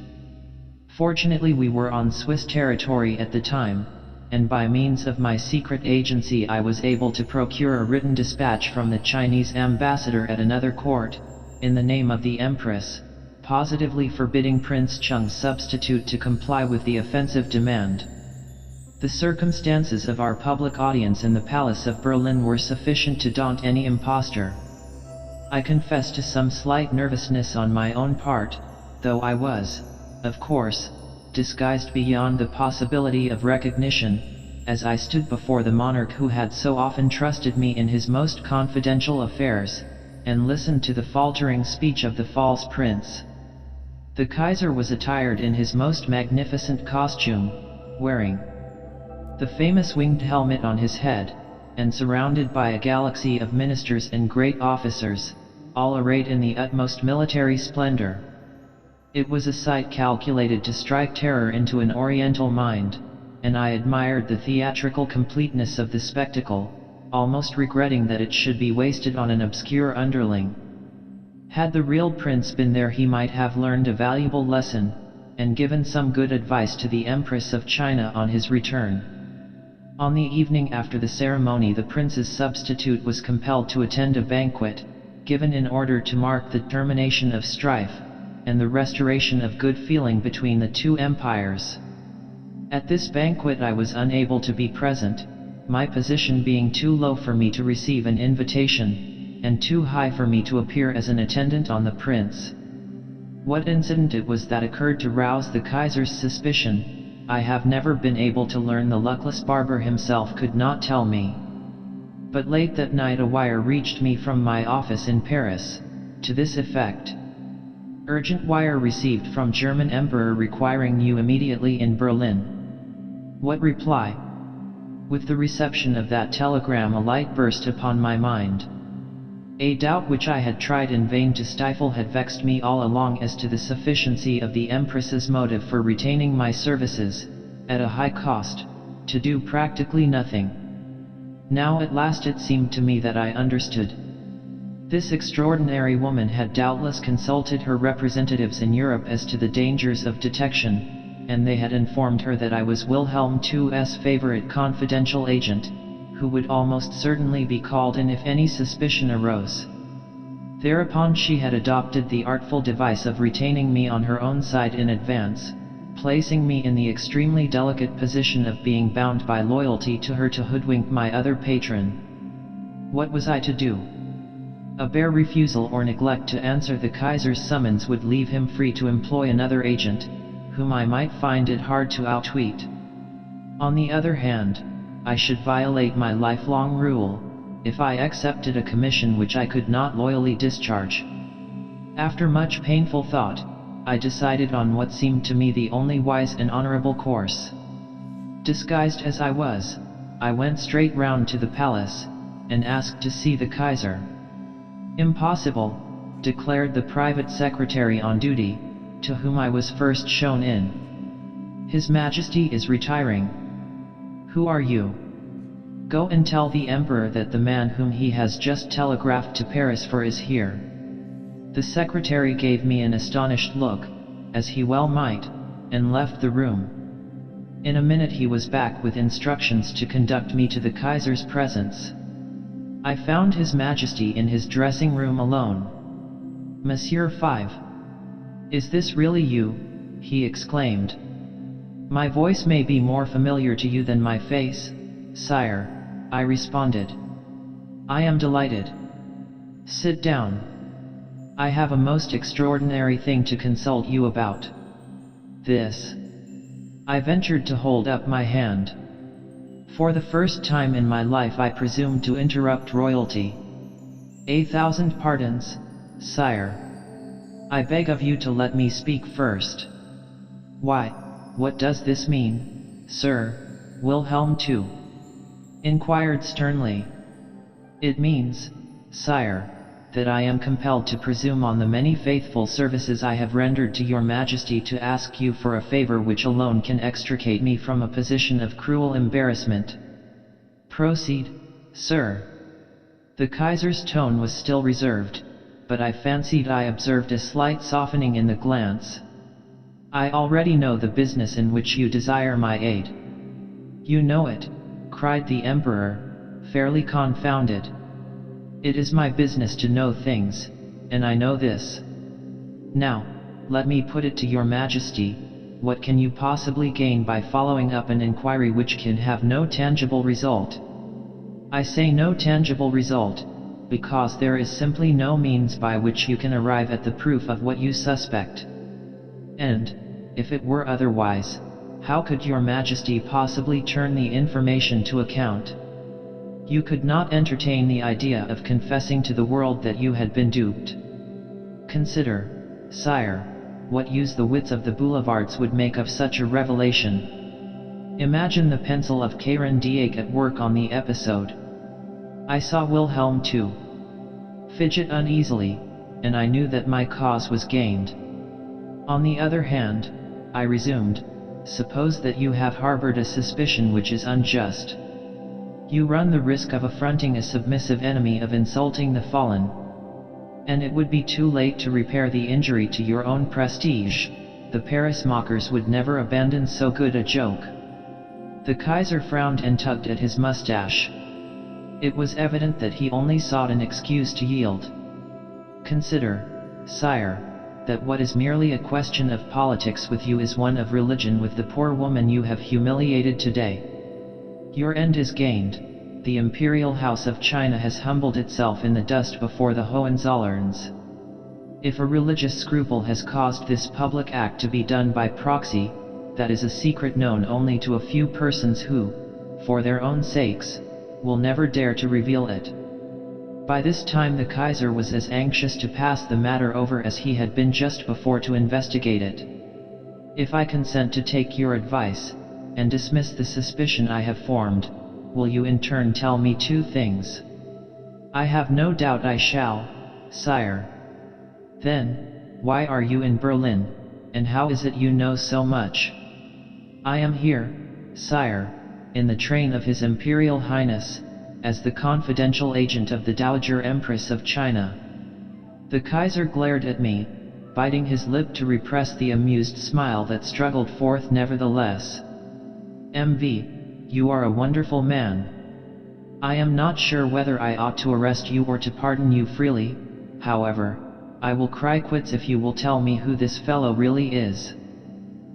Fortunately we were on Swiss territory at the time, and by means of my secret agency I was able to procure a written dispatch from the Chinese ambassador at another court, in the name of the Empress, positively forbidding Prince Cheng's substitute to comply with the offensive demand. The circumstances of our public audience in the Palace of Berlin were sufficient to daunt any impostor. I confess to some slight nervousness on my own part, though I was, of course, disguised beyond the possibility of recognition, as I stood before the monarch who had so often trusted me in his most confidential affairs, and listened to the faltering speech of the false prince. The Kaiser was attired in his most magnificent costume, wearing the famous winged helmet on his head, and surrounded by a galaxy of ministers and great officers, all arrayed in the utmost military splendor. It was a sight calculated to strike terror into an Oriental mind. and I admired the theatrical completeness of the spectacle, almost regretting that it should be wasted on an obscure underling. Had the real prince been there, he might have learned a valuable lesson, and given some good advice to the Empress of China on his return. On the evening after the ceremony, the prince's substitute was compelled to attend a banquet, given in order to mark the termination of strife, and the restoration of good feeling between the two empires. At this banquet I was unable to be present, my position being too low for me to receive an invitation, and too high for me to appear as an attendant on the prince. What incident it was that occurred to rouse the Kaiser's suspicion, I have never been able to learn. The luckless barber himself could not tell me. But late that night a wire reached me from my office in Paris, to this effect: urgent wire received from German Emperor requiring you immediately in Berlin. What reply? With the reception of that telegram a light burst upon my mind. A doubt which I had tried in vain to stifle had vexed me all along as to the sufficiency of the Empress's motive for retaining my services, at a high cost, to do practically nothing. Now at last it seemed to me that I understood. This extraordinary woman had doubtless consulted her representatives in Europe as to the dangers of detection, and they had informed her that I was Wilhelm II's favorite confidential agent, who would almost certainly be called in if any suspicion arose. Thereupon she had adopted the artful device of retaining me on her own side in advance, placing me in the extremely delicate position of being bound by loyalty to her to hoodwink my other patron. What was I to do? A bare refusal or neglect to answer the Kaiser's summons would leave him free to employ another agent, whom I might find it hard to outwit. On the other hand, I should violate my lifelong rule, if I accepted a commission which I could not loyally discharge. After much painful thought, I decided on what seemed to me the only wise and honorable course. Disguised as I was, I went straight round to the palace, and asked to see the Kaiser. Impossible, declared the private secretary on duty, to whom I was first shown in. His Majesty is retiring. Who are you? Go and tell the Emperor that the man whom he has just telegraphed to Paris for is here. The secretary gave me an astonished look, as he well might, and left the room. In a minute he was back with instructions to conduct me to the Kaiser's presence. I found His Majesty in his dressing room alone. Monsieur 5. Is this really you? He exclaimed. My voice may be more familiar to you than my face, sire, I responded. I am delighted. Sit down. I have a most extraordinary thing to consult you about. This. I ventured to hold up my hand. For the first time in my life I presumed to interrupt royalty. 1,000 pardons, sire. I beg of you to let me speak first. Why? What does this mean, sir, Wilhelm II? Inquired sternly. It means, sire, that I am compelled to presume on the many faithful services I have rendered to your Majesty to ask you for a favor which alone can extricate me from a position of cruel embarrassment. Proceed, sir. The Kaiser's tone was still reserved, but I fancied I observed a slight softening in the glance. I already know the business in which you desire my aid. You know it, cried the Emperor, fairly confounded. It is my business to know things, and I know this. Now, let me put it to your Majesty, what can you possibly gain by following up an inquiry which can have no tangible result? I say no tangible result, because there is simply no means by which you can arrive at the proof of what you suspect. And, if it were otherwise, how could your Majesty possibly turn the information to account? You could not entertain the idea of confessing to the world that you had been duped. Consider, sire, what use the wits of the boulevards would make of such a revelation. Imagine the pencil of Karen Diak at work on the episode. I saw Wilhelm II fidget uneasily, and I knew that my cause was gained. On the other hand, I resumed, suppose that you have harbored a suspicion which is unjust. You run the risk of affronting a submissive enemy, of insulting the fallen. And it would be too late to repair the injury to your own prestige. The Paris mockers would never abandon so good a joke. The Kaiser frowned and tugged at his mustache. It was evident that he only sought an excuse to yield. Consider, sire, that what is merely a question of politics with you is one of religion with the poor woman you have humiliated today. Your end is gained. The imperial house of China has humbled itself in the dust before the Hohenzollerns. If a religious scruple has caused this public act to be done by proxy, that is a secret known only to a few persons who, for their own sakes, will never dare to reveal it. By this time the Kaiser was as anxious to pass the matter over as he had been just before to investigate it. If I consent to take your advice, and dismiss the suspicion I have formed, will you in turn tell me two things? I have no doubt I shall, sire. Then, why are you in Berlin, and how is it you know so much? I am here, sire, in the train of His Imperial Highness, as the confidential agent of the Dowager Empress of China. The Kaiser glared at me, biting his lip to repress the amused smile that struggled forth nevertheless. MV, you are a wonderful man. I am not sure whether I ought to arrest you or to pardon you freely. However, I will cry quits if you will tell me who this fellow really is.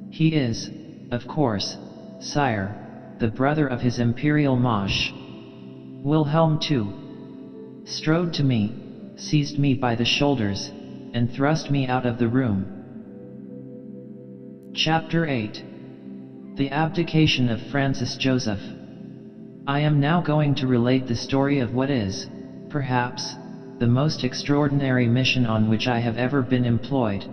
He is, of course, sire, the brother of His Imperial Maj. Wilhelm too strode to me, seized me by the shoulders, and thrust me out of the room. Chapter 8. The Abdication of Francis Joseph. I am now going to relate the story of what is, perhaps, the most extraordinary mission on which I have ever been employed.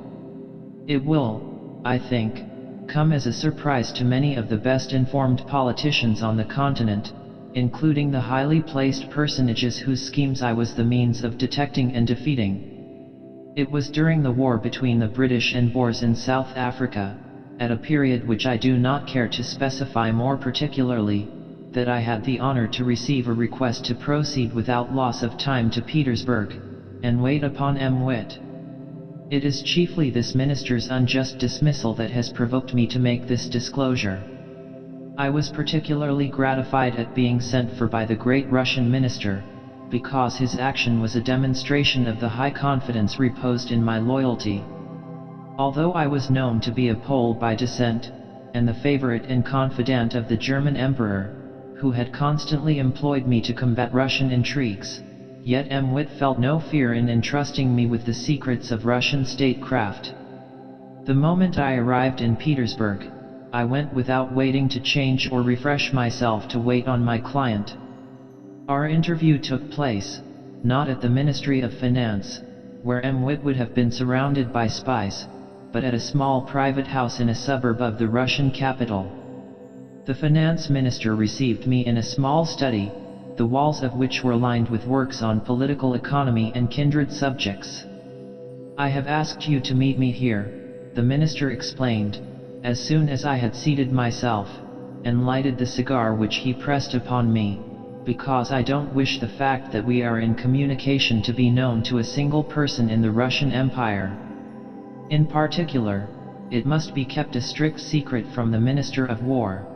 It will, I think, come as a surprise to many of the best informed politicians on the continent, including the highly placed personages whose schemes I was the means of detecting and defeating. It was during the war between the British and Boers in South Africa, at a period which I do not care to specify more particularly, that I had the honor to receive a request to proceed without loss of time to Petersburg, and wait upon M. Witt. It is chiefly this minister's unjust dismissal that has provoked me to make this disclosure. I was particularly gratified at being sent for by the great Russian minister, because his action was a demonstration of the high confidence reposed in my loyalty. Although I was known to be a Pole by descent, and the favorite and confidant of the German emperor, who had constantly employed me to combat Russian intrigues, yet M. Witt felt no fear in entrusting me with the secrets of Russian statecraft. The moment I arrived in Petersburg, I went without waiting to change or refresh myself to wait on my client. Our interview took place, not at the Ministry of Finance, where M. Witt would have been surrounded by spies, but at a small private house in a suburb of the Russian capital. The finance minister received me in a small study, the walls of which were lined with works on political economy and kindred subjects. I have asked you to meet me here, the minister explained, as soon as I had seated myself, and lighted the cigar which he pressed upon me, because I don't wish the fact that we are in communication to be known to a single person in the Russian Empire. In particular, it must be kept a strict secret from the Minister of War.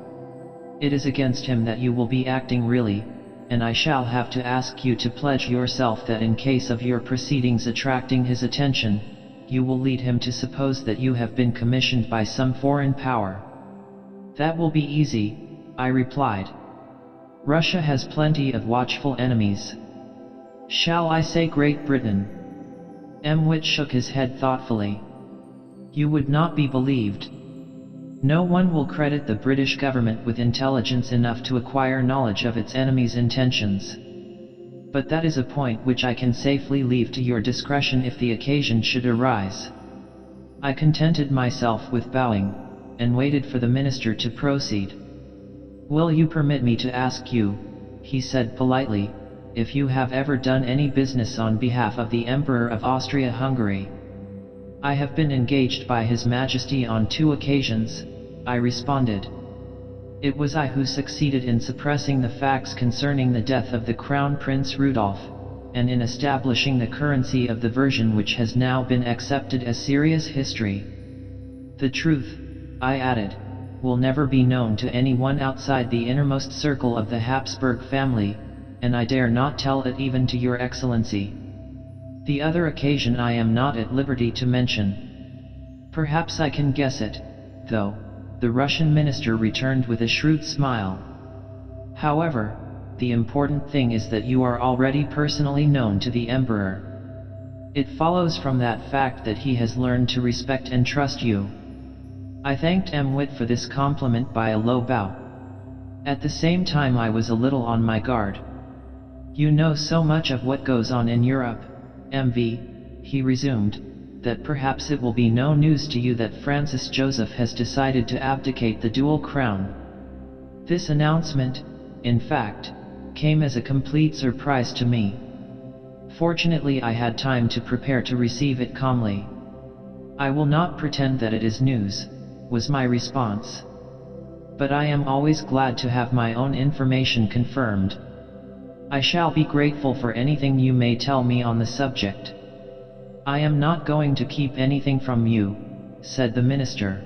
It is against him that you will be acting really, and I shall have to ask you to pledge yourself that in case of your proceedings attracting his attention, you will lead him to suppose that you have been commissioned by some foreign power. That will be easy, I replied. Russia has plenty of watchful enemies. Shall I say Great Britain? M. Witt shook his head thoughtfully. You would not be believed. No one will credit the British government with intelligence enough to acquire knowledge of its enemies' intentions. But that is a point which I can safely leave to your discretion if the occasion should arise. I contented myself with bowing, and waited for the minister to proceed. Will you permit me to ask you, he said politely, if you have ever done any business on behalf of the Emperor of Austria-Hungary? I have been engaged by His Majesty on 2 occasions, I responded. It was I who succeeded in suppressing the facts concerning the death of the Crown Prince Rudolph, and in establishing the currency of the version which has now been accepted as serious history. The truth, I added, will never be known to anyone outside the innermost circle of the Habsburg family, and I dare not tell it even to your Excellency. The other occasion I am not at liberty to mention. Perhaps I can guess it, though, the Russian minister returned with a shrewd smile. However, the important thing is that you are already personally known to the Emperor. It follows from that fact that he has learned to respect and trust you. I thanked M. Witt for this compliment by a low bow. At the same time I was a little on my guard. You know so much of what goes on in Europe, MV, he resumed, that perhaps it will be no news to you that Francis Joseph has decided to abdicate the dual crown. This announcement, in fact, came as a complete surprise to me. Fortunately I had time to prepare to receive it calmly. I will not pretend that it is news, was my response. But I am always glad to have my own information confirmed. I shall be grateful for anything you may tell me on the subject. I am not going to keep anything from you, said the minister.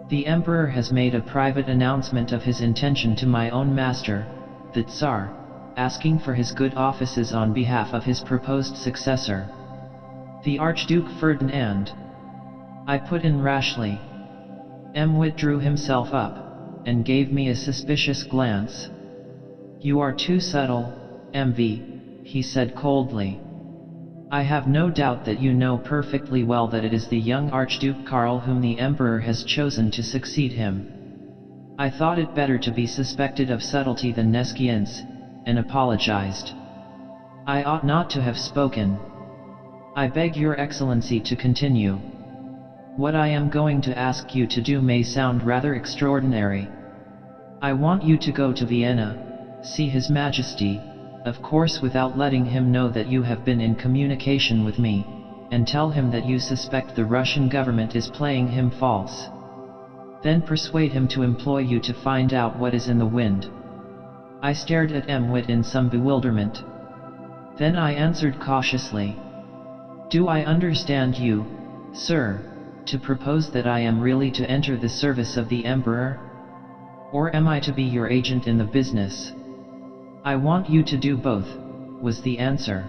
The Emperor has made a private announcement of his intention to my own master, the Tsar, asking for his good offices on behalf of his proposed successor, the Archduke Ferdinand. I put in rashly. M. Witt drew himself up, and gave me a suspicious glance. You are too subtle, MV, he said coldly. I have no doubt that you know perfectly well that it is the young Archduke Karl whom the Emperor has chosen to succeed him. I thought it better to be suspected of subtlety than nescience, and apologized. I ought not to have spoken. I beg your Excellency to continue. What I am going to ask you to do may sound rather extraordinary. I want you to go to Vienna, see His Majesty, of course without letting him know that you have been in communication with me, and tell him that you suspect the Russian government is playing him false. Then persuade him to employ you to find out what is in the wind. I stared at M. Witt in some bewilderment. Then I answered cautiously. Do I understand you, sir, to propose that I am really to enter the service of the Emperor? Or am I to be your agent in the business? I want you to do both, was the answer.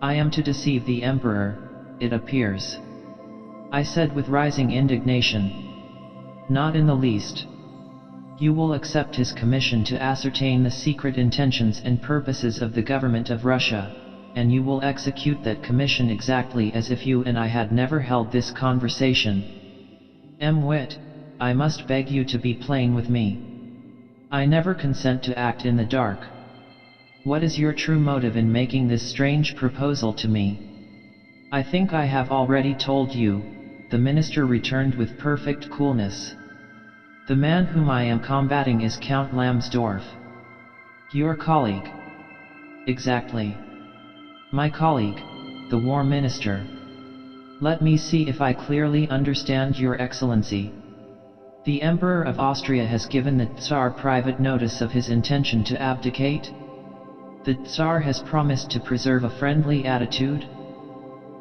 I am to deceive the Emperor, it appears, I said with rising indignation. Not in the least. You will accept his commission to ascertain the secret intentions and purposes of the government of Russia, and you will execute that commission exactly as if you and I had never held this conversation. M. Witt, I must beg you to be plain with me. I never consent to act in the dark. What is your true motive in making this strange proposal to me? I think I have already told you, the minister returned with perfect coolness. The man whom I am combating is Count Lambsdorff. Your colleague. Exactly. My colleague, the War Minister. Let me see if I clearly understand your Excellency. The Emperor of Austria has given the Tsar private notice of his intention to abdicate? The Tsar has promised to preserve a friendly attitude?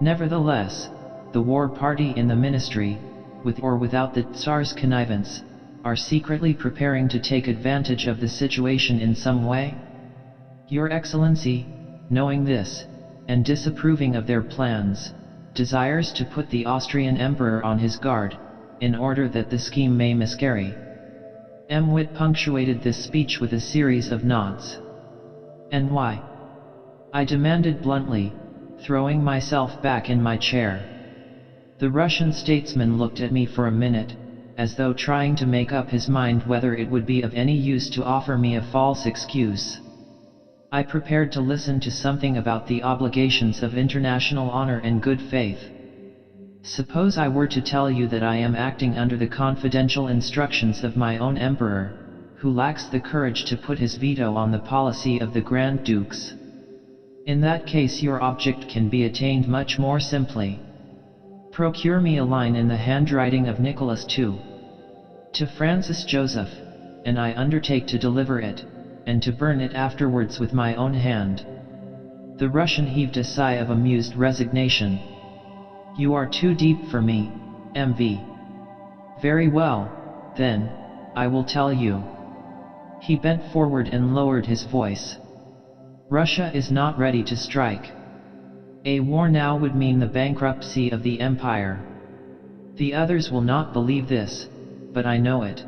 Nevertheless, the war party in the ministry, with or without the Tsar's connivance, are secretly preparing to take advantage of the situation in some way? Your Excellency, knowing this, and disapproving of their plans, desires to put the Austrian Emperor on his guard, in order that the scheme may miscarry. M. Witt punctuated this speech with a series of nods. And why? I demanded bluntly, throwing myself back in my chair. The Russian statesman looked at me for a minute, as though trying to make up his mind whether it would be of any use to offer me a false excuse. I prepared to listen to something about the obligations of international honor and good faith. Suppose I were to tell you that I am acting under the confidential instructions of my own emperor, who lacks the courage to put his veto on the policy of the Grand Dukes. In that case your object can be attained much more simply. Procure me a line in the handwriting of Nicholas II. To Francis Joseph, and I undertake to deliver it, and to burn it afterwards with my own hand." The Russian heaved a sigh of amused resignation. "You are too deep for me, MV. Very well, then, I will tell you." He bent forward and lowered his voice. "Russia is not ready to strike. A war now would mean the bankruptcy of the empire. The others will not believe this, but I know it.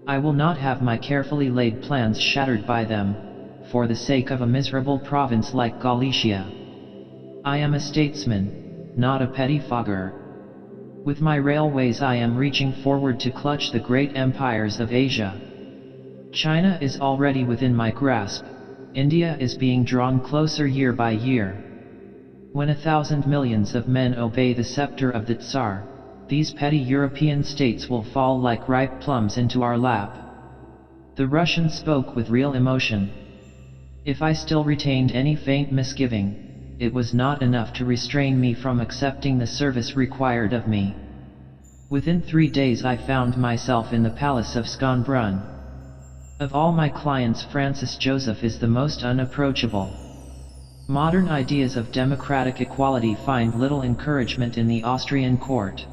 I will not have my carefully laid plans shattered by them, for the sake of a miserable province like Galicia. I am a statesman, not a pettifogger. With my railways I am reaching forward to clutch the great empires of Asia. China is already within my grasp, India is being drawn closer year by year. When 1,000 millions of men obey the scepter of the Tsar, these petty European states will fall like ripe plums into our lap." The Russian spoke with real emotion. "If I still retained any faint misgiving, it was not enough to restrain me from accepting the service required of me. Within 3 days I found myself in the palace of Schönbrunn. Of all my clients, Francis Joseph is the most unapproachable. Modern ideas of democratic equality find little encouragement in the Austrian court.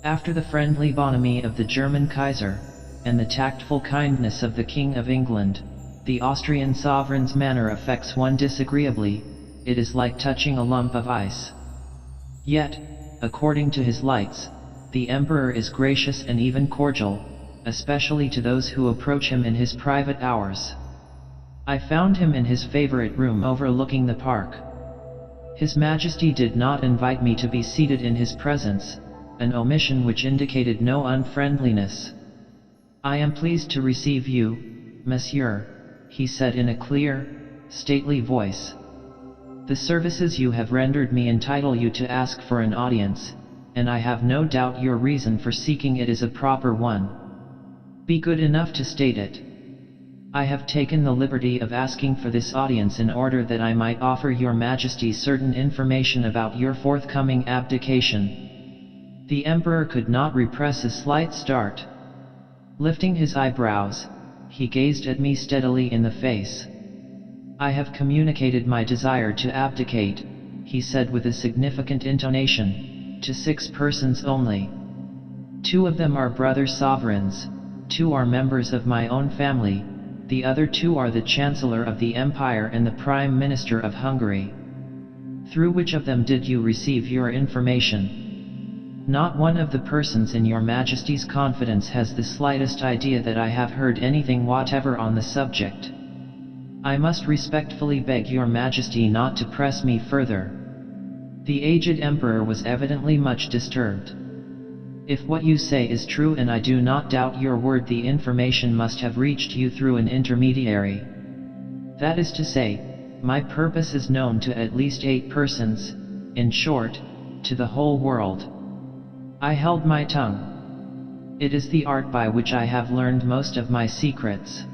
After the friendly bonhomie of the German Kaiser, and the tactful kindness of the King of England, the Austrian sovereign's manner affects one disagreeably. It is like touching a lump of ice. Yet, according to his lights, the Emperor is gracious and even cordial, especially to those who approach him in his private hours. I found him in his favorite room overlooking the park. His Majesty did not invite me to be seated in his presence, an omission which indicated no unfriendliness. I am pleased to receive you, monsieur, he said in a clear, stately voice. The services you have rendered me entitle you to ask for an audience, and I have no doubt your reason for seeking it is a proper one. Be good enough to state it. I have taken the liberty of asking for this audience in order that I might offer your Majesty certain information about your forthcoming abdication." The Emperor could not repress a slight start. Lifting his eyebrows, he gazed at me steadily in the face. "I have communicated my desire to abdicate," he said with a significant intonation, "to 6 persons only. 2 of them are brother sovereigns, 2 are members of my own family, the other 2 are the Chancellor of the Empire and the Prime Minister of Hungary. Through which of them did you receive your information? Not one of the persons in your Majesty's confidence has the slightest idea that I have heard anything whatever on the subject. I must respectfully beg your Majesty not to press me further." The aged Emperor was evidently much disturbed. "If what you say is true, and I do not doubt your word, the information must have reached you through an intermediary. That is to say, my purpose is known to at least 8 persons, in short, to the whole world." I held my tongue. It is the art by which I have learned most of my secrets.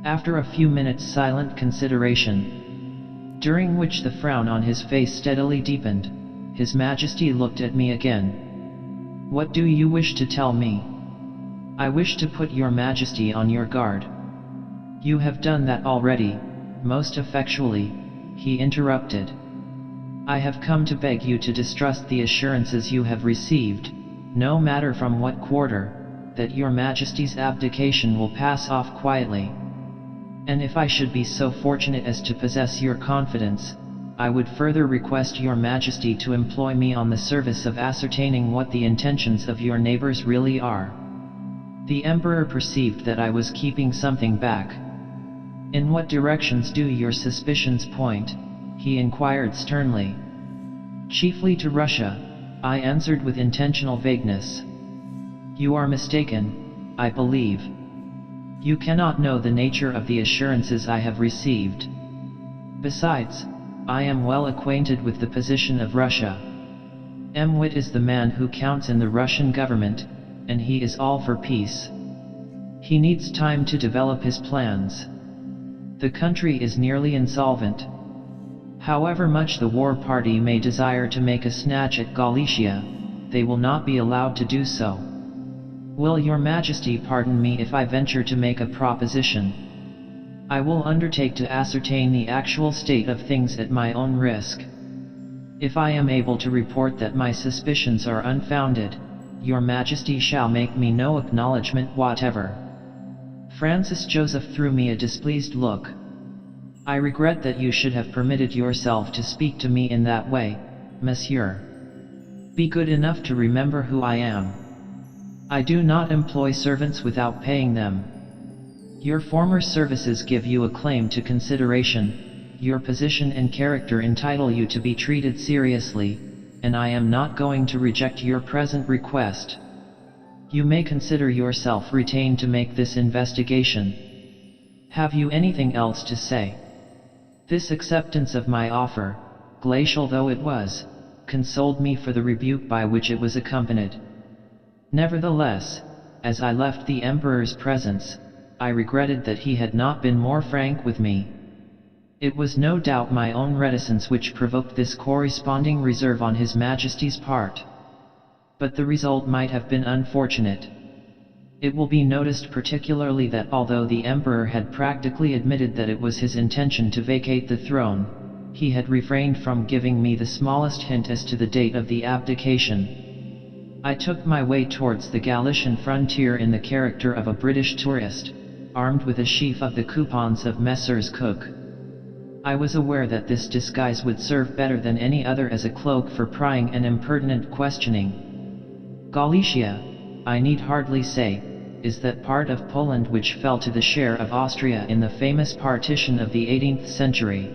After a few minutes' silent consideration, during which the frown on his face steadily deepened, His Majesty looked at me again. "What do you wish to tell me?" "I wish to put your Majesty on your guard." "You have done that already, most effectually," he interrupted. "I have come to beg you to distrust the assurances you have received, no matter from what quarter, that your Majesty's abdication will pass off quietly. And if I should be so fortunate as to possess your confidence, I would further request your Majesty to employ me on the service of ascertaining what the intentions of your neighbors really are." The Emperor perceived that I was keeping something back. "In what directions do your suspicions point?" he inquired sternly. "Chiefly to Russia," I answered with intentional vagueness. "You are mistaken, I believe. You cannot know the nature of the assurances I have received. Besides, I am well acquainted with the position of Russia. M. Witt is the man who counts in the Russian government, and he is all for peace. He needs time to develop his plans. The country is nearly insolvent. However much the war party may desire to make a snatch at Galicia, they will not be allowed to do so. Will your Majesty pardon me if I venture to make a proposition? I will undertake to ascertain the actual state of things at my own risk. If I am able to report that my suspicions are unfounded, your Majesty shall make me no acknowledgement whatever." Francis Joseph threw me a displeased look. "I regret that you should have permitted yourself to speak to me in that way, monsieur. Be good enough to remember who I am. I do not employ servants without paying them. Your former services give you a claim to consideration, your position and character entitle you to be treated seriously, and I am not going to reject your present request. You may consider yourself retained to make this investigation. Have you anything else to say?" This acceptance of my offer, glacial though it was, consoled me for the rebuke by which it was accompanied. Nevertheless, as I left the Emperor's presence, I regretted that he had not been more frank with me. It was no doubt my own reticence which provoked this corresponding reserve on His Majesty's part. But the result might have been unfortunate. It will be noticed particularly that although the Emperor had practically admitted that it was his intention to vacate the throne, he had refrained from giving me the smallest hint as to the date of the abdication. I took my way towards the Galician frontier in the character of a British tourist, armed with a sheaf of the coupons of Messrs. Cook. I was aware that this disguise would serve better than any other as a cloak for prying and impertinent questioning. Galicia, I need hardly say, is that part of Poland which fell to the share of Austria in the famous partition of the 18th century.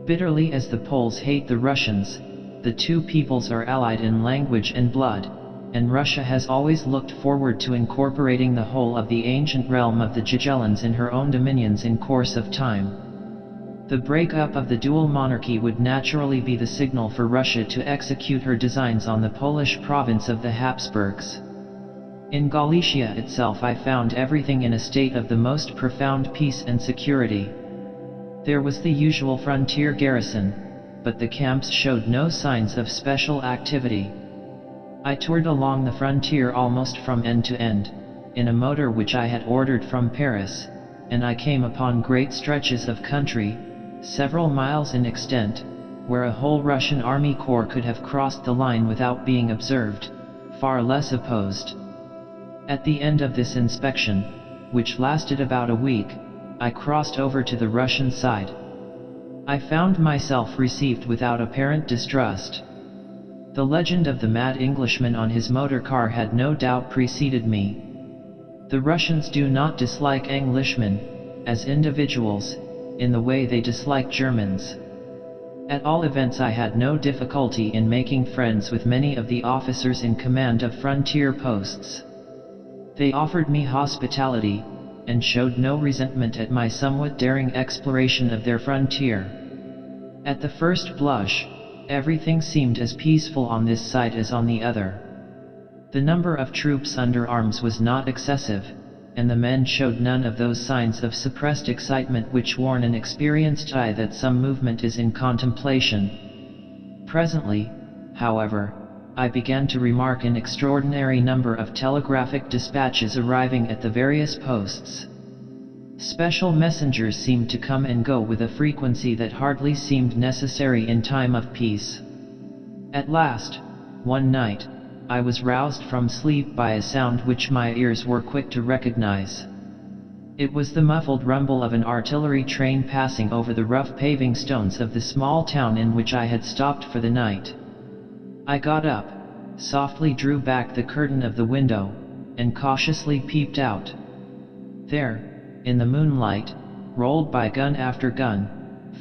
Bitterly as the Poles hate the Russians, the two peoples are allied in language and blood, and Russia has always looked forward to incorporating the whole of the ancient realm of the Jagiellons in her own dominions in course of time. The break-up of the dual monarchy would naturally be the signal for Russia to execute her designs on the Polish province of the Habsburgs. In Galicia itself I found everything in a state of the most profound peace and security. There was the usual frontier garrison, but the camps showed no signs of special activity. I toured along the frontier almost from end to end, in a motor which I had ordered from Paris, and I came upon great stretches of country, several miles in extent, where a whole Russian army corps could have crossed the line without being observed, far less opposed. At the end of this inspection, which lasted about a week, I crossed over to the Russian side. I found myself received without apparent distrust. The legend of the mad Englishman on his motor car had no doubt preceded me. The Russians do not dislike Englishmen, as individuals, in the way they dislike Germans. At all events I had no difficulty in making friends with many of the officers in command of frontier posts. They offered me hospitality, and showed no resentment at my somewhat daring exploration of their frontier. At the first blush, everything seemed as peaceful on this side as on the other. The number of troops under arms was not excessive, and the men showed none of those signs of suppressed excitement which warn an experienced eye that some movement is in contemplation. Presently, however, I began to remark an extraordinary number of telegraphic dispatches arriving at the various posts. Special messengers seemed to come and go with a frequency that hardly seemed necessary in time of peace. At last, one night, I was roused from sleep by a sound which my ears were quick to recognize. It was the muffled rumble of an artillery train passing over the rough paving stones of the small town in which I had stopped for the night. I got up, softly drew back the curtain of the window, and cautiously peeped out. There, in the moonlight, rolled by gun after gun,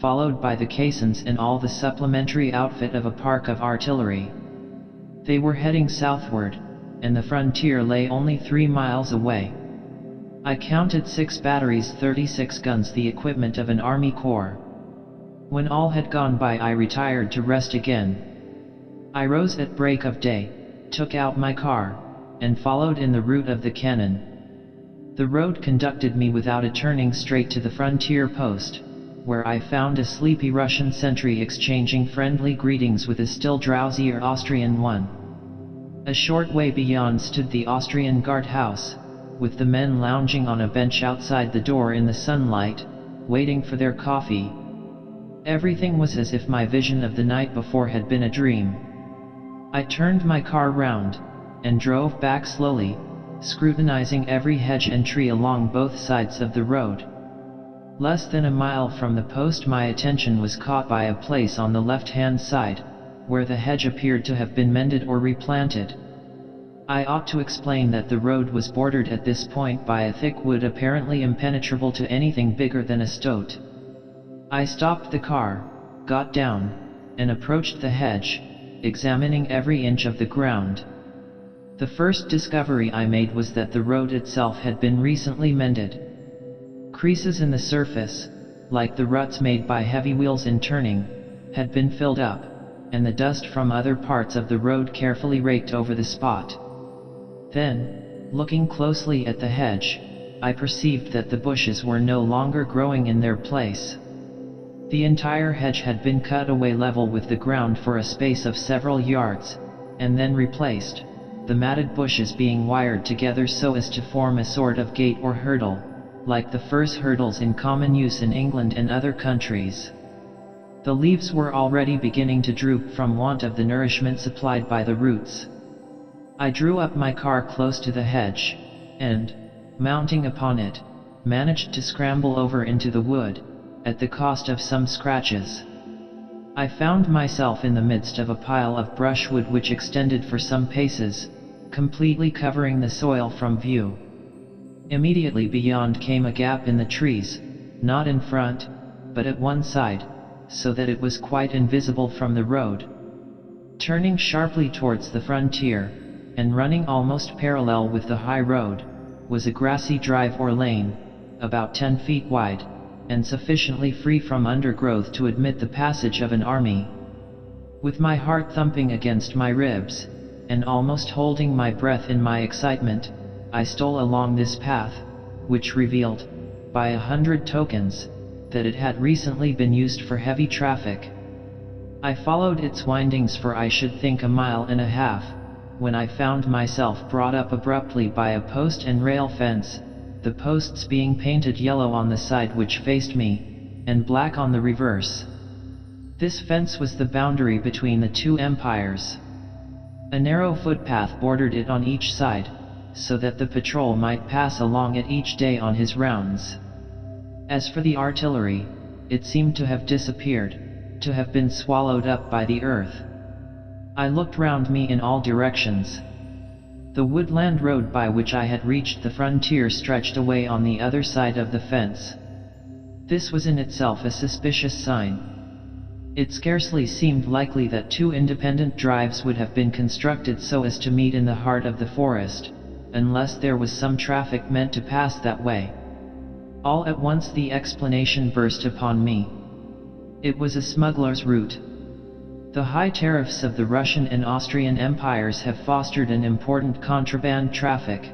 followed by the caissons and all the supplementary outfit of a park of artillery. They were heading southward, and the frontier lay only 3 miles away. I counted 6 batteries, 36 guns, the equipment of an army corps. When all had gone by I retired to rest again. I rose at break of day, took out my car, and followed in the route of the cannon. The road conducted me without a turning straight to the frontier post, where I found a sleepy Russian sentry exchanging friendly greetings with a still drowsier Austrian one. A short way beyond stood the Austrian guardhouse, with the men lounging on a bench outside the door in the sunlight, waiting for their coffee. Everything was as if my vision of the night before had been a dream. I turned my car round, and drove back slowly, scrutinizing every hedge and tree along both sides of the road. Less than a mile from the post my attention was caught by a place on the left-hand side, where the hedge appeared to have been mended or replanted. I ought to explain that the road was bordered at this point by a thick wood apparently impenetrable to anything bigger than a stoat. I stopped the car, got down, and approached the hedge, examining every inch of the ground. The first discovery I made was that the road itself had been recently mended. Creases in the surface, like the ruts made by heavy wheels in turning, had been filled up, and the dust from other parts of the road carefully raked over the spot. Then, looking closely at the hedge, I perceived that the bushes were no longer growing in their place. The entire hedge had been cut away level with the ground for a space of several yards, and then replaced, the matted bushes being wired together so as to form a sort of gate or hurdle, like the furze hurdles in common use in England and other countries. The leaves were already beginning to droop from want of the nourishment supplied by the roots. I drew up my car close to the hedge, and, mounting upon it, managed to scramble over into the wood, at the cost of some scratches. I found myself in the midst of a pile of brushwood which extended for some paces, completely covering the soil from view. Immediately beyond came a gap in the trees, not in front, but at one side, so that it was quite invisible from the road. Turning sharply towards the frontier, and running almost parallel with the high road, was a grassy drive or lane, about 10 feet wide, and sufficiently free from undergrowth to admit the passage of an army. With my heart thumping against my ribs, and almost holding my breath in my excitement, I stole along this path, which revealed, by 100 tokens, that it had recently been used for heavy traffic. I followed its windings for I should think a mile and a half, when I found myself brought up abruptly by a post and rail fence, the posts being painted yellow on the side which faced me, and black on the reverse. This fence was the boundary between the two empires. A narrow footpath bordered it on each side, so that the patrol might pass along it each day on his rounds. As for the artillery, it seemed to have disappeared, to have been swallowed up by the earth. I looked round me in all directions. The woodland road by which I had reached the frontier stretched away on the other side of the fence. This was in itself a suspicious sign. It scarcely seemed likely that two independent drives would have been constructed so as to meet in the heart of the forest, unless there was some traffic meant to pass that way. All at once the explanation burst upon me. It was a smuggler's route. The high tariffs of the Russian and Austrian empires have fostered an important contraband traffic.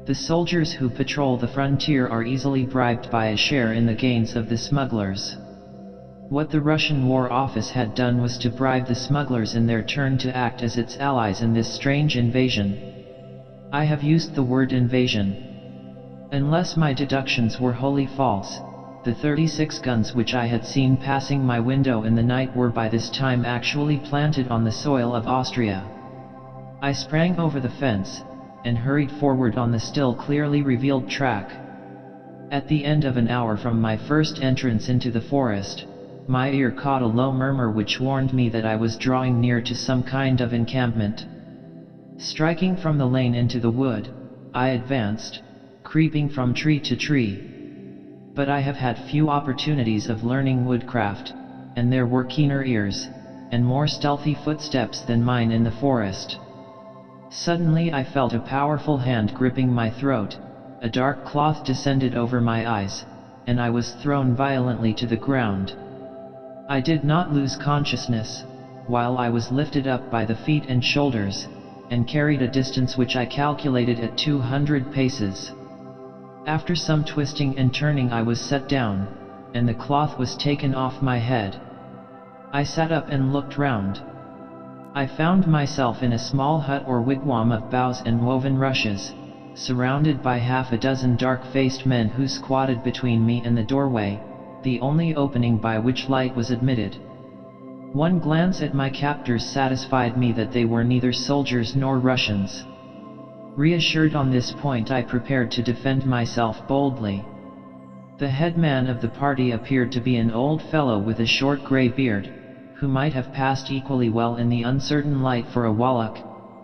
The soldiers who patrol the frontier are easily bribed by a share in the gains of the smugglers. What the Russian War Office had done was to bribe the smugglers in their turn to act as its allies in this strange invasion. I have used the word invasion. Unless my deductions were wholly false, the 36 guns which I had seen passing my window in the night were by this time actually planted on the soil of Austria. I sprang over the fence, and hurried forward on the still clearly revealed track. At the end of an hour from my first entrance into the forest, my ear caught a low murmur which warned me that I was drawing near to some kind of encampment. Striking from the lane into the wood, I advanced, creeping from tree to tree. But I have had few opportunities of learning woodcraft, and there were keener ears, and more stealthy footsteps than mine in the forest. Suddenly I felt a powerful hand gripping my throat, a dark cloth descended over my eyes, and I was thrown violently to the ground. I did not lose consciousness, while I was lifted up by the feet and shoulders, and carried a distance which I calculated at 200 paces. After some twisting and turning I was set down, and the cloth was taken off my head. I sat up and looked round. I found myself in a small hut or wigwam of boughs and woven rushes, surrounded by half a dozen dark-faced men who squatted between me and the doorway, the only opening by which light was admitted. One glance at my captors satisfied me that they were neither soldiers nor Russians. Reassured on this point, I prepared to defend myself boldly. The headman of the party appeared to be an old fellow with a short grey beard, who might have passed equally well in the uncertain light for a Wallach,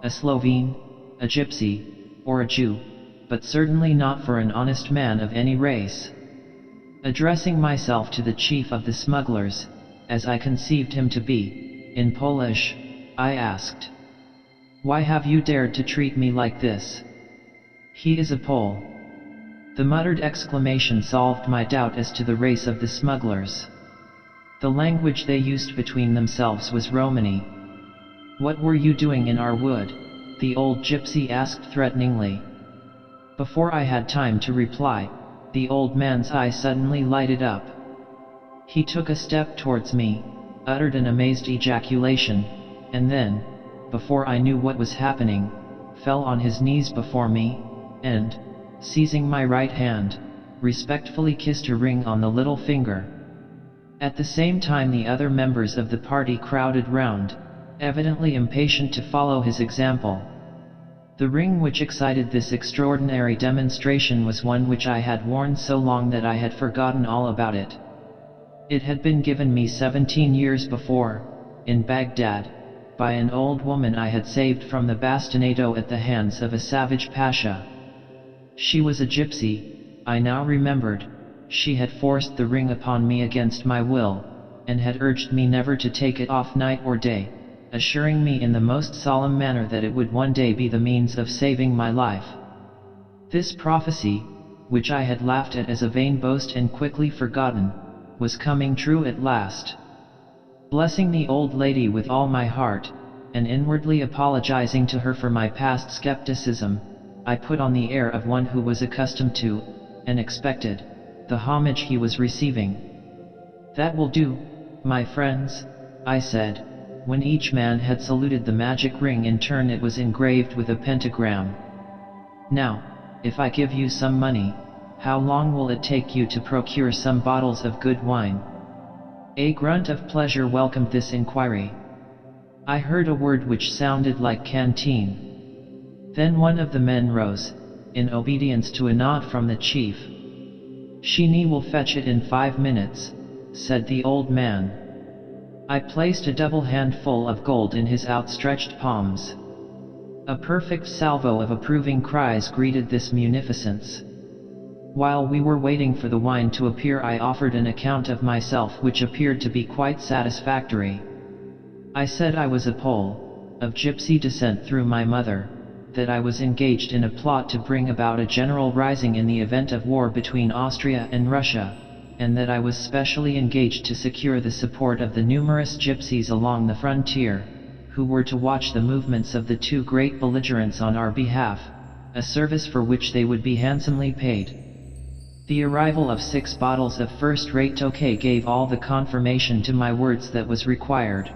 a Slovene, a Gypsy, or a Jew, but certainly not for an honest man of any race. Addressing myself to the chief of the smugglers, as I conceived him to be, in Polish, I asked, "Why have you dared to treat me like this?" "He is a Pole." The muttered exclamation solved my doubt as to the race of the smugglers. The language they used between themselves was Romany. "What were you doing in our wood?" the old gypsy asked threateningly. Before I had time to reply, the old man's eye suddenly lighted up. He took a step towards me, uttered an amazed ejaculation, and then, before I knew what was happening, fell on his knees before me, and, seizing my right hand, respectfully kissed a ring on the little finger. At the same time the other members of the party crowded round, evidently impatient to follow his example. The ring which excited this extraordinary demonstration was one which I had worn so long that I had forgotten all about it. It had been given me 17 years before, in Baghdad, by an old woman I had saved from the bastinado at the hands of a savage pasha. She was a gypsy, I now remembered. She had forced the ring upon me against my will, and had urged me never to take it off night or day, assuring me in the most solemn manner that it would one day be the means of saving my life. This prophecy, which I had laughed at as a vain boast and quickly forgotten, was coming true at last. Blessing the old lady with all my heart, and inwardly apologizing to her for my past skepticism, I put on the air of one who was accustomed to, and expected, the homage he was receiving. "That will do, my friends," I said. When each man had saluted the magic ring in turn, it was engraved with a pentagram. "Now, if I give you some money, how long will it take you to procure some bottles of good wine?" A grunt of pleasure welcomed this inquiry. I heard a word which sounded like canteen. Then one of the men rose, in obedience to a nod from the chief. "Sheeny will fetch it in 5 minutes, said the old man. I placed a double handful of gold in his outstretched palms. A perfect salvo of approving cries greeted this munificence. While we were waiting for the wine to appear, I offered an account of myself which appeared to be quite satisfactory. I said I was a Pole, of gypsy descent through my mother, that I was engaged in a plot to bring about a general rising in the event of war between Austria and Russia, and that I was specially engaged to secure the support of the numerous gypsies along the frontier, who were to watch the movements of the two great belligerents on our behalf, a service for which they would be handsomely paid. The arrival of 6 bottles of first-rate Tokay gave all the confirmation to my words that was required.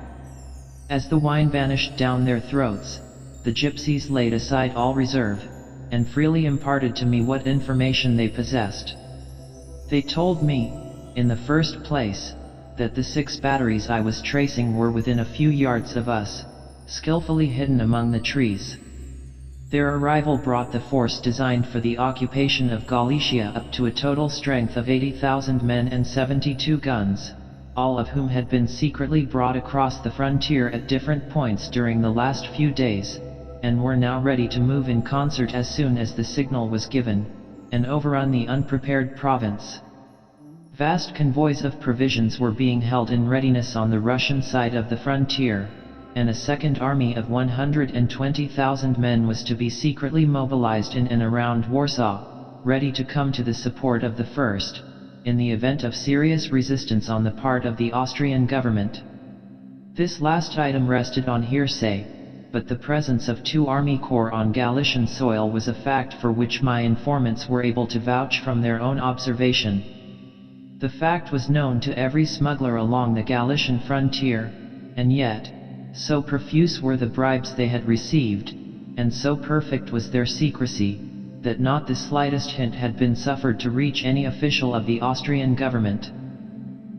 As the wine vanished down their throats, the gypsies laid aside all reserve, and freely imparted to me what information they possessed. They told me, in the first place, that the 6 batteries I was tracing were within a few yards of us, skillfully hidden among the trees. Their arrival brought the force designed for the occupation of Galicia up to a total strength of 80,000 men and 72 guns, all of whom had been secretly brought across the frontier at different points during the last few days, and were now ready to move in concert as soon as the signal was given, and overrun the unprepared province. Vast convoys of provisions were being held in readiness on the Russian side of the frontier, and a second army of 120,000 men was to be secretly mobilized in and around Warsaw, ready to come to the support of the first, in the event of serious resistance on the part of the Austrian government. This last item rested on hearsay, but the presence of 2 army corps on Galician soil was a fact for which my informants were able to vouch from their own observation. The fact was known to every smuggler along the Galician frontier, and yet, so profuse were the bribes they had received, and so perfect was their secrecy, that not the slightest hint had been suffered to reach any official of the Austrian government.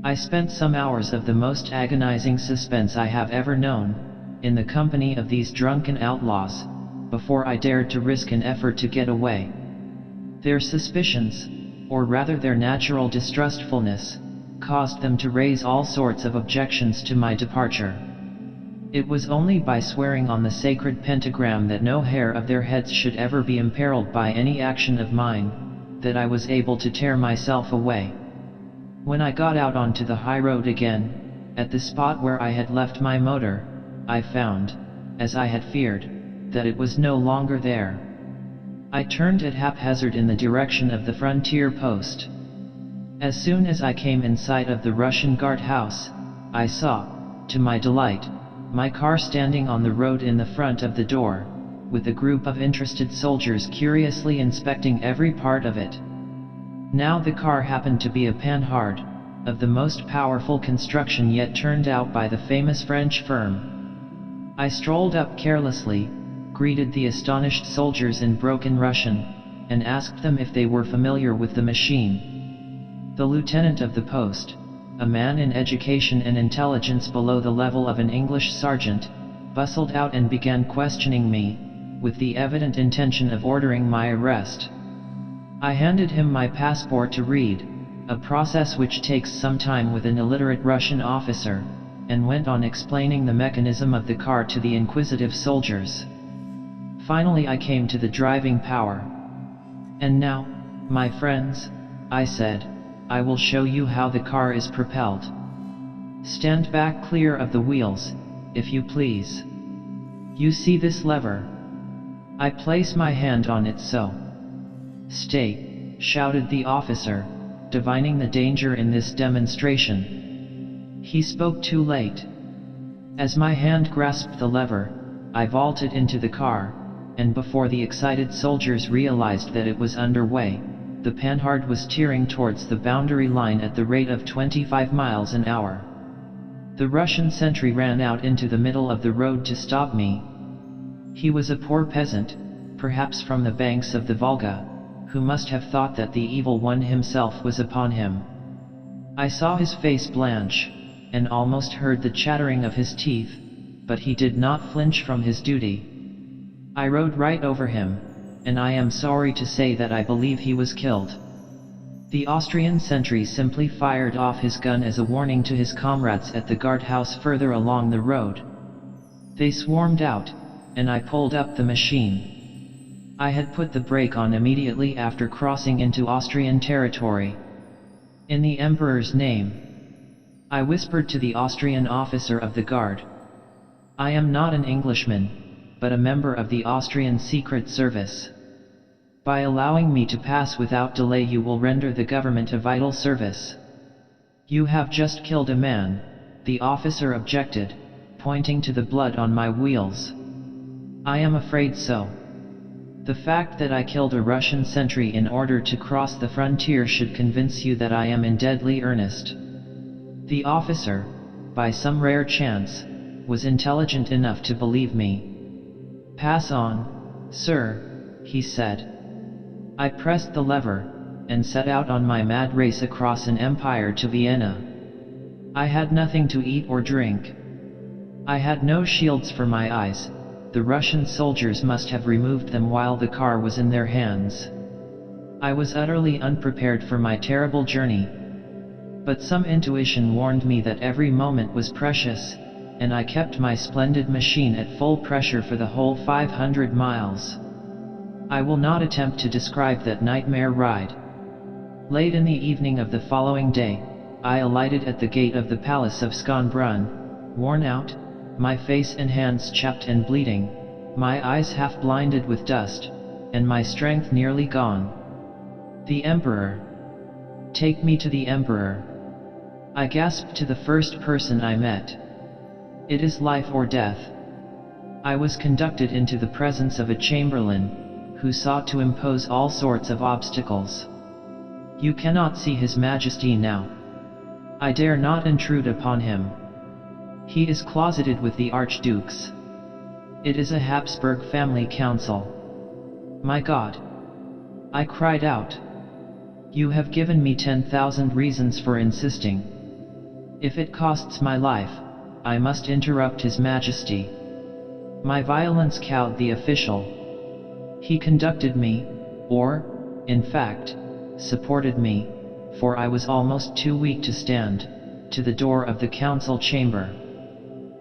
I spent some hours of the most agonizing suspense I have ever known, in the company of these drunken outlaws, before I dared to risk an effort to get away. Their suspicions, or rather their natural distrustfulness, caused them to raise all sorts of objections to my departure. It was only by swearing on the sacred pentagram that no hair of their heads should ever be imperiled by any action of mine, that I was able to tear myself away. When I got out onto the high road again, at the spot where I had left my motor, I found, as I had feared, that it was no longer there. I turned at haphazard in the direction of the frontier post. As soon as I came in sight of the Russian guardhouse, I saw, to my delight, my car standing on the road in the front of the door, with a group of interested soldiers curiously inspecting every part of it. Now the car happened to be a Panhard, of the most powerful construction yet turned out by the famous French firm. I strolled up carelessly, greeted the astonished soldiers in broken Russian, and asked them if they were familiar with the machine. The lieutenant of the post, a man in education and intelligence below the level of an English sergeant, bustled out and began questioning me, with the evident intention of ordering my arrest. I handed him my passport to read, a process which takes some time with an illiterate Russian officer, and went on explaining the mechanism of the car to the inquisitive soldiers. Finally I came to the driving power. "And now, my friends," I said, "I will show you how the car is propelled. Stand back clear of the wheels, if you please. You see this lever? I place my hand on it so." "Stay," shouted the officer, divining the danger in this demonstration. He spoke too late. As my hand grasped the lever, I vaulted into the car, and before the excited soldiers realized that it was underway, the Panhard was tearing towards the boundary line at the rate of 25 miles an hour. The Russian sentry ran out into the middle of the road to stop me. He was a poor peasant, perhaps from the banks of the Volga, who must have thought that the evil one himself was upon him. I saw his face blanch, and almost heard the chattering of his teeth, but he did not flinch from his duty. I rode right over him, and I am sorry to say that I believe he was killed. The Austrian sentry simply fired off his gun as a warning to his comrades at the guardhouse further along the road. They swarmed out, and I pulled up the machine. I had put the brake on immediately after crossing into Austrian territory. "In the Emperor's name," I whispered to the Austrian officer of the guard. "I am not an Englishman, but a member of the Austrian Secret Service. By allowing me to pass without delay you will render the government a vital service." "You have just killed a man," the officer objected, pointing to the blood on my wheels. "I am afraid so. The fact that I killed a Russian sentry in order to cross the frontier should convince you that I am in deadly earnest." The officer, by some rare chance, was intelligent enough to believe me. "Pass on, sir," he said. I pressed the lever, and set out on my mad race across an empire to Vienna. I had nothing to eat or drink. I had no shields for my eyes. The Russian soldiers must have removed them while the car was in their hands. I was utterly unprepared for my terrible journey. But some intuition warned me that every moment was precious, and I kept my splendid machine at full pressure for the whole 500 miles. I will not attempt to describe that nightmare ride. Late in the evening of the following day, I alighted at the gate of the Palace of Schönbrunn, worn out, my face and hands chapped and bleeding, my eyes half blinded with dust, and my strength nearly gone. "The Emperor! Take me to the Emperor!" I gasped to the first person I met. "It is life or death." I was conducted into the presence of a chamberlain, who sought to impose all sorts of obstacles. "You cannot see His Majesty now. I dare not intrude upon him. He is closeted with the archdukes. It is a Habsburg family council. My God! I cried out. You have given me 10,000 reasons for insisting. If it costs my life, I must interrupt His Majesty. My violence cowed the official. He conducted me, or, in fact, supported me, for I was almost too weak to stand, to the door of the council chamber.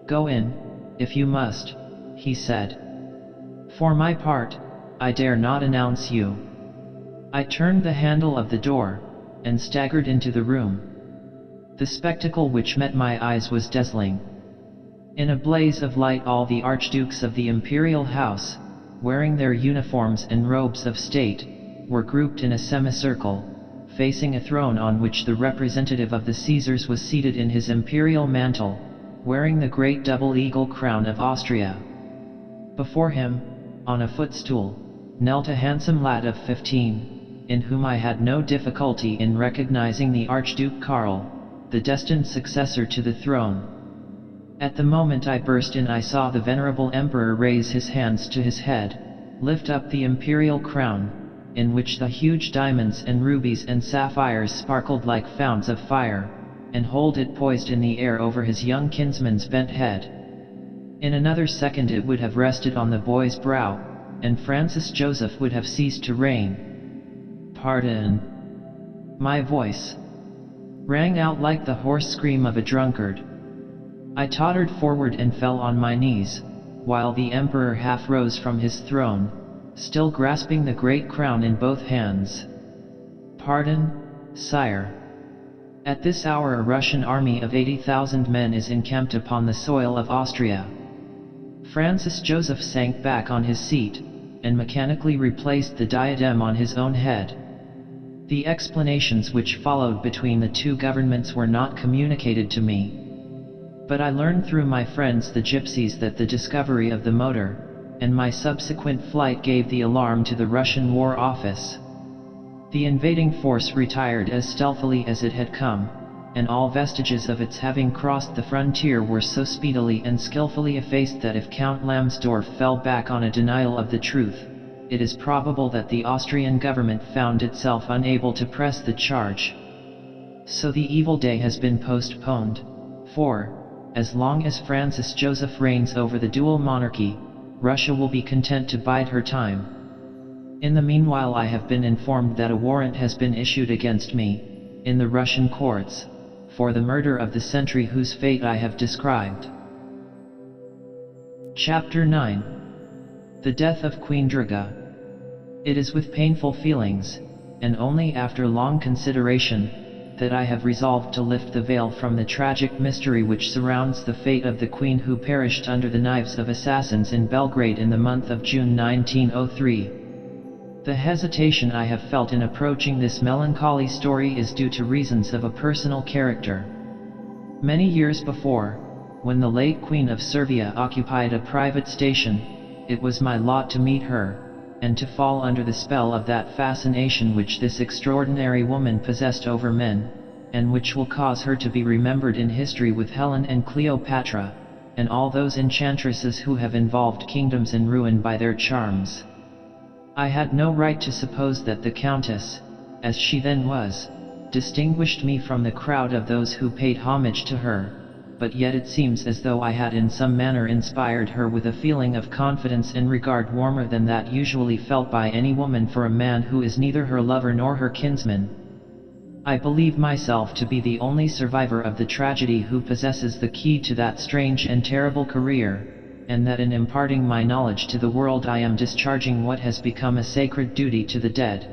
Go in, if you must, he said. For my part, I dare not announce you. I turned the handle of the door, and staggered into the room. The spectacle which met my eyes was dazzling. In a blaze of light all the archdukes of the imperial house, wearing their uniforms and robes of state, were grouped in a semicircle, facing a throne on which the representative of the Caesars was seated in his imperial mantle, wearing the great double eagle crown of Austria. Before him, on a footstool, knelt a handsome lad of 15, in whom I had no difficulty in recognizing the Archduke Karl, the destined successor to the throne. At the moment I burst in, I saw the venerable emperor raise his hands to his head, lift up the imperial crown, in which the huge diamonds and rubies and sapphires sparkled like fountains of fire, and hold it poised in the air over his young kinsman's bent head. In another second it would have rested on the boy's brow, and Francis Joseph would have ceased to reign. Pardon. My voice rang out like the hoarse scream of a drunkard. I tottered forward and fell on my knees, while the emperor half rose from his throne, still grasping the great crown in both hands. Pardon, sire. At this hour a Russian army of 80,000 men is encamped upon the soil of Austria. Francis Joseph sank back on his seat, and mechanically replaced the diadem on his own head. The explanations which followed between the two governments were not communicated to me. But I learned through my friends the gypsies that the discovery of the motor, and my subsequent flight gave the alarm to the Russian War Office. The invading force retired as stealthily as it had come, and all vestiges of its having crossed the frontier were so speedily and skillfully effaced that if Count Lambsdorff fell back on a denial of the truth, it is probable that the Austrian government found itself unable to press the charge. So the evil day has been postponed, for, as long as Francis Joseph reigns over the dual monarchy, Russia will be content to bide her time. In the meanwhile I have been informed that a warrant has been issued against me, in the Russian courts, for the murder of the sentry whose fate I have described. Chapter 9. The Death of Queen Draga. It is with painful feelings, and only after long consideration, that I have resolved to lift the veil from the tragic mystery which surrounds the fate of the Queen who perished under the knives of assassins in Belgrade in the month of June 1903. The hesitation I have felt in approaching this melancholy story is due to reasons of a personal character. Many years before, when the late Queen of Servia occupied a private station, it was my lot to meet her, and to fall under the spell of that fascination which this extraordinary woman possessed over men, and which will cause her to be remembered in history with Helen and Cleopatra, and all those enchantresses who have involved kingdoms in ruin by their charms. I had no right to suppose that the Countess, as she then was, distinguished me from the crowd of those who paid homage to her, but yet it seems as though I had in some manner inspired her with a feeling of confidence and regard warmer than that usually felt by any woman for a man who is neither her lover nor her kinsman. I believe myself to be the only survivor of the tragedy who possesses the key to that strange and terrible career, and that in imparting my knowledge to the world I am discharging what has become a sacred duty to the dead.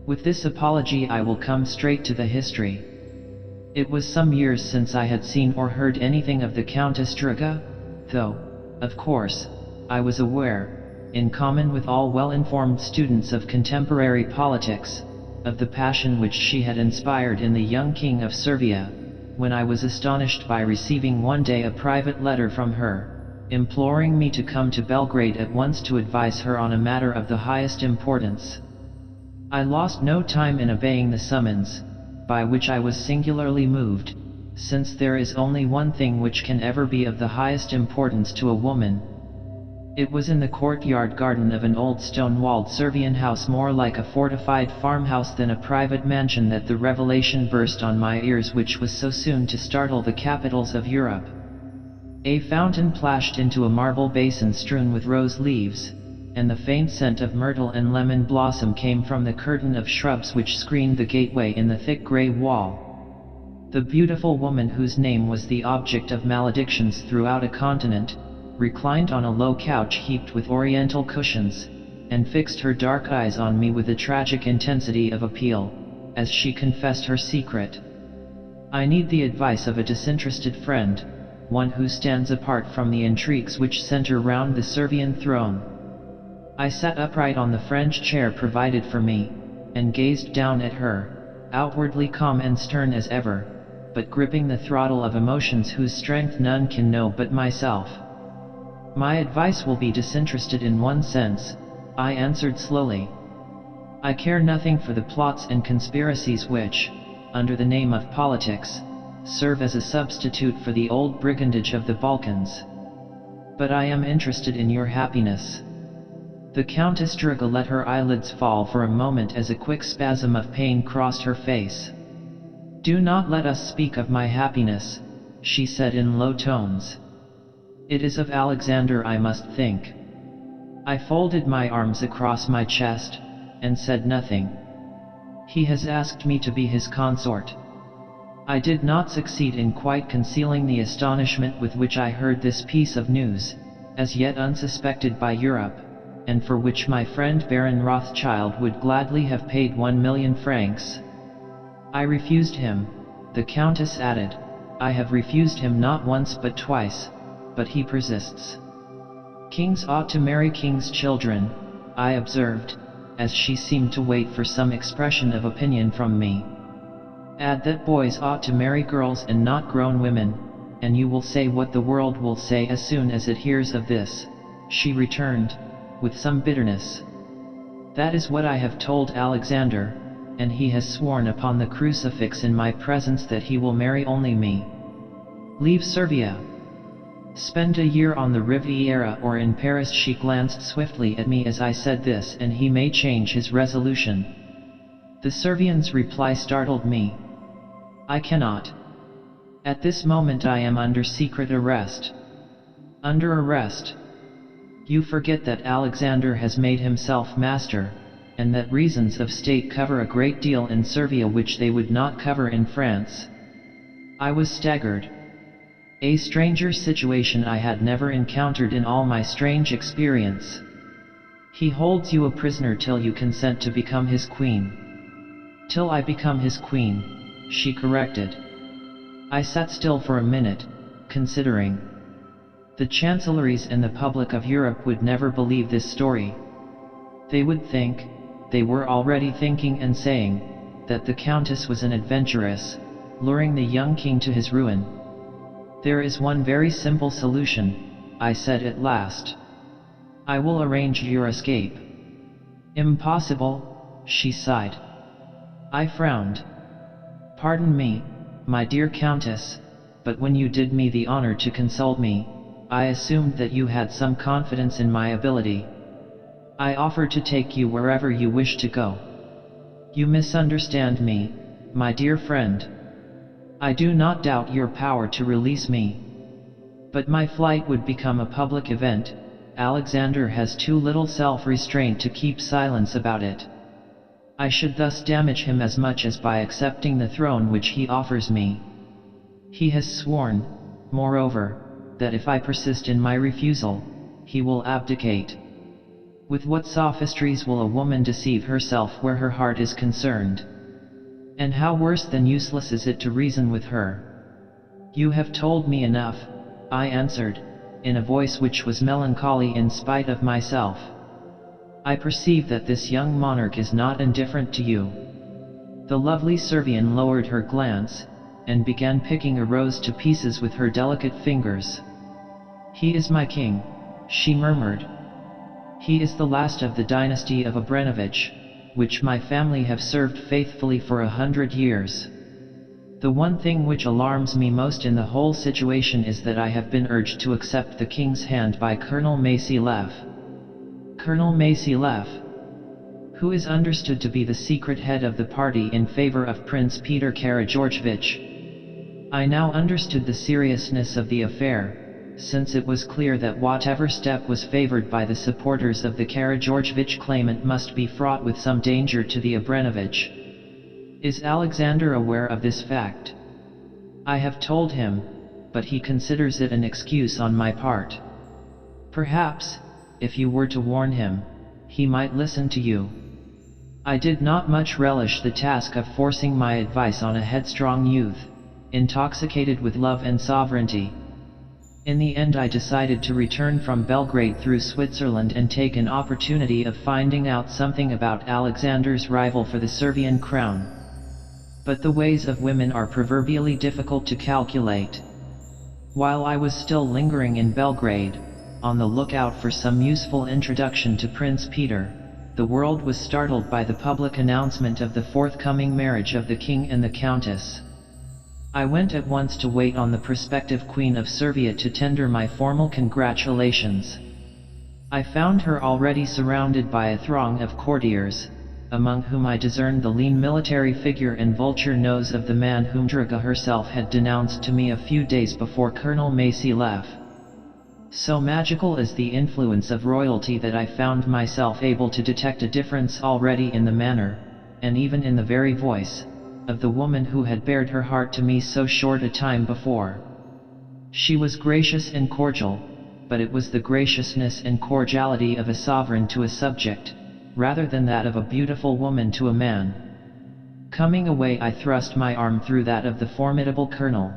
With this apology I will come straight to the history. It was some years since I had seen or heard anything of the Countess Draga, though, of course, I was aware, in common with all well-informed students of contemporary politics, of the passion which she had inspired in the young King of Servia, when I was astonished by receiving one day a private letter from her, imploring me to come to Belgrade at once to advise her on a matter of the highest importance. I lost no time in obeying the summons, by which I was singularly moved, since there is only one thing which can ever be of the highest importance to a woman. It was in the courtyard garden of an old stone-walled Servian house, more like a fortified farmhouse than a private mansion, that the revelation burst on my ears which was so soon to startle the capitals of Europe. A fountain plashed into a marble basin strewn with rose leaves, and the faint scent of myrtle and lemon blossom came from the curtain of shrubs which screened the gateway in the thick grey wall. The beautiful woman, whose name was the object of maledictions throughout a continent, reclined on a low couch heaped with oriental cushions, and fixed her dark eyes on me with a tragic intensity of appeal, as she confessed her secret. I need the advice of a disinterested friend, one who stands apart from the intrigues which center round the Servian throne. I sat upright on the French chair provided for me, and gazed down at her, outwardly calm and stern as ever, but gripping the throttle of emotions whose strength none can know but myself. My advice will be disinterested in one sense, I answered slowly. I care nothing for the plots and conspiracies which, under the name of politics, serve as a substitute for the old brigandage of the Balkans. But I am interested in your happiness. The Countess Draga let her eyelids fall for a moment as a quick spasm of pain crossed her face. "Do not let us speak of my happiness," she said in low tones. "It is of Alexander I must think." I folded my arms across my chest, and said nothing. "He has asked me to be his consort." I did not succeed in quite concealing the astonishment with which I heard this piece of news, as yet unsuspected by Europe, and for which my friend Baron Rothschild would gladly have paid 1,000,000 francs. "I refused him," the Countess added. "I have refused him not once but twice, but he persists." "Kings ought to marry kings' children," I observed, as she seemed to wait for some expression of opinion from me. "Add that boys ought to marry girls and not grown women, and you will say what the world will say as soon as it hears of this," she returned, with some bitterness. "That is what I have told Alexander, and he has sworn upon the crucifix in my presence that he will marry only me. Leave Servia. Spend a year on the Riviera or in Paris." She glanced swiftly at me as I said this, "and he may change his resolution." The Servian's reply startled me. "I cannot. At this moment I am under secret arrest." "Under arrest? You forget that Alexander has made himself master, and that reasons of state cover a great deal in Servia which they would not cover in France." I was staggered. A stranger situation I had never encountered in all my strange experience. "He holds you a prisoner till you consent to become his queen." "Till I become his queen," she corrected. I sat still for a minute, considering. The chancelleries and the public of Europe would never believe this story. They would think, they were already thinking and saying, that the Countess was an adventuress, luring the young king to his ruin. "There is one very simple solution," I said at last. "I will arrange your escape." "Impossible," she sighed. I frowned. "Pardon me, my dear Countess, but when you did me the honor to consult me, I assumed that you had some confidence in my ability. I offer to take you wherever you wish to go." "You misunderstand me, my dear friend. I do not doubt your power to release me. But my flight would become a public event. Alexander has too little self-restraint to keep silence about it. I should thus damage him as much as by accepting the throne which he offers me. He has sworn, moreover, that if I persist in my refusal, he will abdicate. With what sophistries will a woman deceive herself where her heart is concerned? And how worse than useless is it to reason with her?" "You have told me enough," I answered, in a voice which was melancholy in spite of myself. "I perceive that this young monarch is not indifferent to you." The lovely Servian lowered her glance, and began picking a rose to pieces with her delicate fingers. "He is my king," she murmured. "He is the last of the dynasty of Abramovich, which my family have served faithfully for 100 years. The one thing which alarms me most in the whole situation is that I have been urged to accept the king's hand by Colonel Masylev. Colonel Masylev, who is understood to be the secret head of the party in favor of Prince Peter Karageorgevich. I now understood the seriousness of the affair, since it was clear that whatever step was favored by the supporters of the Karageorgevich claimant must be fraught with some danger to the Abramovich. Is Alexander aware of this fact? I have told him, but he considers it an excuse on my part. Perhaps, if you were to warn him, he might listen to you. I did not much relish the task of forcing my advice on a headstrong youth, intoxicated with love and sovereignty. In the end I decided to return from Belgrade through Switzerland and take an opportunity of finding out something about Alexander's rival for the Servian crown. But the ways of women are proverbially difficult to calculate. While I was still lingering in Belgrade, on the lookout for some useful introduction to Prince Peter, the world was startled by the public announcement of the forthcoming marriage of the king and the countess. I went at once to wait on the prospective Queen of Servia to tender my formal congratulations. I found her already surrounded by a throng of courtiers, among whom I discerned the lean military figure and vulture nose of the man whom DRAGA herself had denounced to me a few days before Colonel Masylev. So magical is the influence of royalty that I found myself able to detect a difference already in the manner, and even in the very voice, of the woman who had bared her heart to me so short a time before. She was gracious and cordial, but it was the graciousness and cordiality of a sovereign to a subject, rather than that of a beautiful woman to a man. Coming away I thrust my arm through that of the formidable colonel.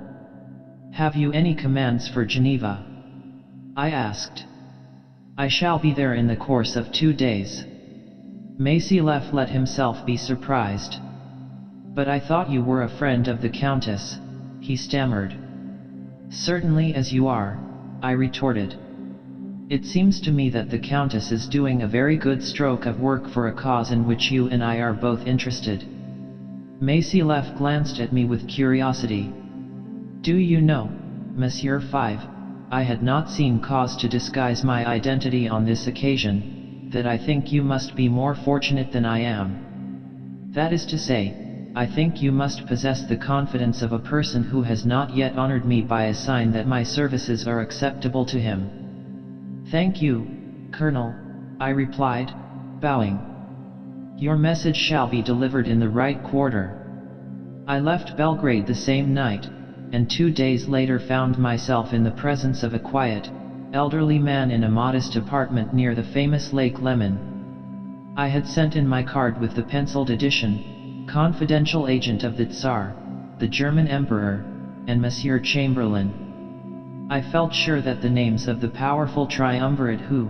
"Have you any commands for Geneva?" I asked. "I shall be there in the course of 2 days." Masylev let himself be surprised. "But I thought you were a friend of the Countess," he stammered. "Certainly as you are," I retorted. "It seems to me that the Countess is doing a very good stroke of work for a cause in which you and I are both interested." Masylev glanced at me with curiosity. "Do you know, Monsieur Five," I had not seen cause to disguise my identity on this occasion, "that I think you must be more fortunate than I am. That is to say, I think you must possess the confidence of a person who has not yet honored me by a sign that my services are acceptable to him." "Thank you, Colonel," I replied, bowing. "Your message shall be delivered in the right quarter." I left Belgrade the same night, and 2 days later found myself in the presence of a quiet, elderly man in a modest apartment near the famous Lake Leman. I had sent in my card with the penciled addition, "Confidential agent of the Tsar, the German Emperor, and Monsieur Chamberlain." I felt sure that the names of the powerful triumvirate who,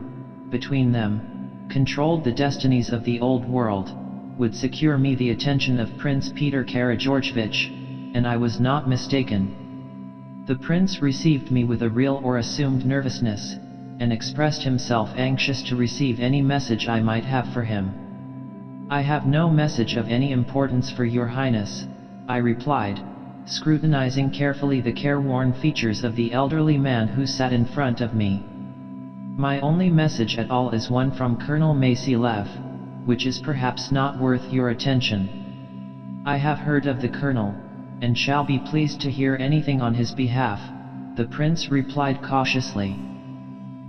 between them, controlled the destinies of the old world, would secure me the attention of Prince Peter Karageorgevich, and I was not mistaken. The prince received me with a real or assumed nervousness, and expressed himself anxious to receive any message I might have for him. "I have no message of any importance for your highness," I replied, scrutinizing carefully the careworn features of the elderly man who sat in front of me. "My only message at all is one from Colonel Masylev, which is perhaps not worth your attention." "I have heard of the colonel, and shall be pleased to hear anything on his behalf," the prince replied cautiously.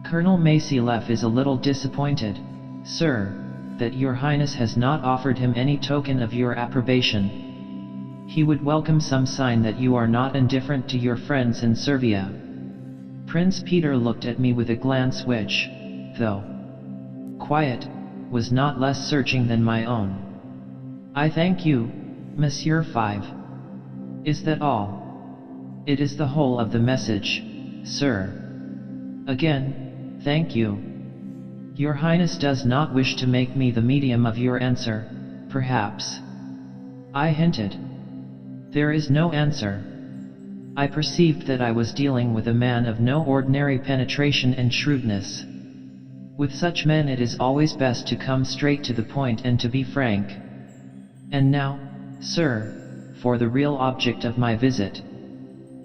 "Colonel Masylev is a little disappointed, sir, that your highness has not offered him any token of your approbation. He would welcome some sign that you are not indifferent to your friends in Servia." Prince Peter looked at me with a glance which, though quiet, was not less searching than my own. "I thank you, Monsieur Five." "Is that all?" "It is the whole of the message, sir." "Again, thank you. Your Highness does not wish to make me the medium of your answer, perhaps?" I hinted. "There is no answer." I perceived that I was dealing with a man of no ordinary penetration and shrewdness. With such men it is always best to come straight to the point and to be frank. "And now, sir," for the real object of my visit.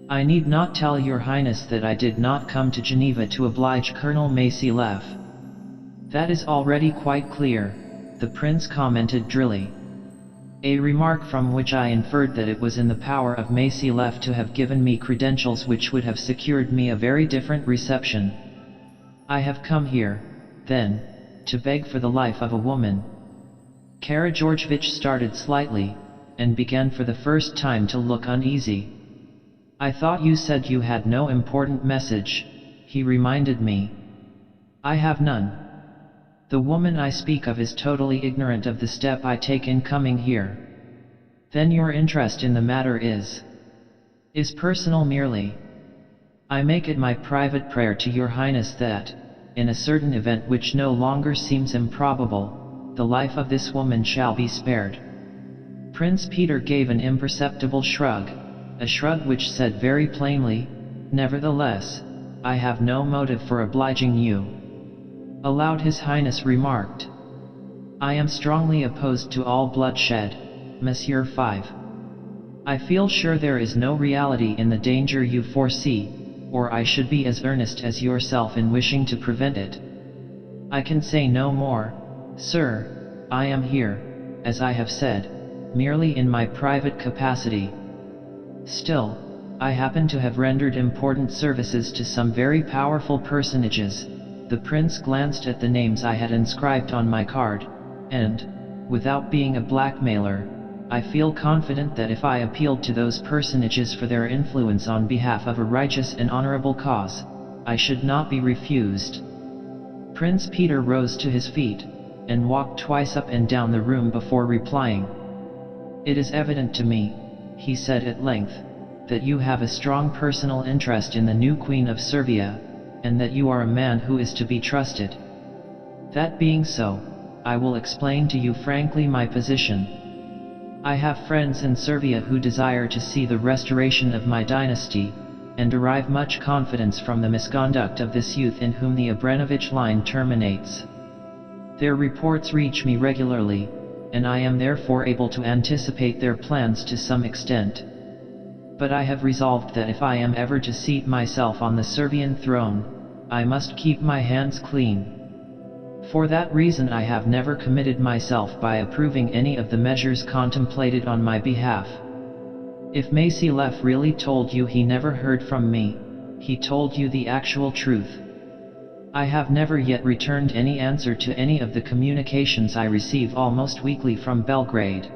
I need not tell your highness that I did not come to Geneva to oblige Colonel Massillef. That is already quite clear, the prince commented drily. A remark from which I inferred that it was in the power of Massillef to have given me credentials which would have secured me a very different reception. I have come here, then, to beg for the life of a woman. Karageorgevich started slightly, and began for the first time to look uneasy. I thought you said you had no important message, he reminded me. I have none. The woman I speak of is totally ignorant of the step I take in coming here. Then your interest in the matter is personal merely. I make it my private prayer to your highness that, in a certain event which no longer seems improbable, the life of this woman shall be spared. Prince Peter gave an imperceptible shrug, a shrug which said very plainly, nevertheless, I have no motive for obliging you. Aloud his highness remarked, I am strongly opposed to all bloodshed, Monsieur 5. I feel sure there is no reality in the danger you foresee, or I should be as earnest as yourself in wishing to prevent it. I can say no more, sir. I am here, as I have said, merely in my private capacity. Still, I happen to have rendered important services to some very powerful personages. The prince glanced at the names I had inscribed on my card, and, without being a blackmailer, I feel confident that if I appealed to those personages for their influence on behalf of a righteous and honorable cause, I should not be refused. Prince Peter rose to his feet, and walked twice up and down the room before replying. It is evident to me, he said at length, that you have a strong personal interest in the new Queen of Servia, and that you are a man who is to be trusted. That being so, I will explain to you frankly my position. I have friends in Servia who desire to see the restoration of my dynasty, and derive much confidence from the misconduct of this youth in whom the Abramovich line terminates. Their reports reach me regularly, and I am therefore able to anticipate their plans to some extent. But I have resolved that if I am ever to seat myself on the Servian throne, I must keep my hands clean. For that reason I have never committed myself by approving any of the measures contemplated on my behalf. If Massillef really told you he never heard from me, he told you the actual truth. I have never yet returned any answer to any of the communications I receive almost weekly from Belgrade.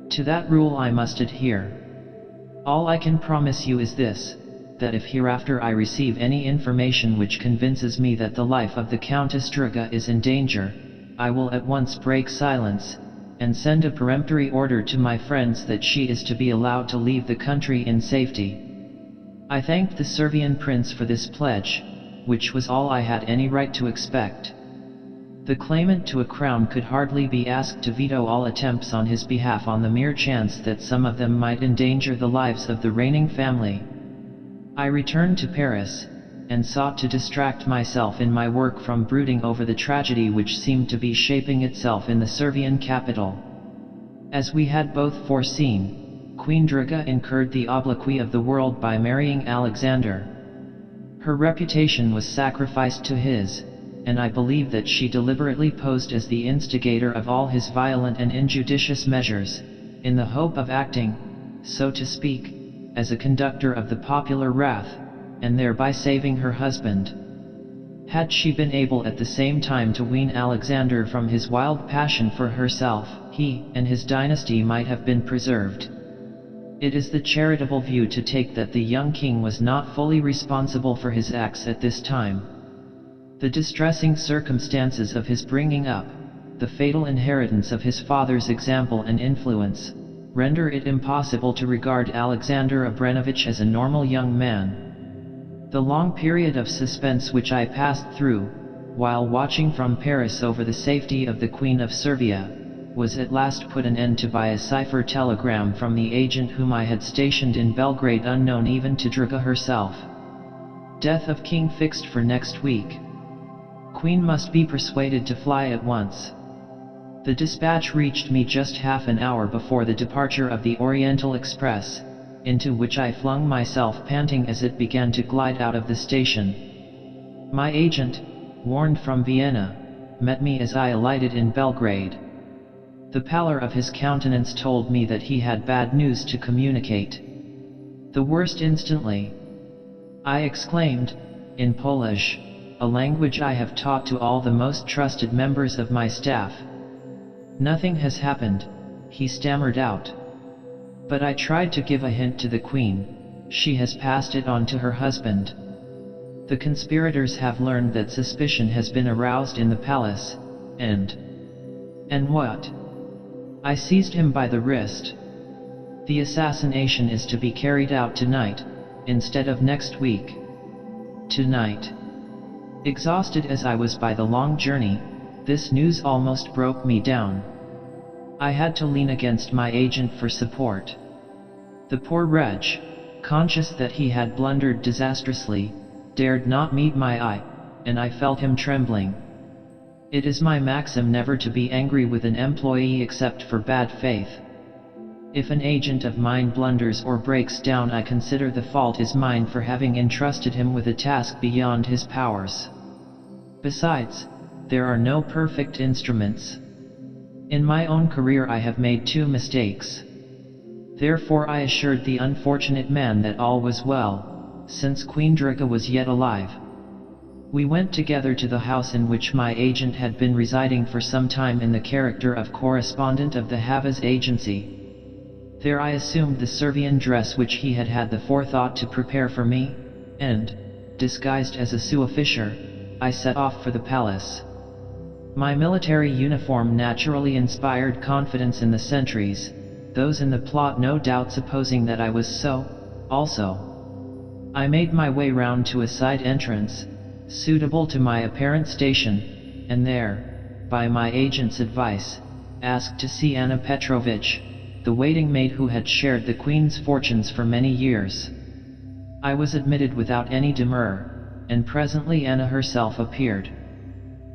To that rule I must adhere. All I can promise you is this, that if hereafter I receive any information which convinces me that the life of the Countess Draga is in danger, I will at once break silence, and send a peremptory order to my friends that she is to be allowed to leave the country in safety. I thanked the Servian prince for this pledge, which was all I had any right to expect. The claimant to a crown could hardly be asked to veto all attempts on his behalf on the mere chance that some of them might endanger the lives of the reigning family. I returned to Paris, and sought to distract myself in my work from brooding over the tragedy which seemed to be shaping itself in the Servian capital. As we had both foreseen, Queen Draga incurred the obloquy of the world by marrying Alexander. Her reputation was sacrificed to his, and I believe that she deliberately posed as the instigator of all his violent and injudicious measures, in the hope of acting, so to speak, as a conductor of the popular wrath, and thereby saving her husband. Had she been able at the same time to wean Alexander from his wild passion for herself, he and his dynasty might have been preserved. It is the charitable view to take that the young king was not fully responsible for his acts at this time. The distressing circumstances of his bringing up, the fatal inheritance of his father's example and influence, render it impossible to regard Alexander Abramovich as a normal young man. The long period of suspense which I passed through, while watching from Paris over the safety of the Queen of Servia, was at last put an end to by a cipher telegram from the agent whom I had stationed in Belgrade, unknown even to Draga herself. Death of king fixed for next week. Queen must be persuaded to fly at once. The dispatch reached me just half an hour before the departure of the Oriental Express, into which I flung myself panting as it began to glide out of the station. My agent, warned from Vienna, met me as I alighted in Belgrade. The pallor of his countenance told me that he had bad news to communicate. The worst instantly, I exclaimed, in Polish, a language I have taught to all the most trusted members of my staff. Nothing has happened, he stammered out. But I tried to give a hint to the Queen. She has passed it on to her husband. The conspirators have learned that suspicion has been aroused in the palace, and what? I seized him by the wrist. The assassination is to be carried out tonight, instead of next week. Tonight. Exhausted as I was by the long journey, this news almost broke me down. I had to lean against my agent for support. The poor wretch, conscious that he had blundered disastrously, dared not meet my eye, and I felt him trembling. It is my maxim never to be angry with an employee except for bad faith. If an agent of mine blunders or breaks down, I consider the fault is mine for having entrusted him with a task beyond his powers. Besides, there are no perfect instruments. In my own career I have made 2 mistakes. Therefore I assured the unfortunate man that all was well, since Queen Draga was yet alive. We went together to the house in which my agent had been residing for some time in the character of correspondent of the Havas agency. There I assumed the Servian dress which he had had the forethought to prepare for me, and, disguised as a sous-officier, I set off for the palace. My military uniform naturally inspired confidence in the sentries, those in the plot no doubt supposing that I was so, also. I made my way round to a side entrance, suitable to my apparent station, and there, by my agent's advice, asked to see Anna Petrovich, the waiting maid who had shared the Queen's fortunes for many years. I was admitted without any demur, and presently Anna herself appeared.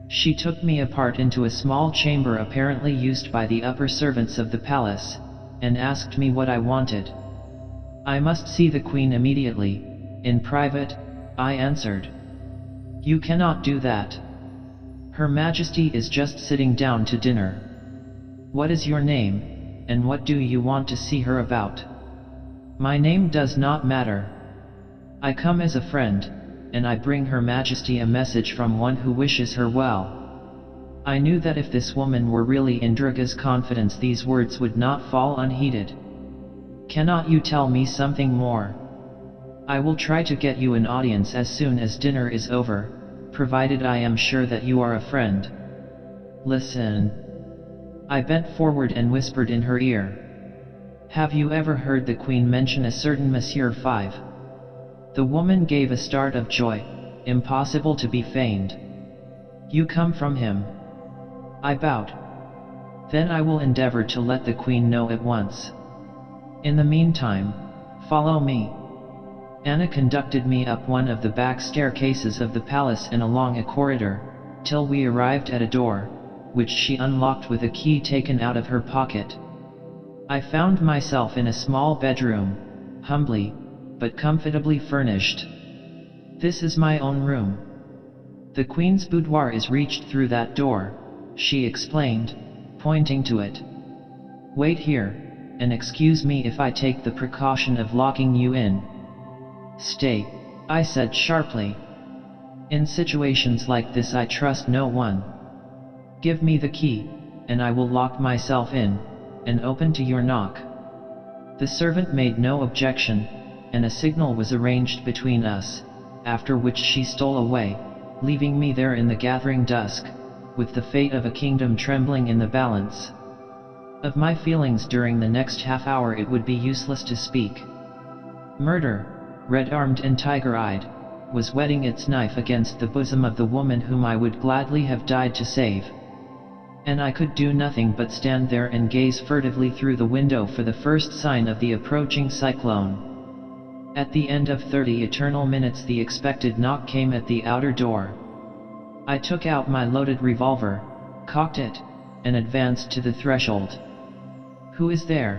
She took me apart into a small chamber apparently used by the upper servants of the palace, and asked me what I wanted. I must see the Queen immediately, in private, I answered. You cannot do that. Her Majesty is just sitting down to dinner. What is your name, and what do you want to see her about? My name does not matter. I come as a friend, and I bring Her Majesty a message from one who wishes her well. I knew that if this woman were really in Draga's confidence these words would not fall unheeded. Cannot you tell me something more? I will try to get you an audience as soon as dinner is over, provided I am sure that you are a friend. Listen. I bent forward and whispered in her ear. Have you ever heard the Queen mention a certain Monsieur 5? The woman gave a start of joy, impossible to be feigned. You come from him. I bowed. Then I will endeavor to let the Queen know at once. In the meantime, follow me. Anna conducted me up one of the back staircases of the palace and along a corridor, till we arrived at a door, which she unlocked with a key taken out of her pocket. I found myself in a small bedroom, humbly, but comfortably furnished. This is my own room. The Queen's boudoir is reached through that door, she explained, pointing to it. Wait here, and excuse me if I take the precaution of locking you in. Stay, I said sharply. In situations like this I trust no one. Give me the key, and I will lock myself in, and open to your knock. The servant made no objection, and a signal was arranged between us, after which she stole away, leaving me there in the gathering dusk, with the fate of a kingdom trembling in the balance. Of my feelings during the next half hour it would be useless to speak. Murder, red-armed and tiger-eyed, was whetting its knife against the bosom of the woman whom I would gladly have died to save. And I could do nothing but stand there and gaze furtively through the window for the first sign of the approaching cyclone. At the end of 30 eternal minutes the expected knock came at the outer door. I took out my loaded revolver, cocked it, and advanced to the threshold. "Who is there?"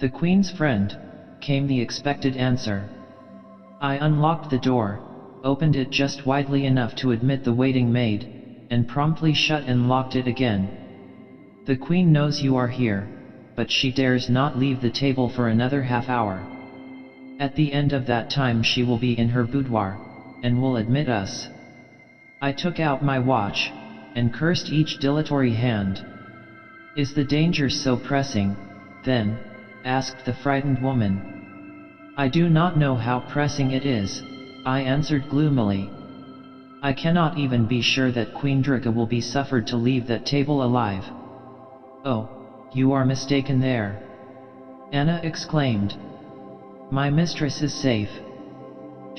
"The Queen's friend," came the expected answer. I unlocked the door, opened it just widely enough to admit the waiting maid, and promptly shut and locked it again. "The Queen knows you are here, but she dares not leave the table for another half-hour. At the end of that time she will be in her boudoir, and will admit us." I took out my watch, and cursed each dilatory hand. "Is the danger so pressing, then?" asked the frightened woman. "I do not know how pressing it is," I answered gloomily. "I cannot even be sure that Queen DRAGA will be suffered to leave that table alive." "Oh, you are mistaken there," Anna exclaimed. "My mistress is safe.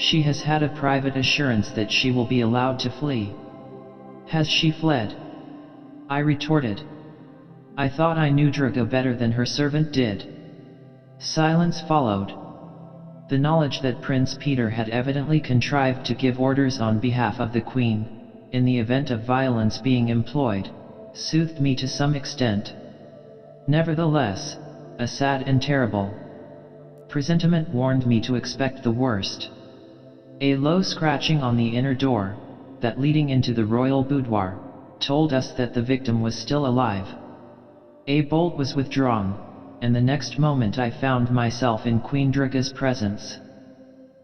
She has had a private assurance that she will be allowed to flee." "Has she fled?" I retorted. "I thought I knew DRAGA better than her servant did." Silence followed. The knowledge that Prince Peter had evidently contrived to give orders on behalf of the Queen, in the event of violence being employed, soothed me to some extent. Nevertheless, a sad and terrible presentiment warned me to expect the worst. A low scratching on the inner door, that leading into the royal boudoir, told us that the victim was still alive. A bolt was withdrawn, and the next moment I found myself in Queen DRAGA's presence.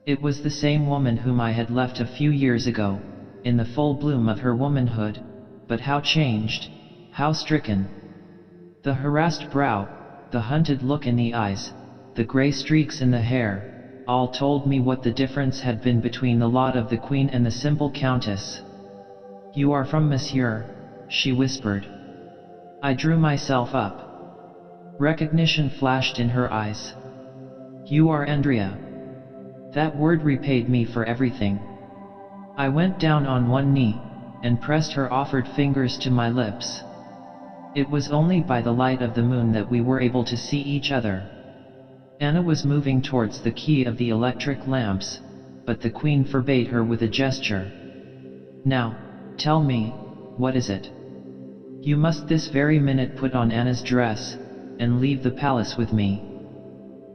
It was the same woman whom I had left a few years ago, in the full bloom of her womanhood, but how changed, how stricken. The harassed brow, the hunted look in the eyes, the grey streaks in the hair, all told me what the difference had been between the lot of the Queen and the simple Countess. "You are from Monsieur," she whispered. I drew myself up. Recognition flashed in her eyes. "You are Andrea." That word repaid me for everything. I went down on one knee, and pressed her offered fingers to my lips. It was only by the light of the moon that we were able to see each other. Anna was moving towards the key of the electric lamps, but the Queen forbade her with a gesture. "Now, tell me, what is it? You must this very minute put on Anna's dress, and leave the palace with me.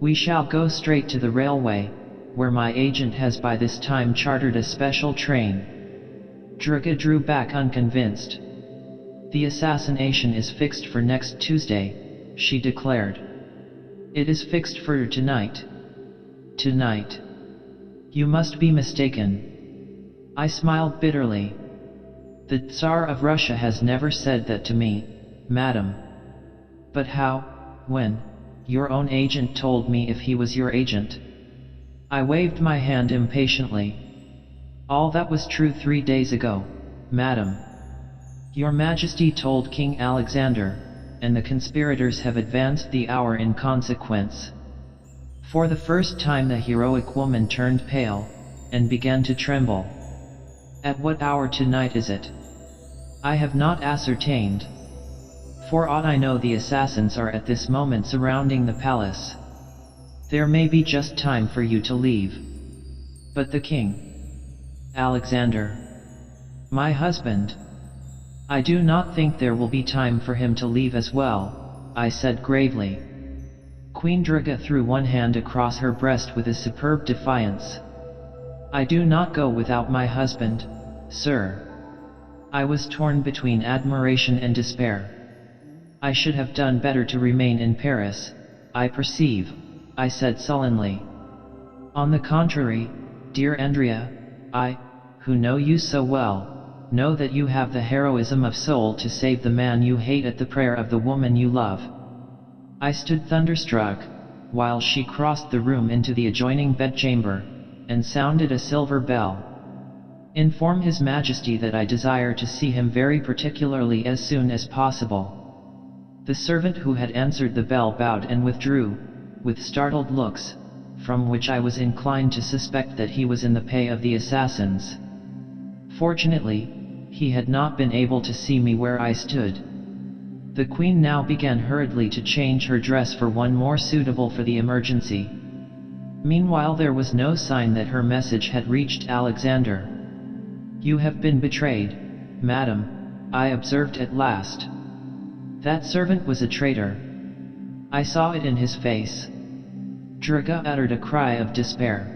We shall go straight to the railway, where my agent has by this time chartered a special train." DRAGA drew back unconvinced. "The assassination is fixed for next Tuesday," she declared. "It is fixed for tonight." "Tonight? You must be mistaken." I smiled bitterly. "The Tsar of Russia has never said that to me, madam." "But how, when? Your own agent told me if he was your agent." I waved my hand impatiently. "All that was true 3 days ago, madam. Your Majesty told King Alexander, and the conspirators have advanced the hour in consequence." For the first time the heroic woman turned pale, and began to tremble. "At what hour tonight is it?" "I have not ascertained. For aught I know the assassins are at this moment surrounding the palace. There may be just time for you to leave." "But the king? Alexander? My husband?" "I do not think there will be time for him to leave as well," I said gravely. Queen DRAGA threw one hand across her breast with a superb defiance. "I do not go without my husband, sir." I was torn between admiration and despair. "I should have done better to remain in Paris, I perceive," I said sullenly. "On the contrary, dear Andrea, I, who know you so well, know that you have the heroism of soul to save the man you hate at the prayer of the woman you love." I stood thunderstruck, while she crossed the room into the adjoining bedchamber, and sounded a silver bell. "Inform His Majesty that I desire to see him very particularly as soon as possible." The servant who had answered the bell bowed and withdrew, with startled looks, from which I was inclined to suspect that he was in the pay of the assassins. Fortunately, he had not been able to see me where I stood. The Queen now began hurriedly to change her dress for one more suitable for the emergency. Meanwhile there was no sign that her message had reached Alexander. "You have been betrayed, madam," I observed at last. That servant was a traitor. I saw it in his face. Draga uttered a cry of despair.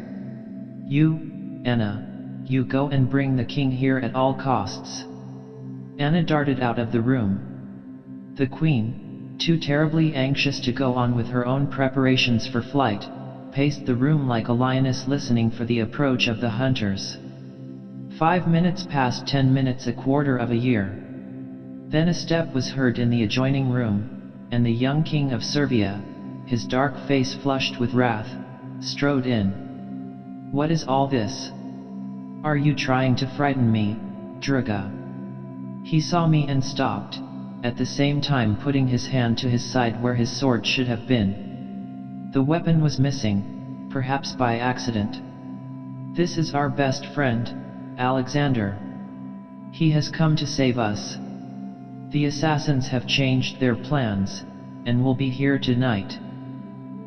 You, Anna, you go and bring the king here at all costs. Anna darted out of the room. The queen, too terribly anxious to go on with her own preparations for flight, paced the room like a lioness listening for the approach of the hunters. 5 minutes passed, 10 minutes, a quarter of a year. Then a step was heard in the adjoining room, and the young king of Servia, his dark face flushed with wrath, strode in. What is all this? Are you trying to frighten me, Draga? He saw me and stopped, at the same time putting his hand to his side where his sword should have been. The weapon was missing, perhaps by accident. This is our best friend, Alexander. He has come to save us. The assassins have changed their plans, and will be here tonight.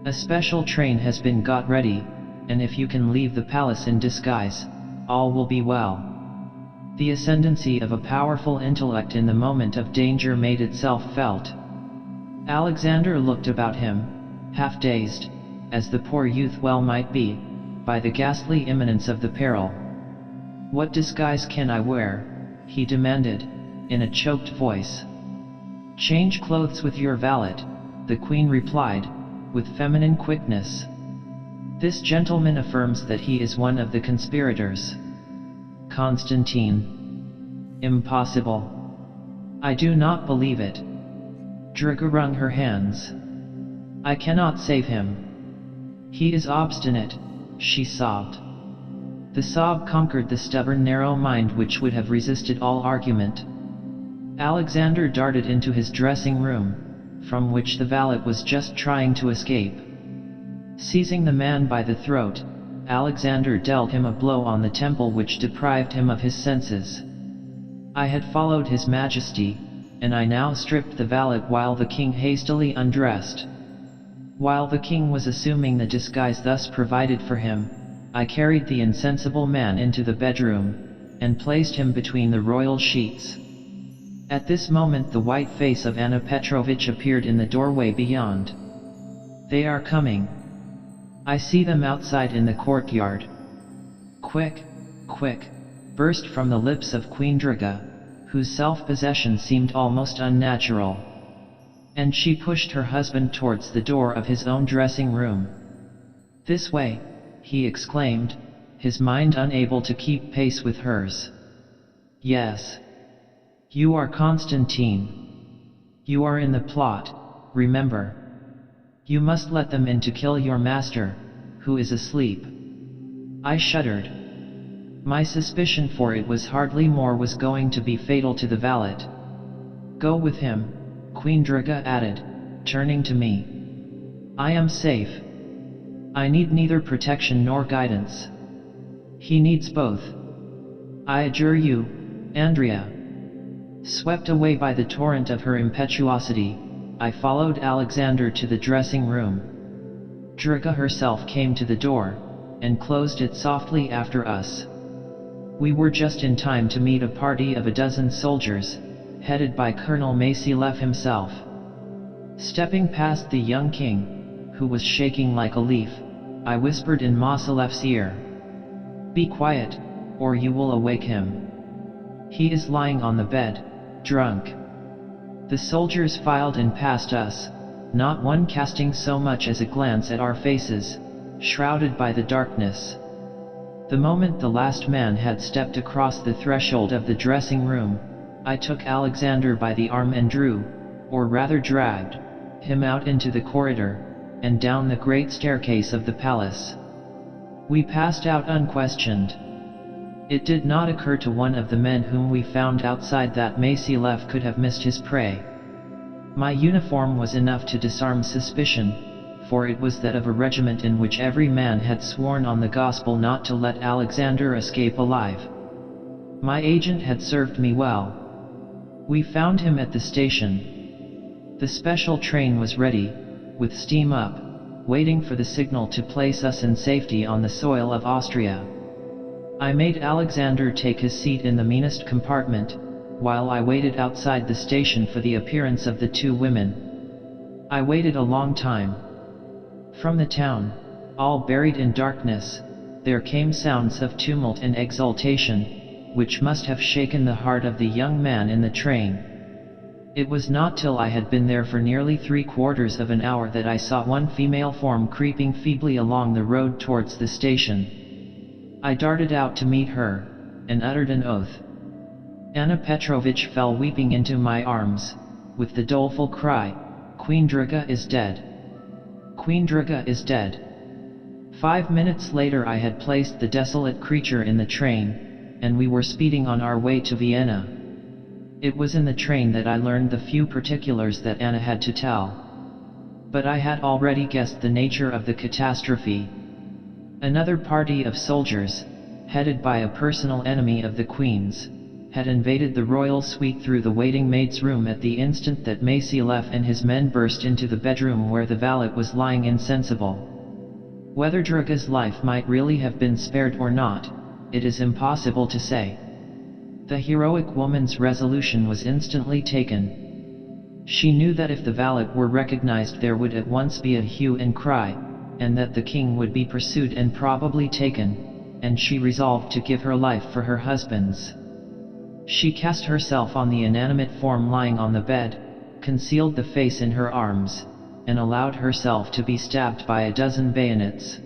A special train has been got ready, and if you can leave the palace in disguise, all will be well. The ascendancy of a powerful intellect in the moment of danger made itself felt. Alexander looked about him, half dazed, as the poor youth well might be, by the ghastly imminence of the peril. What disguise can I wear? He demanded, in a choked voice. Change clothes with your valet, the queen replied, with feminine quickness. This gentleman affirms that he is one of the conspirators. Constantine. Impossible. I do not believe it. Draga wrung her hands. I cannot save him. He is obstinate, she sobbed. The sob conquered the stubborn narrow mind which would have resisted all argument. Alexander darted into his dressing room, from which the valet was just trying to escape. Seizing the man by the throat, Alexander dealt him a blow on the temple which deprived him of his senses. I had followed his majesty, and I now stripped the valet while the king hastily undressed. While the king was assuming the disguise thus provided for him, I carried the insensible man into the bedroom, and placed him between the royal sheets. At this moment the white face of Anna Petrovich appeared in the doorway beyond. They are coming. I see them outside in the courtyard. Quick, quick, burst from the lips of Queen Draga, whose self-possession seemed almost unnatural. And she pushed her husband towards the door of his own dressing room. This way, he exclaimed, his mind unable to keep pace with hers. Yes. You are Constantine. You are in the plot, remember. You must let them in to kill your master, who is asleep. I shuddered. My suspicion, for it was hardly more, was going to be fatal to the valet. Go with him, Queen Draga added, turning to me. I am safe. I need neither protection nor guidance. He needs both. I adjure you, Andrea. Swept away by the torrent of her impetuosity, I followed Alexander to the dressing room. Draga herself came to the door, and closed it softly after us. We were just in time to meet a party of a dozen soldiers, headed by Colonel Masylev himself. Stepping past the young king, who was shaking like a leaf, I whispered in Masylev's ear. Be quiet, or you will awake him. He is lying on the bed, drunk. The soldiers filed in past us, not one casting so much as a glance at our faces, shrouded by the darkness. The moment the last man had stepped across the threshold of the dressing room, I took Alexander by the arm and drew, or rather dragged, him out into the corridor, and down the great staircase of the palace. We passed out unquestioned. It did not occur to one of the men whom we found outside that Masylev could have missed his prey. My uniform was enough to disarm suspicion, for it was that of a regiment in which every man had sworn on the gospel not to let Alexander escape alive. My agent had served me well. We found him at the station. The special train was ready, with steam up, waiting for the signal to place us in safety on the soil of Austria. I made Alexander take his seat in the meanest compartment, while I waited outside the station for the appearance of the two women. I waited a long time. From the town, all buried in darkness, there came sounds of tumult and exultation, which must have shaken the heart of the young man in the train. It was not till I had been there for nearly 3/4 of an hour that I saw one female form creeping feebly along the road towards the station. I darted out to meet her, and uttered an oath. Anna Petrovich fell weeping into my arms, with the doleful cry, "Queen Draga is dead! Queen Draga is dead!" 5 minutes later I had placed the desolate creature in the train, and we were speeding on our way to Vienna. It was in the train that I learned the few particulars that Anna had to tell. But I had already guessed the nature of the catastrophe. Another party of soldiers, headed by a personal enemy of the Queen's, had invaded the royal suite through the waiting maid's room at the instant that Masyalev and his men burst into the bedroom where the valet was lying insensible. Whether Draga's life might really have been spared or not, it is impossible to say. The heroic woman's resolution was instantly taken. She knew that if the valet were recognized there would at once be a hue and cry, and that the king would be pursued and probably taken, and she resolved to give her life for her husband's. She cast herself on the inanimate form lying on the bed, concealed the face in her arms, and allowed herself to be stabbed by a dozen bayonets.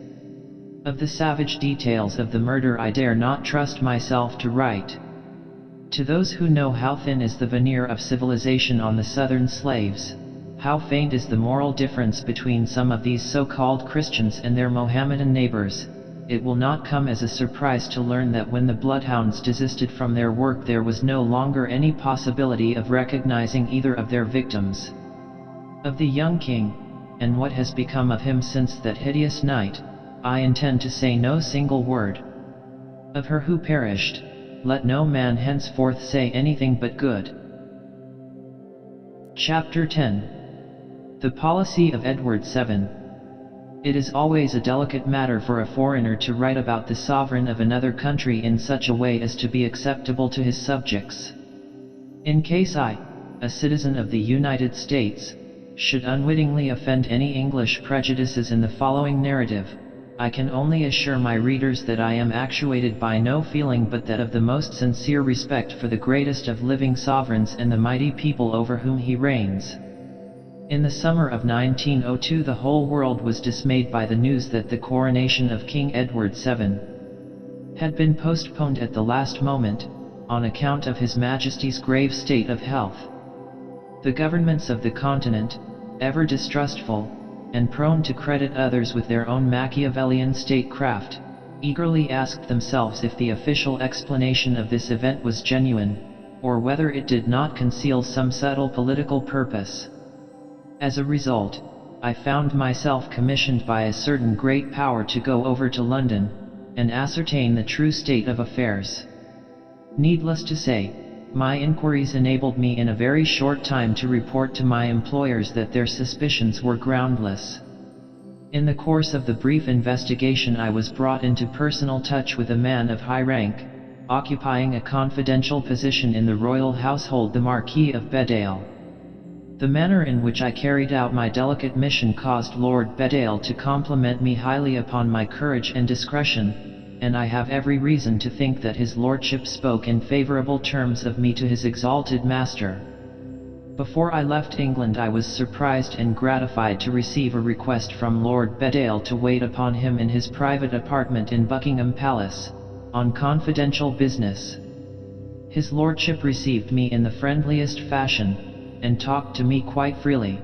Of the savage details of the murder I dare not trust myself to write. To those who know how thin is the veneer of civilization on the southern slaves, how faint is the moral difference between some of these so-called Christians and their Mohammedan neighbors, it will not come as a surprise to learn that when the bloodhounds desisted from their work there was no longer any possibility of recognizing either of their victims. Of the young king, and what has become of him since that hideous night, I intend to say no single word. Of her who perished, let no man henceforth say anything but good. Chapter 10. The Policy of Edward VII. It is always a delicate matter for a foreigner to write about the sovereign of another country in such a way as to be acceptable to his subjects. In case I, a citizen of the United States, should unwittingly offend any English prejudices in the following narrative, I can only assure my readers that I am actuated by no feeling but that of the most sincere respect for the greatest of living sovereigns and the mighty people over whom he reigns. In the summer of 1902 the whole world was dismayed by the news that the coronation of King Edward VII had been postponed at the last moment, on account of His Majesty's grave state of health. The governments of the continent, ever distrustful, and prone to credit others with their own Machiavellian statecraft, eagerly asked themselves if the official explanation of this event was genuine, or whether it did not conceal some subtle political purpose. As a result, I found myself commissioned by a certain great power to go over to London, and ascertain the true state of affairs. Needless to say, my inquiries enabled me in a very short time to report to my employers that their suspicions were groundless. In the course of the brief investigation I was brought into personal touch with a man of high rank, occupying a confidential position in the royal household, the Marquis of Bedale. The manner in which I carried out my delicate mission caused Lord Bedale to compliment me highly upon my courage and discretion, and I have every reason to think that his lordship spoke in favourable terms of me to his exalted master. Before I left England I was surprised and gratified to receive a request from Lord Bedale to wait upon him in his private apartment in Buckingham Palace, on confidential business. His lordship received me in the friendliest fashion, and talked to me quite freely.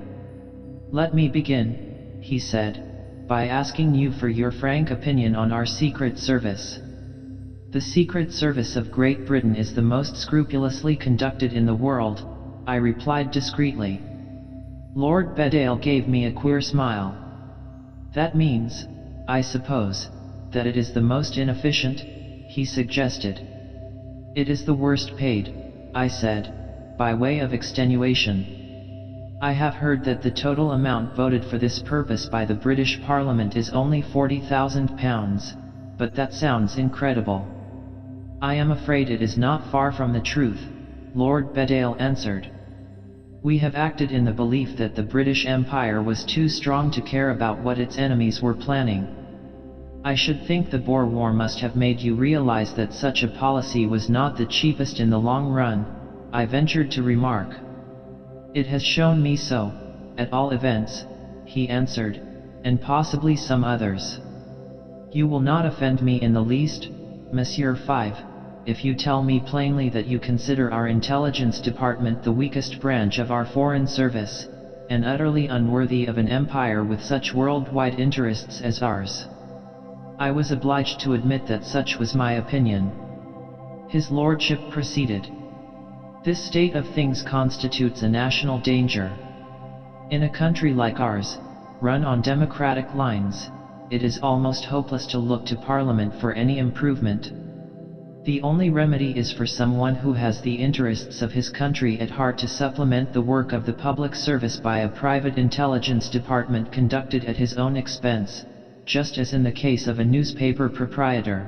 "Let me begin," he said, "by asking you for your frank opinion on our Secret Service." "The Secret Service of Great Britain is the most scrupulously conducted in the world," I replied discreetly. Lord Bedale gave me a queer smile. "That means, I suppose, that it is the most inefficient?" he suggested. "It is the worst paid," I said, by way of extenuation. "I have heard that the total amount voted for this purpose by the British Parliament is only £40,000, but that sounds incredible." "I am afraid it is not far from the truth," Lord Bedale answered. We have acted in the belief that the British Empire was too strong to care about what its enemies were planning. I should think the Boer War must have made you realize that such a policy was not the cheapest in the long run, I ventured to remark. It has shown me so, at all events, he answered, and possibly some others. You will not offend me in the least, Monsieur Five, if you tell me plainly that you consider our intelligence department the weakest branch of our foreign service, and utterly unworthy of an empire with such worldwide interests as ours. I was obliged to admit that such was my opinion. His lordship proceeded. This state of things constitutes a national danger. In a country like ours, run on democratic lines, it is almost hopeless to look to Parliament for any improvement. The only remedy is for someone who has the interests of his country at heart to supplement the work of the public service by a private intelligence department conducted at his own expense, just as in the case of a newspaper proprietor.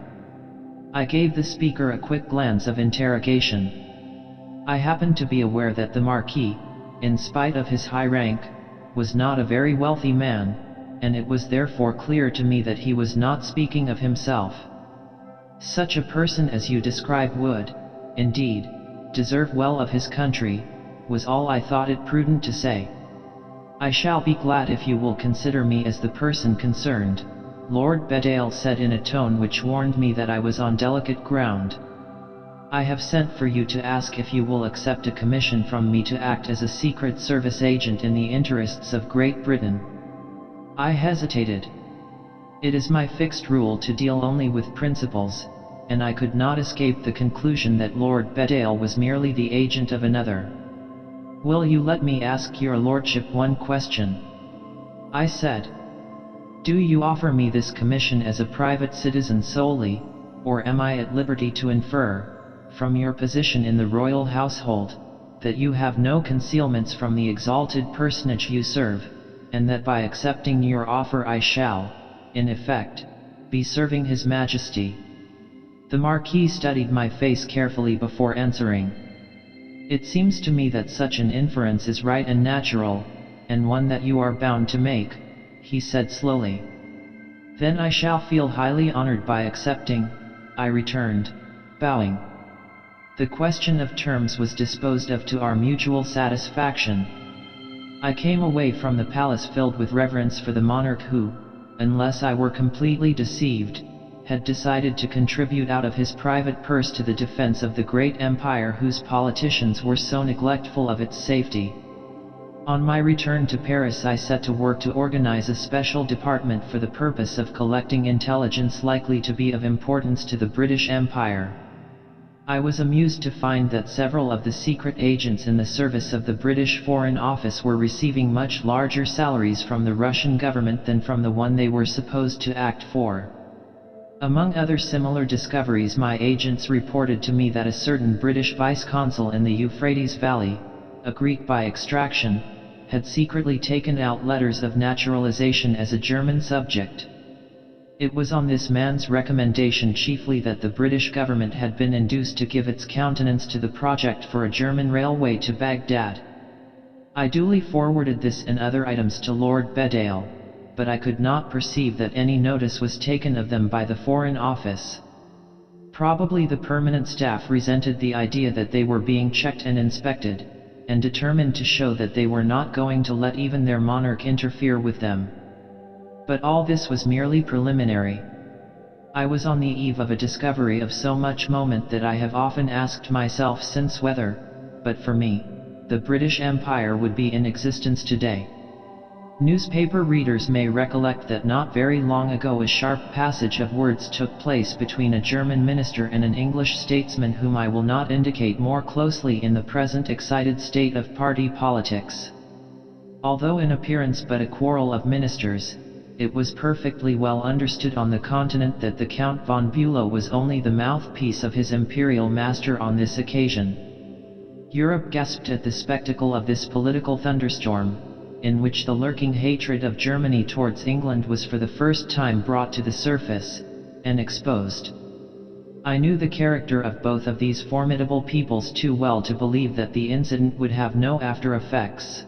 I gave the speaker a quick glance of interrogation. I happened to be aware that the Marquis, in spite of his high rank, was not a very wealthy man, and it was therefore clear to me that he was not speaking of himself. Such a person as you describe would, indeed, deserve well of his country, was all I thought it prudent to say. I shall be glad if you will consider me as the person concerned, Lord Bedale said in a tone which warned me that I was on delicate ground. I have sent for you to ask if you will accept a commission from me to act as a Secret Service agent in the interests of Great Britain. I hesitated. It is my fixed rule to deal only with principals, and I could not escape the conclusion that Lord Bedale was merely the agent of another. Will you let me ask your lordship one question? I said. Do you offer me this commission as a private citizen solely, or am I at liberty to infer, from your position in the royal household, that you have no concealments from the exalted personage you serve, and that by accepting your offer I shall, in effect, be serving His Majesty? The Marquis studied my face carefully before answering. It seems to me that such an inference is right and natural, and one that you are bound to make, he said slowly. Then I shall feel highly honored by accepting, I returned, bowing. The question of terms was disposed of to our mutual satisfaction. I came away from the palace filled with reverence for the monarch who, unless I were completely deceived, had decided to contribute out of his private purse to the defense of the great empire whose politicians were so neglectful of its safety. On my return to Paris I set to work to organize a special department for the purpose of collecting intelligence likely to be of importance to the British Empire. I was amused to find that several of the secret agents in the service of the British Foreign Office were receiving much larger salaries from the Russian government than from the one they were supposed to act for. Among other similar discoveries, my agents reported to me that a certain British vice-consul in the Euphrates Valley, a Greek by extraction, had secretly taken out letters of naturalization as a German subject. It was on this man's recommendation chiefly that the British government had been induced to give its countenance to the project for a German railway to Baghdad. I duly forwarded this and other items to Lord Bedale, but I could not perceive that any notice was taken of them by the Foreign Office. Probably the permanent staff resented the idea that they were being checked and inspected, and determined to show that they were not going to let even their monarch interfere with them. But all this was merely preliminary. I was on the eve of a discovery of so much moment that I have often asked myself since whether, but for me, the British Empire would be in existence today. Newspaper readers may recollect that not very long ago a sharp passage of words took place between a German minister and an English statesman whom I will not indicate more closely in the present excited state of party politics. Although in appearance but a quarrel of ministers, it was perfectly well understood on the continent that the Count von Bülow was only the mouthpiece of his imperial master on this occasion. Europe gasped at the spectacle of this political thunderstorm, in which the lurking hatred of Germany towards England was for the first time brought to the surface, and exposed. I knew the character of both of these formidable peoples too well to believe that the incident would have no after effects.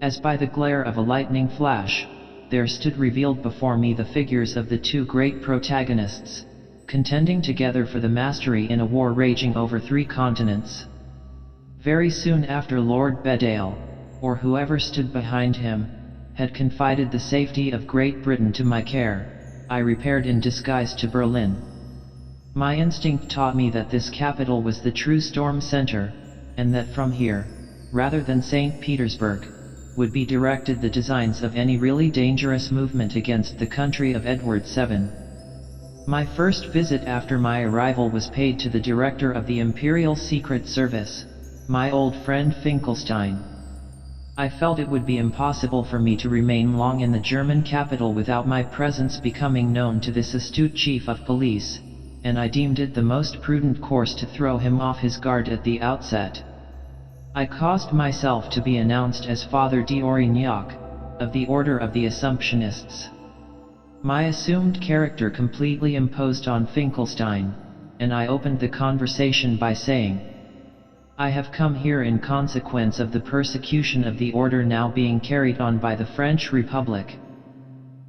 As by the glare of a lightning flash, there stood revealed before me the figures of the two great protagonists, contending together for the mastery in a war raging over 3 continents. Very soon after Lord Bedale, or whoever stood behind him, had confided the safety of Great Britain to my care, I repaired in disguise to Berlin. My instinct taught me that this capital was the true storm center, and that from here, rather than St. Petersburg, would be directed the designs of any really dangerous movement against the country of Edward VII. My first visit after my arrival was paid to the director of the Imperial Secret Service, my old friend Finkelstein. I felt it would be impossible for me to remain long in the German capital without my presence becoming known to this astute chief of police, and I deemed it the most prudent course to throw him off his guard at the outset. I caused myself to be announced as Father d'Aurignac, of the Order of the Assumptionists. My assumed character completely imposed on Finkelstein, and I opened the conversation by saying, "I have come here in consequence of the persecution of the order now being carried on by the French Republic.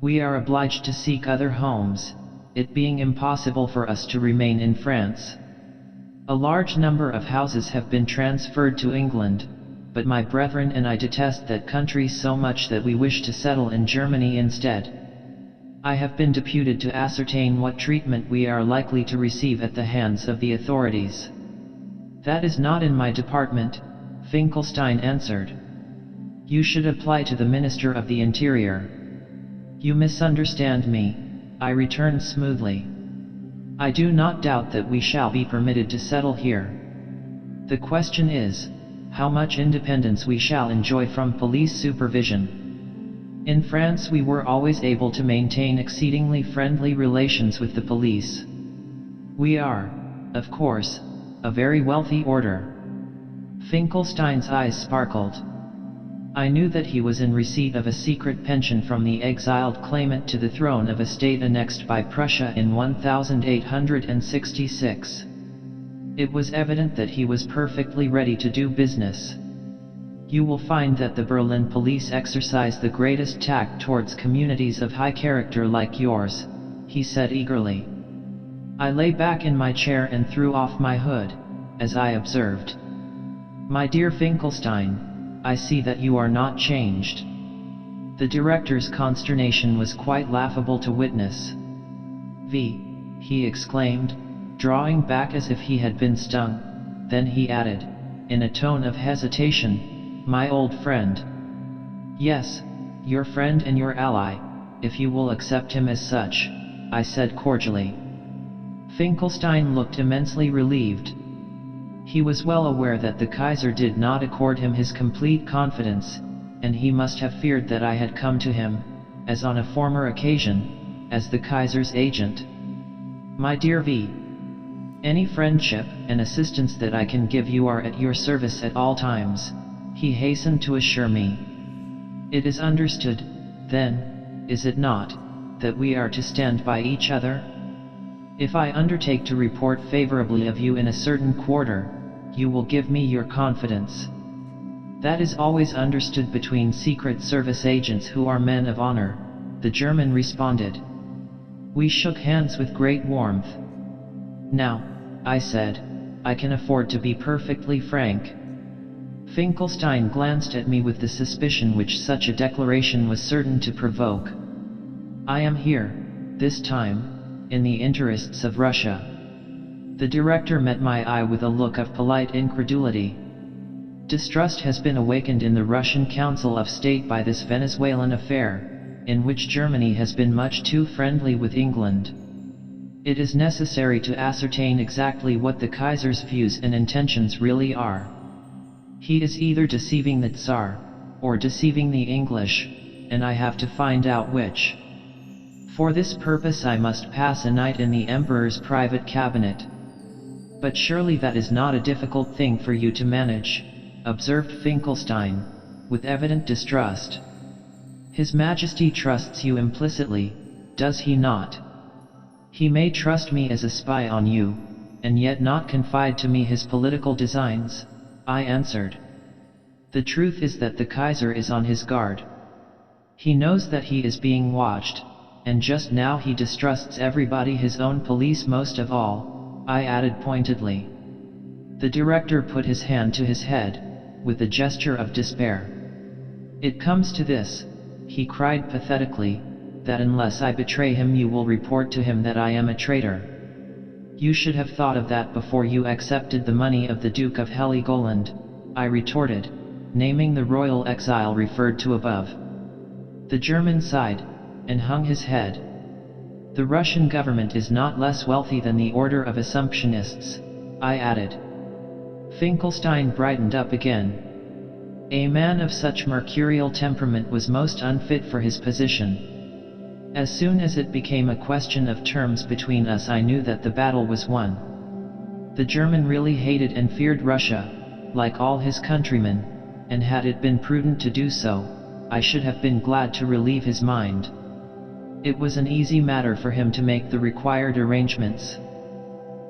We are obliged to seek other homes, it being impossible for us to remain in France. A large number of houses have been transferred to England, but my brethren and I detest that country so much that we wish to settle in Germany instead. I have been deputed to ascertain what treatment we are likely to receive at the hands of the authorities." "That is not in my department," Finkelstein answered. "You should apply to the Minister of the Interior." "You misunderstand me," I returned smoothly. "I do not doubt that we shall be permitted to settle here. The question is, how much independence we shall enjoy from police supervision. In France we were always able to maintain exceedingly friendly relations with the police. We are, of course, a very wealthy order." Finkelstein's eyes sparkled. I knew that he was in receipt of a secret pension from the exiled claimant to the throne of a state annexed by Prussia in 1866. It was evident that he was perfectly ready to do business. "You will find that the Berlin police exercise the greatest tact towards communities of high character like yours," he said eagerly. I lay back in my chair and threw off my hood, as I observed, "My dear Finkelstein, I see that you are not changed." The director's consternation was quite laughable to witness. He exclaimed, drawing back as if he had been stung. Then he added, in a tone of hesitation, "My old friend." "Yes, your friend and your ally, if you will accept him as such," I said cordially. Finkelstein looked immensely relieved. He was well aware that the Kaiser did not accord him his complete confidence, and he must have feared that I had come to him, as on a former occasion, as the Kaiser's agent. "My dear V, any friendship and assistance that I can give you are at your service at all times," he hastened to assure me. "It is understood, then, is it not, that we are to stand by each other? If I undertake to report favorably of you in a certain quarter, you will give me your confidence." "That is always understood between Secret Service agents who are men of honor," the German responded. We shook hands with great warmth. "Now," I said, "I can afford to be perfectly frank." Finkelstein glanced at me with the suspicion which such a declaration was certain to provoke. "I am here, this time, in the interests of Russia." The director met my eye with a look of polite incredulity. "Distrust has been awakened in the Russian Council of State by this Venezuelan affair, in which Germany has been much too friendly with England. It is necessary to ascertain exactly what the Kaiser's views and intentions really are. He is either deceiving the Tsar, or deceiving the English, and I have to find out which. For this purpose I must pass a night in the Emperor's private cabinet." "But surely that is not a difficult thing for you to manage," observed Finkelstein, with evident distrust. "His Majesty trusts you implicitly, does he not?" He may trust me as a spy on you, and yet not confide to me his political designs, I answered. The truth is that the Kaiser is on his guard. He knows that he is being watched, and just now he distrusts everybody, his own police most of all, I added pointedly. The director put his hand to his head, with a gesture of despair. It comes to this, he cried pathetically, that unless I betray him you will report to him that I am a traitor. You should have thought of that before you accepted the money of the Duke of Heligoland, I retorted, naming the royal exile referred to above. The German sighed, and hung his head. The Russian government is not less wealthy than the Order of Assumptionists, I added. Finkelstein brightened up again. A man of such mercurial temperament was most unfit for his position. As soon as it became a question of terms between us I knew that the battle was won. The German really hated and feared Russia, like all his countrymen, and had it been prudent to do so, I should have been glad to relieve his mind. It was an easy matter for him to make the required arrangements.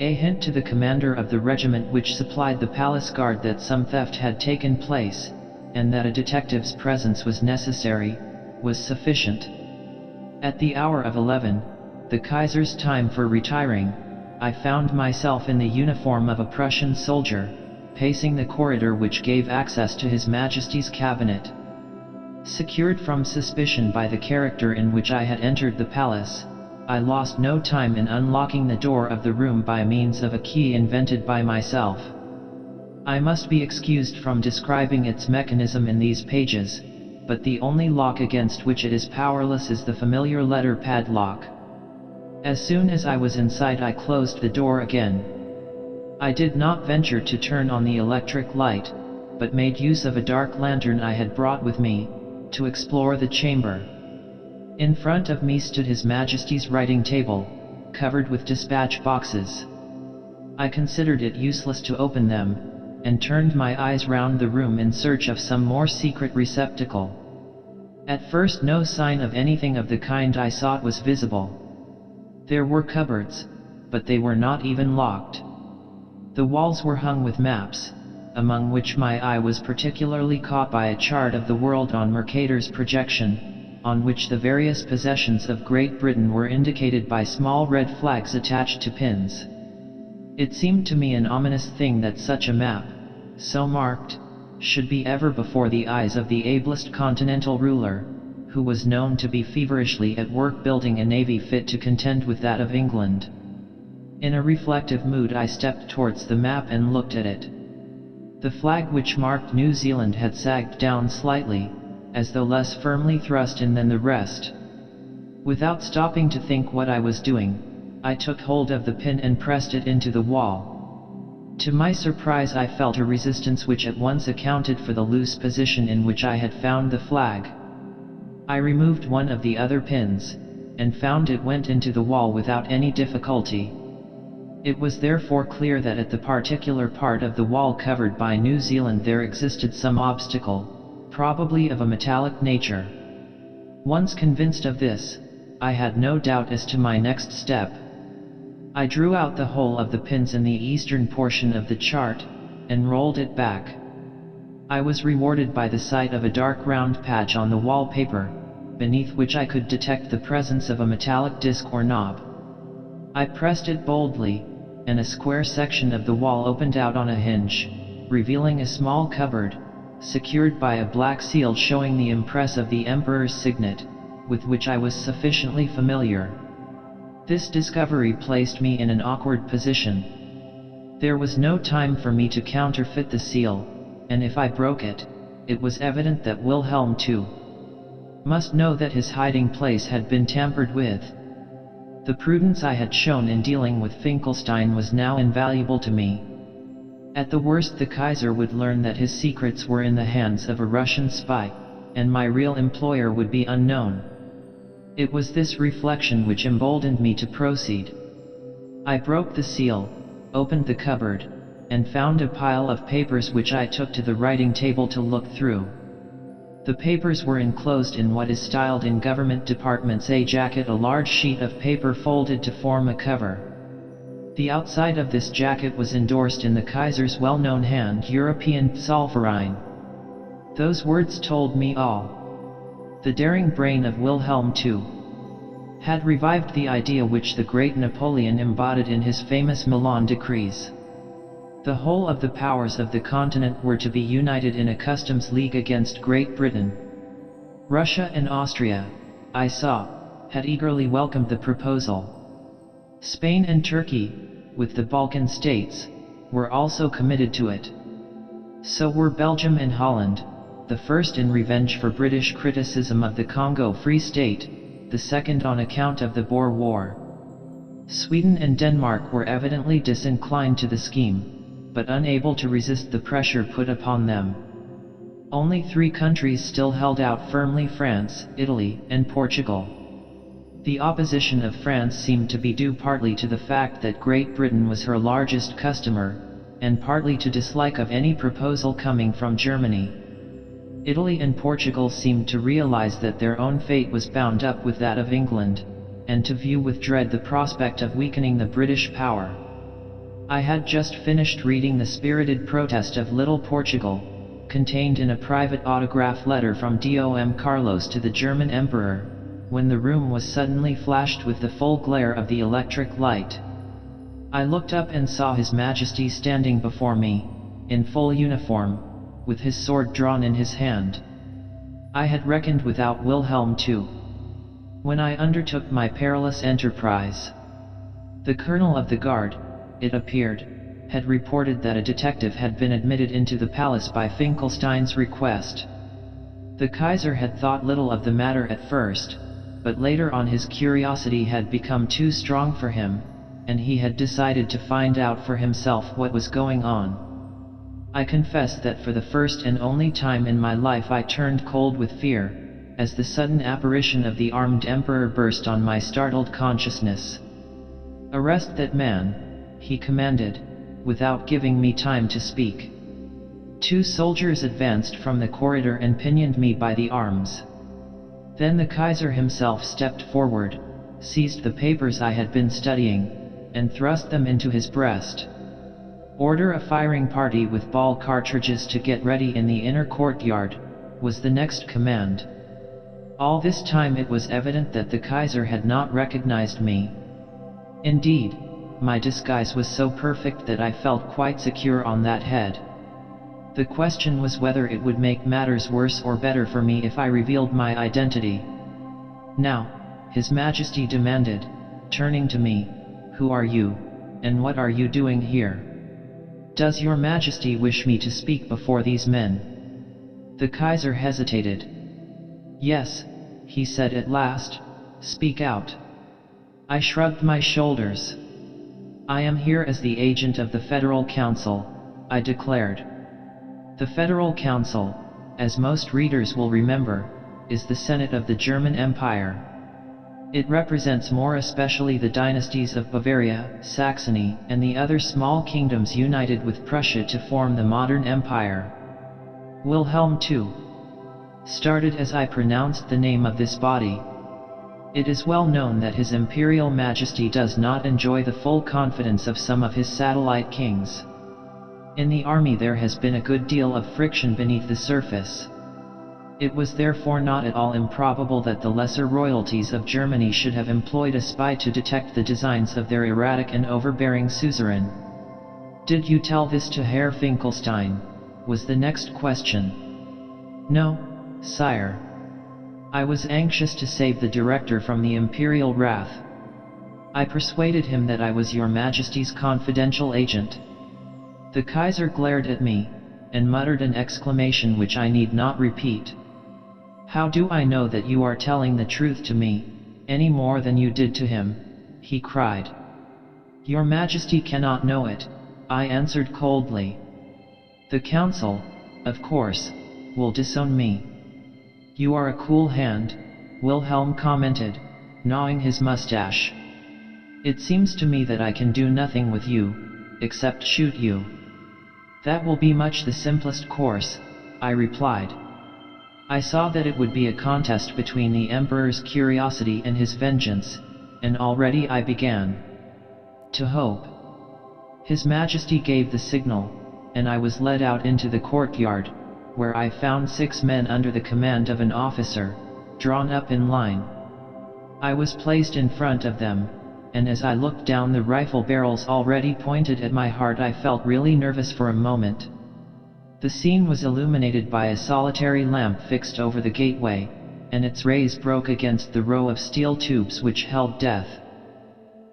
A hint to the commander of the regiment which supplied the palace guard that some theft had taken place, and that a detective's presence was necessary, was sufficient. At the hour of 11, the Kaiser's time for retiring, I found myself in the uniform of a Prussian soldier, pacing the corridor which gave access to His Majesty's cabinet. Secured from suspicion by the character in which I had entered the palace, I lost no time in unlocking the door of the room by means of a key invented by myself. I must be excused from describing its mechanism in these pages, but the only lock against which it is powerless is the familiar letter padlock. As soon as I was inside I closed the door again. I did not venture to turn on the electric light, but made use of a dark lantern I had brought with me, to explore the chamber. In front of me stood His Majesty's writing table, covered with dispatch boxes. I considered it useless to open them, and turned my eyes round the room in search of some more secret receptacle. At first no sign of anything of the kind I sought was visible. There were cupboards, but they were not even locked. The walls were hung with maps, among which my eye was particularly caught by a chart of the world on Mercator's projection, on which the various possessions of Great Britain were indicated by small red flags attached to pins. It seemed to me an ominous thing that such a map, so marked, should be ever before the eyes of the ablest continental ruler, who was known to be feverishly at work building a navy fit to contend with that of England. In a reflective mood I stepped towards the map and looked at it. The flag which marked New Zealand had sagged down slightly, as though less firmly thrust in than the rest. Without stopping to think what I was doing, I took hold of the pin and pressed it into the wall. To my surprise I felt a resistance which at once accounted for the loose position in which I had found the flag. I removed one of the other pins, and found it went into the wall without any difficulty. It was therefore clear that at the particular part of the wall covered by New Zealand there existed some obstacle, probably of a metallic nature. Once convinced of this, I had no doubt as to my next step. I drew out the whole of the pins in the eastern portion of the chart, and rolled it back. I was rewarded by the sight of a dark round patch on the wallpaper, beneath which I could detect the presence of a metallic disc or knob. I pressed it boldly, and a square section of the wall opened out on a hinge, revealing a small cupboard, secured by a black seal showing the impress of the Emperor's signet, with which I was sufficiently familiar. This discovery placed me in an awkward position. There was no time for me to counterfeit the seal, and if I broke it, it was evident that Wilhelm too must know that his hiding place had been tampered with. The prudence I had shown in dealing with Finkelstein was now invaluable to me. At the worst the Kaiser would learn that his secrets were in the hands of a Russian spy, and my real employer would be unknown. It was this reflection which emboldened me to proceed. I broke the seal, opened the cupboard, and found a pile of papers which I took to the writing table to look through. The papers were enclosed in what is styled in government departments a jacket, a large sheet of paper folded to form a cover. The outside of this jacket was endorsed in the Kaiser's well-known hand, European Zollverein. Those words told me all. The daring brain of Wilhelm II had revived the idea which the great Napoleon embodied in his famous Milan decrees. The whole of the powers of the continent were to be united in a customs league against Great Britain. Russia and Austria, I saw, had eagerly welcomed the proposal. Spain and Turkey, with the Balkan states, were also committed to it. So were Belgium and Holland, the first in revenge for British criticism of the Congo Free State, the second on account of the Boer War. Sweden and Denmark were evidently disinclined to the scheme, but unable to resist the pressure put upon them. Only 3 countries still held out firmly: France, Italy, and Portugal. The opposition of France seemed to be due partly to the fact that Great Britain was her largest customer, and partly to dislike of any proposal coming from Germany. Italy and Portugal seemed to realize that their own fate was bound up with that of England, and to view with dread the prospect of weakening the British power. I had just finished reading the spirited protest of Little Portugal, contained in a private autograph letter from Dom Carlos to the German Emperor, when the room was suddenly flashed with the full glare of the electric light. I looked up and saw His Majesty standing before me, in full uniform, with his sword drawn in his hand. I had reckoned without Wilhelm II when I undertook my perilous enterprise. The colonel of the guard, it appeared, had reported that a detective had been admitted into the palace by Finkelstein's request. The Kaiser had thought little of the matter at first, but later on his curiosity had become too strong for him, and he had decided to find out for himself what was going on. I confess that for the first and only time in my life I turned cold with fear, as the sudden apparition of the armed emperor burst on my startled consciousness. "Arrest that man," he commanded, without giving me time to speak. 2 soldiers advanced from the corridor and pinioned me by the arms. Then the Kaiser himself stepped forward, seized the papers I had been studying, and thrust them into his breast. "Order a firing party with ball cartridges to get ready in the inner courtyard," was the next command. All this time it was evident that the Kaiser had not recognized me. Indeed, my disguise was so perfect that I felt quite secure on that head. The question was whether it would make matters worse or better for me if I revealed my identity. "Now," His Majesty demanded, turning to me, "who are you, and what are you doing here? Does your Majesty wish me to speak before these men?" The Kaiser hesitated. "Yes," he said at last, "speak out." I shrugged my shoulders. "I am here as the agent of the Federal Council," I declared. The Federal Council, as most readers will remember, is the Senate of the German Empire. It represents more especially the dynasties of Bavaria, Saxony, and the other small kingdoms united with Prussia to form the modern empire. Wilhelm II started as I pronounced the name of this body. It is well known that His Imperial Majesty does not enjoy the full confidence of some of his satellite kings. In the army there has been a good deal of friction beneath the surface. It was therefore not at all improbable that the lesser royalties of Germany should have employed a spy to detect the designs of their erratic and overbearing suzerain. "Did you tell this to Herr Finkelstein?" was the next question. "No, sire. I was anxious to save the director from the imperial wrath. I persuaded him that I was your Majesty's confidential agent." The Kaiser glared at me, and muttered an exclamation which I need not repeat. "How do I know that you are telling the truth to me, any more than you did to him?" he cried. "Your Majesty cannot know it," I answered coldly. "The Council, of course, will disown me." "You are a cool hand," Wilhelm commented, gnawing his mustache. "It seems to me that I can do nothing with you, except shoot you." "That will be much the simplest course," I replied. I saw that it would be a contest between the Emperor's curiosity and his vengeance, and already I began to hope. His Majesty gave the signal, and I was led out into the courtyard, where I found 6 men under the command of an officer, drawn up in line. I was placed in front of them, and as I looked down the rifle barrels already pointed at my heart, I felt really nervous for a moment. The scene was illuminated by a solitary lamp fixed over the gateway, and its rays broke against the row of steel tubes which held death.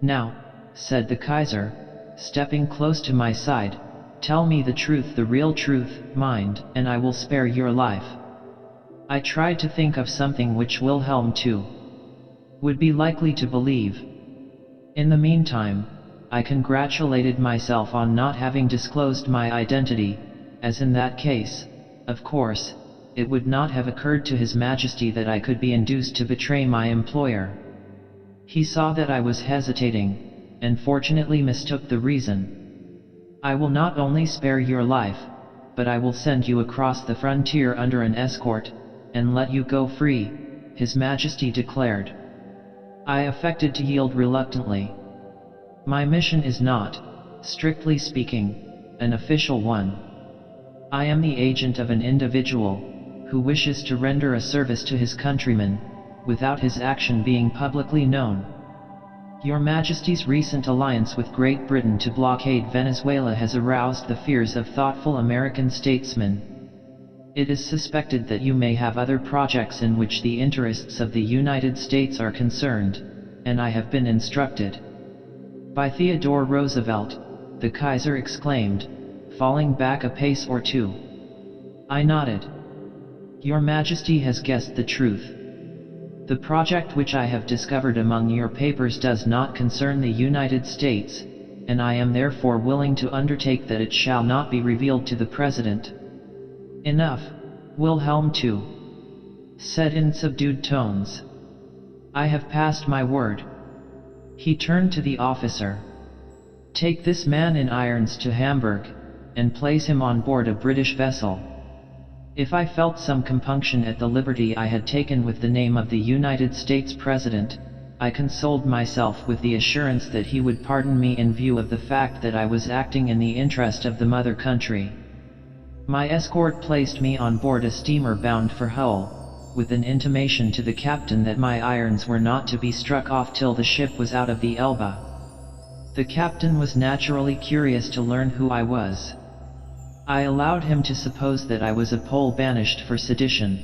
"Now," said the Kaiser, stepping close to my side, "tell me the truth, the real truth, mind, and I will spare your life." I tried to think of something which Wilhelm II would be likely to believe. In the meantime, I congratulated myself on not having disclosed my identity, as in that case, of course, it would not have occurred to His Majesty that I could be induced to betray my employer. He saw that I was hesitating, and fortunately mistook the reason. "I will not only spare your life, but I will send you across the frontier under an escort, and let you go free," His Majesty declared. I affected to yield reluctantly. My mission is not, strictly speaking, an official one. I am the agent of an individual, who wishes to render a service to his countrymen, without his action being publicly known. Your Majesty's recent alliance with Great Britain to blockade Venezuela has aroused the fears of thoughtful American statesmen. It is suspected that you may have other projects in which the interests of the United States are concerned, and I have been instructed by Theodore Roosevelt, the Kaiser exclaimed, falling back a pace or two. I nodded. Your Majesty has guessed the truth. The project which I have discovered among your papers does not concern the United States, and I am therefore willing to undertake that it shall not be revealed to the President. Enough, Wilhelm II said in subdued tones. I have passed my word. He turned to the officer. Take this man in irons to Hamburg, and place him on board a British vessel. If I felt some compunction at the liberty I had taken with the name of the United States President, I consoled myself with the assurance that he would pardon me in view of the fact that I was acting in the interest of the mother country. My escort placed me on board a steamer bound for Hull, with an intimation to the captain that my irons were not to be struck off till the ship was out of the Elbe. The captain was naturally curious to learn who I was. I allowed him to suppose that I was a Pole banished for sedition.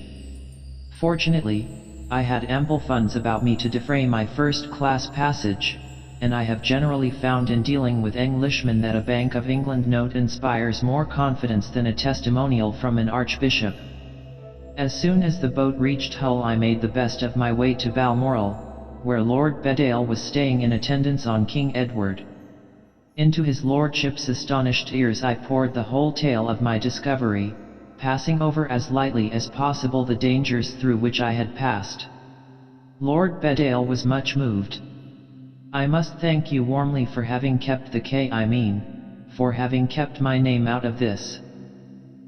Fortunately, I had ample funds about me to defray my first-class passage, and I have generally found in dealing with Englishmen that a Bank of England note inspires more confidence than a testimonial from an archbishop. As soon as the boat reached Hull, I made the best of my way to Balmoral, where Lord Bedale was staying in attendance on King Edward. Into his lordship's astonished ears I poured the whole tale of my discovery, passing over as lightly as possible the dangers through which I had passed. Lord Bedale was much moved. I must thank you warmly for having kept for having kept my name out of this.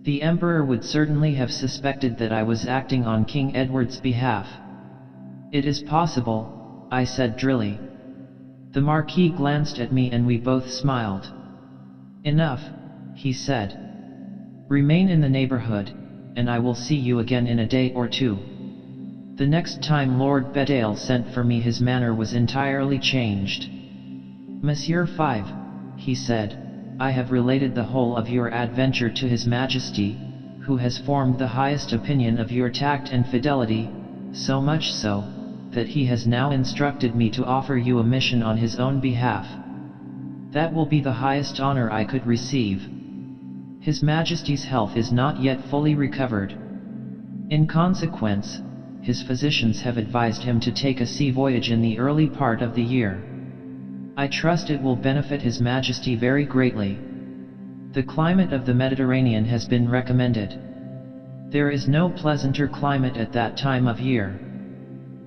The Emperor would certainly have suspected that I was acting on King Edward's behalf. It is possible, I said drily. The Marquis glanced at me and we both smiled. Enough, he said. Remain in the neighborhood, and I will see you again in a day or two. The next time Lord Bedale sent for me his manner was entirely changed. Monsieur V, he said, I have related the whole of your adventure to His Majesty, who has formed the highest opinion of your tact and fidelity, so much so, that he has now instructed me to offer you a mission on his own behalf. That will be the highest honor I could receive. His Majesty's health is not yet fully recovered. In consequence, his physicians have advised him to take a sea voyage in the early part of the year. I trust it will benefit His Majesty very greatly. The climate of the Mediterranean has been recommended. There is no pleasanter climate at that time of year.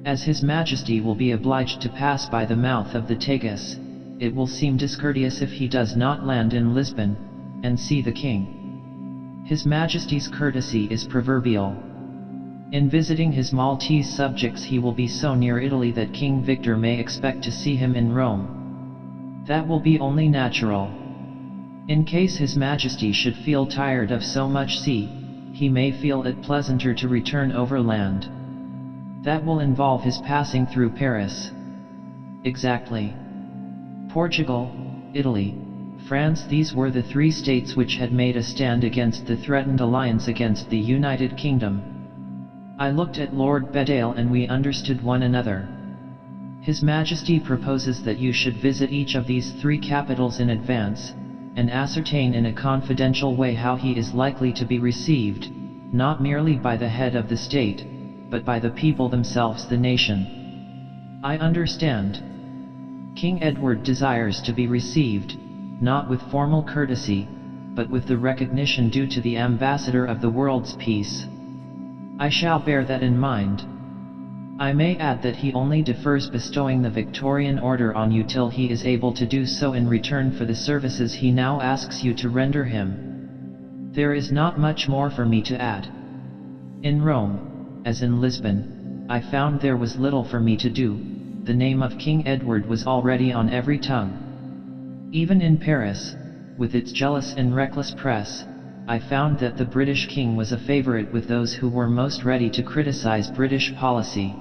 As His Majesty will be obliged to pass by the mouth of the Tagus, it will seem discourteous if he does not land in Lisbon, and see the King. His Majesty's courtesy is proverbial. In visiting his Maltese subjects he will be so near Italy that King Victor may expect to see him in Rome. That will be only natural. In case His Majesty should feel tired of so much sea, he may feel it pleasanter to return overland. That will involve his passing through Paris. Exactly. Portugal, Italy, France, these were the three states which had made a stand against the threatened alliance against the United Kingdom. I looked at Lord Bedale and we understood one another. His Majesty proposes that you should visit each of these three capitals in advance, and ascertain in a confidential way how he is likely to be received, not merely by the head of the state, but by the people themselves, the nation. I understand. King Edward desires to be received, not with formal courtesy, but with the recognition due to the ambassador of the world's peace. I shall bear that in mind. I may add that he only defers bestowing the Victorian Order on you till he is able to do so in return for the services he now asks you to render him. There is not much more for me to add. In Rome, as in Lisbon, I found there was little for me to do. The name of King Edward was already on every tongue. Even in Paris, with its jealous and reckless press, I found that the British King was a favorite with those who were most ready to criticize British policy.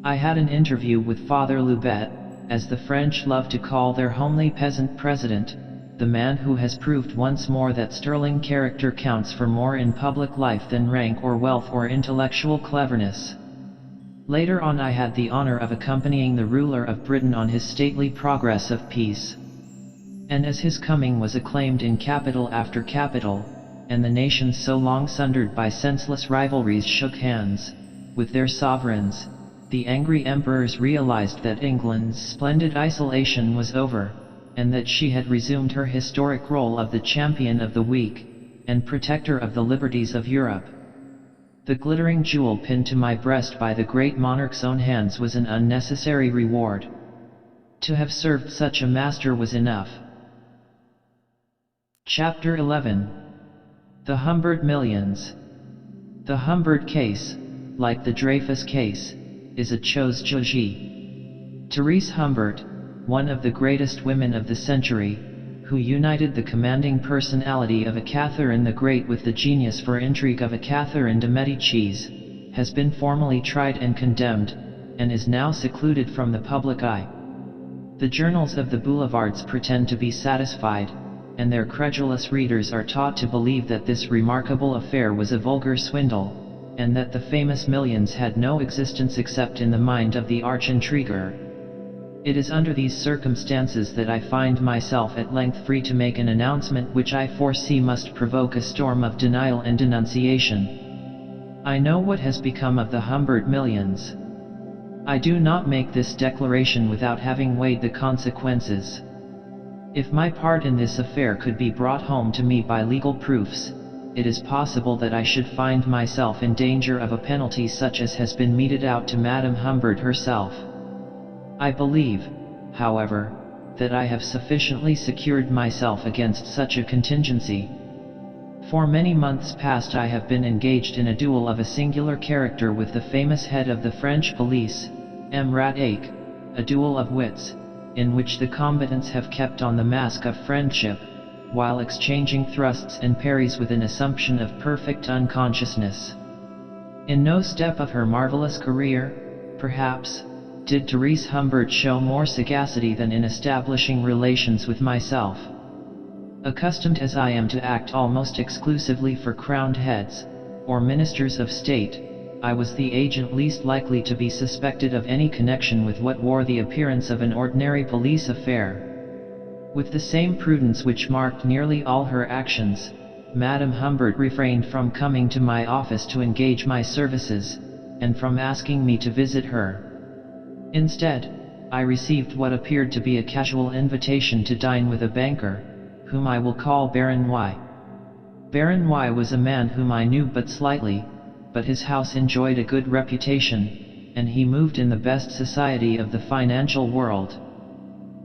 I had an interview with Father Loubet, as the French love to call their homely peasant president, the man who has proved once more that sterling character counts for more in public life than rank or wealth or intellectual cleverness. Later on I had the honor of accompanying the ruler of Britain on his stately progress of peace. And as his coming was acclaimed in capital after capital, and the nations so long sundered by senseless rivalries shook hands with their sovereigns, the angry emperors realized that England's splendid isolation was over, and that she had resumed her historic role of the champion of the weak, and protector of the liberties of Europe. The glittering jewel pinned to my breast by the great monarch's own hands was an unnecessary reward. To have served such a master was enough. Chapter 11. The Humbert Millions. The Humbert case, like the Dreyfus case, is a chose juge. Therese Humbert, one of the greatest women of the century, who united the commanding personality of a Catherine the Great with the genius for intrigue of a Catherine de Medicis, has been formally tried and condemned, and is now secluded from the public eye. The journals of the boulevards pretend to be satisfied, and their credulous readers are taught to believe that this remarkable affair was a vulgar swindle, and that the famous millions had no existence except in the mind of the arch-intriguer. It is under these circumstances that I find myself at length free to make an announcement which I foresee must provoke a storm of denial and denunciation. I know what has become of the Humbert millions. I do not make this declaration without having weighed the consequences. If my part in this affair could be brought home to me by legal proofs, it is possible that I should find myself in danger of a penalty such as has been meted out to Madame Humbert herself. I believe, however, that I have sufficiently secured myself against such a contingency. For many months past I have been engaged in a duel of a singular character with the famous head of the French police, Murat Ake, a duel of wits, in which the combatants have kept on the mask of friendship, while exchanging thrusts and parries with an assumption of perfect unconsciousness. In no step of her marvelous career, perhaps, did Therese Humbert show more sagacity than in establishing relations with myself. Accustomed as I am to act almost exclusively for crowned heads, or ministers of state, I was the agent least likely to be suspected of any connection with what wore the appearance of an ordinary police affair. With the same prudence which marked nearly all her actions, Madame Humbert refrained from coming to my office to engage my services, and from asking me to visit her. Instead, I received what appeared to be a casual invitation to dine with a banker, whom I will call Baron Y. Baron Y was a man whom I knew but slightly, but his house enjoyed a good reputation, and he moved in the best society of the financial world.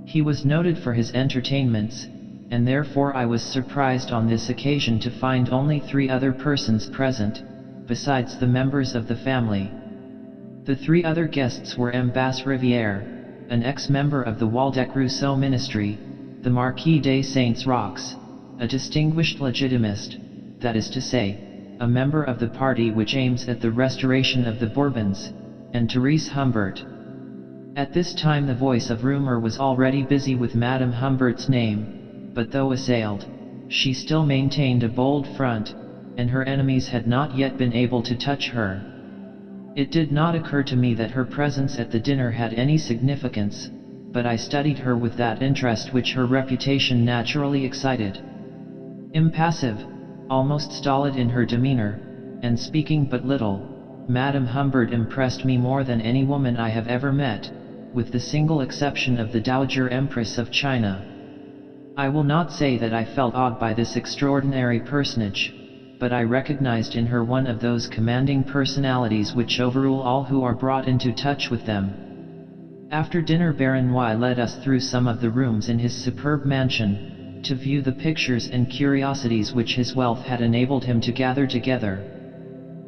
He was noted for his entertainments, and therefore I was surprised on this occasion to find only 3 other persons present, besides the members of the family. The 3 other guests were Ambassador Riviere, an ex-member of the Waldeck-Rousseau ministry, the Marquis de Saint-Roch, a distinguished legitimist, that is to say, a member of the party which aims at the restoration of the Bourbons, and Therese Humbert. At this time the voice of rumor was already busy with Madame Humbert's name, but though assailed, she still maintained a bold front, and her enemies had not yet been able to touch her. It did not occur to me that her presence at the dinner had any significance, but I studied her with that interest which her reputation naturally excited. Impassive, almost stolid in her demeanor, and speaking but little, Madame Humbert impressed me more than any woman I have ever met, with the single exception of the Dowager Empress of China. I will not say that I felt awed by this extraordinary personage, but I recognized in her one of those commanding personalities which overrule all who are brought into touch with them. After dinner Baron Y led us through some of the rooms in his superb mansion, to view the pictures and curiosities which his wealth had enabled him to gather together.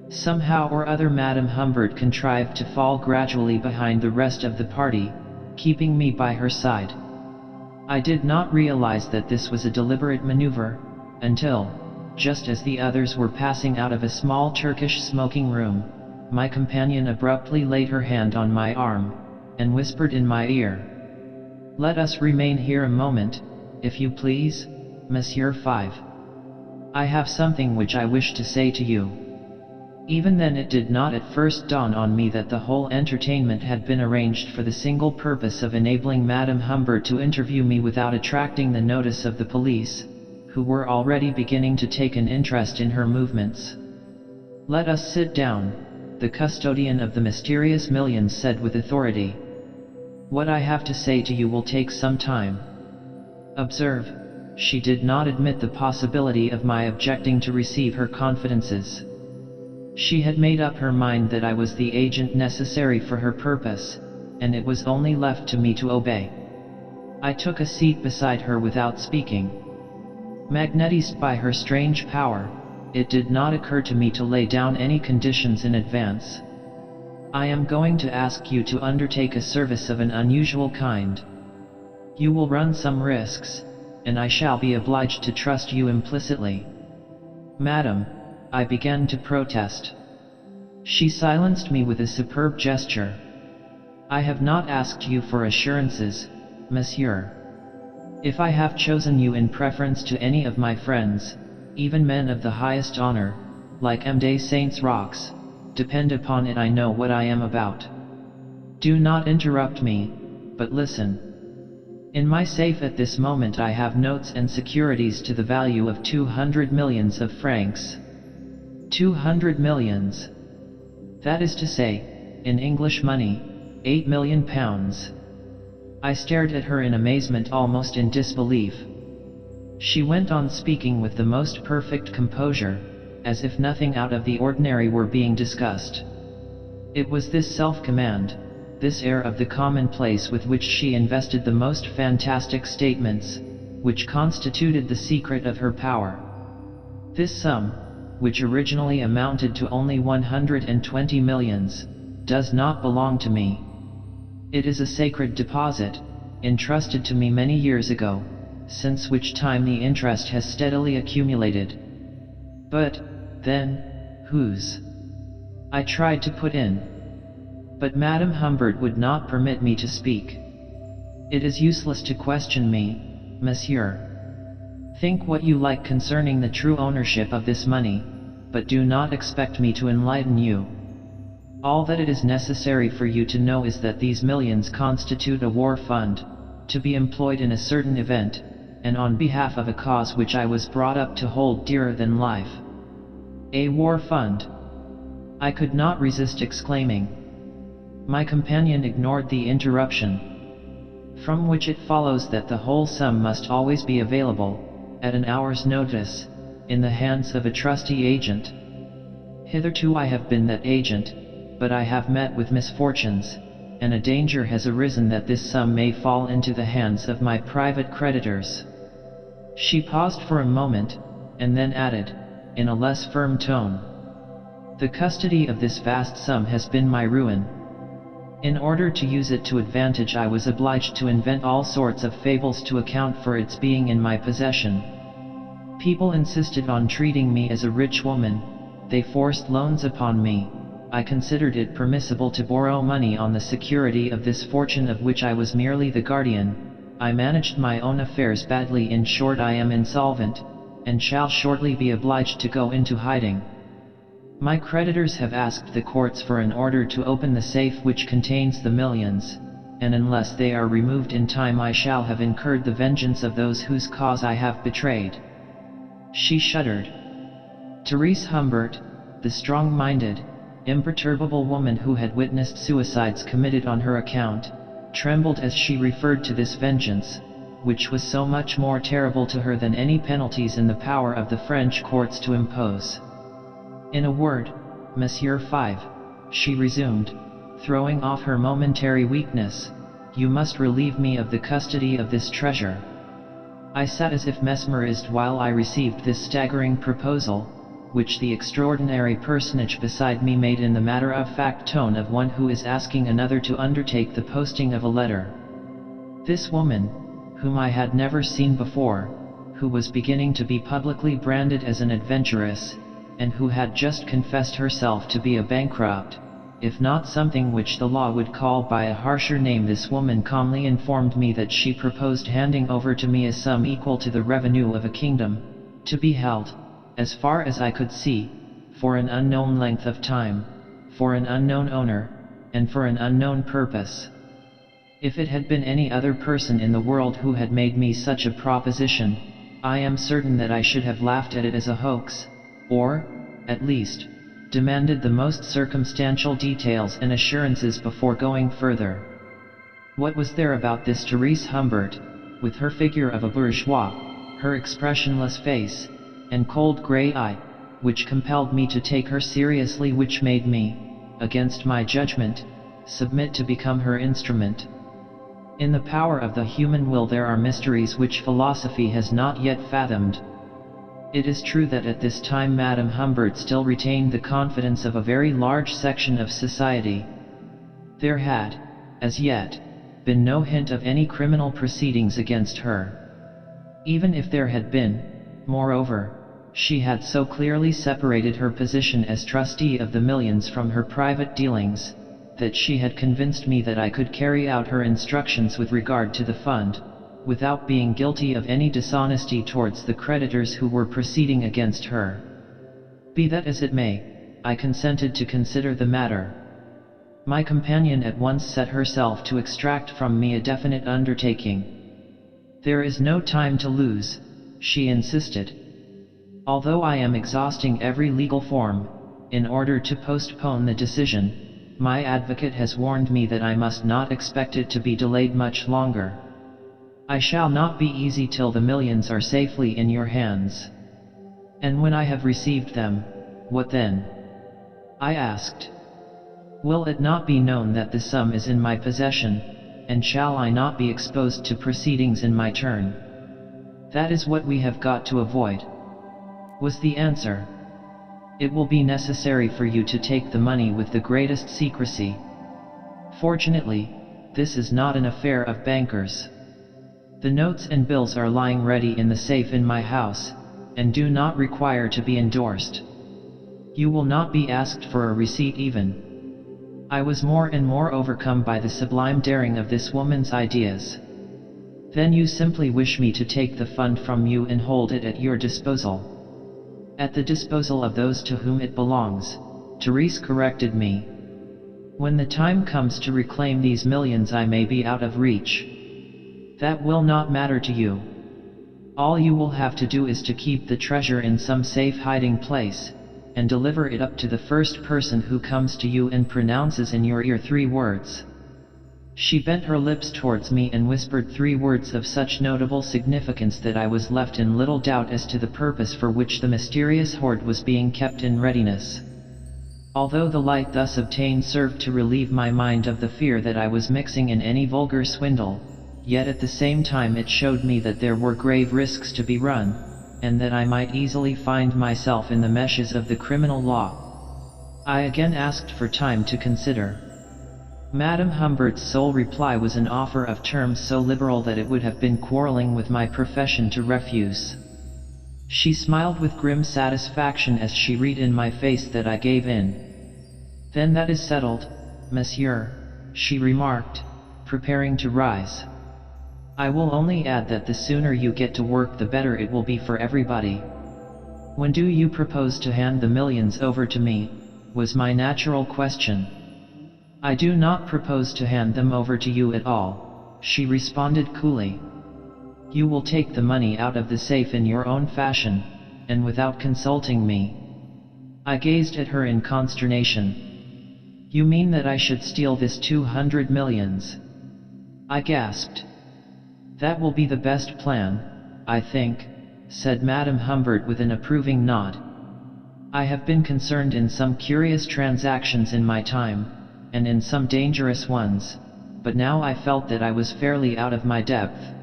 Somehow or other Madame Humbert contrived to fall gradually behind the rest of the party, keeping me by her side. I did not realize that this was a deliberate maneuver, until, just as the others were passing out of a small Turkish smoking room, my companion abruptly laid her hand on my arm, and whispered in my ear, "Let us remain here a moment, if you please, Monsieur 5. I have something which I wish to say to you." Even then it did not at first dawn on me that the whole entertainment had been arranged for the single purpose of enabling Madame Humbert to interview me without attracting the notice of the police, who were already beginning to take an interest in her movements. "Let us sit down," the custodian of the mysterious millions said with authority. "What I have to say to you will take some time." Observe, she did not admit the possibility of my objecting to receive her confidences. She had made up her mind that I was the agent necessary for her purpose, and it was only left to me to obey. I took a seat beside her without speaking. Magnetized by her strange power, it did not occur to me to lay down any conditions in advance. "I am going to ask you to undertake a service of an unusual kind. You will run some risks, and I shall be obliged to trust you implicitly." "Madam," I began to protest. She silenced me with a superb gesture. "I have not asked you for assurances, monsieur. If I have chosen you in preference to any of my friends, even men of the highest honor, like M. de Saint-Roch, depend upon it I know what I am about. Do not interrupt me, but listen. In my safe at this moment I have notes and securities to the value of 200 millions of francs. 200 millions. That is to say, in English money, £8 million. I stared at her in amazement, almost in disbelief. She went on speaking with the most perfect composure, as if nothing out of the ordinary were being discussed. It was this self-command, this air of the commonplace with which she invested the most fantastic statements, which constituted the secret of her power. This sum, which originally amounted to only 120 millions, does not belong to me. It is a sacred deposit, entrusted to me many years ago, since which time the interest has steadily accumulated. But, then, whose? I tried to put in. But Madame Humbert would not permit me to speak. "It is useless to question me, monsieur. Think what you like concerning the true ownership of this money, but do not expect me to enlighten you. All that it is necessary for you to know is that these millions constitute a war fund, to be employed in a certain event, and on behalf of a cause which I was brought up to hold dearer than life." "A war fund?" I could not resist exclaiming. My companion ignored the interruption. "From which it follows that the whole sum must always be available, at an hour's notice, in the hands of a trusty agent. Hitherto I have been that agent, but I have met with misfortunes, and a danger has arisen that this sum may fall into the hands of my private creditors." She paused for a moment, and then added, in a less firm tone, The custody of this vast sum has been my ruin. In order to use it to advantage, I was obliged to invent all sorts of fables to account for its being in my possession. People insisted on treating me as a rich woman. They forced loans upon me. I considered it permissible to borrow money on the security of this fortune of which I was merely the guardian. I managed my own affairs badly. In short, I am insolvent, and shall shortly be obliged to go into hiding. My creditors have asked the courts for an order to open the safe which contains the millions, and unless they are removed in time, I shall have incurred the vengeance of those whose cause I have betrayed." She shuddered. Therese Humbert, the strong-minded, imperturbable woman who had witnessed suicides committed on her account, trembled as she referred to this vengeance, which was so much more terrible to her than any penalties in the power of the French courts to impose. "In a word, Monsieur Five," she resumed, throwing off her momentary weakness, "you must relieve me of the custody of this treasure." I sat as if mesmerized while I received this staggering proposal, which the extraordinary personage beside me made in the matter-of-fact tone of one who is asking another to undertake the posting of a letter. This woman, whom I had never seen before, who was beginning to be publicly branded as an adventuress, and who had just confessed herself to be a bankrupt, if not something which the law would call by a harsher name, this woman calmly informed me that she proposed handing over to me a sum equal to the revenue of a kingdom, to be held, as far as I could see, for an unknown length of time, for an unknown owner, and for an unknown purpose. If it had been any other person in the world who had made me such a proposition, I am certain that I should have laughed at it as a hoax, or, at least, demanded the most circumstantial details and assurances before going further. What was there about this Therese Humbert, with her figure of a bourgeois, her expressionless face, and cold grey eye, which compelled me to take her seriously, which made me, against my judgment, submit to become her instrument? In the power of the human will there are mysteries which philosophy has not yet fathomed. It is true that at this time Madame Humbert still retained the confidence of a very large section of society. There had, as yet, been no hint of any criminal proceedings against her. Even if there had been, moreover, she had so clearly separated her position as trustee of the millions from her private dealings, that she had convinced me that I could carry out her instructions with regard to the fund, without being guilty of any dishonesty towards the creditors who were proceeding against her. Be that as it may, I consented to consider the matter. My companion at once set herself to extract from me a definite undertaking. "There is no time to lose," she insisted. "Although I am exhausting every legal form, in order to postpone the decision, my advocate has warned me that I must not expect it to be delayed much longer. I shall not be easy till the millions are safely in your hands." "And when I have received them, what then?" I asked. "Will it not be known that the sum is in my possession, and shall I not be exposed to proceedings in my turn? That is what we have got to avoid," was the answer. "It will be necessary for you to take the money with the greatest secrecy. Fortunately, this is not an affair of bankers. The notes and bills are lying ready in the safe in my house, and do not require to be endorsed. You will not be asked for a receipt even." I was more and more overcome by the sublime daring of this woman's ideas. "Then you simply wish me to take the fund from you and hold it at your disposal?" "At the disposal of those to whom it belongs," Therese corrected me. "When the time comes to reclaim these millions I may be out of reach. That will not matter to you. All you will have to do is to keep the treasure in some safe hiding place, and deliver it up to the first person who comes to you and pronounces in your ear 3 words. She bent her lips towards me and whispered 3 words of such notable significance that I was left in little doubt as to the purpose for which the mysterious hoard was being kept in readiness. Although the light thus obtained served to relieve my mind of the fear that I was mixing in any vulgar swindle, yet at the same time it showed me that there were grave risks to be run, and that I might easily find myself in the meshes of the criminal law. I again asked for time to consider. Madame Humbert's sole reply was an offer of terms so liberal that it would have been quarreling with my profession to refuse. She smiled with grim satisfaction as she read in my face that I gave in. "Then that is settled, monsieur," she remarked, preparing to rise. "I will only add that the sooner you get to work the better it will be for everybody." "When do you propose to hand the millions over to me?" was my natural question. "I do not propose to hand them over to you at all," she responded coolly. "You will take the money out of the safe in your own fashion, and without consulting me." I gazed at her in consternation. "You mean that I should steal this 200 millions? I gasped. "That will be the best plan, I think," said Madame Humbert with an approving nod. "I have been concerned in some curious transactions in my time, and in some dangerous ones, but now I felt that I was fairly out of my depth.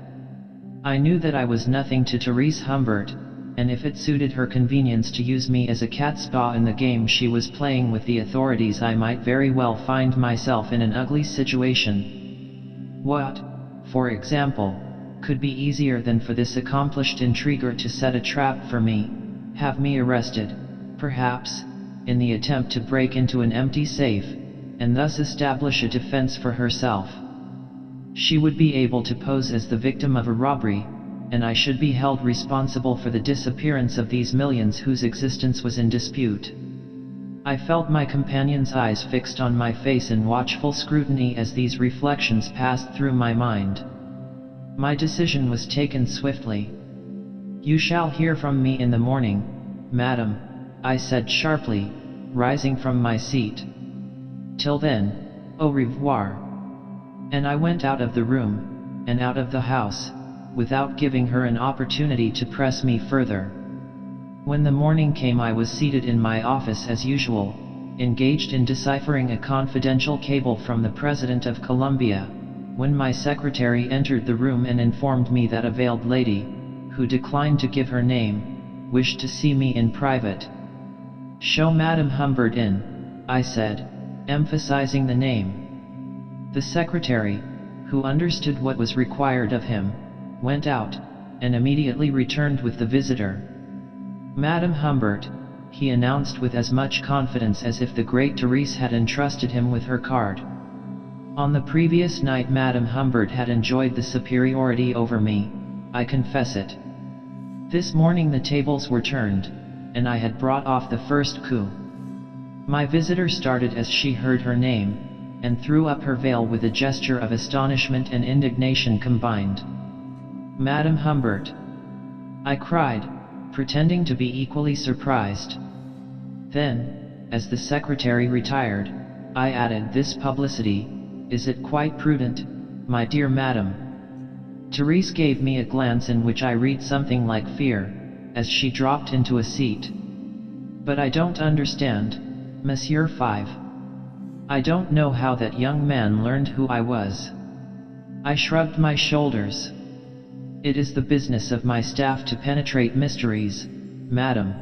I knew that I was nothing to Therese Humbert, and if it suited her convenience to use me as a catspaw in the game she was playing with the authorities, I might very well find myself in an ugly situation. What, for example, could be easier than for this accomplished intriguer to set a trap for me, have me arrested, perhaps, in the attempt to break into an empty safe, and thus establish a defense for herself? She would be able to pose as the victim of a robbery, and I should be held responsible for the disappearance of these millions whose existence was in dispute. I felt my companion's eyes fixed on my face in watchful scrutiny as these reflections passed through my mind. My decision was taken swiftly. "You shall hear from me in the morning, madam," I said sharply, rising from my seat. "Till then, au revoir." And I went out of the room, and out of the house, without giving her an opportunity to press me further. When the morning came, I was seated in my office as usual, engaged in deciphering a confidential cable from the President of Colombia, when my secretary entered the room and informed me that a veiled lady, who declined to give her name, wished to see me in private. "Show Madame Humbert in," I said, emphasizing the name. The secretary, who understood what was required of him, went out, and immediately returned with the visitor. "Madame Humbert," he announced with as much confidence as if the great Therese had entrusted him with her card. On the previous night Madame Humbert had enjoyed the superiority over me, I confess it. This morning the tables were turned, and I had brought off the first coup. My visitor started as she heard her name, and threw up her veil with a gesture of astonishment and indignation combined. "Madame Humbert!" I cried, pretending to be equally surprised. Then, as the secretary retired, I added, "This publicity, is it quite prudent, my dear madam?" Therese gave me a glance in which I read something like fear, as she dropped into a seat. "But I don't understand, Monsieur 5. I don't know how that young man learned who I was." I shrugged my shoulders. "It is the business of my staff to penetrate mysteries, madam.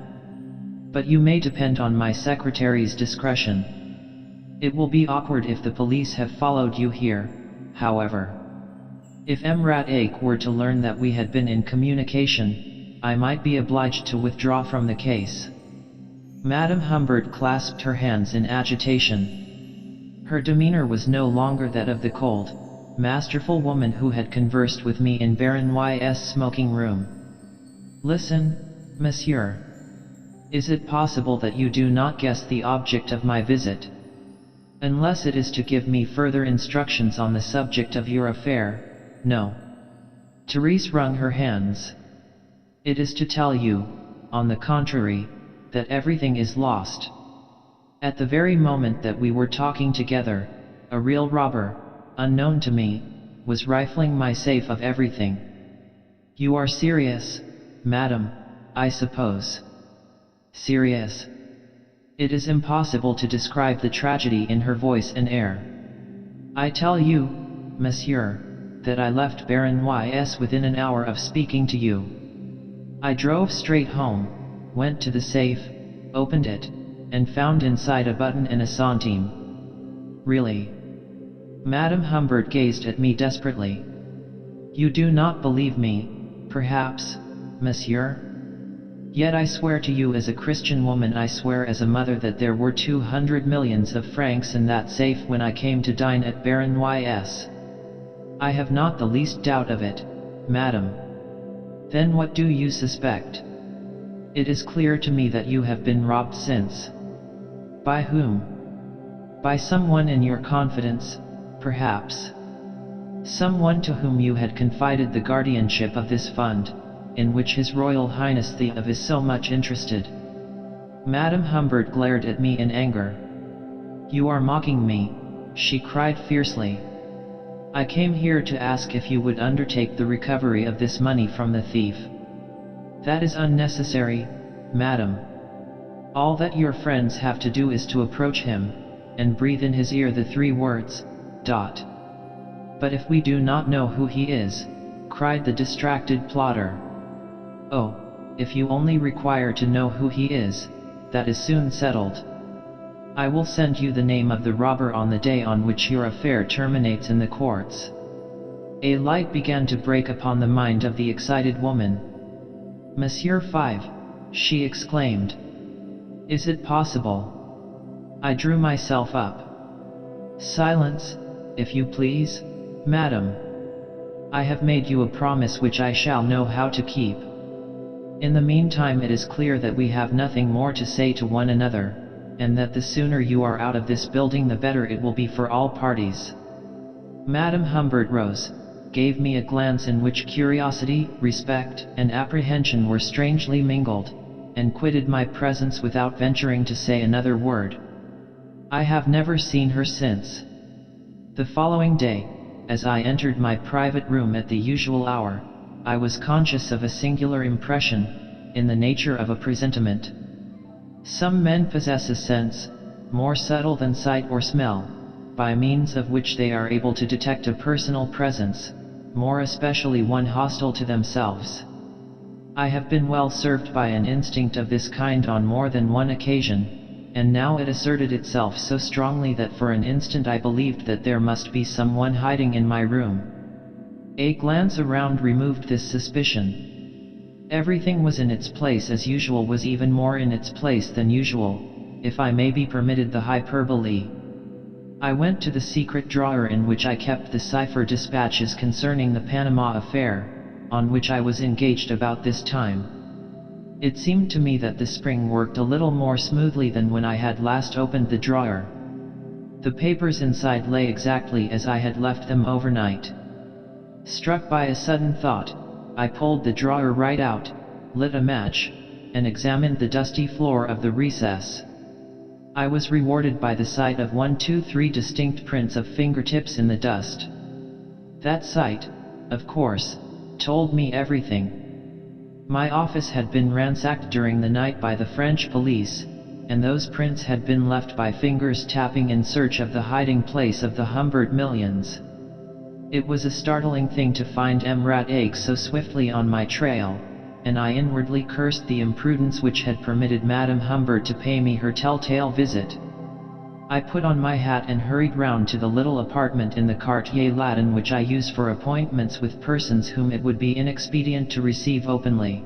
But you may depend on my secretary's discretion. It will be awkward if the police have followed you here, however. If Emrat were to learn that we had been in communication, I might be obliged to withdraw from the case." Madame Humbert clasped her hands in agitation. Her demeanor was no longer that of the cold, masterful woman who had conversed with me in Baron Y.'s smoking room. "Listen, monsieur. Is it possible that you do not guess the object of my visit? Unless it is to give me further instructions on the subject of your affair, no." Therese wrung her hands. "It is to tell you, on the contrary, that everything is lost. At the very moment that we were talking together, a real robber, unknown to me, was rifling my safe of everything." "You are serious, madam, I suppose?" "Serious?" It is impossible to describe the tragedy in her voice and air. "I tell you, monsieur, that I left Baron Y.'s within an hour of speaking to you. I drove straight home, went to the safe, opened it, and found inside a button and a centime. Really? Madame Humbert gazed at me desperately. You do not believe me, perhaps, monsieur? Yet I swear to you as a Christian woman, I swear as a mother, that there were 200 millions of francs in that safe when I came to dine at Baron Y.'s. I have not the least doubt of it, madam. Then what do you suspect? It is clear to me that you have been robbed since. By whom? By someone in your confidence, perhaps. Someone to whom you had confided the guardianship of this fund, in which His Royal Highness the of is so much interested. Madame Humbert glared at me in anger. You are mocking me, she cried fiercely. I came here to ask if you would undertake the recovery of this money from the thief. That is unnecessary, madam. All that your friends have to do is to approach him, and breathe in his ear the 3 words, dot. But if we do not know who he is, cried the distracted plotter. Oh, if you only require to know who he is, that is soon settled. I will send you the name of the robber on the day on which your affair terminates in the courts. A light began to break upon the mind of the excited woman. Monsieur Five, she exclaimed. Is it possible? I drew myself up. Silence, if you please, madam. I have made you a promise which I shall know how to keep. In the meantime, it is clear that we have nothing more to say to one another, and that the sooner you are out of this building the better it will be for all parties. Madame Humbert rose, gave me a glance in which curiosity, respect, and apprehension were strangely mingled, and quitted my presence without venturing to say another word. I have never seen her since. The following day, as I entered my private room at the usual hour, I was conscious of a singular impression, in the nature of a presentiment. Some men possess a sense, more subtle than sight or smell, by means of which they are able to detect a personal presence, more especially one hostile to themselves. I have been well served by an instinct of this kind on more than one occasion, and now it asserted itself so strongly that for an instant I believed that there must be someone hiding in my room. A glance around removed this suspicion. Everything was in its place as usual, was even more in its place than usual, if I may be permitted the hyperbole. I went to the secret drawer in which I kept the cipher dispatches concerning the Panama affair, on which I was engaged about this time. It seemed to me that the spring worked a little more smoothly than when I had last opened the drawer. The papers inside lay exactly as I had left them overnight. Struck by a sudden thought, I pulled the drawer right out, lit a match, and examined the dusty floor of the recess. I was rewarded by the sight of 3 distinct prints of fingertips in the dust. That sight, of course, told me everything. My office had been ransacked during the night by the French police, and those prints had been left by fingers tapping in search of the hiding place of the Humbert millions. It was a startling thing to find Emrat so swiftly on my trail, and I inwardly cursed the imprudence which had permitted Madame Humbert to pay me her telltale visit. I put on my hat and hurried round to the little apartment in the Quartier Latin which I use for appointments with persons whom it would be inexpedient to receive openly.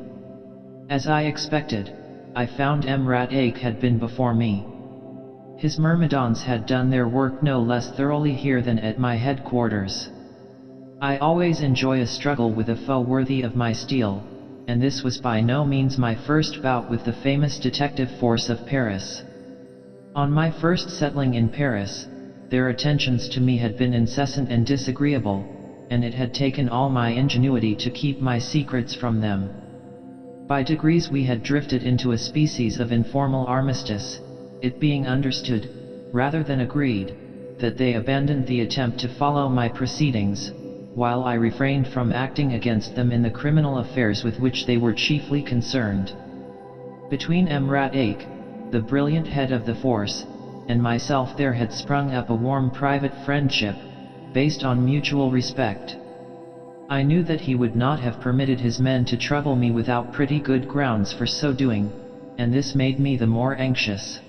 As I expected, I found Emrat had been before me. His myrmidons had done their work no less thoroughly here than at my headquarters. I always enjoy a struggle with a foe worthy of my steel, and this was by no means my first bout with the famous detective force of Paris. On my first settling in Paris, their attentions to me had been incessant and disagreeable, and it had taken all my ingenuity to keep my secrets from them. By degrees we had drifted into a species of informal armistice, it being understood, rather than agreed, that they abandoned the attempt to follow my proceedings, while I refrained from acting against them in the criminal affairs with which they were chiefly concerned. Between Emrat, the brilliant head of the force, and myself there had sprung up a warm private friendship, based on mutual respect. I knew that he would not have permitted his men to trouble me without pretty good grounds for so doing, and this made me the more anxious.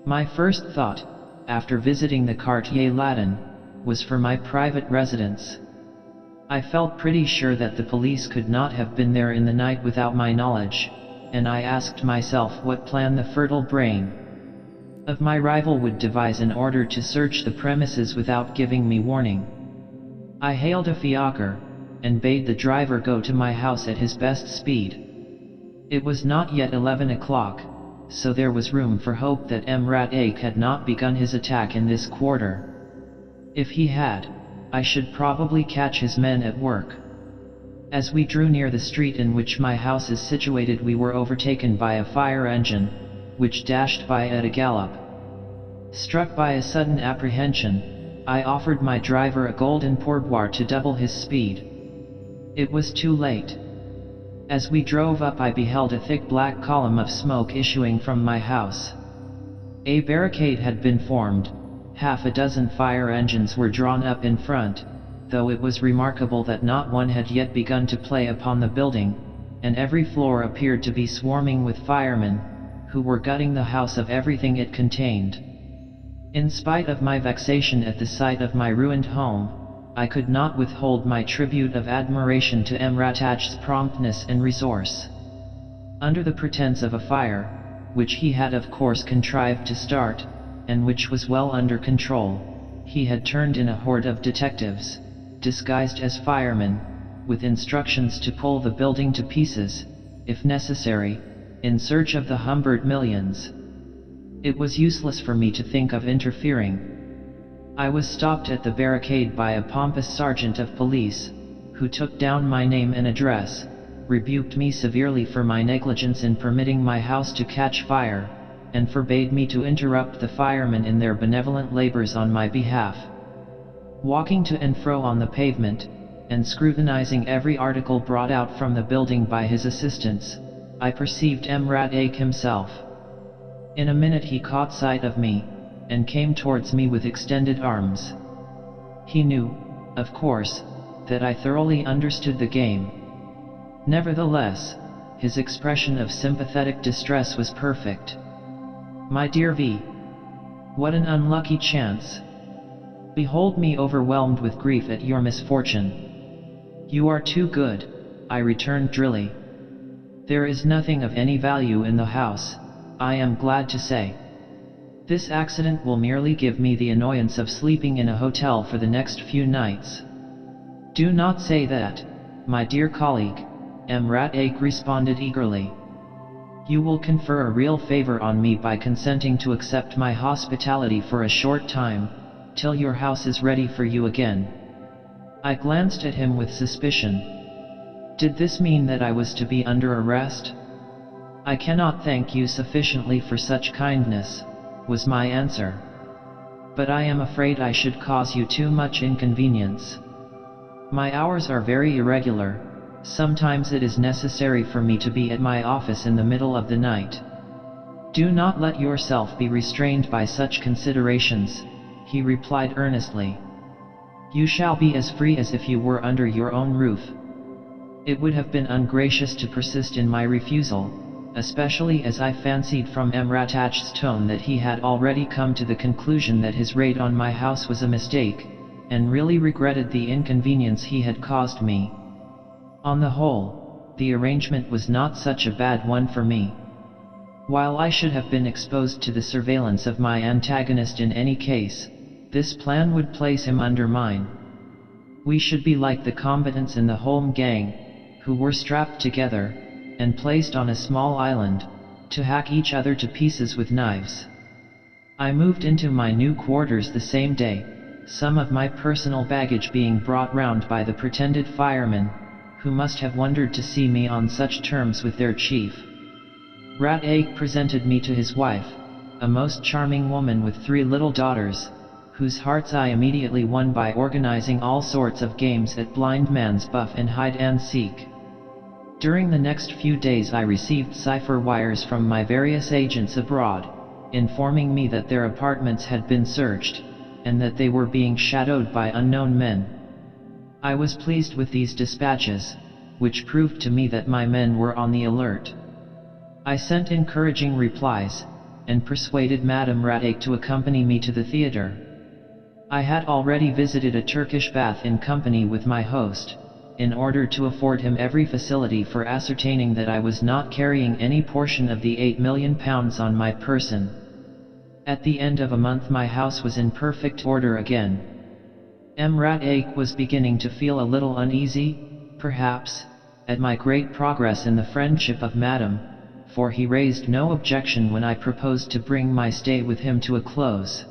My first thought, after visiting the Quartier Latin, was for my private residence. I felt pretty sure that the police could not have been there in the night without my knowledge, and I asked myself what plan the fertile brain of my rival would devise in order to search the premises without giving me warning. I hailed a fiacre, and bade the driver go to my house at his best speed. It was not yet 11 o'clock, so there was room for hope that Emrat had not begun his attack in this quarter. If he had, I should probably catch his men at work. As we drew near the street in which my house is situated, we were overtaken by a fire engine, which dashed by at a gallop. Struck by a sudden apprehension, I offered my driver a golden pourboire to double his speed. It was too late. As we drove up, I beheld a thick black column of smoke issuing from my house. A barricade had been formed. Half a dozen fire engines were drawn up in front, though it was remarkable that not one had yet begun to play upon the building, and every floor appeared to be swarming with firemen, who were gutting the house of everything it contained. In spite of my vexation at the sight of my ruined home, I could not withhold my tribute of admiration to Emrat's promptness and resource. Under the pretense of a fire, which he had of course contrived to start, and which was well under control, he had turned in a horde of detectives, disguised as firemen, with instructions to pull the building to pieces, if necessary, in search of the Humbert millions. It was useless for me to think of interfering. I was stopped at the barricade by a pompous sergeant of police, who took down my name and address, rebuked me severely for my negligence in permitting my house to catch fire, and forbade me to interrupt the firemen in their benevolent labors on my behalf. Walking to and fro on the pavement, and scrutinizing every article brought out from the building by his assistants, I perceived Emrat himself. In a minute he caught sight of me, and came towards me with extended arms. He knew, of course, that I thoroughly understood the game. Nevertheless, his expression of sympathetic distress was perfect. "My dear V. What an unlucky chance. Behold me overwhelmed with grief at your misfortune." "You are too good," I returned drily. "There is nothing of any value in the house, I am glad to say. This accident will merely give me the annoyance of sleeping in a hotel for the next few nights." "Do not say that, my dear colleague," Emrat responded eagerly. "You will confer a real favor on me by consenting to accept my hospitality for a short time, till your house is ready for you again." I glanced at him with suspicion. Did this mean that I was to be under arrest? "I cannot thank you sufficiently for such kindness," was my answer. "But I am afraid I should cause you too much inconvenience. My hours are very irregular. Sometimes it is necessary for me to be at my office in the middle of the night." "Do not let yourself be restrained by such considerations," he replied earnestly. "You shall be as free as if you were under your own roof." It would have been ungracious to persist in my refusal, especially as I fancied from Emrat's tone that he had already come to the conclusion that his raid on my house was a mistake, and really regretted the inconvenience he had caused me. On the whole, the arrangement was not such a bad one for me. While I should have been exposed to the surveillance of my antagonist in any case, this plan would place him under mine. We should be like the combatants in the home gang, who were strapped together, and placed on a small island, to hack each other to pieces with knives. I moved into my new quarters the same day, some of my personal baggage being brought round by the pretended firemen, who must have wondered to see me on such terms with their chief. Rat presented me to his wife, a most charming woman with 3 little daughters, whose hearts I immediately won by organizing all sorts of games at blind man's buff and hide and seek. During the next few days I received cipher wires from my various agents abroad, informing me that their apartments had been searched, and that they were being shadowed by unknown men. I was pleased with these dispatches, which proved to me that my men were on the alert. I sent encouraging replies, and persuaded Madame Ratek to accompany me to the theater. I had already visited a Turkish bath in company with my host, in order to afford him every facility for ascertaining that I was not carrying any portion of the £8 million on my person. At the end of a month my house was in perfect order again. Ratek was beginning to feel a little uneasy, perhaps, at my great progress in the friendship of Madame, for he raised no objection when I proposed to bring my stay with him to a close.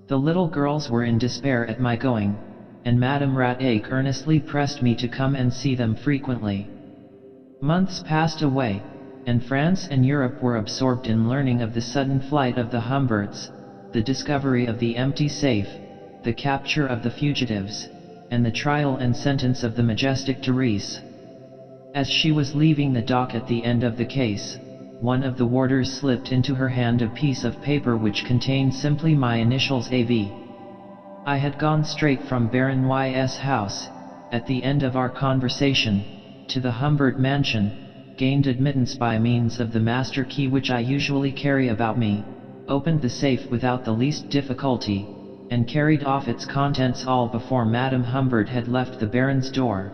The little girls were in despair at my going, and Madame Ratek earnestly pressed me to come and see them frequently. Months passed away, and France and Europe were absorbed in learning of the sudden flight of the Humberts, the discovery of the empty safe, the capture of the fugitives, and the trial and sentence of the majestic Therese. As she was leaving the dock at the end of the case, one of the warders slipped into her hand a piece of paper which contained simply my initials AV. I had gone straight from Baron Y.'s house, at the end of our conversation, to the Humbert mansion, gained admittance by means of the master key which I usually carry about me, opened the safe without the least difficulty, and carried off its contents all before Madame Humbert had left the Baron's door.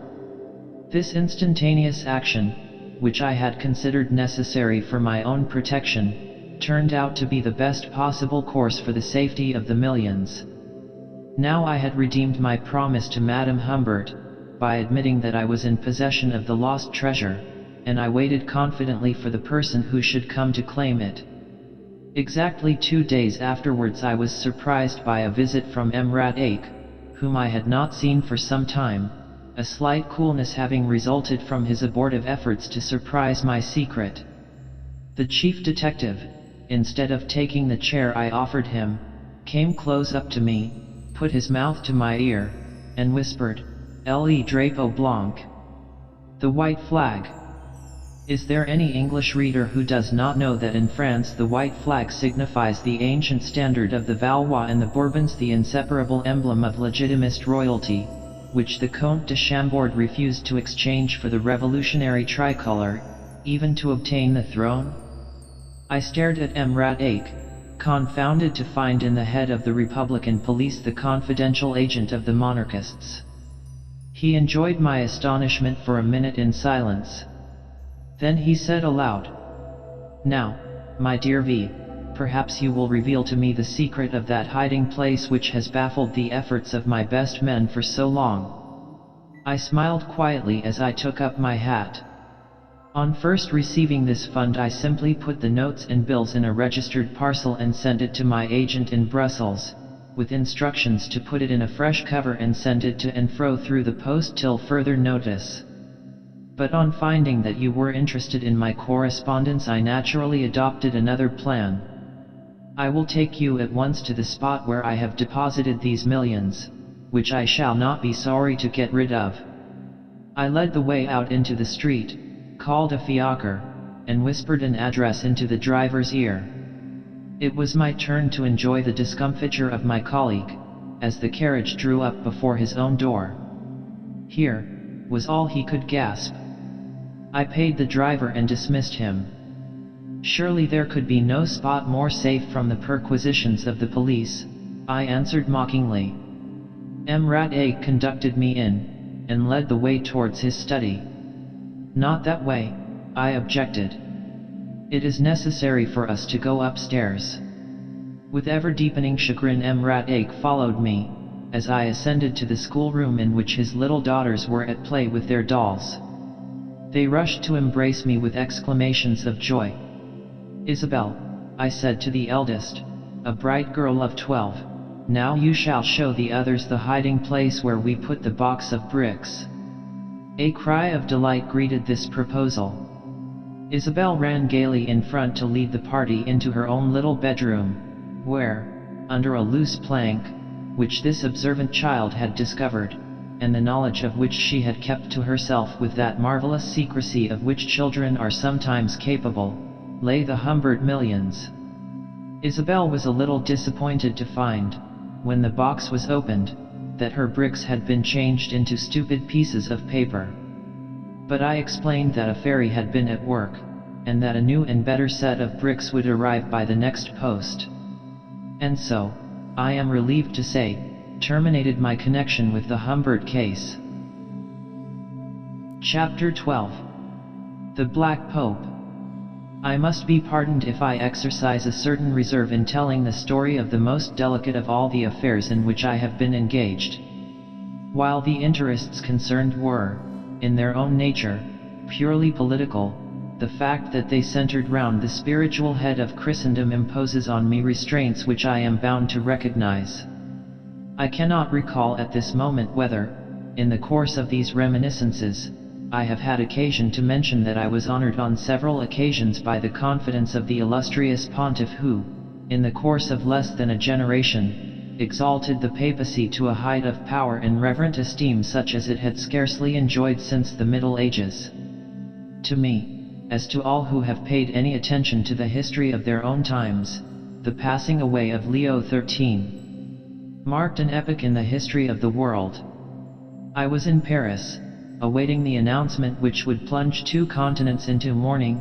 This instantaneous action, which I had considered necessary for my own protection, turned out to be the best possible course for the safety of the millions. Now I had redeemed my promise to Madame Humbert, by admitting that I was in possession of the lost treasure, and I waited confidently for the person who should come to claim it. Exactly 2 days afterwards I was surprised by a visit from Ratek, whom I had not seen for some time, a slight coolness having resulted from his abortive efforts to surprise my secret. The chief detective, instead of taking the chair I offered him, came close up to me, put his mouth to my ear, and whispered, "Le drapeau blanc." The white flag. Is there any English reader who does not know that in France the white flag signifies the ancient standard of the Valois and the Bourbons, the inseparable emblem of legitimist royalty, which the Comte de Chambord refused to exchange for the revolutionary tricolor, even to obtain the throne? I stared at Ratek, confounded to find in the head of the Republican police the confidential agent of the monarchists. He enjoyed my astonishment for a minute in silence. Then he said aloud, "Now, my dear V, perhaps you will reveal to me the secret of that hiding place which has baffled the efforts of my best men for so long." I smiled quietly as I took up my hat. On first receiving this fund I simply put the notes and bills in a registered parcel and sent it to my agent in Brussels, with instructions to put it in a fresh cover and send it to and fro through the post till further notice. But on finding that you were interested in my correspondence I naturally adopted another plan. I will take you at once to the spot where I have deposited these millions, which I shall not be sorry to get rid of. I led the way out into the street, called a fiacre, and whispered an address into the driver's ear. It was my turn to enjoy the discomfiture of my colleague, as the carriage drew up before his own door. "Here," was all he could gasp. I paid the driver and dismissed him. Surely there could be no spot more safe from the perquisitions of the police, I answered mockingly. Ratek conducted me in, and led the way towards his study. "Not that way," I objected. "It is necessary for us to go upstairs." With ever-deepening chagrin Ratek followed me, as I ascended to the schoolroom in which his little daughters were at play with their dolls. They rushed to embrace me with exclamations of joy. "Isabelle," I said to the eldest, a bright girl of 12, "now you shall show the others the hiding place where we put the box of bricks." A cry of delight greeted this proposal. Isabelle ran gaily in front to lead the party into her own little bedroom, where, under a loose plank, which this observant child had discovered, and the knowledge of which she had kept to herself with that marvelous secrecy of which children are sometimes capable, lay the Humbert millions. Isabelle was a little disappointed to find, when the box was opened, that her bricks had been changed into stupid pieces of paper. But I explained that a fairy had been at work, and that a new and better set of bricks would arrive by the next post. And so, I am relieved to say, terminated my connection with the Humbert case. Chapter 12. The Black Pope. I must be pardoned if I exercise a certain reserve in telling the story of the most delicate of all the affairs in which I have been engaged. While the interests concerned were, in their own nature, purely political, the fact that they centered round the spiritual head of Christendom imposes on me restraints which I am bound to recognize. I cannot recall at this moment whether, in the course of these reminiscences, I have had occasion to mention that I was honored on several occasions by the confidence of the illustrious pontiff who, in the course of less than a generation, exalted the papacy to a height of power and reverent esteem such as it had scarcely enjoyed since the Middle Ages. To me, as to all who have paid any attention to the history of their own times, the passing away of Leo XIII marked an epoch in the history of the world. I was in Paris, awaiting the announcement which would plunge 2 continents into mourning,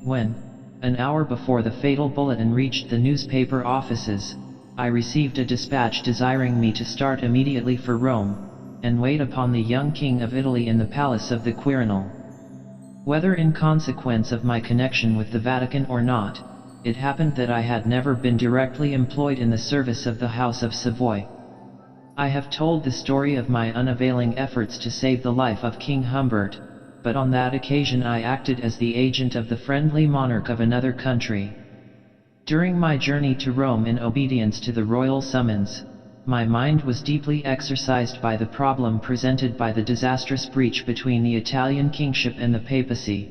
when, an hour before the fatal bulletin reached the newspaper offices, I received a dispatch desiring me to start immediately for Rome, and wait upon the young King of Italy in the palace of the Quirinal. Whether in consequence of my connection with the Vatican or not, it happened that I had never been directly employed in the service of the House of Savoy. I have told the story of my unavailing efforts to save the life of King Humbert, but on that occasion I acted as the agent of the friendly monarch of another country. During my journey to Rome in obedience to the royal summons, my mind was deeply exercised by the problem presented by the disastrous breach between the Italian kingship and the papacy.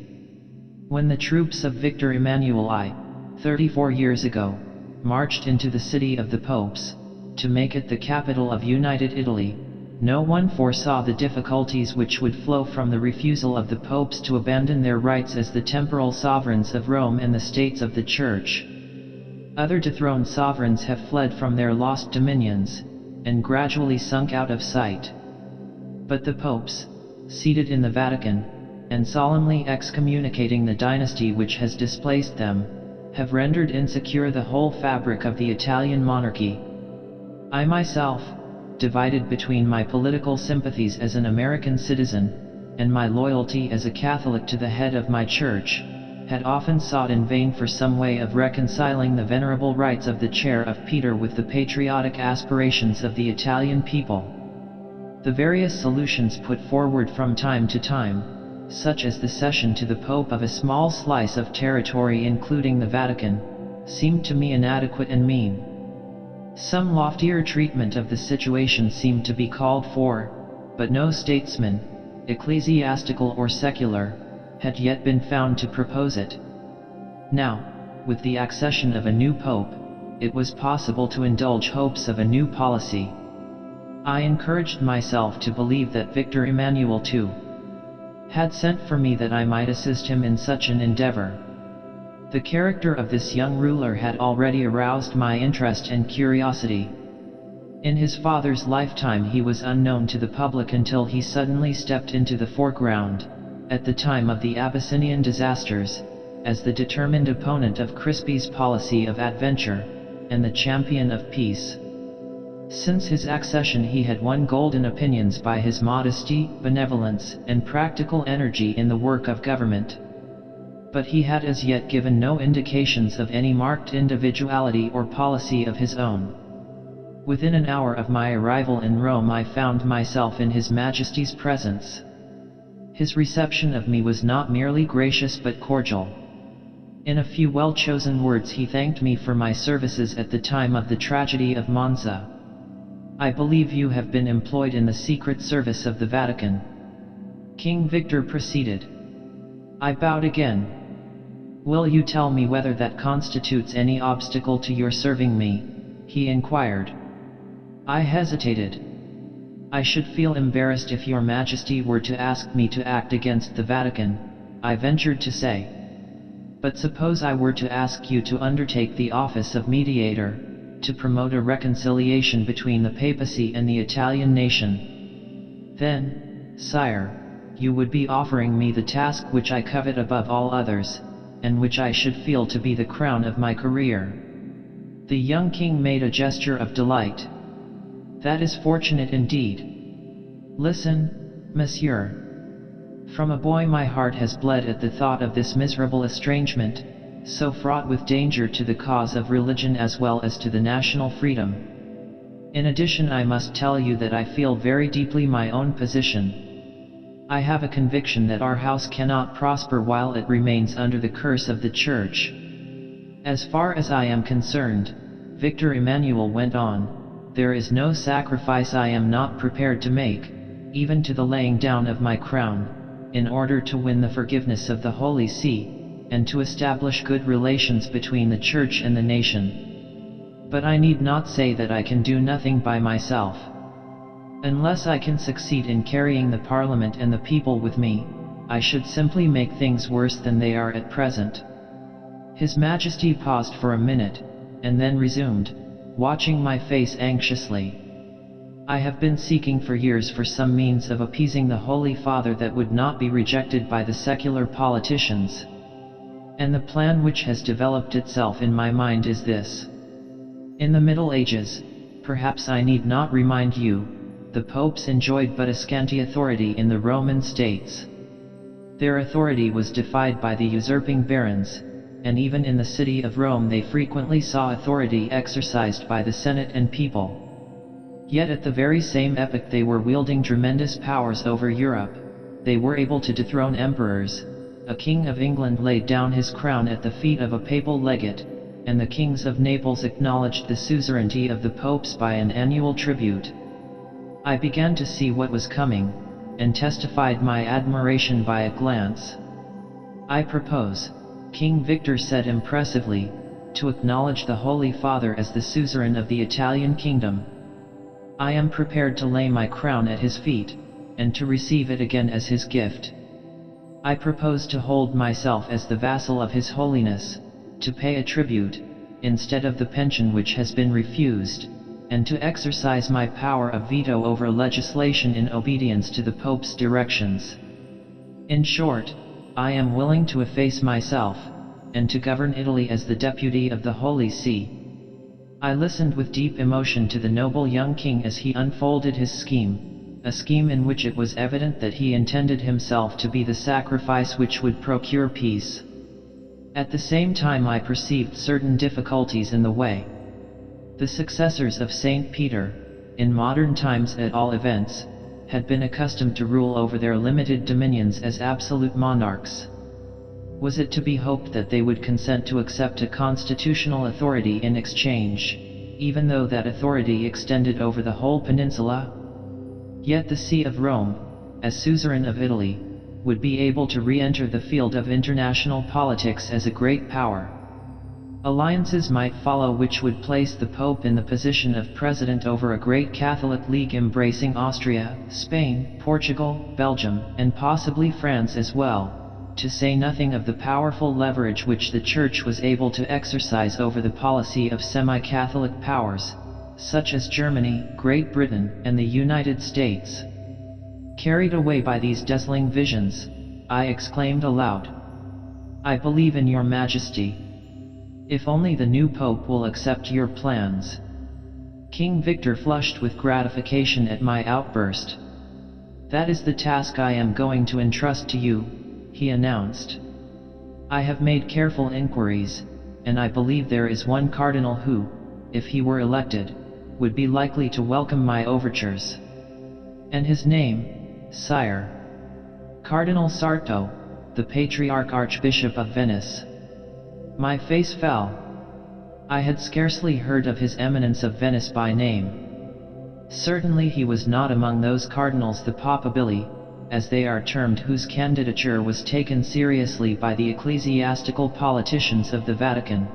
When the troops of Victor Emmanuel I, 34 years ago, marched into the city of the popes, to make it the capital of United Italy, no one foresaw the difficulties which would flow from the refusal of the popes to abandon their rights as the temporal sovereigns of Rome and the states of the Church. Other dethroned sovereigns have fled from their lost dominions, and gradually sunk out of sight. But the popes, seated in the Vatican, and solemnly excommunicating the dynasty which has displaced them, have rendered insecure the whole fabric of the Italian monarchy. I myself, divided between my political sympathies as an American citizen, and my loyalty as a Catholic to the head of my church, had often sought in vain for some way of reconciling the venerable rights of the chair of Peter with the patriotic aspirations of the Italian people. The various solutions put forward from time to time, such as the cession to the Pope of a small slice of territory including the Vatican, seemed to me inadequate and mean. Some loftier treatment of the situation seemed to be called for, but no statesman, ecclesiastical or secular, had yet been found to propose it. Now, with the accession of a new pope, it was possible to indulge hopes of a new policy. I encouraged myself to believe that Victor Emmanuel II had sent for me that I might assist him in such an endeavor. The character of this young ruler had already aroused my interest and curiosity. In his father's lifetime he was unknown to the public until he suddenly stepped into the foreground, at the time of the Abyssinian disasters, as the determined opponent of Crispy's policy of adventure, and the champion of peace. Since his accession he had won golden opinions by his modesty, benevolence, and practical energy in the work of government. But he had as yet given no indications of any marked individuality or policy of his own. Within an hour of my arrival in Rome I found myself in His Majesty's presence. His reception of me was not merely gracious but cordial. In a few well-chosen words he thanked me for my services at the time of the tragedy of Monza. "I believe you have been employed in the secret service of the Vatican," King Victor proceeded. I bowed again. "Will you tell me whether that constitutes any obstacle to your serving me?" he inquired. I hesitated. "I should feel embarrassed if your Majesty were to ask me to act against the Vatican," I ventured to say. "But suppose I were to ask you to undertake the office of mediator, to promote a reconciliation between the papacy and the Italian nation? Then, sire, you would be offering me the task which I covet above all others, and which I should feel to be the crown of my career." The young king made a gesture of delight. "That is fortunate indeed. Listen, monsieur. From a boy my heart has bled at the thought of this miserable estrangement, so fraught with danger to the cause of religion as well as to the national freedom. In addition, I must tell you that I feel very deeply my own position. I have a conviction that our house cannot prosper while it remains under the curse of the Church. As far as I am concerned," Victor Emmanuel went on, "there is no sacrifice I am not prepared to make, even to the laying down of my crown, in order to win the forgiveness of the Holy See, and to establish good relations between the Church and the nation. But I need not say that I can do nothing by myself. Unless I can succeed in carrying the Parliament and the people with me, I should simply make things worse than they are at present." His Majesty paused for a minute, and then resumed, watching my face anxiously. "I have been seeking for years for some means of appeasing the Holy Father that would not be rejected by the secular politicians. And the plan which has developed itself in my mind is this. In the Middle Ages, perhaps I need not remind you, the popes enjoyed but a scanty authority in the Roman states. Their authority was defied by the usurping barons, and even in the city of Rome they frequently saw authority exercised by the Senate and people. Yet at the very same epoch they were wielding tremendous powers over Europe. They were able to dethrone emperors. A king of England laid down his crown at the feet of a papal legate, and the kings of Naples acknowledged the suzerainty of the popes by an annual tribute. I began to see what was coming, and testified my admiration by a glance. "I propose," King Victor said impressively, "to acknowledge the Holy Father as the suzerain of the Italian kingdom. I am prepared to lay my crown at his feet, and to receive it again as his gift. I propose to hold myself as the vassal of His Holiness, to pay a tribute, instead of the pension which has been refused, and to exercise my power of veto over legislation in obedience to the Pope's directions. In short, I am willing to efface myself, and to govern Italy as the deputy of the Holy See." I listened with deep emotion to the noble young king as he unfolded his scheme, a scheme in which it was evident that he intended himself to be the sacrifice which would procure peace. At the same time I perceived certain difficulties in the way. The successors of Saint Peter, in modern times at all events, had been accustomed to rule over their limited dominions as absolute monarchs. Was it to be hoped that they would consent to accept a constitutional authority in exchange, even though that authority extended over the whole peninsula? Yet the See of Rome, as suzerain of Italy, would be able to re-enter the field of international politics as a great power. Alliances might follow which would place the Pope in the position of president over a great Catholic League embracing Austria, Spain, Portugal, Belgium, and possibly France as well, to say nothing of the powerful leverage which the Church was able to exercise over the policy of semi-Catholic powers, such as Germany, Great Britain, and the United States. Carried away by these dazzling visions, I exclaimed aloud, "I believe in your Majesty. If only the new Pope will accept your plans." King Victor flushed with gratification at my outburst. "That is the task I am going to entrust to you," he announced. "I have made careful inquiries, and I believe there is one cardinal who, if he were elected, would be likely to welcome my overtures. And his name, sire? Cardinal Sarto, the Patriarch Archbishop of Venice." My face fell. I had scarcely heard of His Eminence of Venice by name. Certainly he was not among those cardinals, the papabili, as they are termed, whose candidature was taken seriously by the ecclesiastical politicians of the Vatican.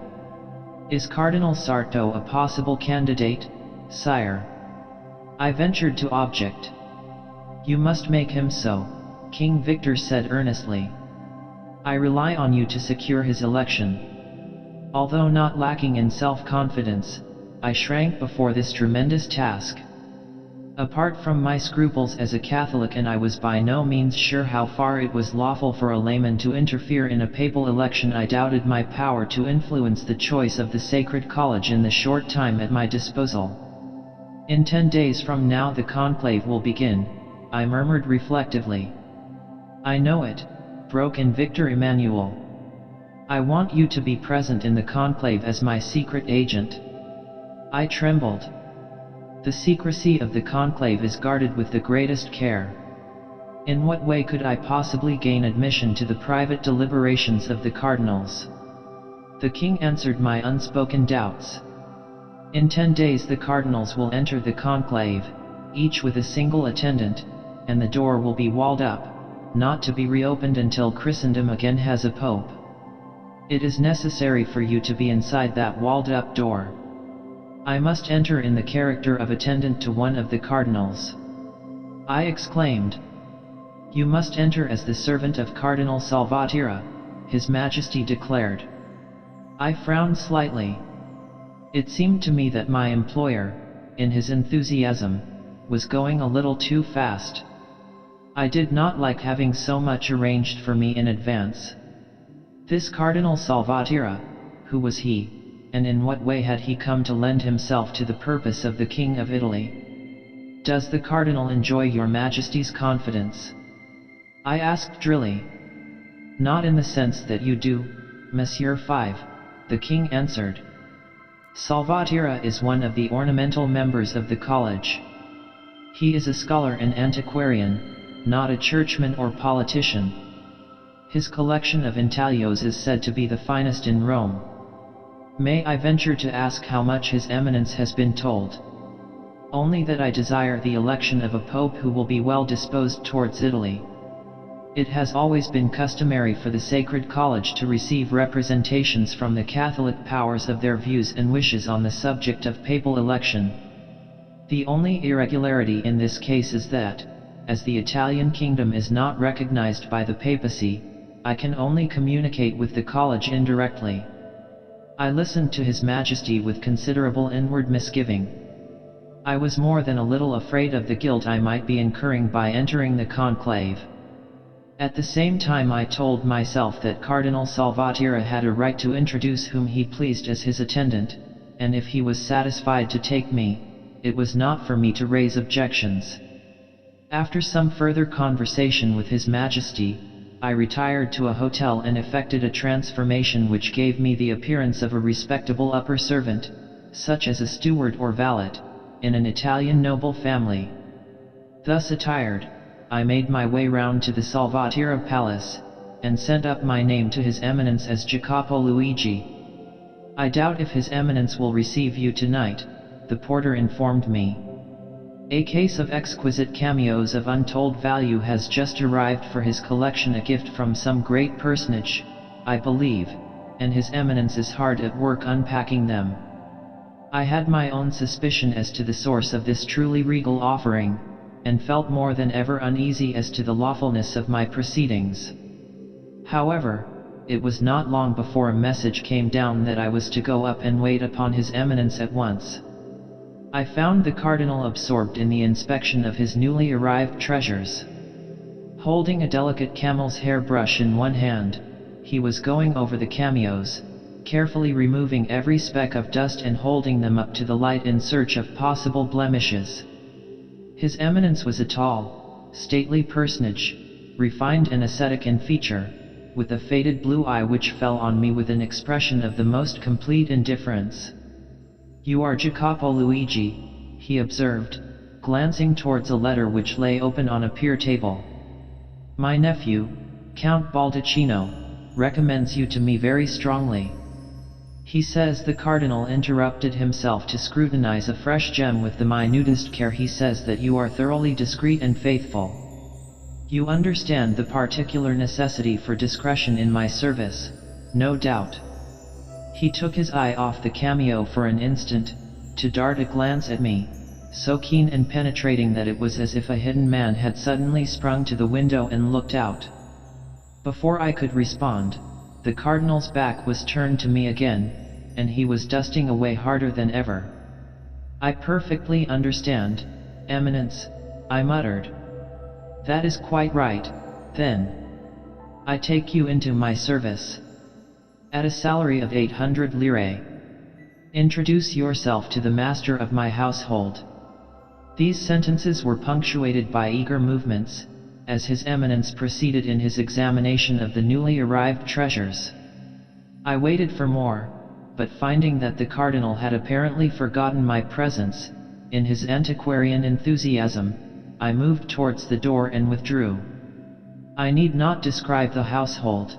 "Is Cardinal Sarto a possible candidate, sire?" I ventured to object. "You must make him so," King Victor said earnestly. "I rely on you to secure his election." Although not lacking in self-confidence, I shrank before this tremendous task. Apart from my scruples as a Catholic, and I was by no means sure how far it was lawful for a layman to interfere in a papal election, I doubted my power to influence the choice of the Sacred College in the short time at my disposal. "In 10 days from now the conclave will begin," I murmured reflectively. "I know it," broke in Victor Emmanuel. "I want you to be present in the conclave as my secret agent." I trembled. "The secrecy of the conclave is guarded with the greatest care. In what way could I possibly gain admission to the private deliberations of the cardinals?" The king answered my unspoken doubts. "In 10 days the cardinals will enter the conclave, each with a single attendant, and the door will be walled up, not to be reopened until Christendom again has a pope. It is necessary for you to be inside that walled-up door. I must enter in the character of attendant to one of the cardinals." I exclaimed. "You must enter as the servant of Cardinal Salvatierra," His Majesty declared. I frowned slightly. It seemed to me that my employer, in his enthusiasm, was going a little too fast. I did not like having so much arranged for me in advance. This Cardinal Salvatierra, who was he, and in what way had he come to lend himself to the purpose of the King of Italy? "Does the Cardinal enjoy your Majesty's confidence?" I asked drily. "Not in the sense that you do, Monsieur V," the King answered. "Salvatierra is one of the ornamental members of the college. He is a scholar and antiquarian, not a churchman or politician. His collection of intaglios is said to be the finest in Rome. May I venture to ask how much His Eminence has been told?" "Only that I desire the election of a pope who will be well disposed towards Italy. It has always been customary for the Sacred College to receive representations from the Catholic powers of their views and wishes on the subject of papal election. The only irregularity in this case is that, as the Italian kingdom is not recognized by the papacy, I can only communicate with the college indirectly." I listened to His Majesty with considerable inward misgiving. I was more than a little afraid of the guilt I might be incurring by entering the conclave. At the same time I told myself that Cardinal Salvatierra had a right to introduce whom he pleased as his attendant, and if he was satisfied to take me, it was not for me to raise objections. After some further conversation with His Majesty, I retired to a hotel and effected a transformation which gave me the appearance of a respectable upper servant, such as a steward or valet, in an Italian noble family. Thus attired, I made my way round to the Salvatierra Palace, and sent up my name to His Eminence as Jacopo Luigi. "I doubt if His Eminence will receive you tonight," the porter informed me. "A case of exquisite cameos of untold value has just arrived for his collection, a gift from some great personage, I believe, and His Eminence is hard at work unpacking them." I had my own suspicion as to the source of this truly regal offering, and felt more than ever uneasy as to the lawfulness of my proceedings. However, it was not long before a message came down that I was to go up and wait upon His Eminence at once. I found the Cardinal absorbed in the inspection of his newly arrived treasures. Holding a delicate camel's hair brush in one hand, he was going over the cameos, carefully removing every speck of dust and holding them up to the light in search of possible blemishes. His Eminence was a tall, stately personage, refined and ascetic in feature, with a faded blue eye which fell on me with an expression of the most complete indifference. "You are Jacopo Luigi," he observed, glancing towards a letter which lay open on a pier table. "My nephew, Count Baldacchino, recommends you to me very strongly. He says," the Cardinal interrupted himself to scrutinize a fresh gem with the minutest care, "he says that you are thoroughly discreet and faithful. You understand the particular necessity for discretion in my service, no doubt." He took his eye off the cameo for an instant, to dart a glance at me, so keen and penetrating that it was as if a hidden man had suddenly sprung to the window and looked out. Before I could respond, the Cardinal's back was turned to me again, and he was dusting away harder than ever. "I perfectly understand, Eminence, I muttered. That is quite right, then. I take you into my service. At a salary of 800 lire. Introduce yourself to the master of my household. These sentences were punctuated by eager movements, as His Eminence proceeded in his examination of the newly arrived treasures. I waited for more, but finding that the Cardinal had apparently forgotten my presence, in his antiquarian enthusiasm, I moved towards the door and withdrew. I need not describe the household.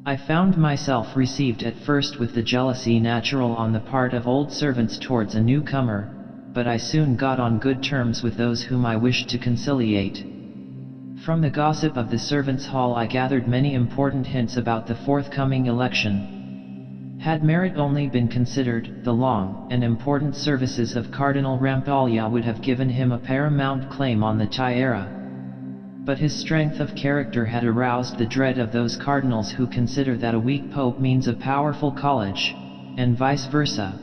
I found myself received at first with the jealousy natural on the part of old servants towards a newcomer, but I soon got on good terms with those whom I wished to conciliate. From the gossip of the servants' hall I gathered many important hints about the forthcoming election. Had merit only been considered, the long and important services of Cardinal Rampulla would have given him a paramount claim on the tiara. But his strength of character had aroused the dread of those cardinals who consider that a weak pope means a powerful college, and vice versa.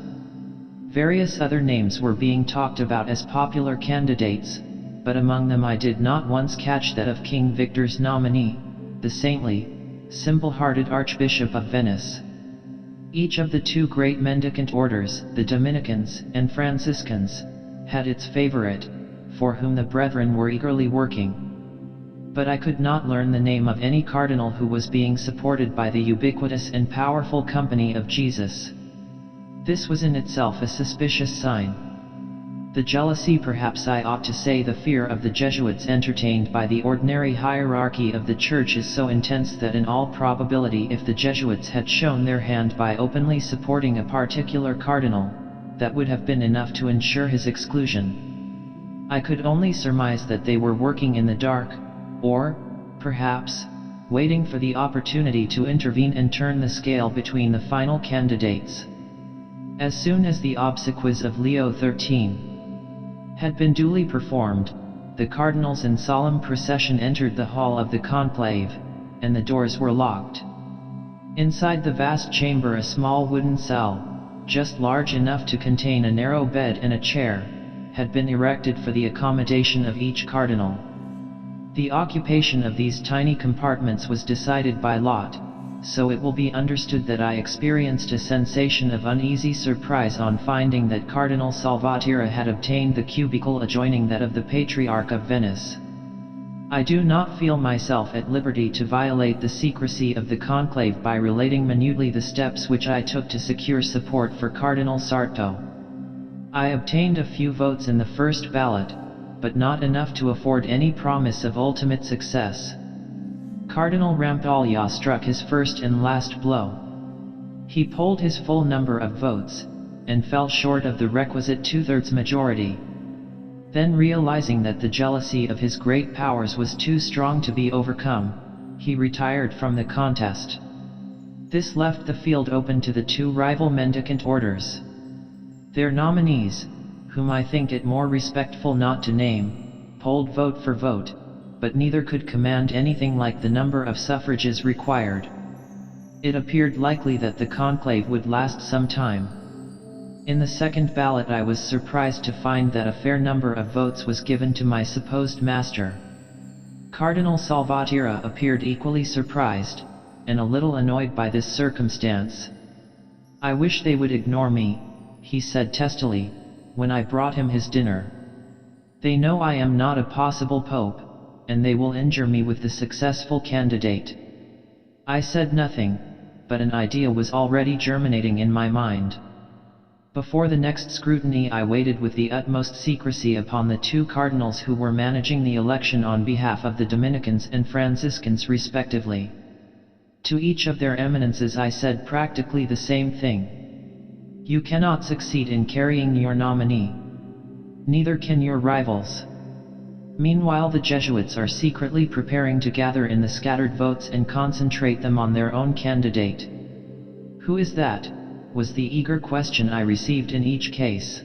Various other names were being talked about as popular candidates, but among them I did not once catch that of King Victor's nominee, the saintly, simple-hearted Archbishop of Venice. Each of the two great mendicant orders, the Dominicans and Franciscans, had its favorite, for whom the brethren were eagerly working. But I could not learn the name of any cardinal who was being supported by the ubiquitous and powerful company of Jesus. This was in itself a suspicious sign. The jealousy, perhaps I ought to say the fear of the Jesuits entertained by the ordinary hierarchy of the Church is so intense that in all probability if the Jesuits had shown their hand by openly supporting a particular cardinal, that would have been enough to ensure his exclusion. I could only surmise that they were working in the dark, or, perhaps, waiting for the opportunity to intervene and turn the scale between the final candidates. As soon as the obsequies of Leo XIII had been duly performed, the cardinals in solemn procession entered the hall of the conclave, and the doors were locked. Inside the vast chamber a small wooden cell, just large enough to contain a narrow bed and a chair, had been erected for the accommodation of each cardinal. The occupation of these tiny compartments was decided by lot, so it will be understood that I experienced a sensation of uneasy surprise on finding that Cardinal Salvatierra had obtained the cubicle adjoining that of the Patriarch of Venice. I do not feel myself at liberty to violate the secrecy of the conclave by relating minutely the steps which I took to secure support for Cardinal Sarto. I obtained a few votes in the first ballot, but not enough to afford any promise of ultimate success. Cardinal Rampulla struck his first and last blow. He polled his full number of votes, and fell short of the requisite two-thirds majority. Then realizing that the jealousy of his great powers was too strong to be overcome, he retired from the contest. This left the field open to the two rival mendicant orders. Their nominees, whom I think it more respectful not to name, polled vote for vote, but neither could command anything like the number of suffrages required. It appeared likely that the conclave would last some time. In the second ballot I was surprised to find that a fair number of votes was given to my supposed master. Cardinal Salvatierra appeared equally surprised, and a little annoyed by this circumstance. "I wish they would ignore me," he said testily, when I brought him his dinner. "They know I am not a possible pope, and they will injure me with the successful candidate." I said nothing, but an idea was already germinating in my mind. Before the next scrutiny I waited with the utmost secrecy upon the two cardinals who were managing the election on behalf of the Dominicans and Franciscans respectively. To each of their eminences I said practically the same thing. You cannot succeed in carrying your nominee. Neither can your rivals. Meanwhile the Jesuits are secretly preparing to gather in the scattered votes and concentrate them on their own candidate. "Who is that?" was the eager question I received in each case.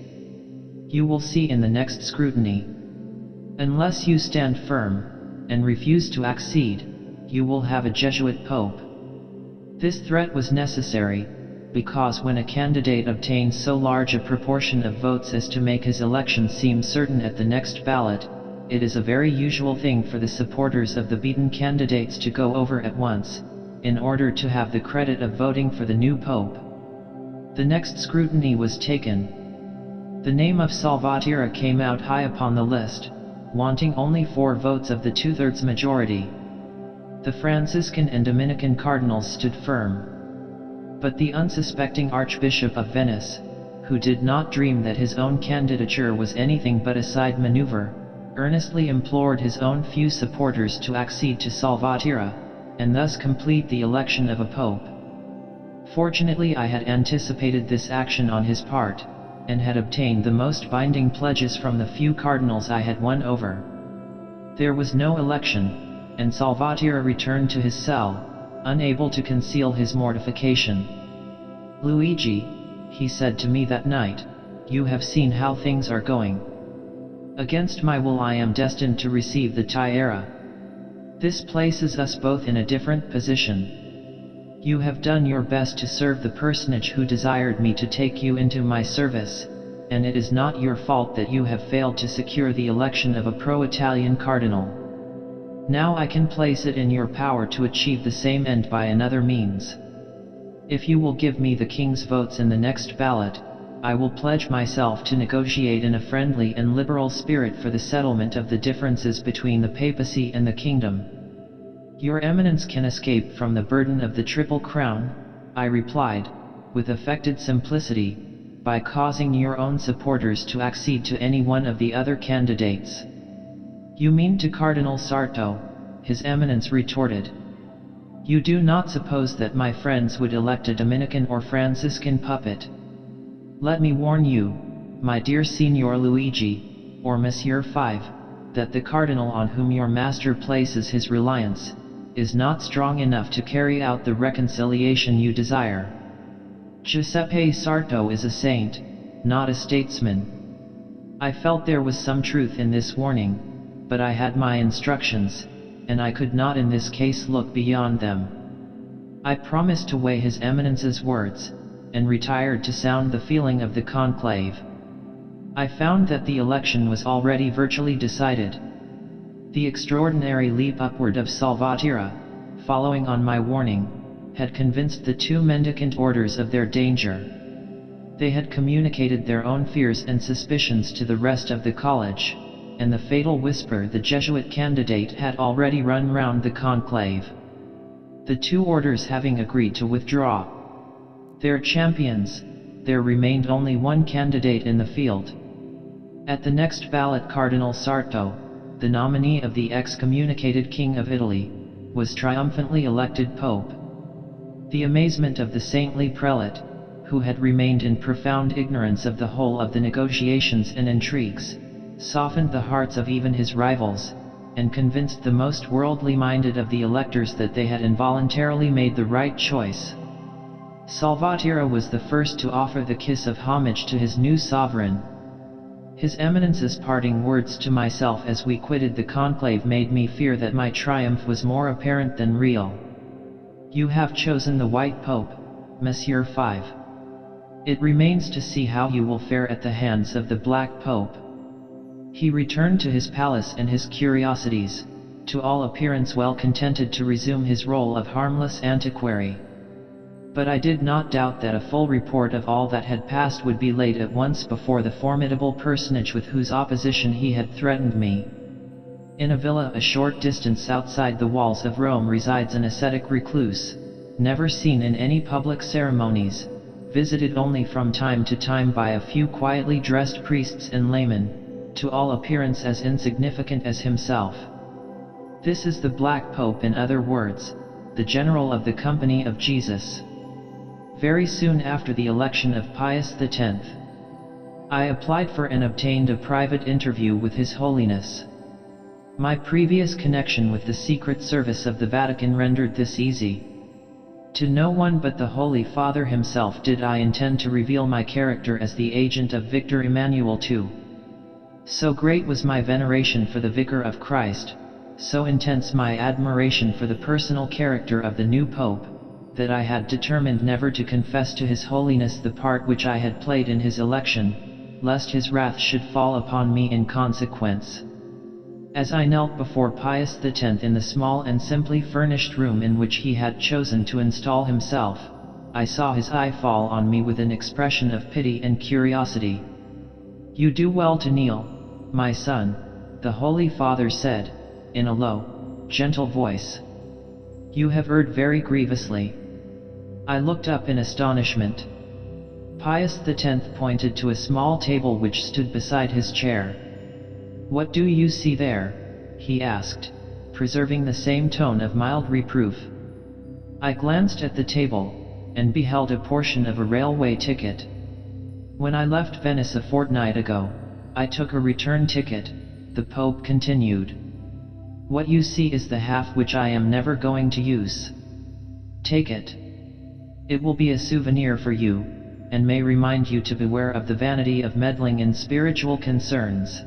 "You will see in the next scrutiny. Unless you stand firm, and refuse to accede, you will have a Jesuit pope." This threat was necessary, because when a candidate obtains so large a proportion of votes as to make his election seem certain at the next ballot, it is a very usual thing for the supporters of the beaten candidates to go over at once, in order to have the credit of voting for the new pope. The next scrutiny was taken. The name of Salvatierra came out high upon the list, wanting only 4 votes of the 2/3 majority. The Franciscan and Dominican cardinals stood firm. But the unsuspecting Archbishop of Venice, who did not dream that his own candidature was anything but a side maneuver, earnestly implored his own few supporters to accede to Salvatierra, and thus complete the election of a pope. Fortunately, I had anticipated this action on his part, and had obtained the most binding pledges from the few cardinals I had won over. There was no election, and Salvatierra returned to his cell, unable to conceal his mortification. "Luigi," he said to me that night, "you have seen how things are going. Against my will I am destined to receive the TSAR'S. This places us both in a different position. You have done your best to serve the personage who desired me to take you into my service, and it is not your fault that you have failed to secure the election of a pro-Italian cardinal. Now I can place it in your power to achieve the same end by another means. If you will give me the king's votes in the next ballot, I will pledge myself to negotiate in a friendly and liberal spirit for the settlement of the differences between the papacy and the kingdom." "Your Eminence can escape from the burden of the Triple Crown," I replied, with affected simplicity, "by causing your own supporters to accede to any one of the other candidates." "You mean to Cardinal Sarto," His Eminence retorted. "You do not suppose that my friends would elect a Dominican or Franciscan puppet? Let me warn you, my dear Signor Luigi, or Monsieur V, that the cardinal on whom your master places his reliance, is not strong enough to carry out the reconciliation you desire. Giuseppe Sarto is a saint, not a statesman." I felt there was some truth in this warning, but I had my instructions, and I could not in this case look beyond them. I promised to weigh His Eminence's words, and retired to sound the feeling of the conclave. I found that the election was already virtually decided. The extraordinary leap upward of Salvatierra, following on my warning, had convinced the 2 mendicant orders of their danger. They had communicated their own fears and suspicions to the rest of the college, and the fatal whisper the Jesuit candidate had already run round the conclave. The 2 orders having agreed to withdraw their champions, there remained only one candidate in the field. At the next ballot, Cardinal Sarto, the nominee of the excommunicated King of Italy, was triumphantly elected Pope. The amazement of the saintly prelate, who had remained in profound ignorance of the whole of the negotiations and intrigues, softened the hearts of even his rivals, and convinced the most worldly-minded of the electors that they had involuntarily made the right choice. Salvatierra was the first to offer the kiss of homage to his new sovereign. His Eminence's parting words to myself as we quitted the conclave made me fear that my triumph was more apparent than real. "You have chosen the White Pope, Monsieur V. It remains to see how you will fare at the hands of the Black Pope." He returned to his palace and his curiosities, to all appearance well contented to resume his role of harmless antiquary. But I did not doubt that a full report of all that had passed would be laid at once before the formidable personage with whose opposition he had threatened me. In a villa a short distance outside the walls of Rome resides an ascetic recluse, never seen in any public ceremonies, visited only from time to time by a few quietly dressed priests and laymen, to all appearance as insignificant as himself. This is the Black Pope, in other words, the General of the Company of Jesus. Very soon after the election of Pius X, I applied for and obtained a private interview with His Holiness. My previous connection with the Secret Service of the Vatican rendered this easy. To no one but the Holy Father himself did I intend to reveal my character as the agent of Victor Emmanuel II. So great was my veneration for the Vicar of Christ, so intense my admiration for the personal character of the new Pope, that I had determined never to confess to His Holiness the part which I had played in his election, lest his wrath should fall upon me in consequence. As I knelt before Pius X in the small and simply furnished room in which he had chosen to install himself, I saw his eye fall on me with an expression of pity and curiosity. "You do well to kneel, my son," the Holy Father said, in a low, gentle voice. "You have erred very grievously." I looked up in astonishment. Pius X pointed to a small table which stood beside his chair. "What do you see there?" he asked, preserving the same tone of mild reproof. I glanced at the table, and beheld a portion of a railway ticket. "When I left Venice a fortnight ago, I took a return ticket," the Pope continued. "What you see is the half which I am never going to use. Take it. It will be a souvenir for you, and may remind you to beware of the vanity of meddling in spiritual concerns."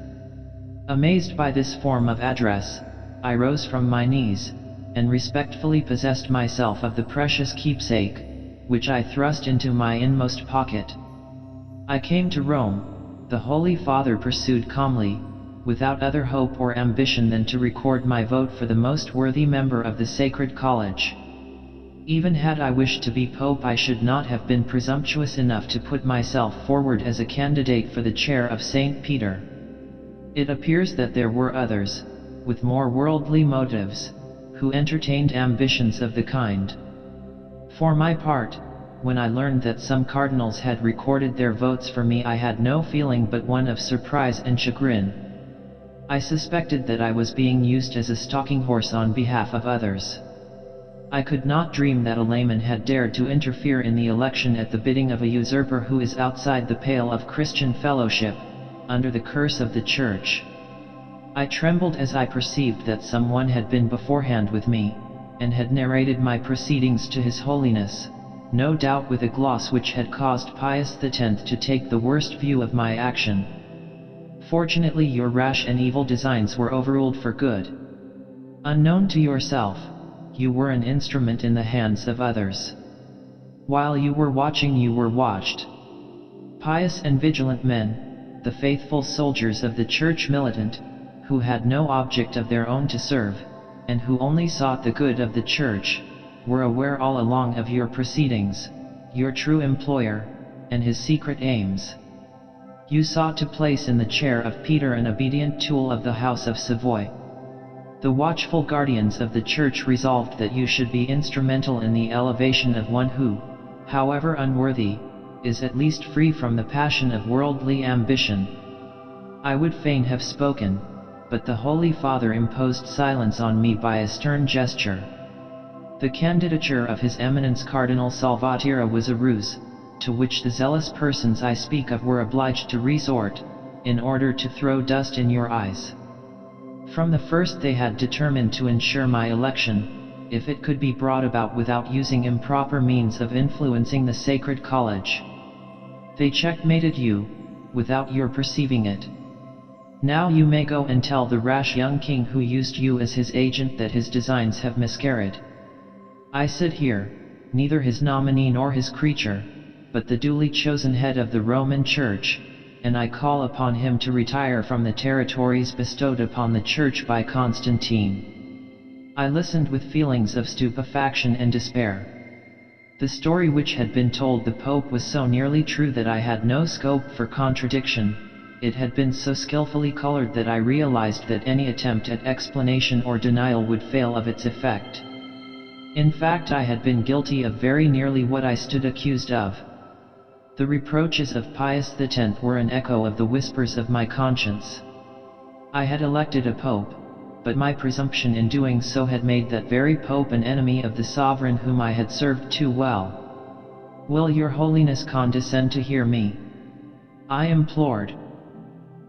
Amazed by this form of address, I rose from my knees, and respectfully possessed myself of the precious keepsake, which I thrust into my inmost pocket. "I came to Rome," the Holy Father pursued calmly, "without other hope or ambition than to record my vote for the most worthy member of the Sacred College. Even had I wished to be Pope, I should not have been presumptuous enough to put myself forward as a candidate for the chair of St. Peter. It appears that there were others, with more worldly motives, who entertained ambitions of the kind. For my part, when I learned that some cardinals had recorded their votes for me, I had no feeling but one of surprise and chagrin. I suspected that I was being used as a stalking horse on behalf of others. I could not dream that a layman had dared to interfere in the election at the bidding of a usurper who is outside the pale of Christian fellowship, under the curse of the Church. I trembled as I perceived that someone had been beforehand with me, and had narrated my proceedings to His Holiness, no doubt with a gloss which had caused Pius X to take the worst view of my action. Fortunately, your rash and evil designs were overruled for good. Unknown to yourself, you were an instrument in the hands of others. While you were watching, you were watched. Pious and vigilant men, the faithful soldiers of the Church militant, who had no object of their own to serve, and who only sought the good of the Church, were aware all along of your proceedings, your true employer, and his secret aims. You sought to place in the chair of Peter an obedient tool of the House of Savoy. The watchful guardians of the Church resolved that you should be instrumental in the elevation of one who, however unworthy, is at least free from the passion of worldly ambition. I would fain have spoken, but the Holy Father imposed silence on me by a stern gesture. The candidature of His Eminence Cardinal Salvatierra was a ruse, to which the zealous persons I speak of were obliged to resort, in order to throw dust in your eyes. From the first they had determined to ensure my election, if it could be brought about without using improper means of influencing the Sacred College. They checkmated you, without your perceiving it. Now you may go and tell the rash young king who used you as his agent that his designs have miscarried. I sit here, neither his nominee nor his creature, but the duly chosen head of the Roman Church, and I call upon him to retire from the territories bestowed upon the Church by Constantine." I listened with feelings of stupefaction and despair. The story which had been told the Pope was so nearly true that I had no scope for contradiction. It had been so skillfully colored that I realized that any attempt at explanation or denial would fail of its effect. In fact, I had been guilty of very nearly what I stood accused of. The reproaches of Pius X were an echo of the whispers of my conscience. I had elected a pope, but my presumption in doing so had made that very pope an enemy of the sovereign whom I had served too well. "Will your Holiness condescend to hear me?" I implored.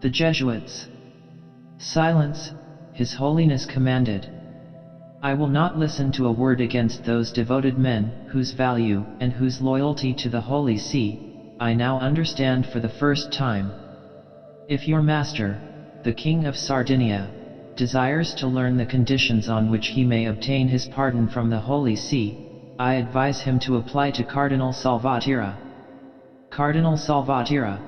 "The Jesuits." "Silence," His Holiness commanded. "I will not listen to a word against those devoted men, whose value, and whose loyalty to the Holy See, I now understand for the first time. If your master, the King of Sardinia, desires to learn the conditions on which he may obtain his pardon from the Holy See, I advise him to apply to Cardinal Salvatierra. Cardinal Salvatierra.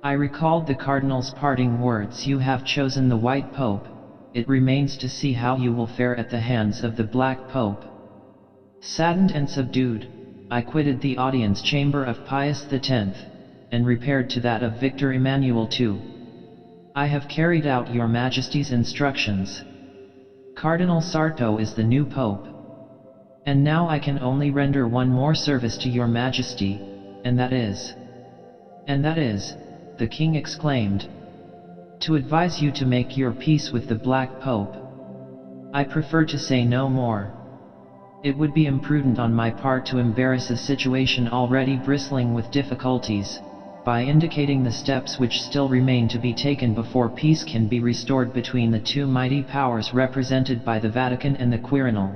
I recalled the Cardinal's parting words: "You have chosen the White Pope, it remains to see how you will fare at the hands of the Black Pope." Saddened and subdued, I quitted the audience chamber of Pius X, and repaired to that of Victor Emmanuel II. "I have carried out your Majesty's instructions. Cardinal Sarto is the new Pope. And now I can only render one more service to your Majesty, and that is, the King exclaimed, to advise you to make your peace with the Black Pope. I prefer to say no more. It would be imprudent on my part to embarrass a situation already bristling with difficulties, by indicating the steps which still remain to be taken before peace can be restored between the two mighty powers represented by the Vatican and the Quirinal.